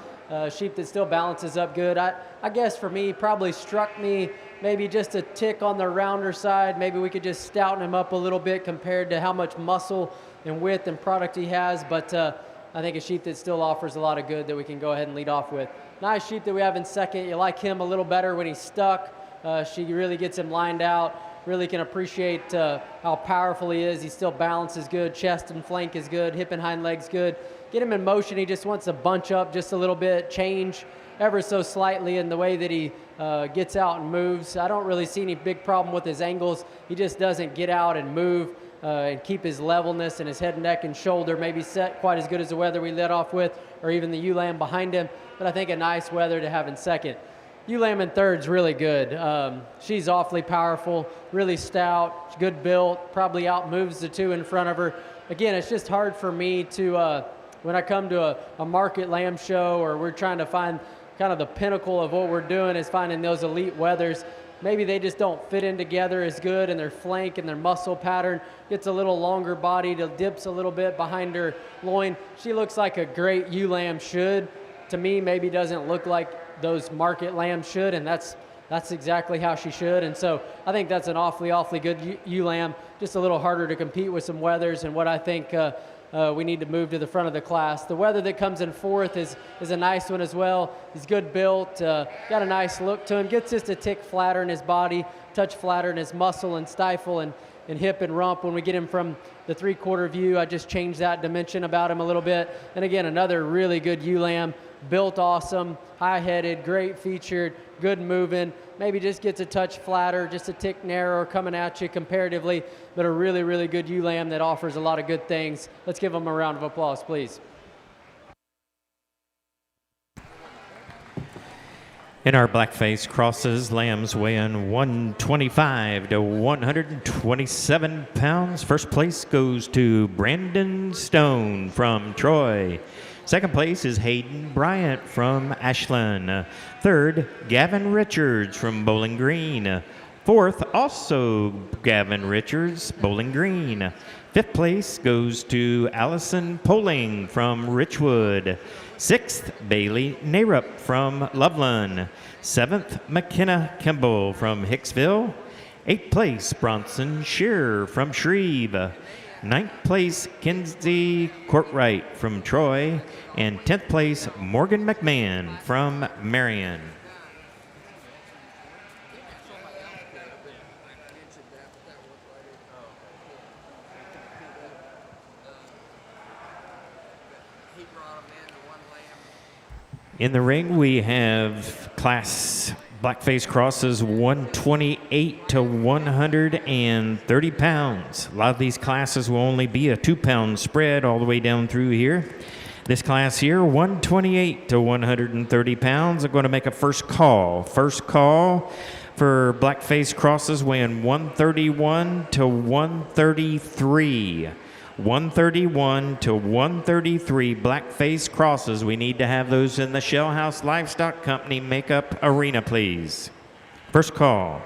Sheep that still balances up good. I guess for me, probably struck me maybe just a tick on the rounder side. Maybe we could just stouten him up a little bit compared to how much muscle and width and product he has. But I think a sheep that still offers a lot of good that we can go ahead and lead off with. Nice sheep that we have in second. You like him a little better when he's stuck. She really gets him lined out. Really can appreciate how powerful he is. He still balances good. Chest and flank is good. Hip and hind legs good. Get him in motion. He just wants to bunch up just a little bit, change ever so slightly in the way that he gets out and moves. I don't really see any big problem with his angles. He just doesn't get out and move and keep his levelness and his head, neck, and shoulder maybe set quite as good as the wether we led off with, or even the ewe-lamb behind him. But I think a nice wether to have in second. Ewe-lamb in third's really good. She's awfully powerful, really stout, good built, probably outmoves the two in front of her. Again, it's just hard for me to, when I come to a market lamb show or we're trying to find kind of the pinnacle of what we're doing is finding those elite wethers. Maybe they just don't fit in together as good, and their flank and their muscle pattern gets a little longer bodied, dips a little bit behind her loin. She looks like a great ewe-lamb should. To me, maybe doesn't look like those market lambs should, and that's exactly how she should. And so I think that's an awfully good ewe-lamb, just a little harder to compete with some wethers, and what I think we need to move to the front of the class. The wether that comes in fourth is a nice one as well. He's good built, got a nice look to him, gets just a tick flatter in his body, touch flatter in his muscle and stifle and hip and rump. When we get him from the three-quarter view, I just changed that dimension about him a little bit. And again, another really good ewe-lamb, built awesome, high-headed, great featured, good moving, maybe just gets a touch flatter, just a tick narrower coming at you comparatively, but a really good ewe-lamb that offers a lot of good things. Let's give him a round of applause, please. In our blackface crosses, lambs weighing 125 to 127 pounds. First place goes to Brandon Stone from Troy. Second place is Hayden Bryant from Ashland. Third, Gavin Richards from Bowling Green. Fourth, also Gavin Richards, Bowling Green. Fifth place goes to Allison Poling from Richwood. Sixth, Bailey Narup from Loveland. Seventh, McKenna Kimball from Hicksville. Eighth place, Bronson Shearer from Shreve. Ninth place, Kinsey Courtwright from Troy. And 10th place, Morgan McMahon from Marion. In the ring, we have class blackface crosses 128 to 130 pounds. A lot of these classes will only be a 2-pound spread all the way down through here. This class here, 128 to 130 pounds. I'm going to make a first call. First call for blackface crosses weighing 131 to 133. 131 to 133 blackface crosses. We need to have those in the Shell House Livestock Company makeup arena, please. First call.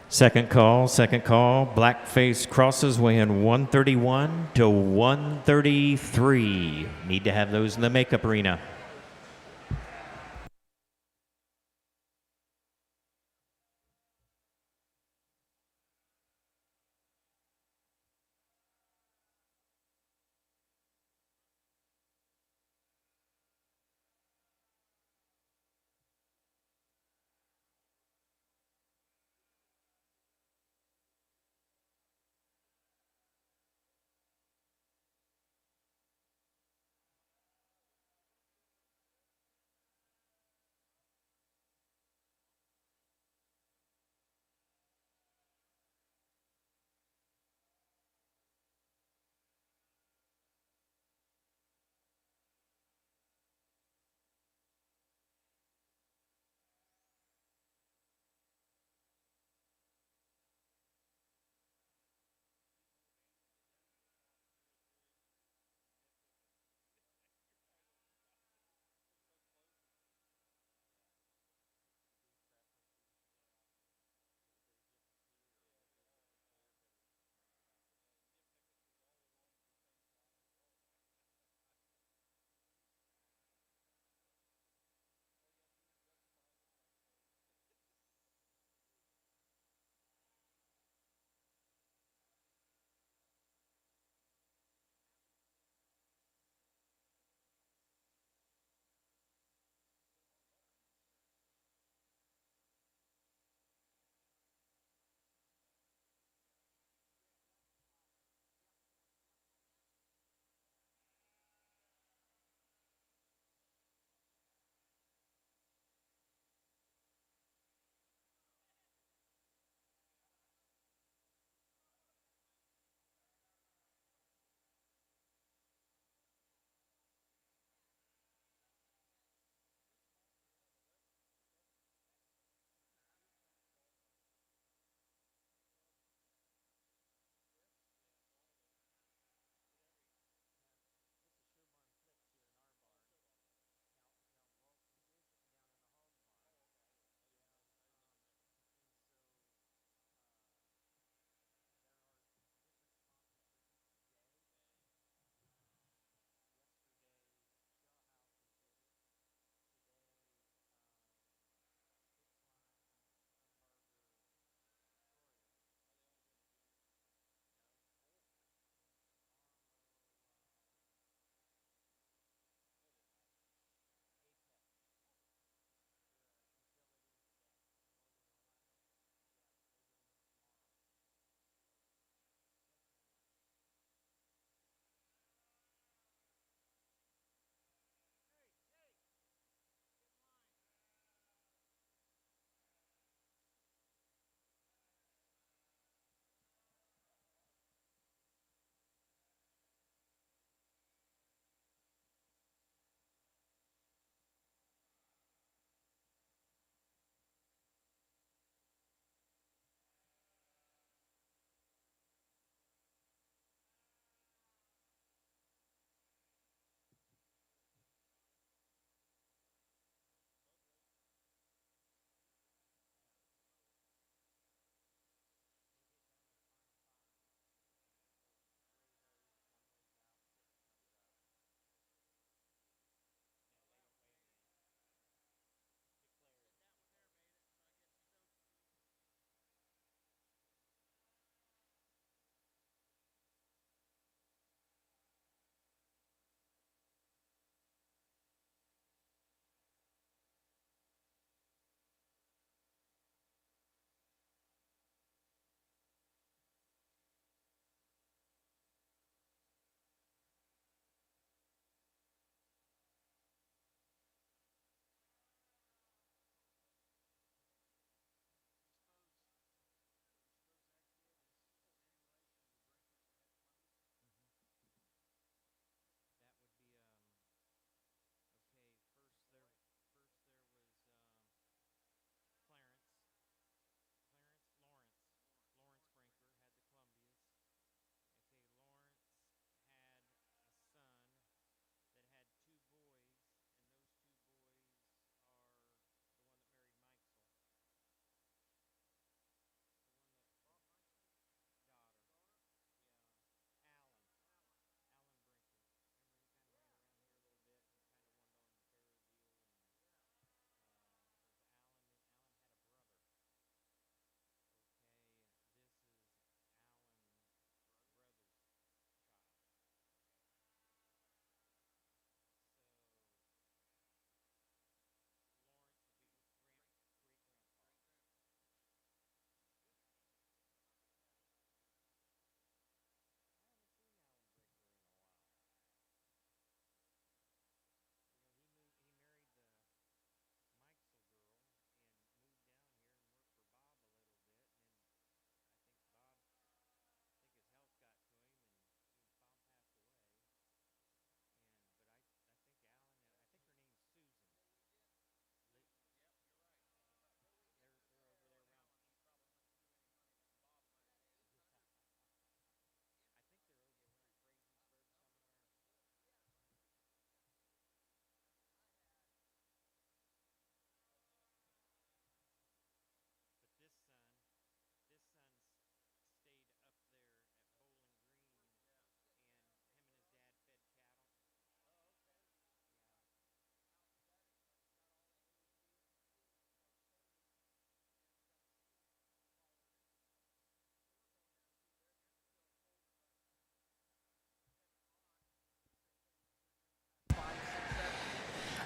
Second call, second call. Blackface crosses weighing 131 to 133. Need to have those in the makeup arena.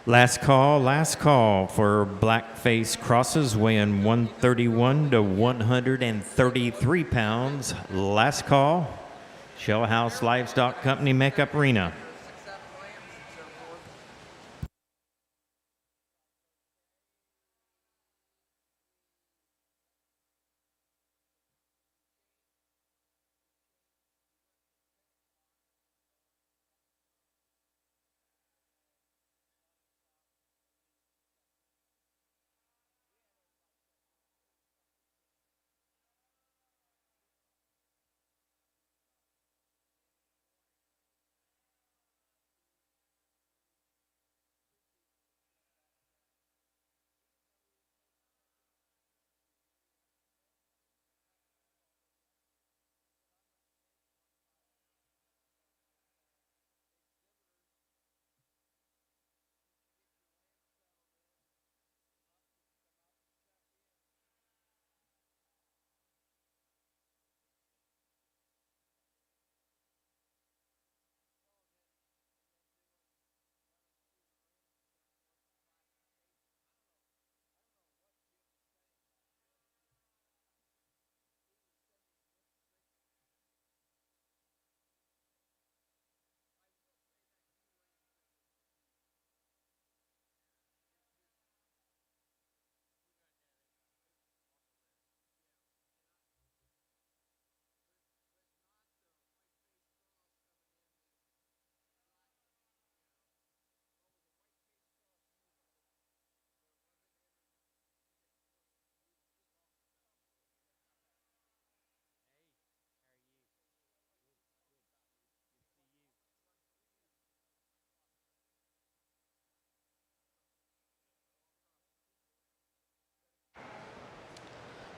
Last call for blackface crosses weighing 131 to 133 pounds. Last call, Shell House Livestock Company Makeup Arena.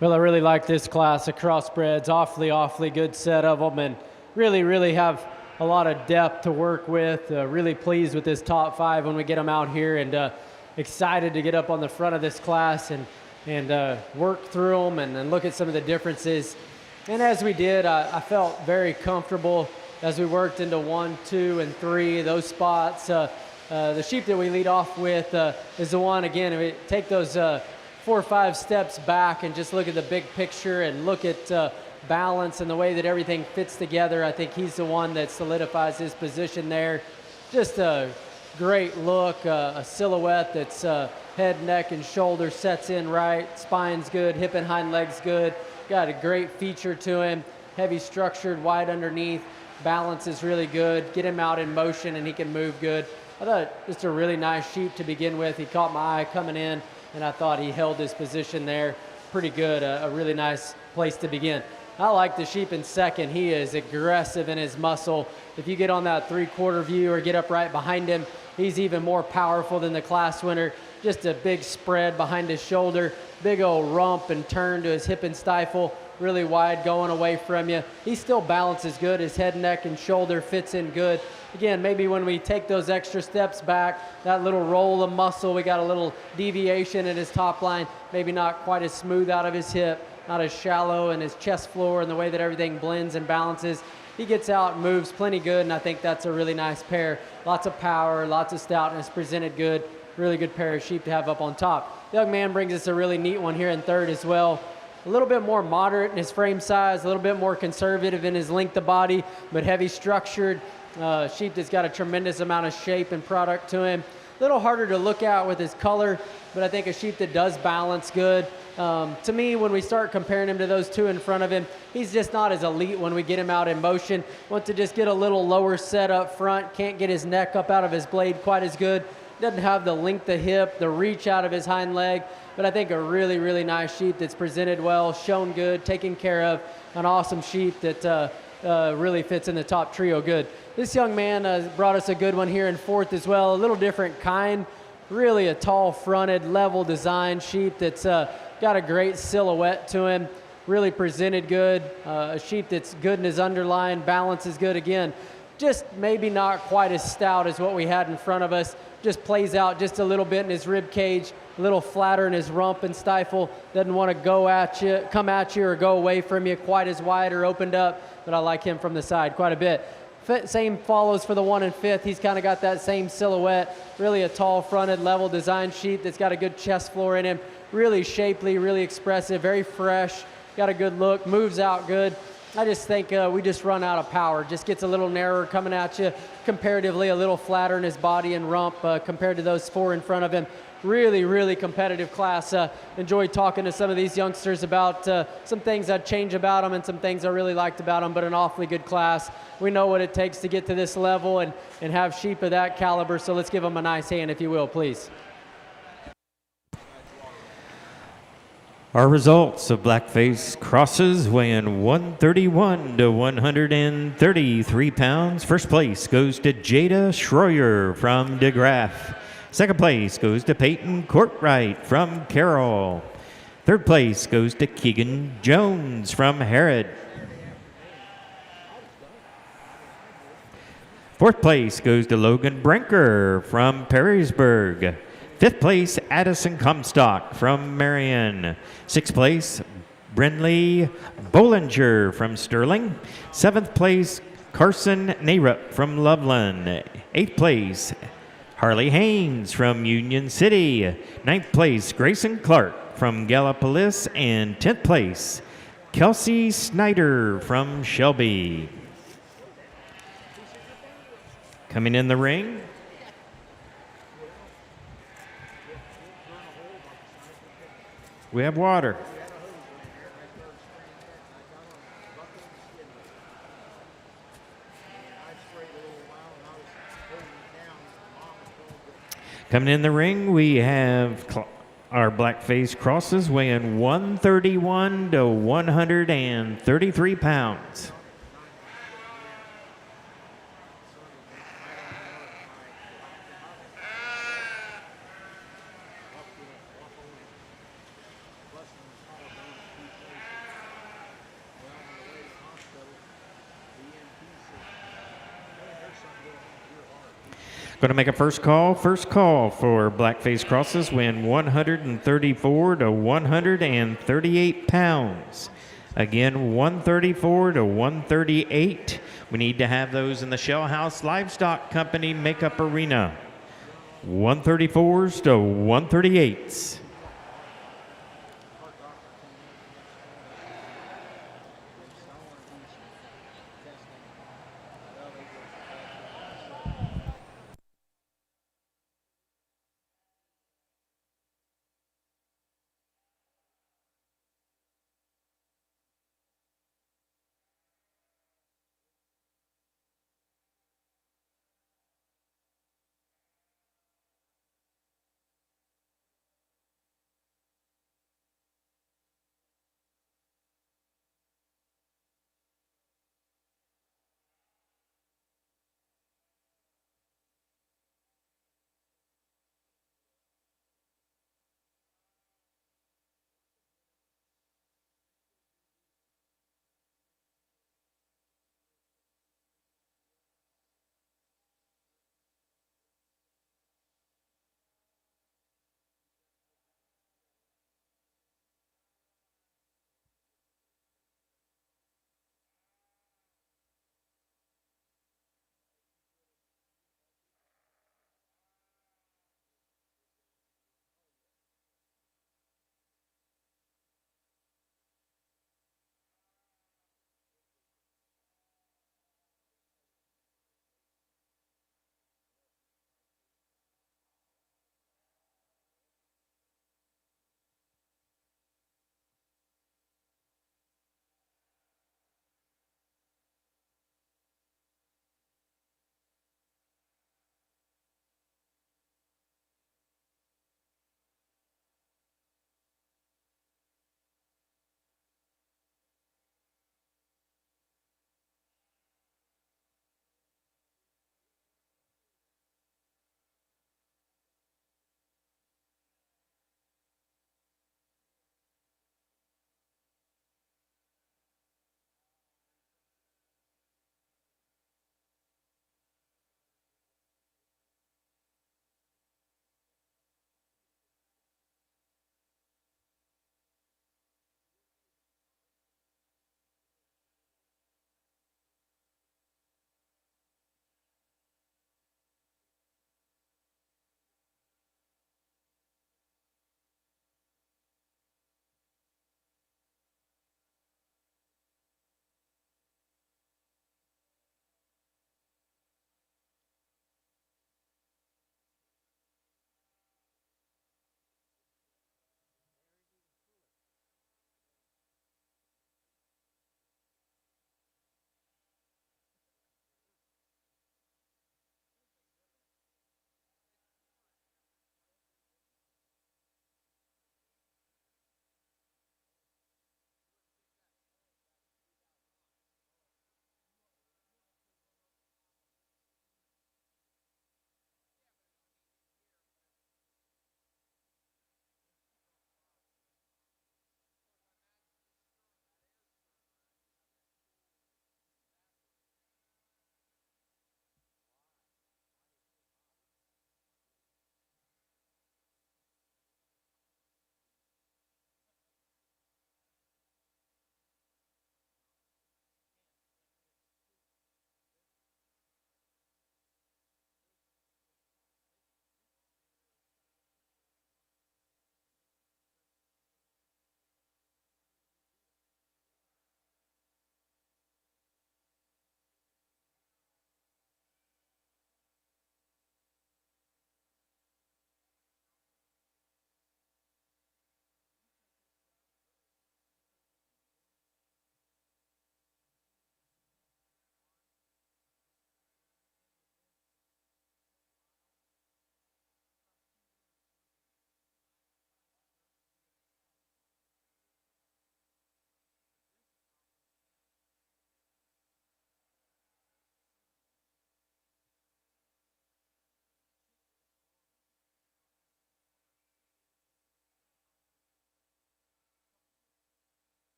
Well, I really like this class of crossbreds. Awfully good set of them, and really have a lot of depth to work with. Really pleased with this top 5 when we get them out here, and excited to get up on the front of this class and work through them and look at some of the differences. And as we did, I felt very comfortable as we worked into 1, 2, and 3, those spots. The sheep that we lead off with is the one, again, if we take those 4 or 5 steps back and just look at the big picture and look at balance and the way that everything fits together, I think he's the one that solidifies his position there. Just a great look, a silhouette that's head, neck, and shoulder sets in right, spine's good, hip and hind legs good, got a great feature to him, heavy structured, wide underneath, balance is really good, get him out in motion and he can move good. I thought just a really nice sheep to begin with. He caught my eye coming in, and I thought he held his position there pretty good, a really nice place to begin. I like the sheep in second. He is aggressive in his muscle. If you get on that 3/4 view or get up right behind him, he's even more powerful than the class winner. Just a big spread behind his shoulder, big old rump and turn to his hip and stifle, really wide going away from you. He still balances good. His head, neck, and shoulder fits in good. Again, maybe when we take those extra steps back, that little roll of muscle, we got a little deviation in his top line, maybe not quite as smooth out of his hip, not as shallow in his chest floor and the way that everything blends and balances. He gets out and moves plenty good, and I think that's a really nice pair. Lots of power, lots of stoutness, presented good. Really good pair of sheep to have up on top. The young man brings us a really neat one here in third as well. A little bit more moderate in his frame size, a little bit more conservative in his length of body, but heavy structured. Sheep that's got a tremendous amount of shape and product to him. A little harder to look at with his color, but I think a sheep that does balance good. To me, when we start comparing him to those 2 in front of him, he's just not as elite when we get him out in motion. Want to just get a little lower set up front, can't get his neck up out of his blade quite as good. Doesn't have the length of hip, the reach out of his hind leg, but I think a really nice sheep that's presented well, shown good, taken care of, an awesome sheep that really fits in the top trio good. This young man brought us a good one here in fourth as well, a little different kind, really a tall fronted, level design sheep that's got a great silhouette to him, really presented good, a sheep that's good in his underline, balance is good again. Just maybe not quite as stout as what we had in front of us. Just plays out just a little bit in his rib cage, a little flatter in his rump and stifle. Doesn't want to go at you, come at you or go away from you quite as wide or opened up, but I like him from the side quite a bit. Same follows for the 1 and 5th. He's kind of got that same silhouette, really a tall fronted level design sheet that's got a good chest floor in him. Really shapely, really expressive, very fresh, got a good look, moves out good. I just think we just run out of power. Just gets a little narrower coming at you, comparatively a little flatter in his body and rump compared to those 4 in front of him. Really, really competitive class. Enjoyed talking to some of these youngsters about some things I'd change about them and some things I really liked about them, but an awfully good class. We know what it takes to get to this level and have sheep of that caliber, so let's give them a nice hand, if you will, please. Our results of Blackface crosses weighing 131 to 133 pounds. First place goes to Jada Schroyer from DeGraff. Second place goes to Peyton Courtwright from Carroll. Third place goes to Keegan Jones from Harrod. Fourth place goes to Logan Brinker from Perrysburg. Fifth place, Addison Comstock from Marion. Sixth place, Brinley Bollinger from Sterling. Seventh place, Carson Narup from Loveland. Eighth place, Harley Haynes from Union City. Ninth place, Grayson Clark from Gallipolis. And 10th place, Kelsey Snyder from Shelby. Coming in the ring, we have water. Coming in the ring, we have our Blackface crosses weighing 131 to 133 pounds. Going to make a first call. First call for Blackface crosses weighing 134 to 138 pounds. Again, 134 to 138. We need to have those in the Shell House Livestock Company Makeup Arena. 134s to 138s.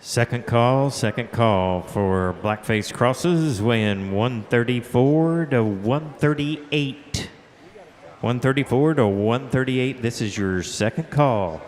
Second call for Blackface Crosses, weighing 134 to 138. 134 to 138. This is your second call.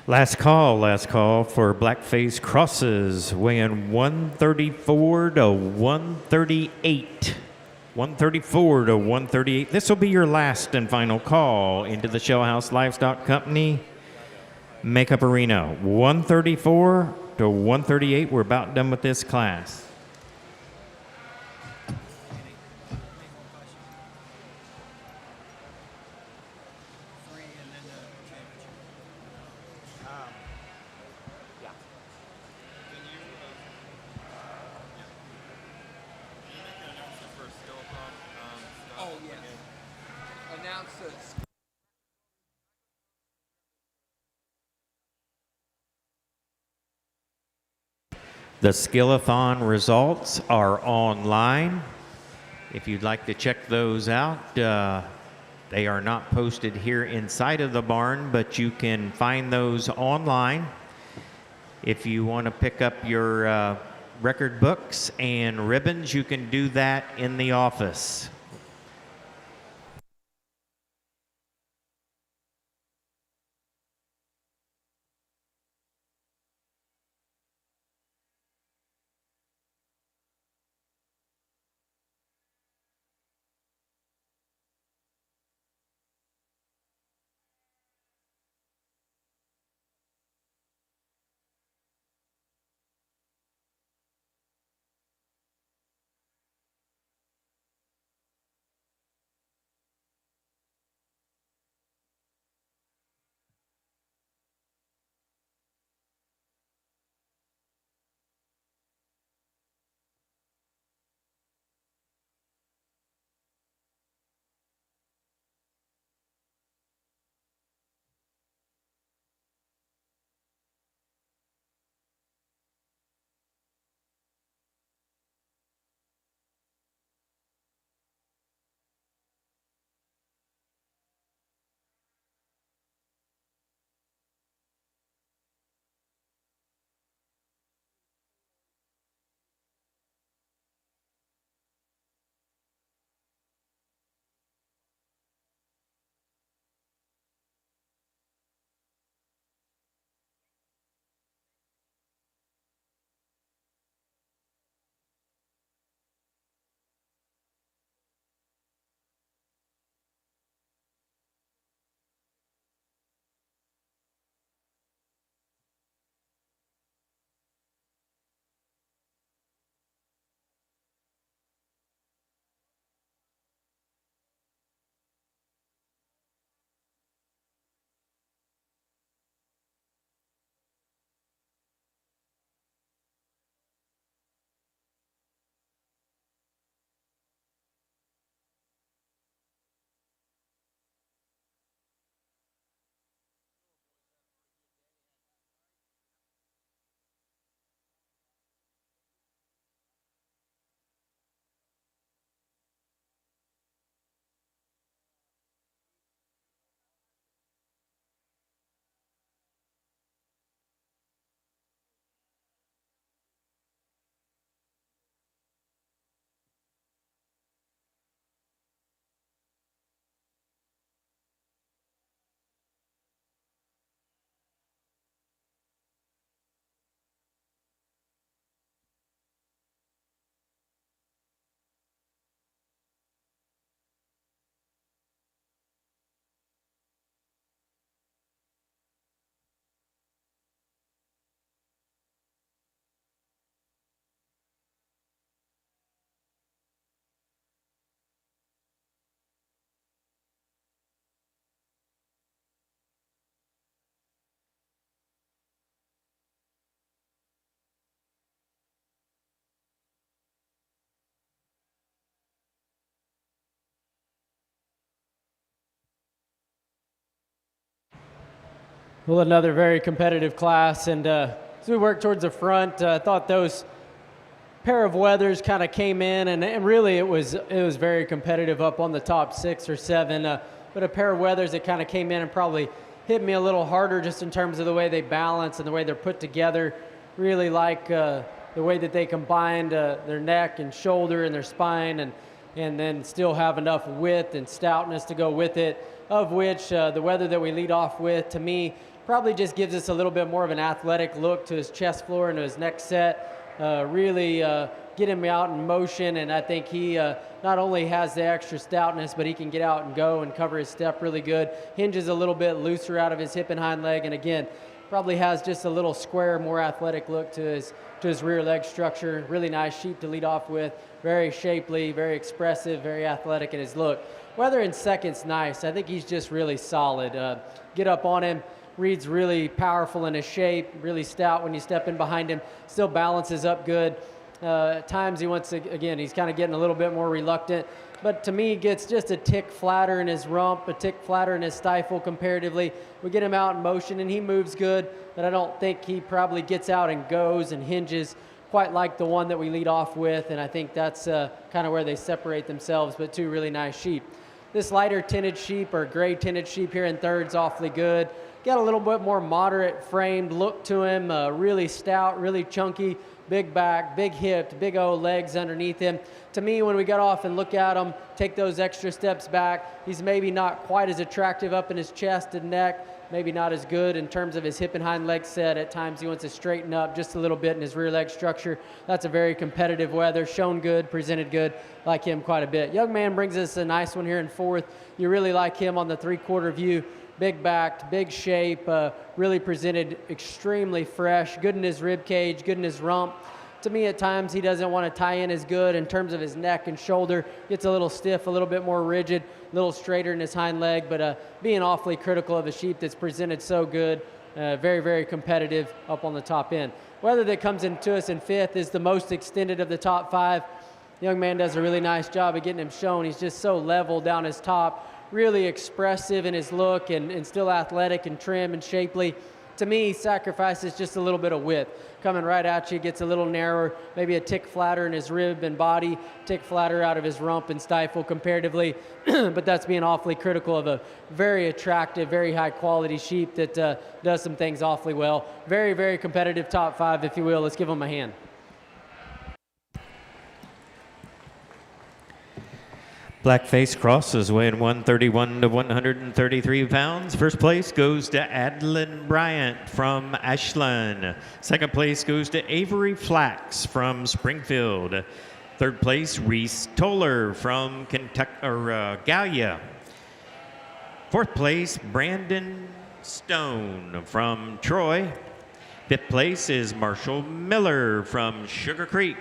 Last call for blackface crosses, weighing 134 to 138. 134 to 138. This will be your last and final call into the Shell House Livestock Company Makeup Arena. 134 to 138. We're about done with this class. Oh, yes. Announce this. The Skillathon results are online. If you'd like to check those out, they are not posted here inside of the barn, but you can find those online. If you want to pick up your record books and ribbons, you can do that in the office. Well, another very competitive class, and as we work towards the front, I thought those pair of weathers kind of came in, and really it was very competitive up on the top 6 or 7. But a pair of weathers that kind of came in and probably hit me a little harder just in terms of the way they balance and the way they're put together. Really like the way that they combined their neck and shoulder and their spine, and then still have enough width and stoutness to go with it, of which the weather that we lead off with, to me, probably just gives us a little bit more of an athletic look to his chest floor and to his neck set. Really get him out in motion, and I think he not only has the extra stoutness, but he can get out and go and cover his step really good. Hinges a little bit looser out of his hip and hind leg, and again, probably has just a little square, more athletic look to his rear leg structure. Really nice sheep to lead off with. Very shapely, very expressive, very athletic in his look. Weather in second's nice. I think he's just really solid. Get up on him. Reed's really powerful in his shape, really stout when you step in behind him. Still balances up good. At times he wants to, again, he's kind of getting a little bit more reluctant. But to me, he gets just a tick flatter in his rump, a tick flatter in his stifle comparatively. We get him out in motion, and he moves good, but I don't think he probably gets out and goes and hinges quite like the one that we lead off with, and I think that's kind of where they separate themselves, but two really nice sheep. This lighter tinted sheep or gray tinted sheep here in third's awfully good. Got a little bit more moderate framed look to him, really stout, really chunky, big back, big hipped, big old legs underneath him. To me, when we got off and look at him, take those extra steps back, he's maybe not quite as attractive up in his chest and neck, maybe not as good in terms of his hip and hind leg set. At times he wants to straighten up just a little bit in his rear leg structure. That's a very competitive weather, shown good, presented good, like him quite a bit. Young man brings us a nice one here in fourth. You really like him on the 3/4 view. Big backed, big shape, really presented extremely fresh, good in his rib cage, good in his rump. To me, at times, he doesn't want to tie in as good in terms of his neck and shoulder. Gets a little stiff, a little bit more rigid, a little straighter in his hind leg, but being awfully critical of a sheep that's presented so good, very, very competitive up on the top end. Weather that comes into us in fifth is the most extended of the top five. The young man does a really nice job of getting him shown. He's just so level down his top, really expressive in his look and still athletic and trim and shapely. To me, he sacrifices just a little bit of width. Coming right at you, gets a little narrower, maybe a tick flatter in his rib and body, tick flatter out of his rump and stifle comparatively. But that's being awfully critical of a very attractive, very high quality sheep that does some things awfully well. Very, very competitive top five, if you will. Let's give him a hand. Blackface crosses weighing 131 to 133 pounds. First place goes to Adeline Bryant from Ashland. Second place goes to Avery Flax from Springfield. Third place, Reese Toller from Gallia. Fourth place, Brandon Stone from Troy. Fifth place is Marshall Miller from Sugar Creek.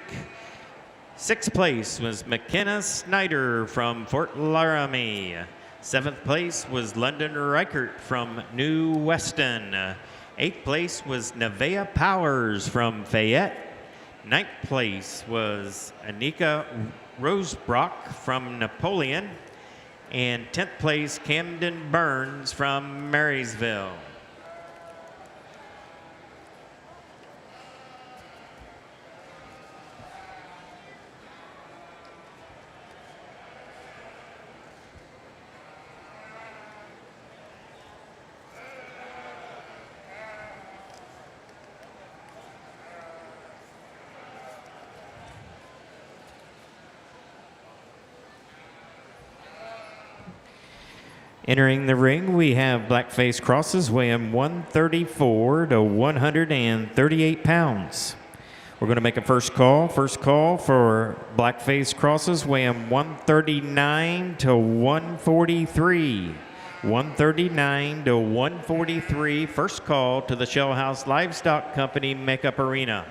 Sixth place was McKenna Snyder from Fort Laramie. Seventh place was London Reichert from New Weston. Eighth place was Nevaeh Powers from Fayette. Ninth place was Anika Rosebrock from Napoleon. And 10th place, Camden Burns from Marysville. Entering the ring, we have Blackface crosses weighing 134 to 138 pounds. We're going to make a first call. First call for Blackface crosses weighing 139 to 143. 139 to 143. First call to the Shell House Livestock Company Makeup Arena.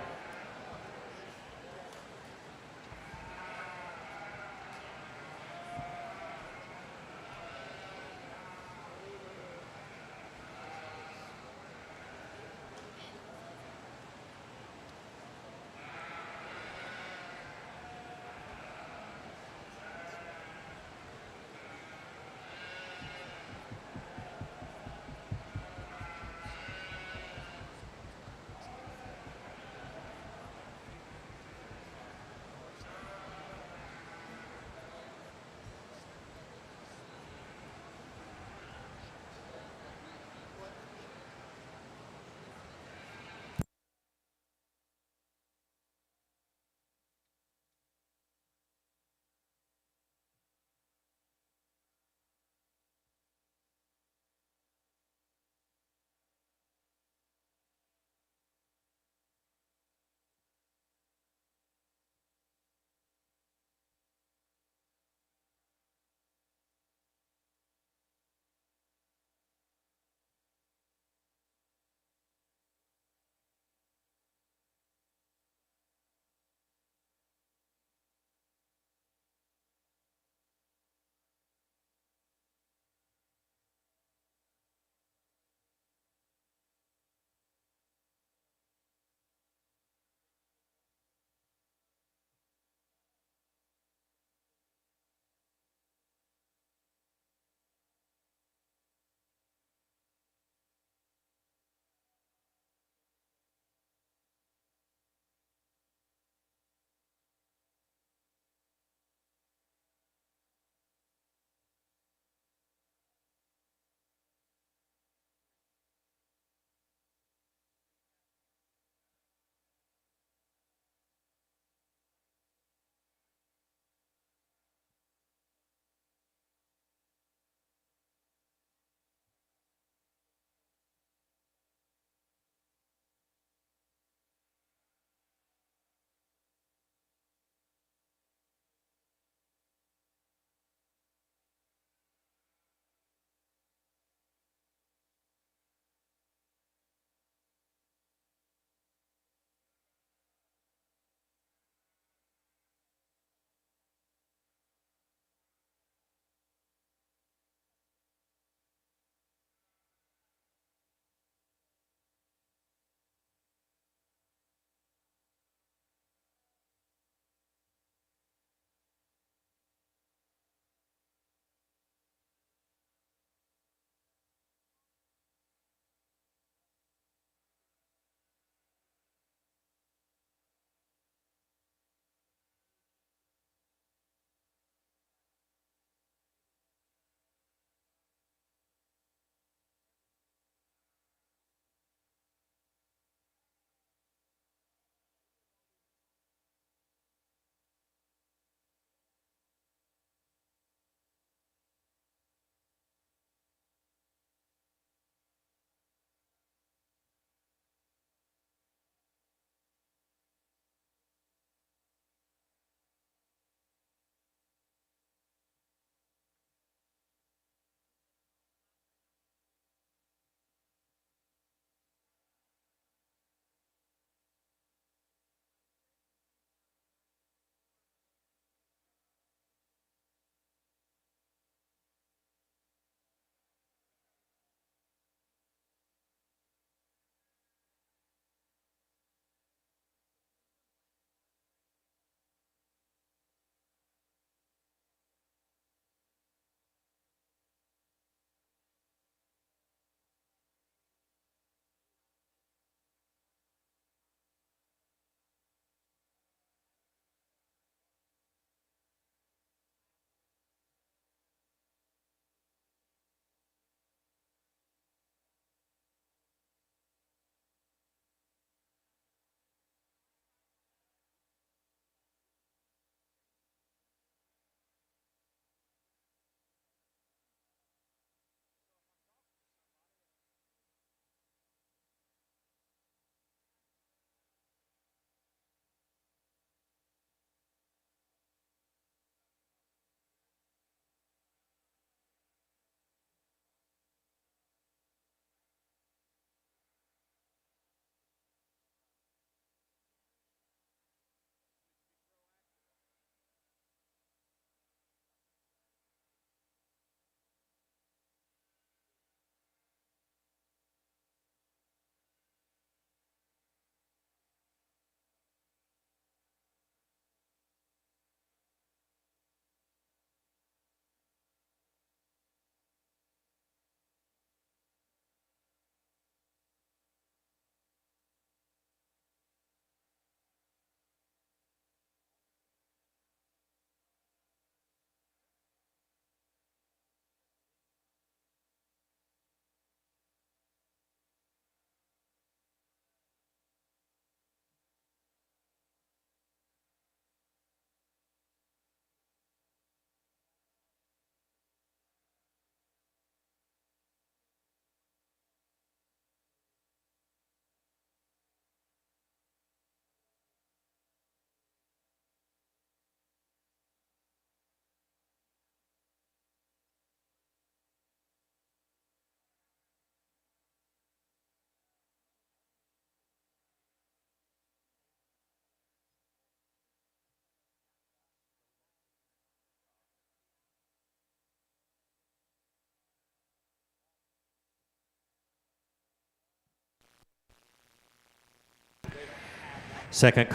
Second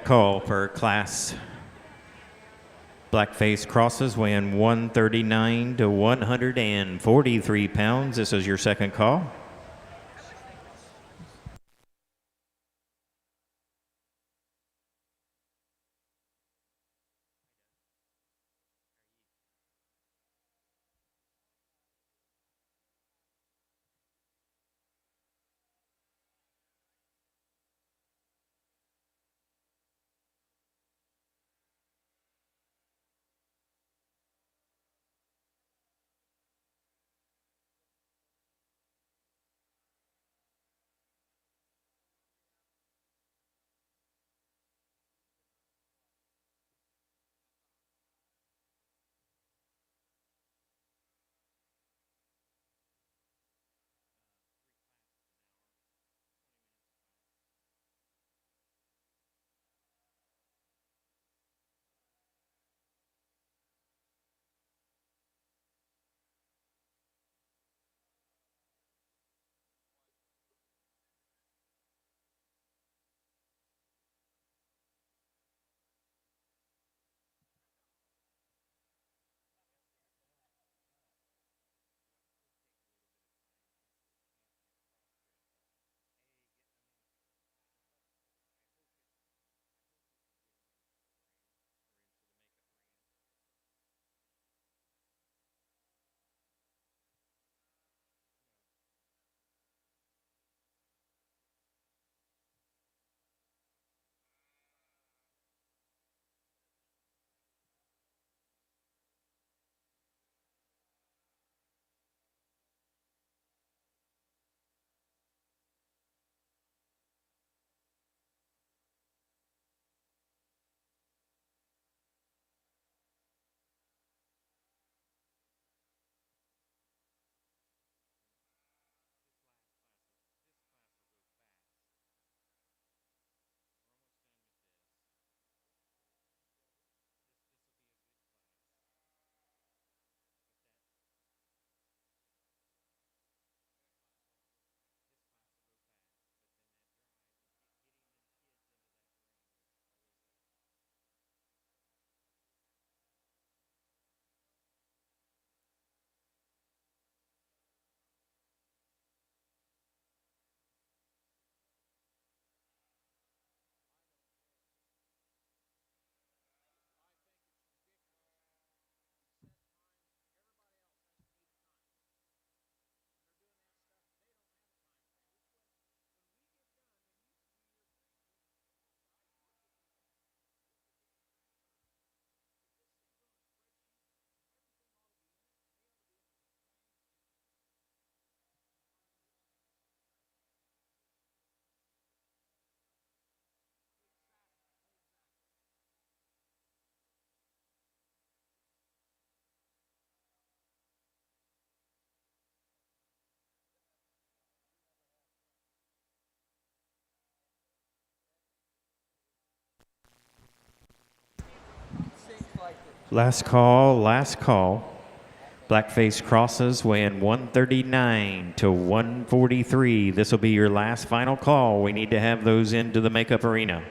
call for class blackface crosses weighing 139 to 143 pounds. This is your second call. Last call. Blackface crosses weighing 139 to 143. This will be your last final call. We need to have those into the makeup arena.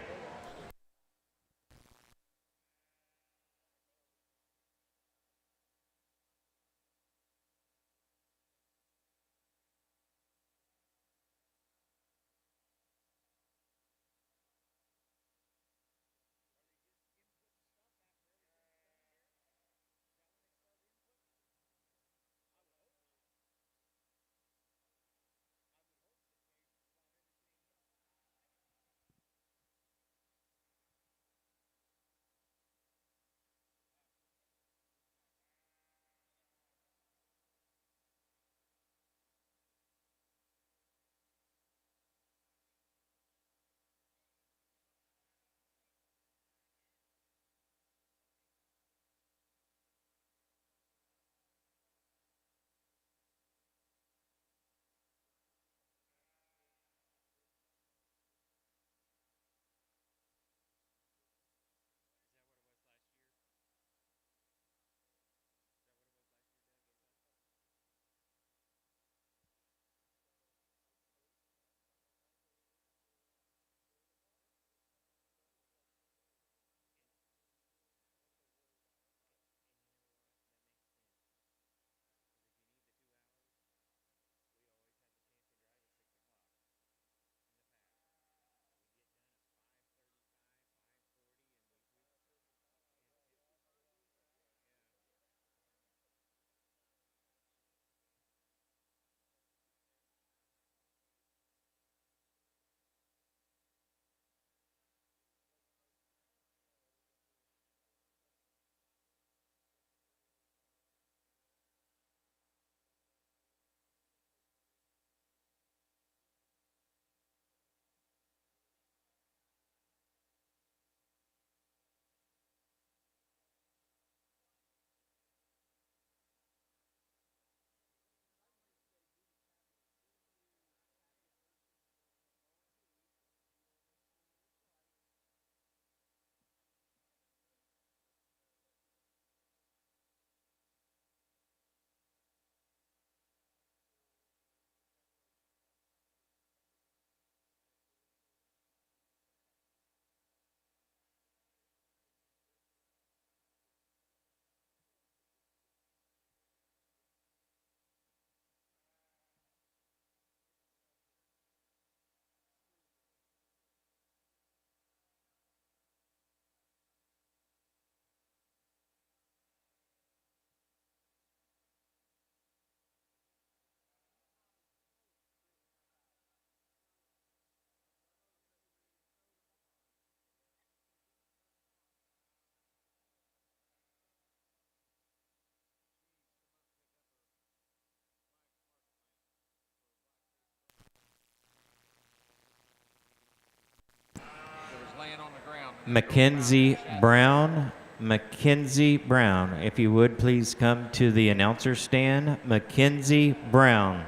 Mackenzie Brown. Mackenzie Brown. If you would, please come to the announcer stand. Mackenzie Brown.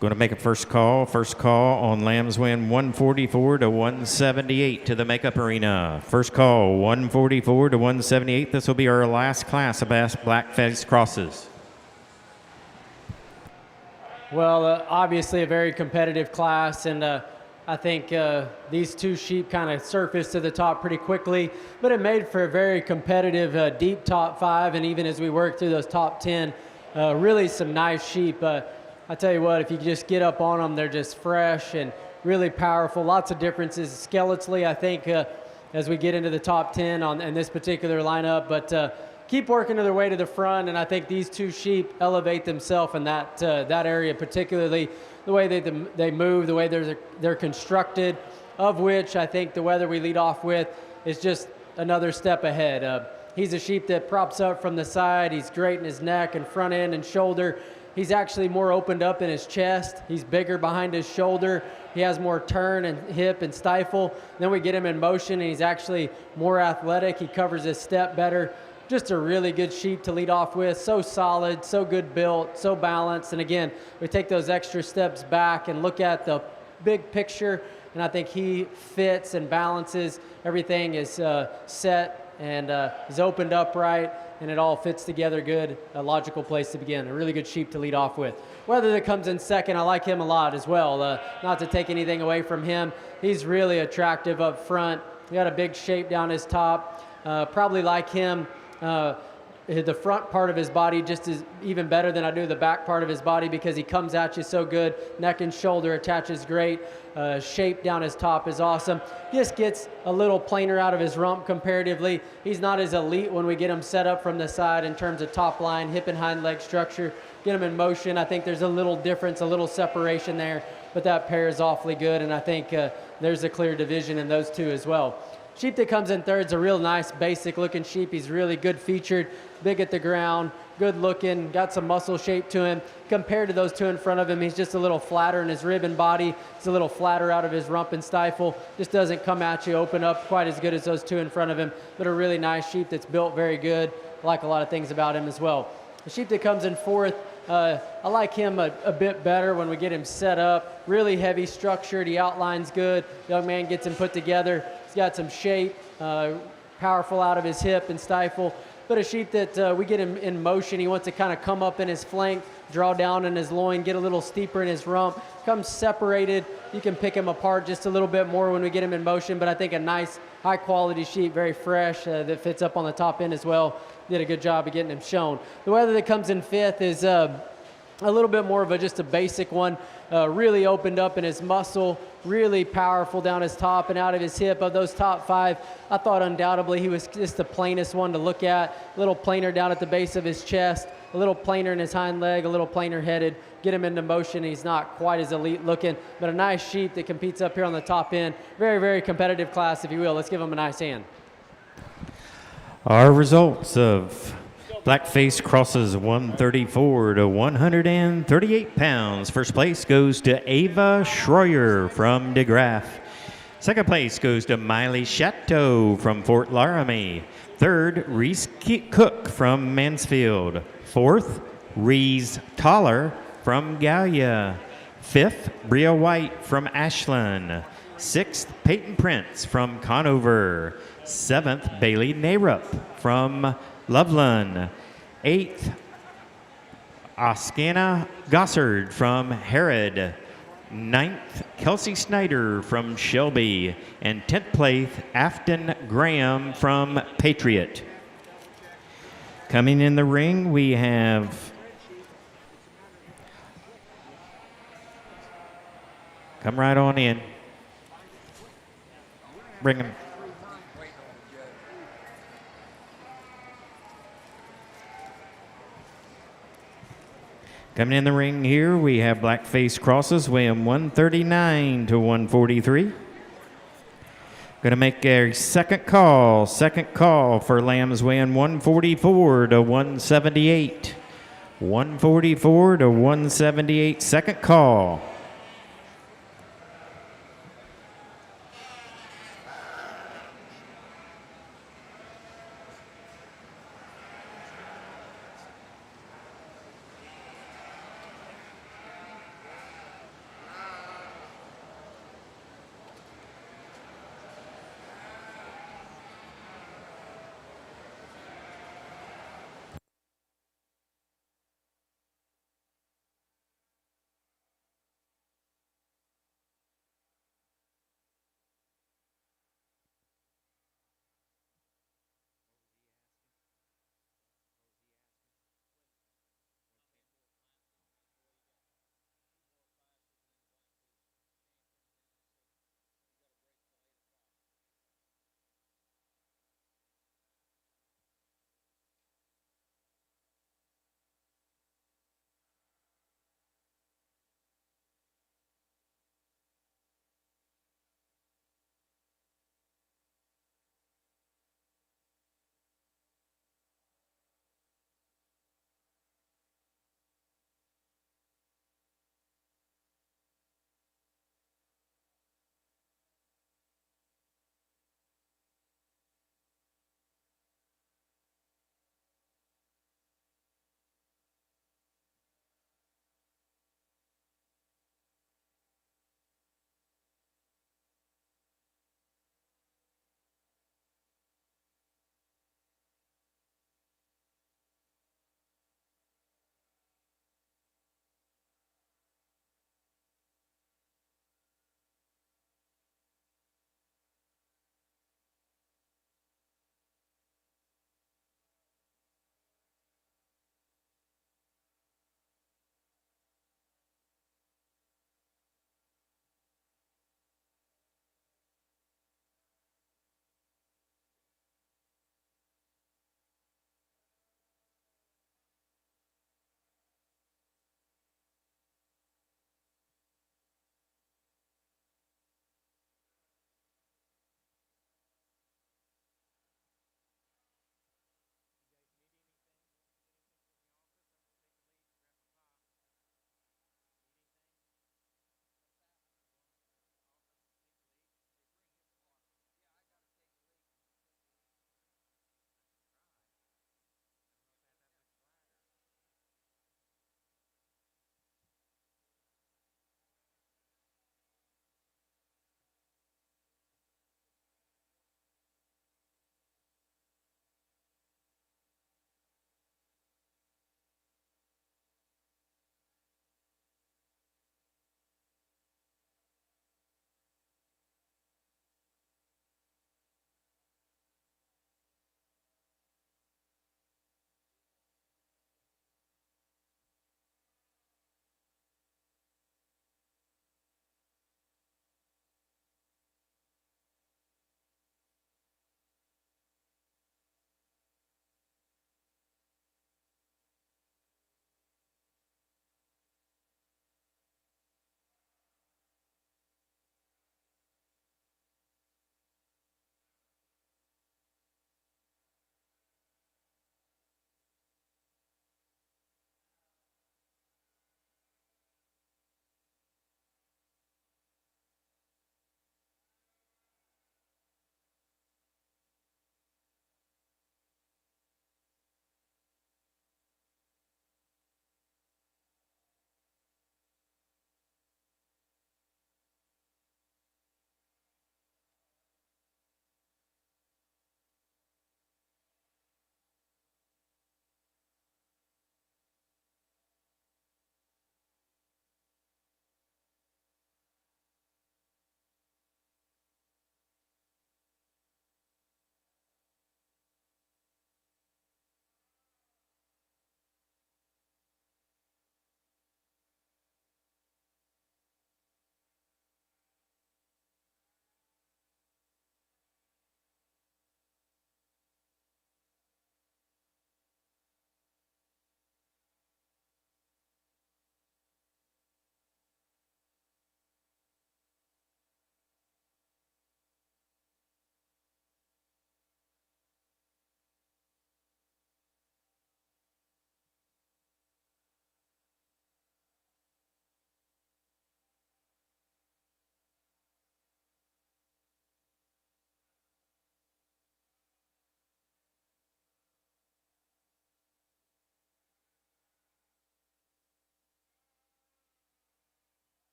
Going to make a first call. First call on Lambs win 144 to 178 to the makeup arena. First call 144 to 178. This will be our last class of black-faced crosses. Well, obviously a very competitive class, and I think these two sheep kind of surfaced to the top pretty quickly, but it made for a very competitive deep top 5, and even as we work through those top 10, really some nice sheep. I tell you what, if you just get up on them, they're just fresh and really powerful. Lots of differences skeletally, I think, as we get into the top 10 in this particular lineup. But keep working their way to the front, and I think these two sheep elevate themselves in that area, particularly the way they move, the way they're constructed, of which I think the wether we lead off with is just another step ahead. He's a sheep that props up from the side. He's great in his neck and front end and shoulder. He's actually more opened up in his chest. He's bigger behind his shoulder. He has more turn and hip and stifle. Then we get him in motion, and he's actually more athletic. He covers his step better. Just a really good sheep to lead off with. So solid, so good built, so balanced. And again, we take those extra steps back and look at the big picture, and I think he fits and balances. Everything is set and is opened up right, and it all fits together good. A logical place to begin. A really good sheep to lead off with. Whether that comes in second, I like him a lot as well. Not to take anything away from him. He's really attractive up front. He got a big shape down his top. Probably like him. The front part of his body just is even better than I do the back part of his body, because he comes at you so good. Neck and shoulder attaches great. Shape down his top is awesome. Just gets a little plainer out of his rump comparatively. He's not as elite when we get him set up from the side in terms of top line, hip and hind leg structure. Get him in motion. I think there's a little difference, a little separation there, but that pair is awfully good, and I think there's a clear division in those two as well. Sheep that comes in third is a real nice, basic-looking sheep. He's really good featured, big at the ground, good-looking, got some muscle shape to him. Compared to those two in front of him, he's just a little flatter in his rib and body. He's a little flatter out of his rump and stifle. Just doesn't come at you, open up quite as good as those two in front of him, but a really nice sheep that's built very good. I like a lot of things about him as well. The sheep that comes in fourth, I like him a bit better when we get him set up. Really heavy structured. He outlines good. Young man gets him put together. He's got some shape, powerful out of his hip and stifle. But a sheep that we get him in motion. He wants to kind of come up in his flank, draw down in his loin, get a little steeper in his rump, comes separated. You can pick him apart just a little bit more when we get him in motion. But I think a nice, high-quality sheep, very fresh, that fits up on the top end as well. Did a good job of getting him shown. The wether that comes in fifth is a little bit more of just a basic one. Really opened up in his muscle, really powerful down his top and out of his hip. Of those top 5, I thought undoubtedly he was just the plainest one to look at. A little plainer down at the base of his chest, a little plainer in his hind leg, a little plainer headed. Get him into motion. He's not quite as elite looking, but a nice sheep that competes up here on the top end. Very, very competitive class, if you will. Let's give him a nice hand. Our results of Blackface crosses 134 to 138 pounds. First place goes to Ava Schroyer from DeGraff. Second place goes to Miley Chateau from Fort Laramie. Third, Reese Cook from Mansfield. Fourth, Reese Toller from Gallia. Fifth, Bria White from Ashland. Sixth, Peyton Prince from Conover. Seventh, Bailey Narup from Loveland. Eighth, Askana Gossard from Herod. 9th, Kelsey Snyder from Shelby. And 10th place, Afton Graham from Patriot. Coming in the ring, we have come right on in. Bring him. Coming in the ring here, we have Blackface Crosses weighing 139 to 143. Going to make a second call for lambs weighing 144 to 178. 144 to 178, second call.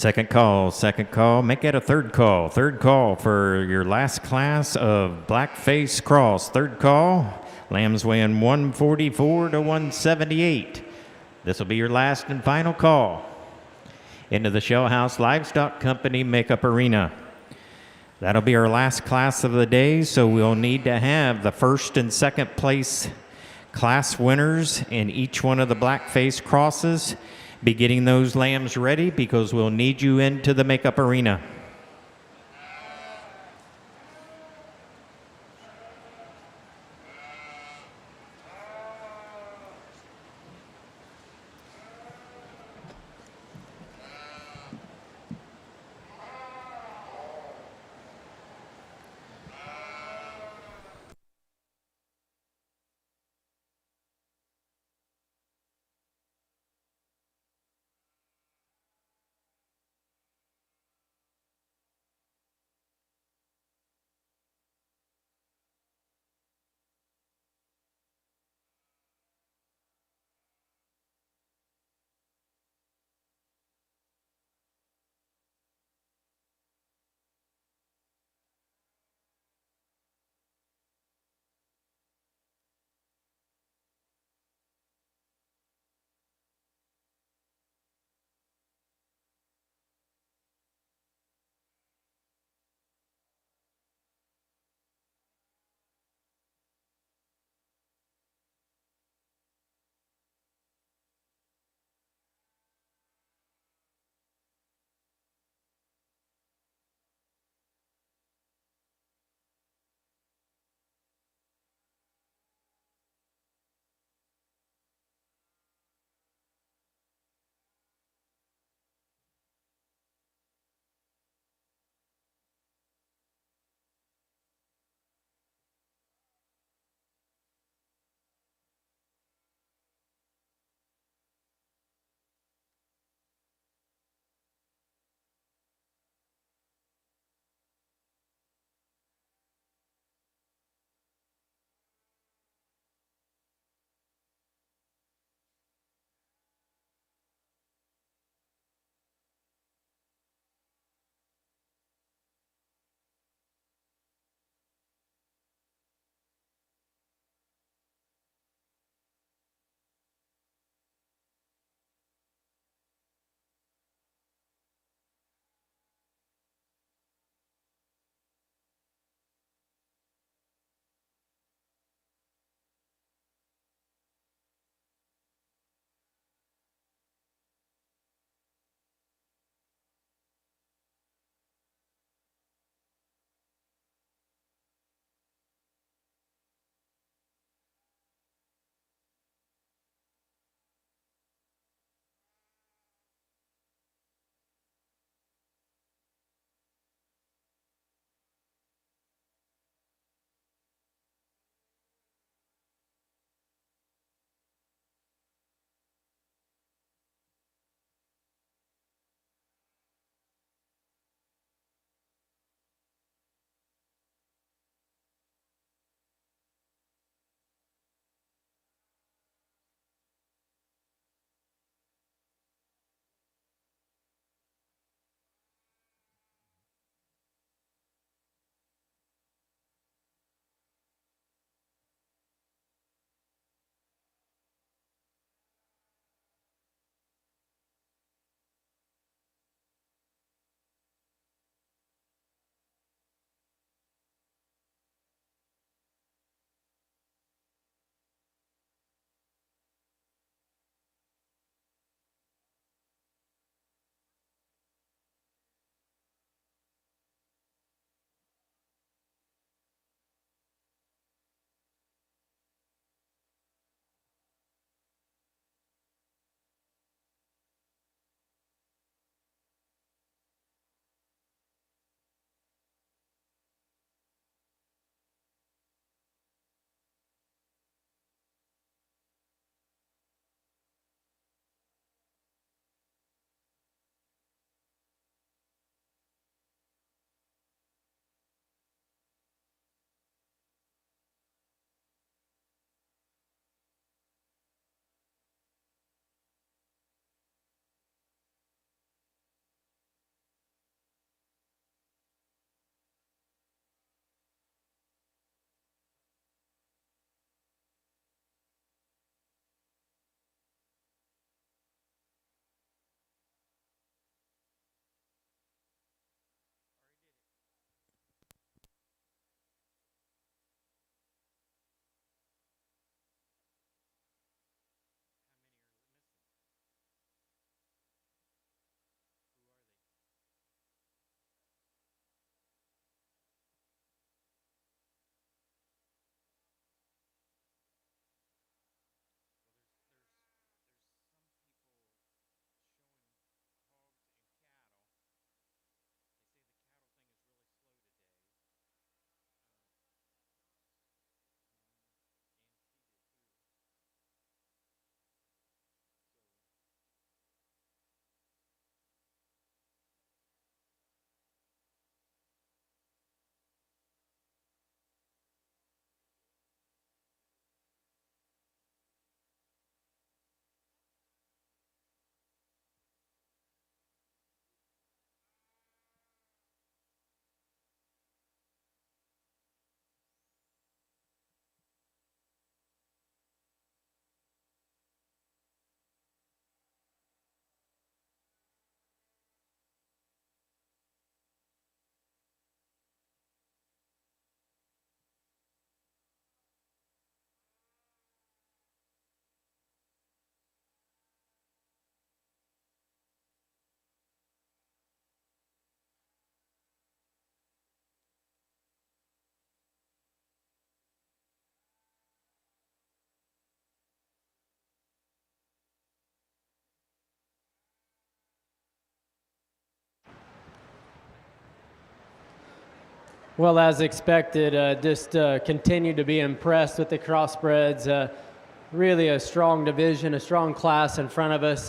Second call, second call. Make it a third call. Third call for your last class of Blackface Cross. Third call. Lambs weighing 144 to 178. This will be your last and final call into the Shell House Livestock Company Makeup Arena. That'll be our last class of the day, so we'll need to have the first and second place class winners in each one of the Blackface Crosses. Be getting those lambs ready because we'll need you into the makeup arena. Well, as expected, just continue to be impressed with the crossbreds. Really a strong division, a strong class in front of us.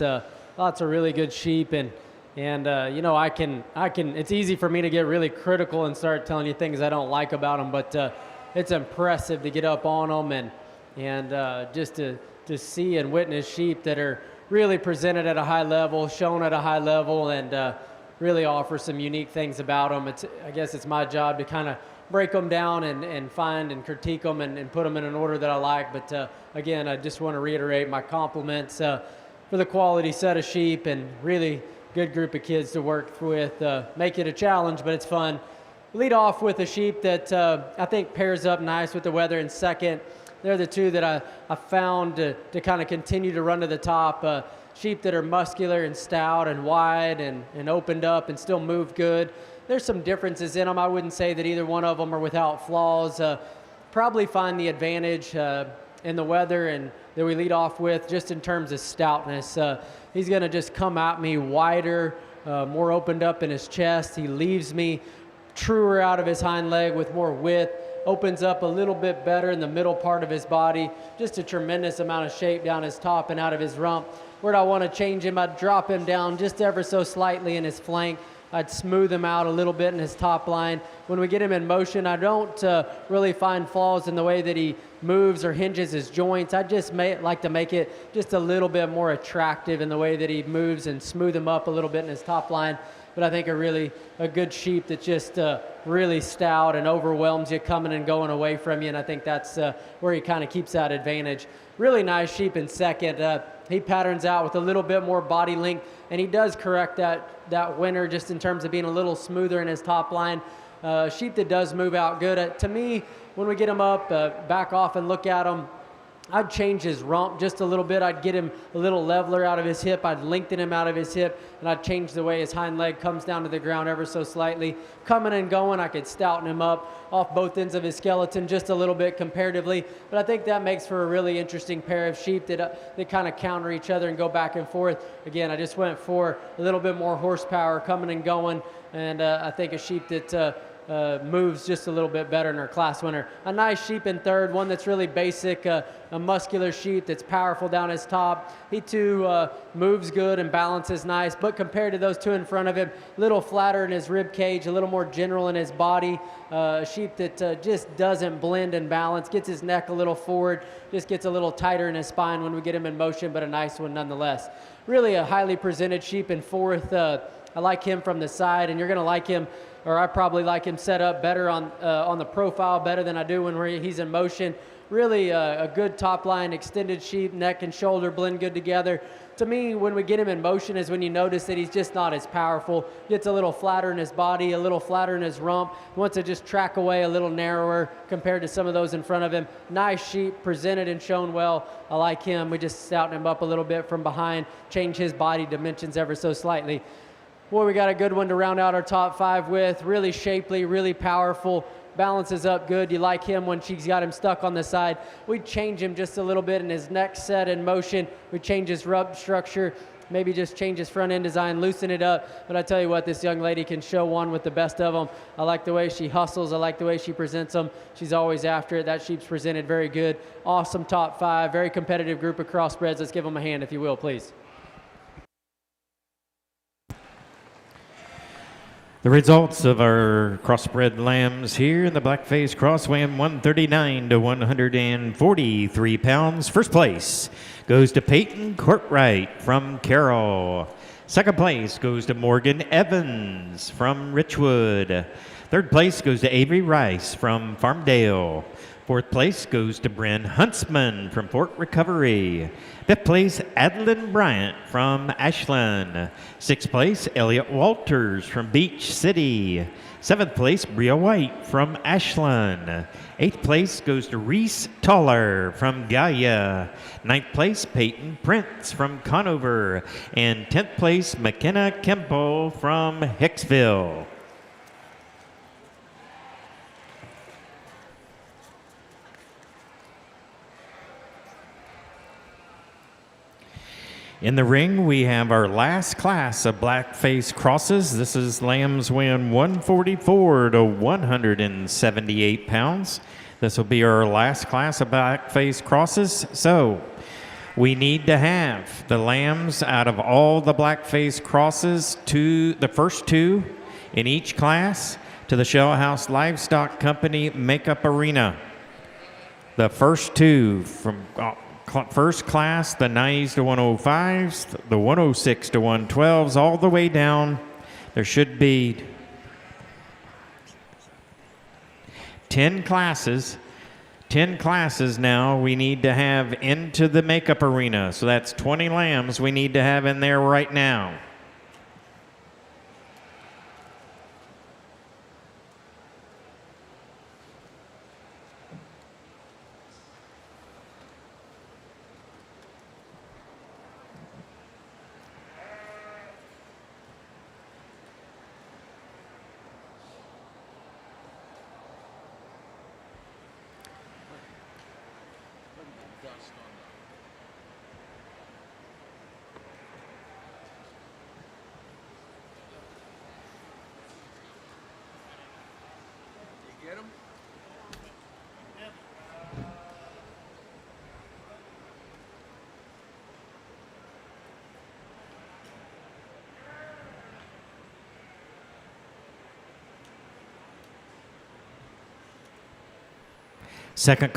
Lots of really good sheep, and you know, I can. It's easy for me to get really critical and start telling you things I don't like about them, but it's impressive to get up on them and just to see and witness sheep that are really presented at a high level, shown at a high level, and really offer some unique things about them. I guess it's my job to kind of break them down and find and critique them and put them in an order that I like. But again, I just want to reiterate my compliments for the quality set of sheep and really good group of kids to work with. Make it a challenge, but it's fun. Lead off with a sheep that I think pairs up nice with the weather in second. They're the two that I found to kind of continue to run to the top. Sheep that are muscular and stout and wide and opened up and still move good. There's some differences in them. I wouldn't say that either one of them are without flaws. Probably find the advantage in the weather and that we lead off with just in terms of stoutness. He's going to just come at me wider, more opened up in his chest. He leaves me truer out of his hind leg with more width. Opens up a little bit better in the middle part of his body. Just a tremendous amount of shape down his top and out of his rump. Where do I want to change him? I'd drop him down just ever so slightly in his flank. I'd smooth him out a little bit in his top line. When we get him in motion, I don't really find flaws in the way that he moves or hinges his joints. I just like to make it just a little bit more attractive in the way that he moves and smooth him up a little bit in his top line. But I think a good sheep that just really stout and overwhelms you coming and going away from you, and I think that's where he kind of keeps that advantage. Really nice sheep in second. He patterns out with a little bit more body length, and he does correct that winner just in terms of being a little smoother in his top line. Sheep that does move out good. To me, when we get him up, back off and look at him, I'd change his rump just a little bit. I'd get him a little leveler out of his hip. I'd lengthen him out of his hip, and I'd change the way his hind leg comes down to the ground ever so slightly. Coming and going, I could stouten him up off both ends of his skeleton just a little bit comparatively. But I think that makes for a really interesting pair of sheep that kind of counter each other and go back and forth. Again, I just went for a little bit more horsepower coming and going, and I think a sheep that moves just a little bit better in our class winner. A nice sheep in third, one that's really basic, a muscular sheep that's powerful down his top. He too moves good and balances nice, but compared to those two in front of him, a little flatter in his rib cage, a little more general in his body. A sheep that just doesn't blend and balance, gets his neck a little forward, just gets a little tighter in his spine when we get him in motion, but a nice one nonetheless. Really a highly presented sheep in fourth. I like him from the side, and you're going to like him, or I probably like him set up better on the profile, better than I do when he's in motion. Really a good top line, extended sheep, neck and shoulder blend good together. To me, when we get him in motion is when you notice that he's just not as powerful. Gets a little flatter in his body, a little flatter in his rump. Wants to just track away a little narrower compared to some of those in front of him. Nice sheep, presented and shown well. I like him. We just stouten him up a little bit from behind, change his body dimensions ever so slightly. Boy, we got a good one to round out our top five with. Really shapely, really powerful. Balances up good. You like him when she's got him stuck on the side. We change him just a little bit in his neck set in motion. We change his rump structure. Maybe just change his front end design, loosen it up. But I tell you what, this young lady can show one with the best of them. I like the way she hustles. I like the way she presents them. She's always after it. That sheep's presented very good. Awesome top five. Very competitive group of crossbreds. Let's give them a hand, if you will, please. The results of our crossbred lambs here in the Blackface Cross weigh 139 to 143 pounds. First place goes to Peyton Courtwright from Carroll. Second place goes to Morgan Evans from Richwood. Third place goes to Avery Rice from Farmdale. Fourth place goes to Bryn Huntsman from Fort Recovery. Fifth place, Adeline Bryant from Ashland. Sixth place, Elliot Walters from Beach City. Seventh place, Bria White from Ashland. Eighth place goes to Reese Toller from Gaia. Ninth place, Peyton Prince from Conover. And 10th place, McKenna Kempo from Hicksville. In the ring, we have our last class of blackface crosses. This is lambs weighing 144 to 178 pounds. This will be our last class of blackface crosses. So we need to have the lambs out of all the blackface crosses, the first two in each class, to the Shell House Livestock Company Makeup Arena. The first two from first class, the 90s to 105s, the 106 to 112s, all the way down. There should be 10 classes. 10 classes now we need to have into the makeup arena. So that's 20 lambs we need to have in there right now. Dust on the. You get 'em? Second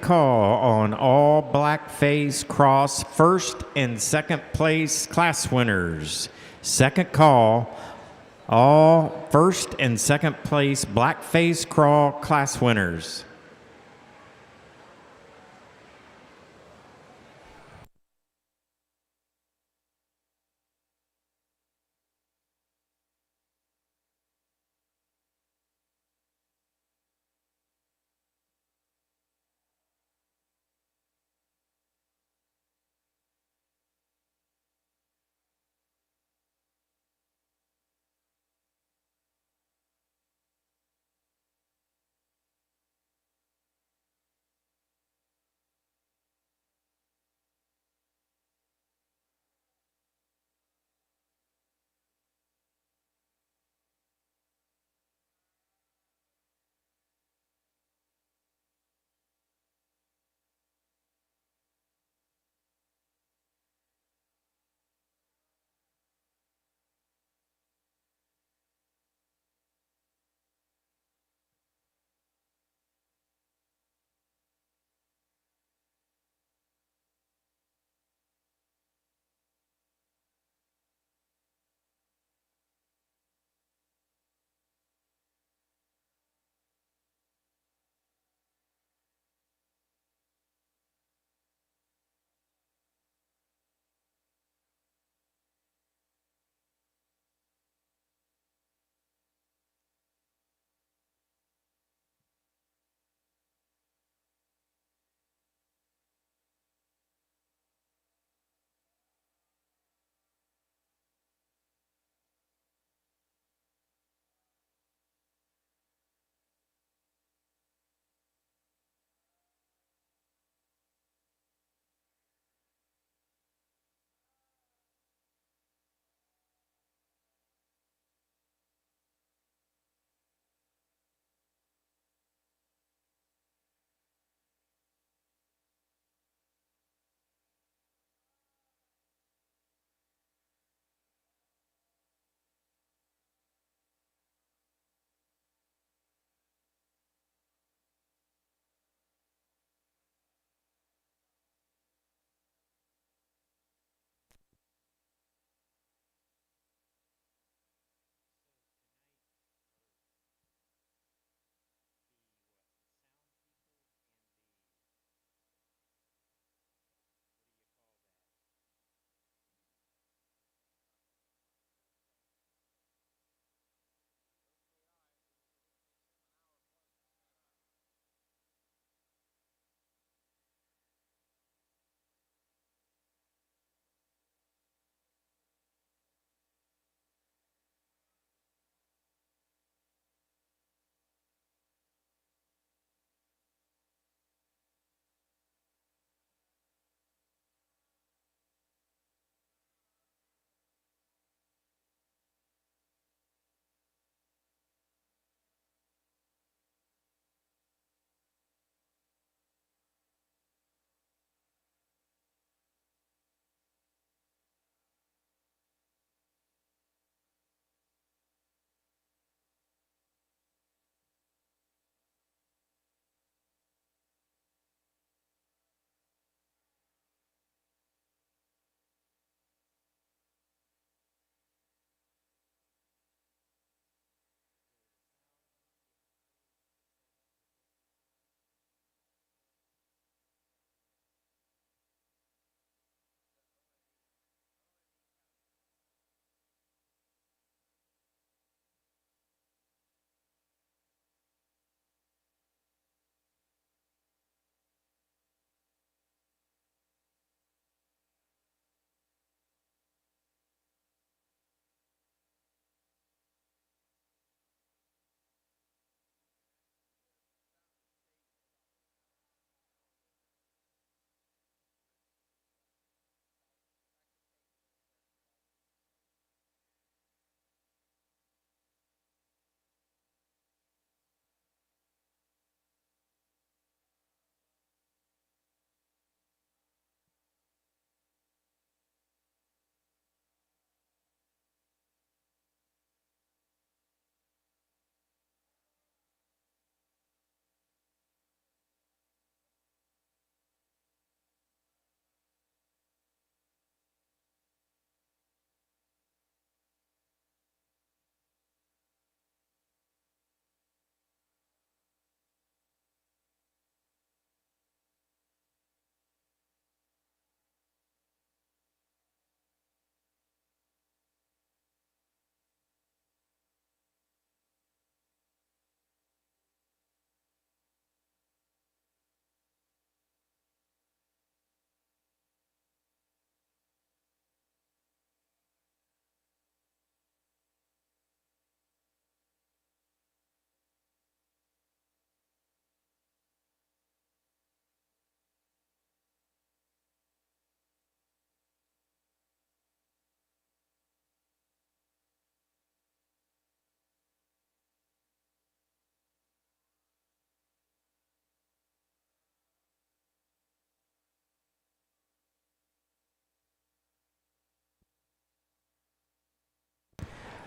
call on all blackface cross first and second place class winners. Second call, all first and second place blackface crawl class winners.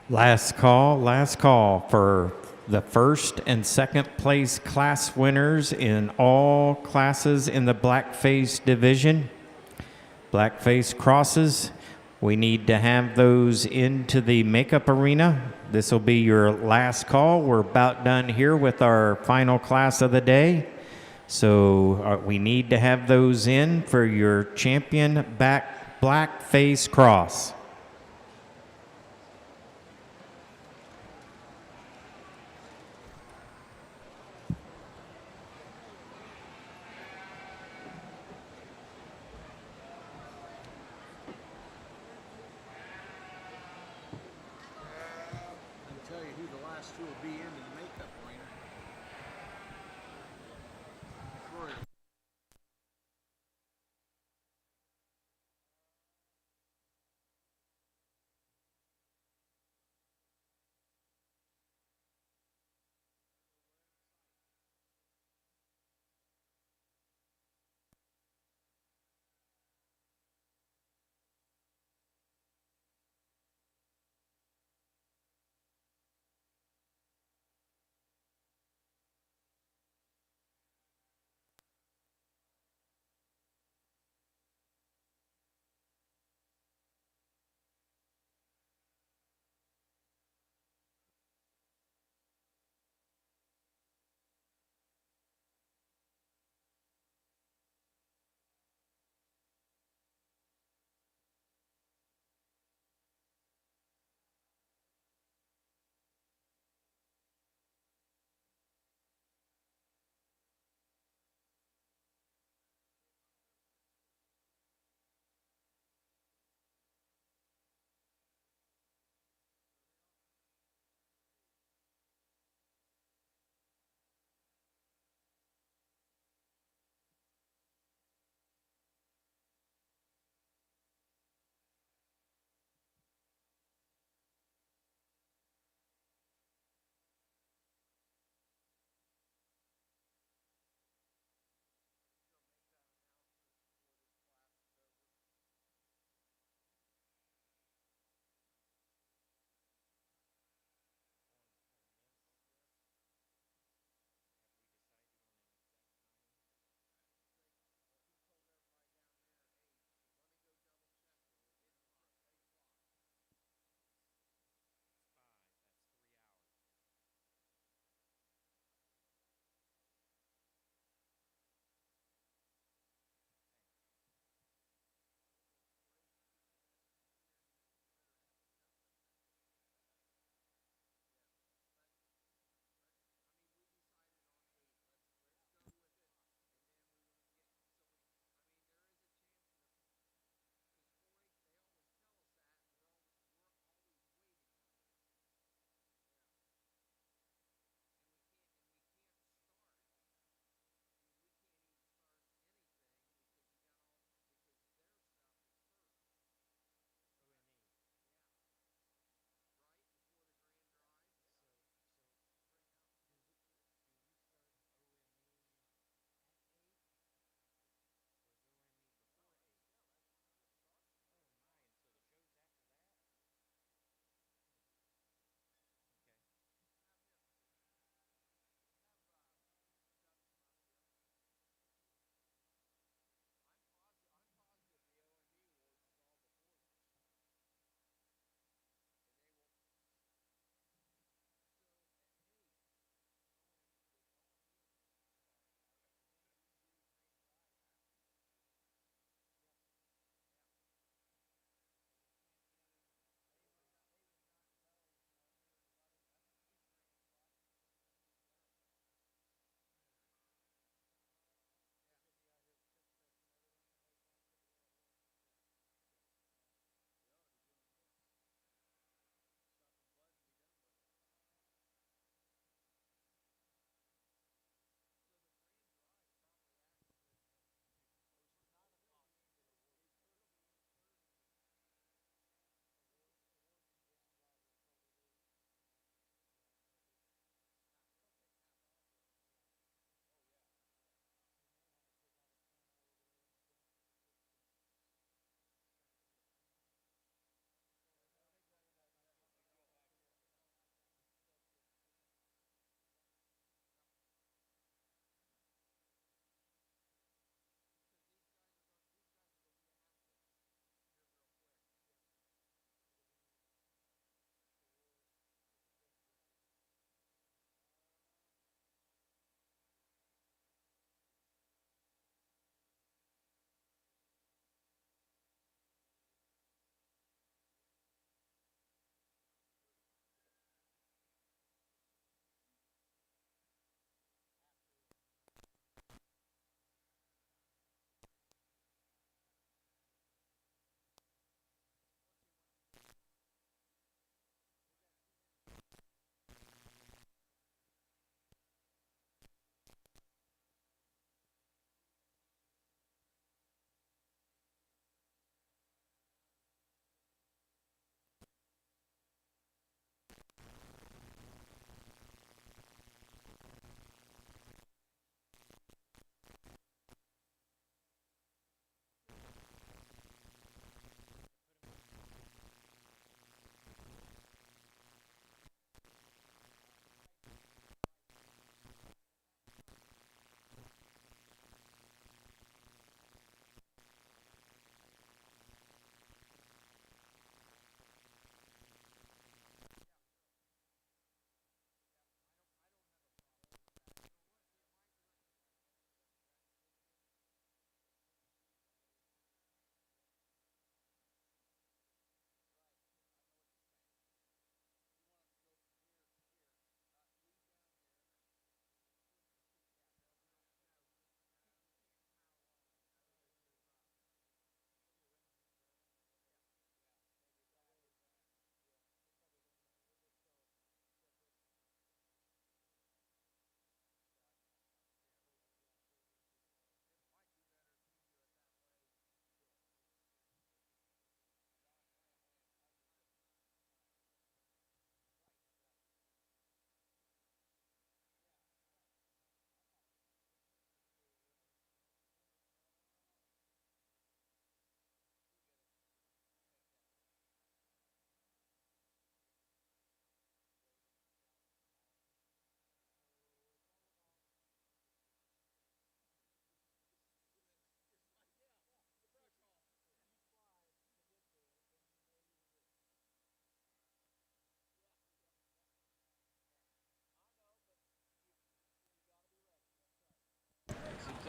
Last call for the first and second place class winners in all classes in the blackface division. Blackface crosses. We need to have those into the makeup arena. This will be your last call. We're about done here with our final class of the day. So we need to have those in for your champion blackface cross. I can tell you who the last two will be in the makeup arena. Troy.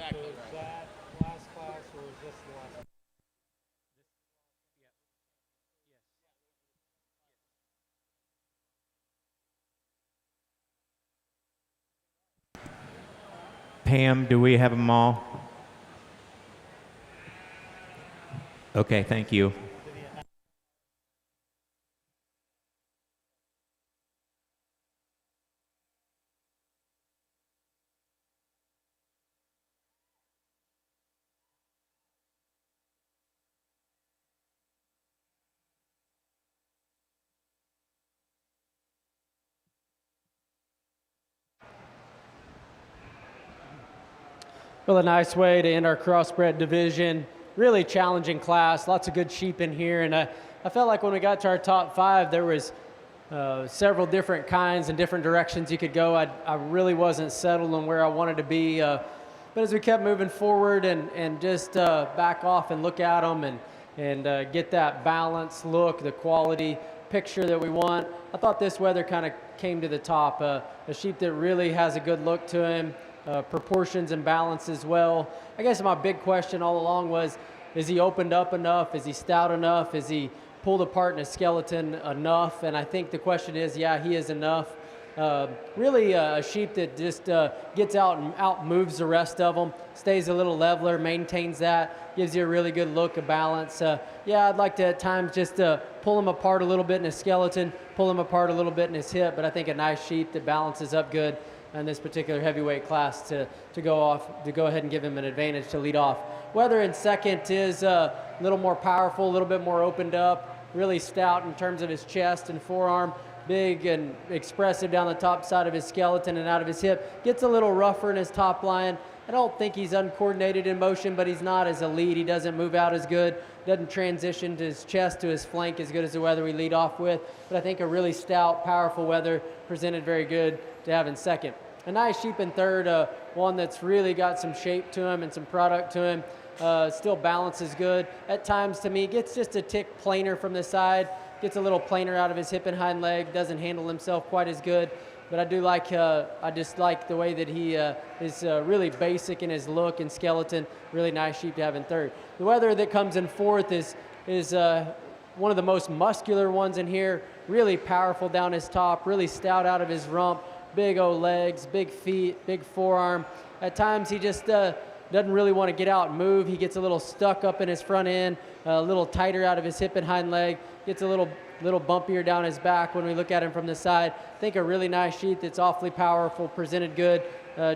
exactly is right. that last class or is this the last? Pam, do we have them all? Okay, thank you. Well, a nice way to end our crossbred division. Really challenging class. Lots of good sheep in here, and I felt like when we got to our top 5, there was several different kinds and different directions you could go. I really wasn't settled on where I wanted to be, but as we kept moving forward and just back off and look at them and get that balanced look, the quality picture that we want, I thought this weather kind of came to the top. A sheep that really has a good look to him. Proportions and balance as well. I guess my big question all along was, is he opened up enough? Is he stout enough? Is he pulled apart in his skeleton enough? And I think the question is, yeah, he is enough. Really a sheep that just gets out and out moves the rest of them, stays a little leveler, maintains that, gives you a really good look of balance. Yeah, I'd like to at times just pull him apart a little bit in his skeleton, pull him apart a little bit in his hip, but I think a nice sheep that balances up good in this particular heavyweight class to go ahead and give him an advantage to lead off. Weather in second is a little more powerful, a little bit more opened up, really stout in terms of his chest and forearm, big and expressive down the top side of his skeleton and out of his hip. Gets a little rougher in his top line. I don't think he's uncoordinated in motion, but he's not as a lead. He doesn't move out as good, doesn't transition to his chest to his flank as good as the weather we lead off with. But I think a really stout, powerful weather presented very good to have in second. A nice sheep in third, one that's really got some shape to him and some product to him. Still balances good. At times, to me, gets just a tick plainer from the side. Gets a little plainer out of his hip and hind leg. Doesn't handle himself quite as good. But I do like, I just like the way that he is really basic in his look and skeleton. Really nice sheep to have in third. The weather that comes in fourth is one of the most muscular ones in here. Really powerful down his top. Really stout out of his rump. Big old legs, big feet, big forearm. At times he just doesn't really want to get out and move. He gets a little stuck up in his front end, a little tighter out of his hip and hind leg, gets a little bumpier down his back when we look at him from the side. I think a really nice sheep that's awfully powerful, presented good.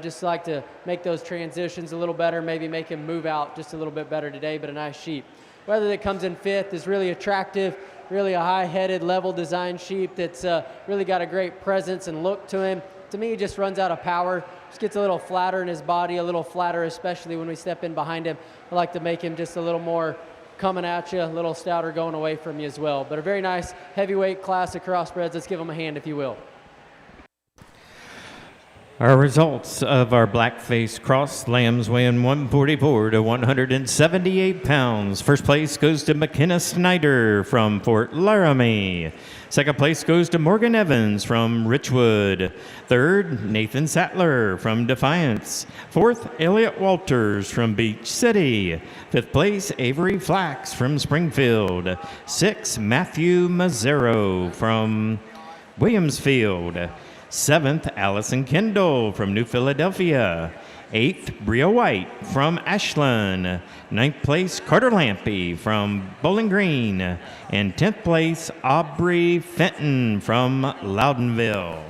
Just like to make those transitions a little better, maybe make him move out just a little bit better today, but a nice sheep. Weather that comes in fifth is really attractive. Really a high-headed, level design sheep that's really got a great presence and look to him. To me, he just runs out of power. Just gets a little flatter in his body, a little flatter, especially when we step in behind him. I like to make him just a little more coming at you, a little stouter going away from you as well. But a very nice heavyweight class of crossbreds. Let's give them a hand if you will. Our results of our black-faced cross lambs weighing 144 to 178 pounds. First place goes to McKenna Snyder from Fort Laramie. Second place goes to Morgan Evans from Richwood. Third, Nathan Sattler from Defiance. Fourth, Elliot Walters from Beach City. Fifth place, Avery Flax from Springfield. Sixth, Matthew Mazzaro from Williamsfield. Seventh, Allison Kendall from New Philadelphia. Eighth, Bria White from Ashland. Ninth place, Carter Lampy from Bowling Green. And 10th place, Aubrey Fenton from Loudonville.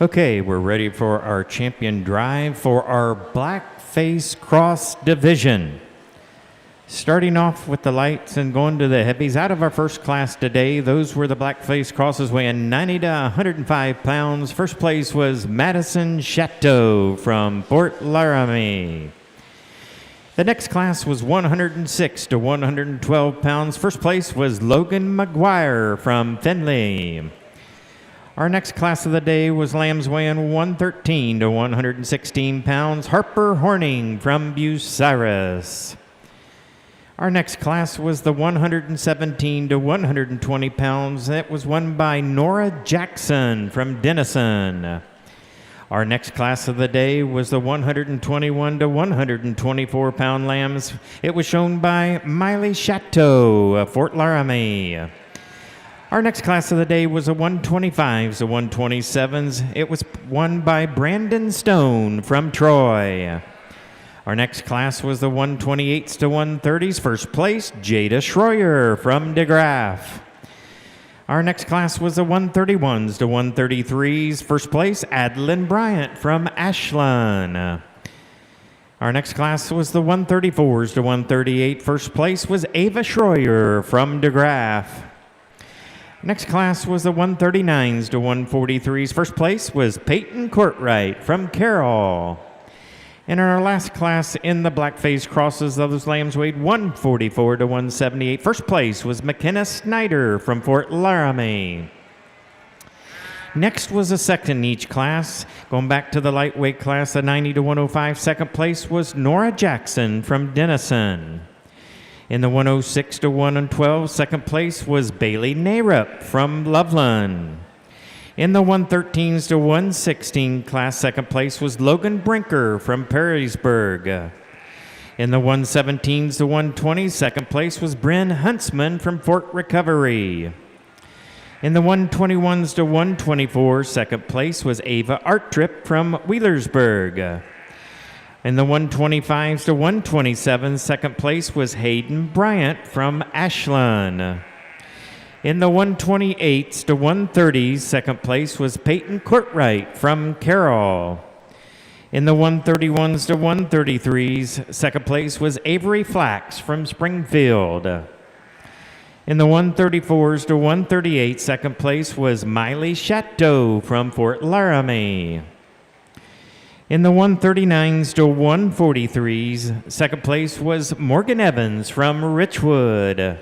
Okay, we're ready for our champion drive for our Blackface Cross division. Starting off with the lights and going to the heavies. Out of our first class today, those were the Blackface Crosses weighing 90 to 105 pounds. First place was Madison Chateau from Fort Laramie. The next class was 106 to 112 pounds. First place was Logan McGuire from Findlay. Our next class of the day was lambs weighing 113 to 116 pounds. Harper Horning from Bucyrus. Our next class was the 117 to 120 pounds. That was won by Nora Jackson from Denison. Our next class of the day was the 121 to 124 pound lambs. It was shown by Miley Chateau of Fort Laramie. Our next class of the day was the 125s to 127s. It was won by Brandon Stone from Troy. Our next class was the 128s to 130s. First place, Jada Schroyer from DeGraff. Our next class was the 131s to 133s. First place, Adeline Bryant from Ashland. Our next class was the 134s to 138. First place was Ava Schroyer from DeGraff. Next class was the 139s to 143s. First place was Peyton Courtwright from Carroll. And in our last class in the Blackface Crosses, those lambs weighed 144 to 178. First place was McKenna Snyder from Fort Laramie. Next was a second in each class. Going back to the lightweight class, the 90 to 105. Second place was Nora Jackson from Denison. In the 106 to 112, second place was Bailey Narup from Loveland. In the 113s to 116 class, second place was Logan Brinker from Perrysburg. In the 117s to 120s, second place was Bryn Huntsman from Fort Recovery. In the 121s to 124, second place was Ava Arttrip from Wheelersburg. In the 125s to 127s, second place was Hayden Bryant from Ashland. In the 128s to 130s, second place was Peyton Courtwright from Carroll. In the 131s to 133s, second place was Avery Flax from Springfield. In the 134s to 138, second place was Miley Chateau from Fort Laramie. In the 139s to 143s, second place was Morgan Evans from Richwood.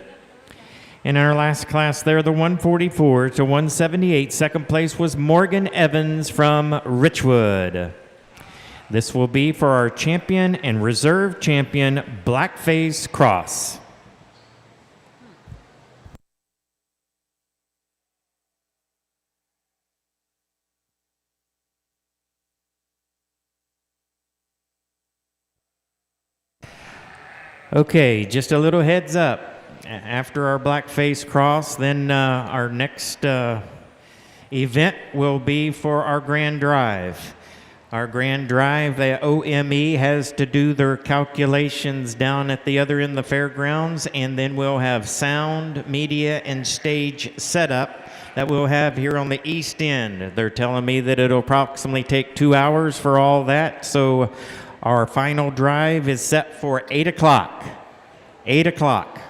In our last class there, the 144 to 178, second place was Morgan Evans from Richwood. This will be for our champion and reserve champion, Blackface Cross. Okay, just a little heads up. After our Blackface Cross, then our next event will be for our Grand Drive. Our Grand Drive, the OME has to do their calculations down at the other end of the fairgrounds, and then we'll have sound, media, and stage setup that we'll have here on the east end. They're telling me that it'll approximately take 2 hours for all that, so our final drive is set for 8 o'clock. 8 o'clock.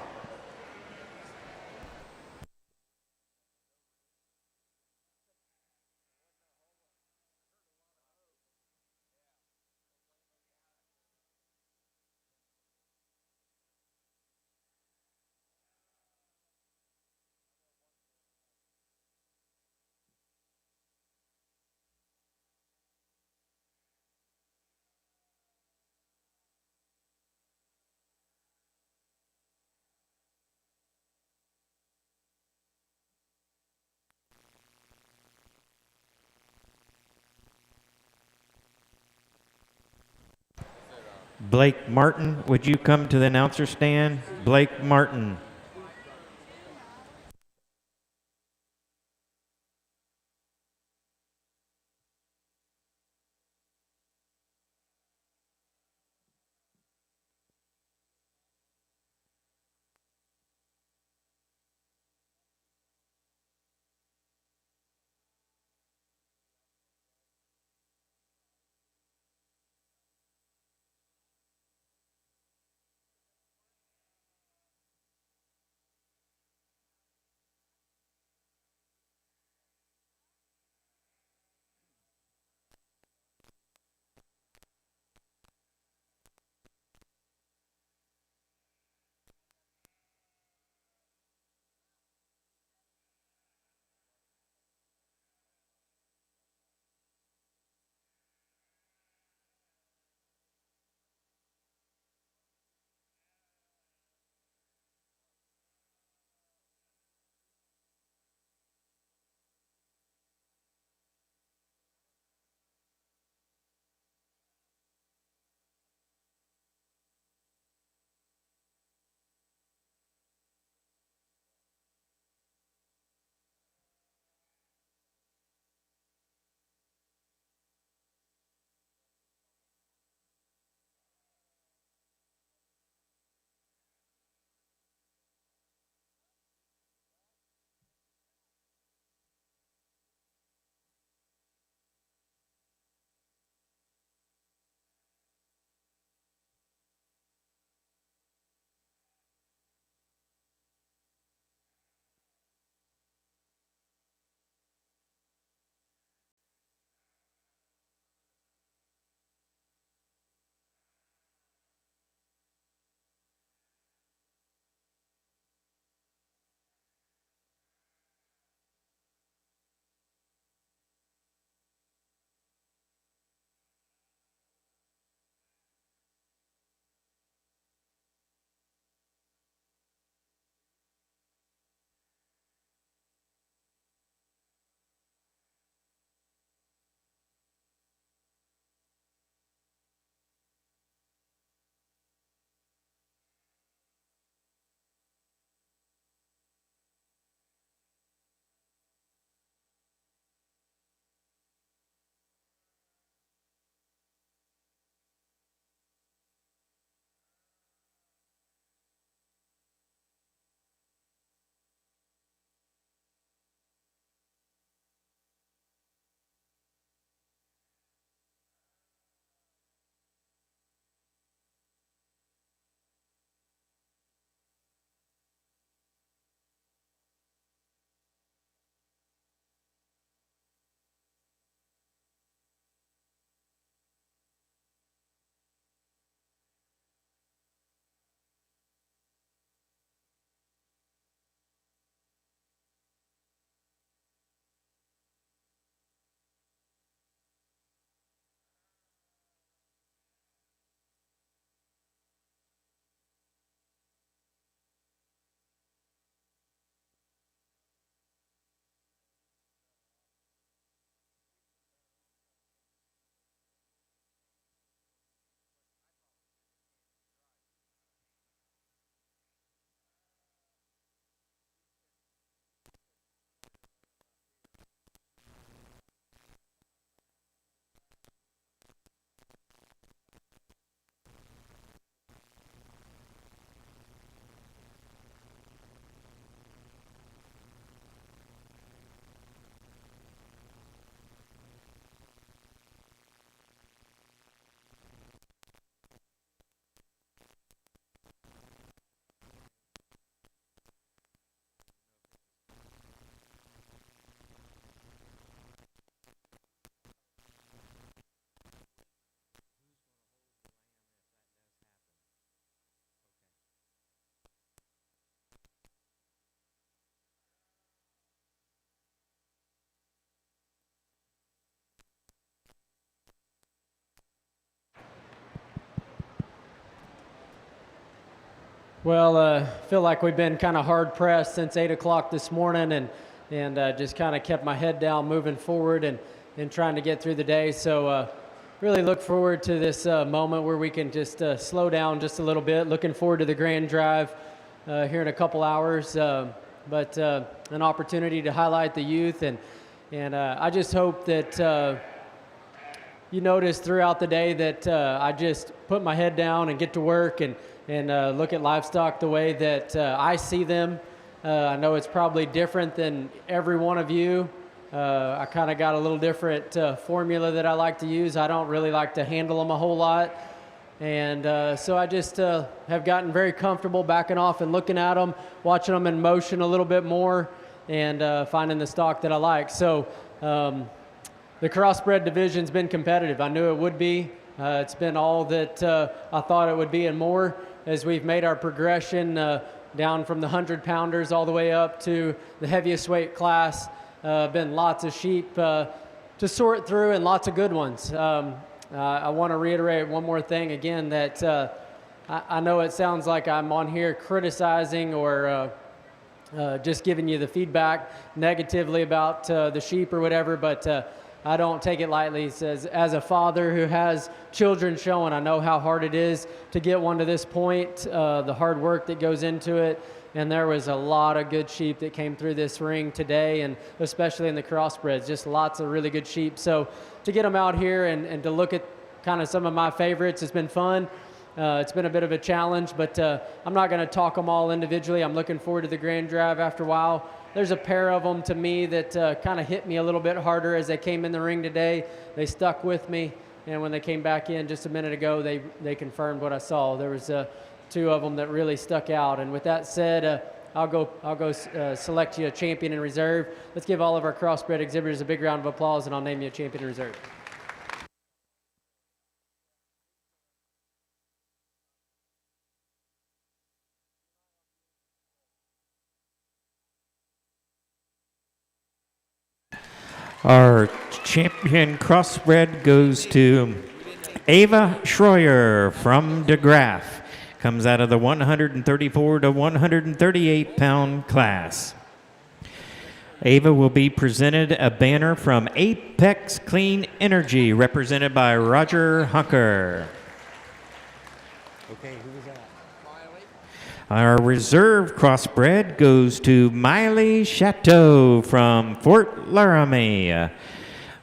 Blake Martin, would you come to the announcer stand? Blake Martin. Well, feel like we've been kind of hard pressed since 8 o'clock this morning, and just kind of kept my head down, moving forward, and trying to get through the day. So really look forward to this moment where we can just slow down just a little bit. Looking forward to the grand drive here in a couple hours, but an opportunity to highlight the youth, and I just hope that you notice throughout the day that I just put my head down and get to work and look at livestock the way that I see them. I know it's probably different than every one of you. I kind of got a little different formula that I like to use. I don't really like to handle them a whole lot. And so I just have gotten very comfortable backing off and looking at them, watching them in motion a little bit more, and finding the stock that I like. So the crossbred division's been competitive. I knew it would be. It's been all that I thought it would be and more as we've made our progression down from the 100-pounders all the way up to the heaviest weight class. Been lots of sheep to sort through and lots of good ones. I want to reiterate one more thing again, that I know it sounds like I'm on here criticizing or just giving you the feedback negatively about the sheep or whatever, but I don't take it lightly. It says, as a father who has children showing, I know how hard it is to get one to this point, the hard work that goes into it. And there was a lot of good sheep that came through this ring today, and especially in the crossbreds, just lots of really good sheep. So to get them out here and to look at kind of some of my favorites has been fun. It's been a bit of a challenge, but I'm not going to talk them all individually. I'm looking forward to the grand drive after a while. There's a pair of them to me that kind of hit me a little bit harder as they came in the ring today. They stuck with me, and when they came back in just a minute ago, they confirmed what I saw. There was two of them that really stuck out. And with that said, I'll go select you a champion in reserve. Let's give all of our crossbred exhibitors a big round of applause, and I'll name you a champion in reserve. Our champion crossbred goes to Ava Schroyer from DeGraff. Comes out of the 134 to 138 pound class. Ava will be presented a banner from Apex Clean Energy, represented by Roger Hunker. Okay, who was that? Our reserve crossbred goes to Miley Chateau from Fort Laramie.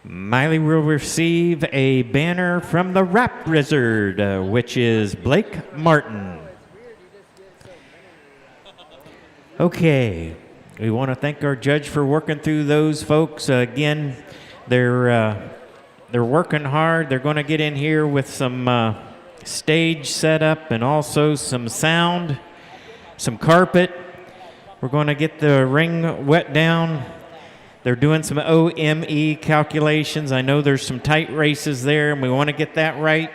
Miley will receive a banner from the Rap Wizard, which is Blake Martin. Okay, we want to thank our judge for working through those folks. Again, they're working hard. They're going to get in here with some stage setup and also some sound, some carpet. We're going to get the ring wet down. They're doing some OME calculations. I know there's some tight races there, and we want to get that right.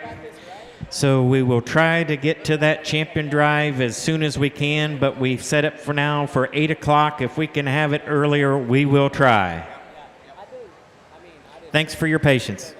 So we will try to get to that champion drive as soon as we can, but we've set it for now for 8 o'clock. If we can have it earlier, we will try. Thanks for your patience.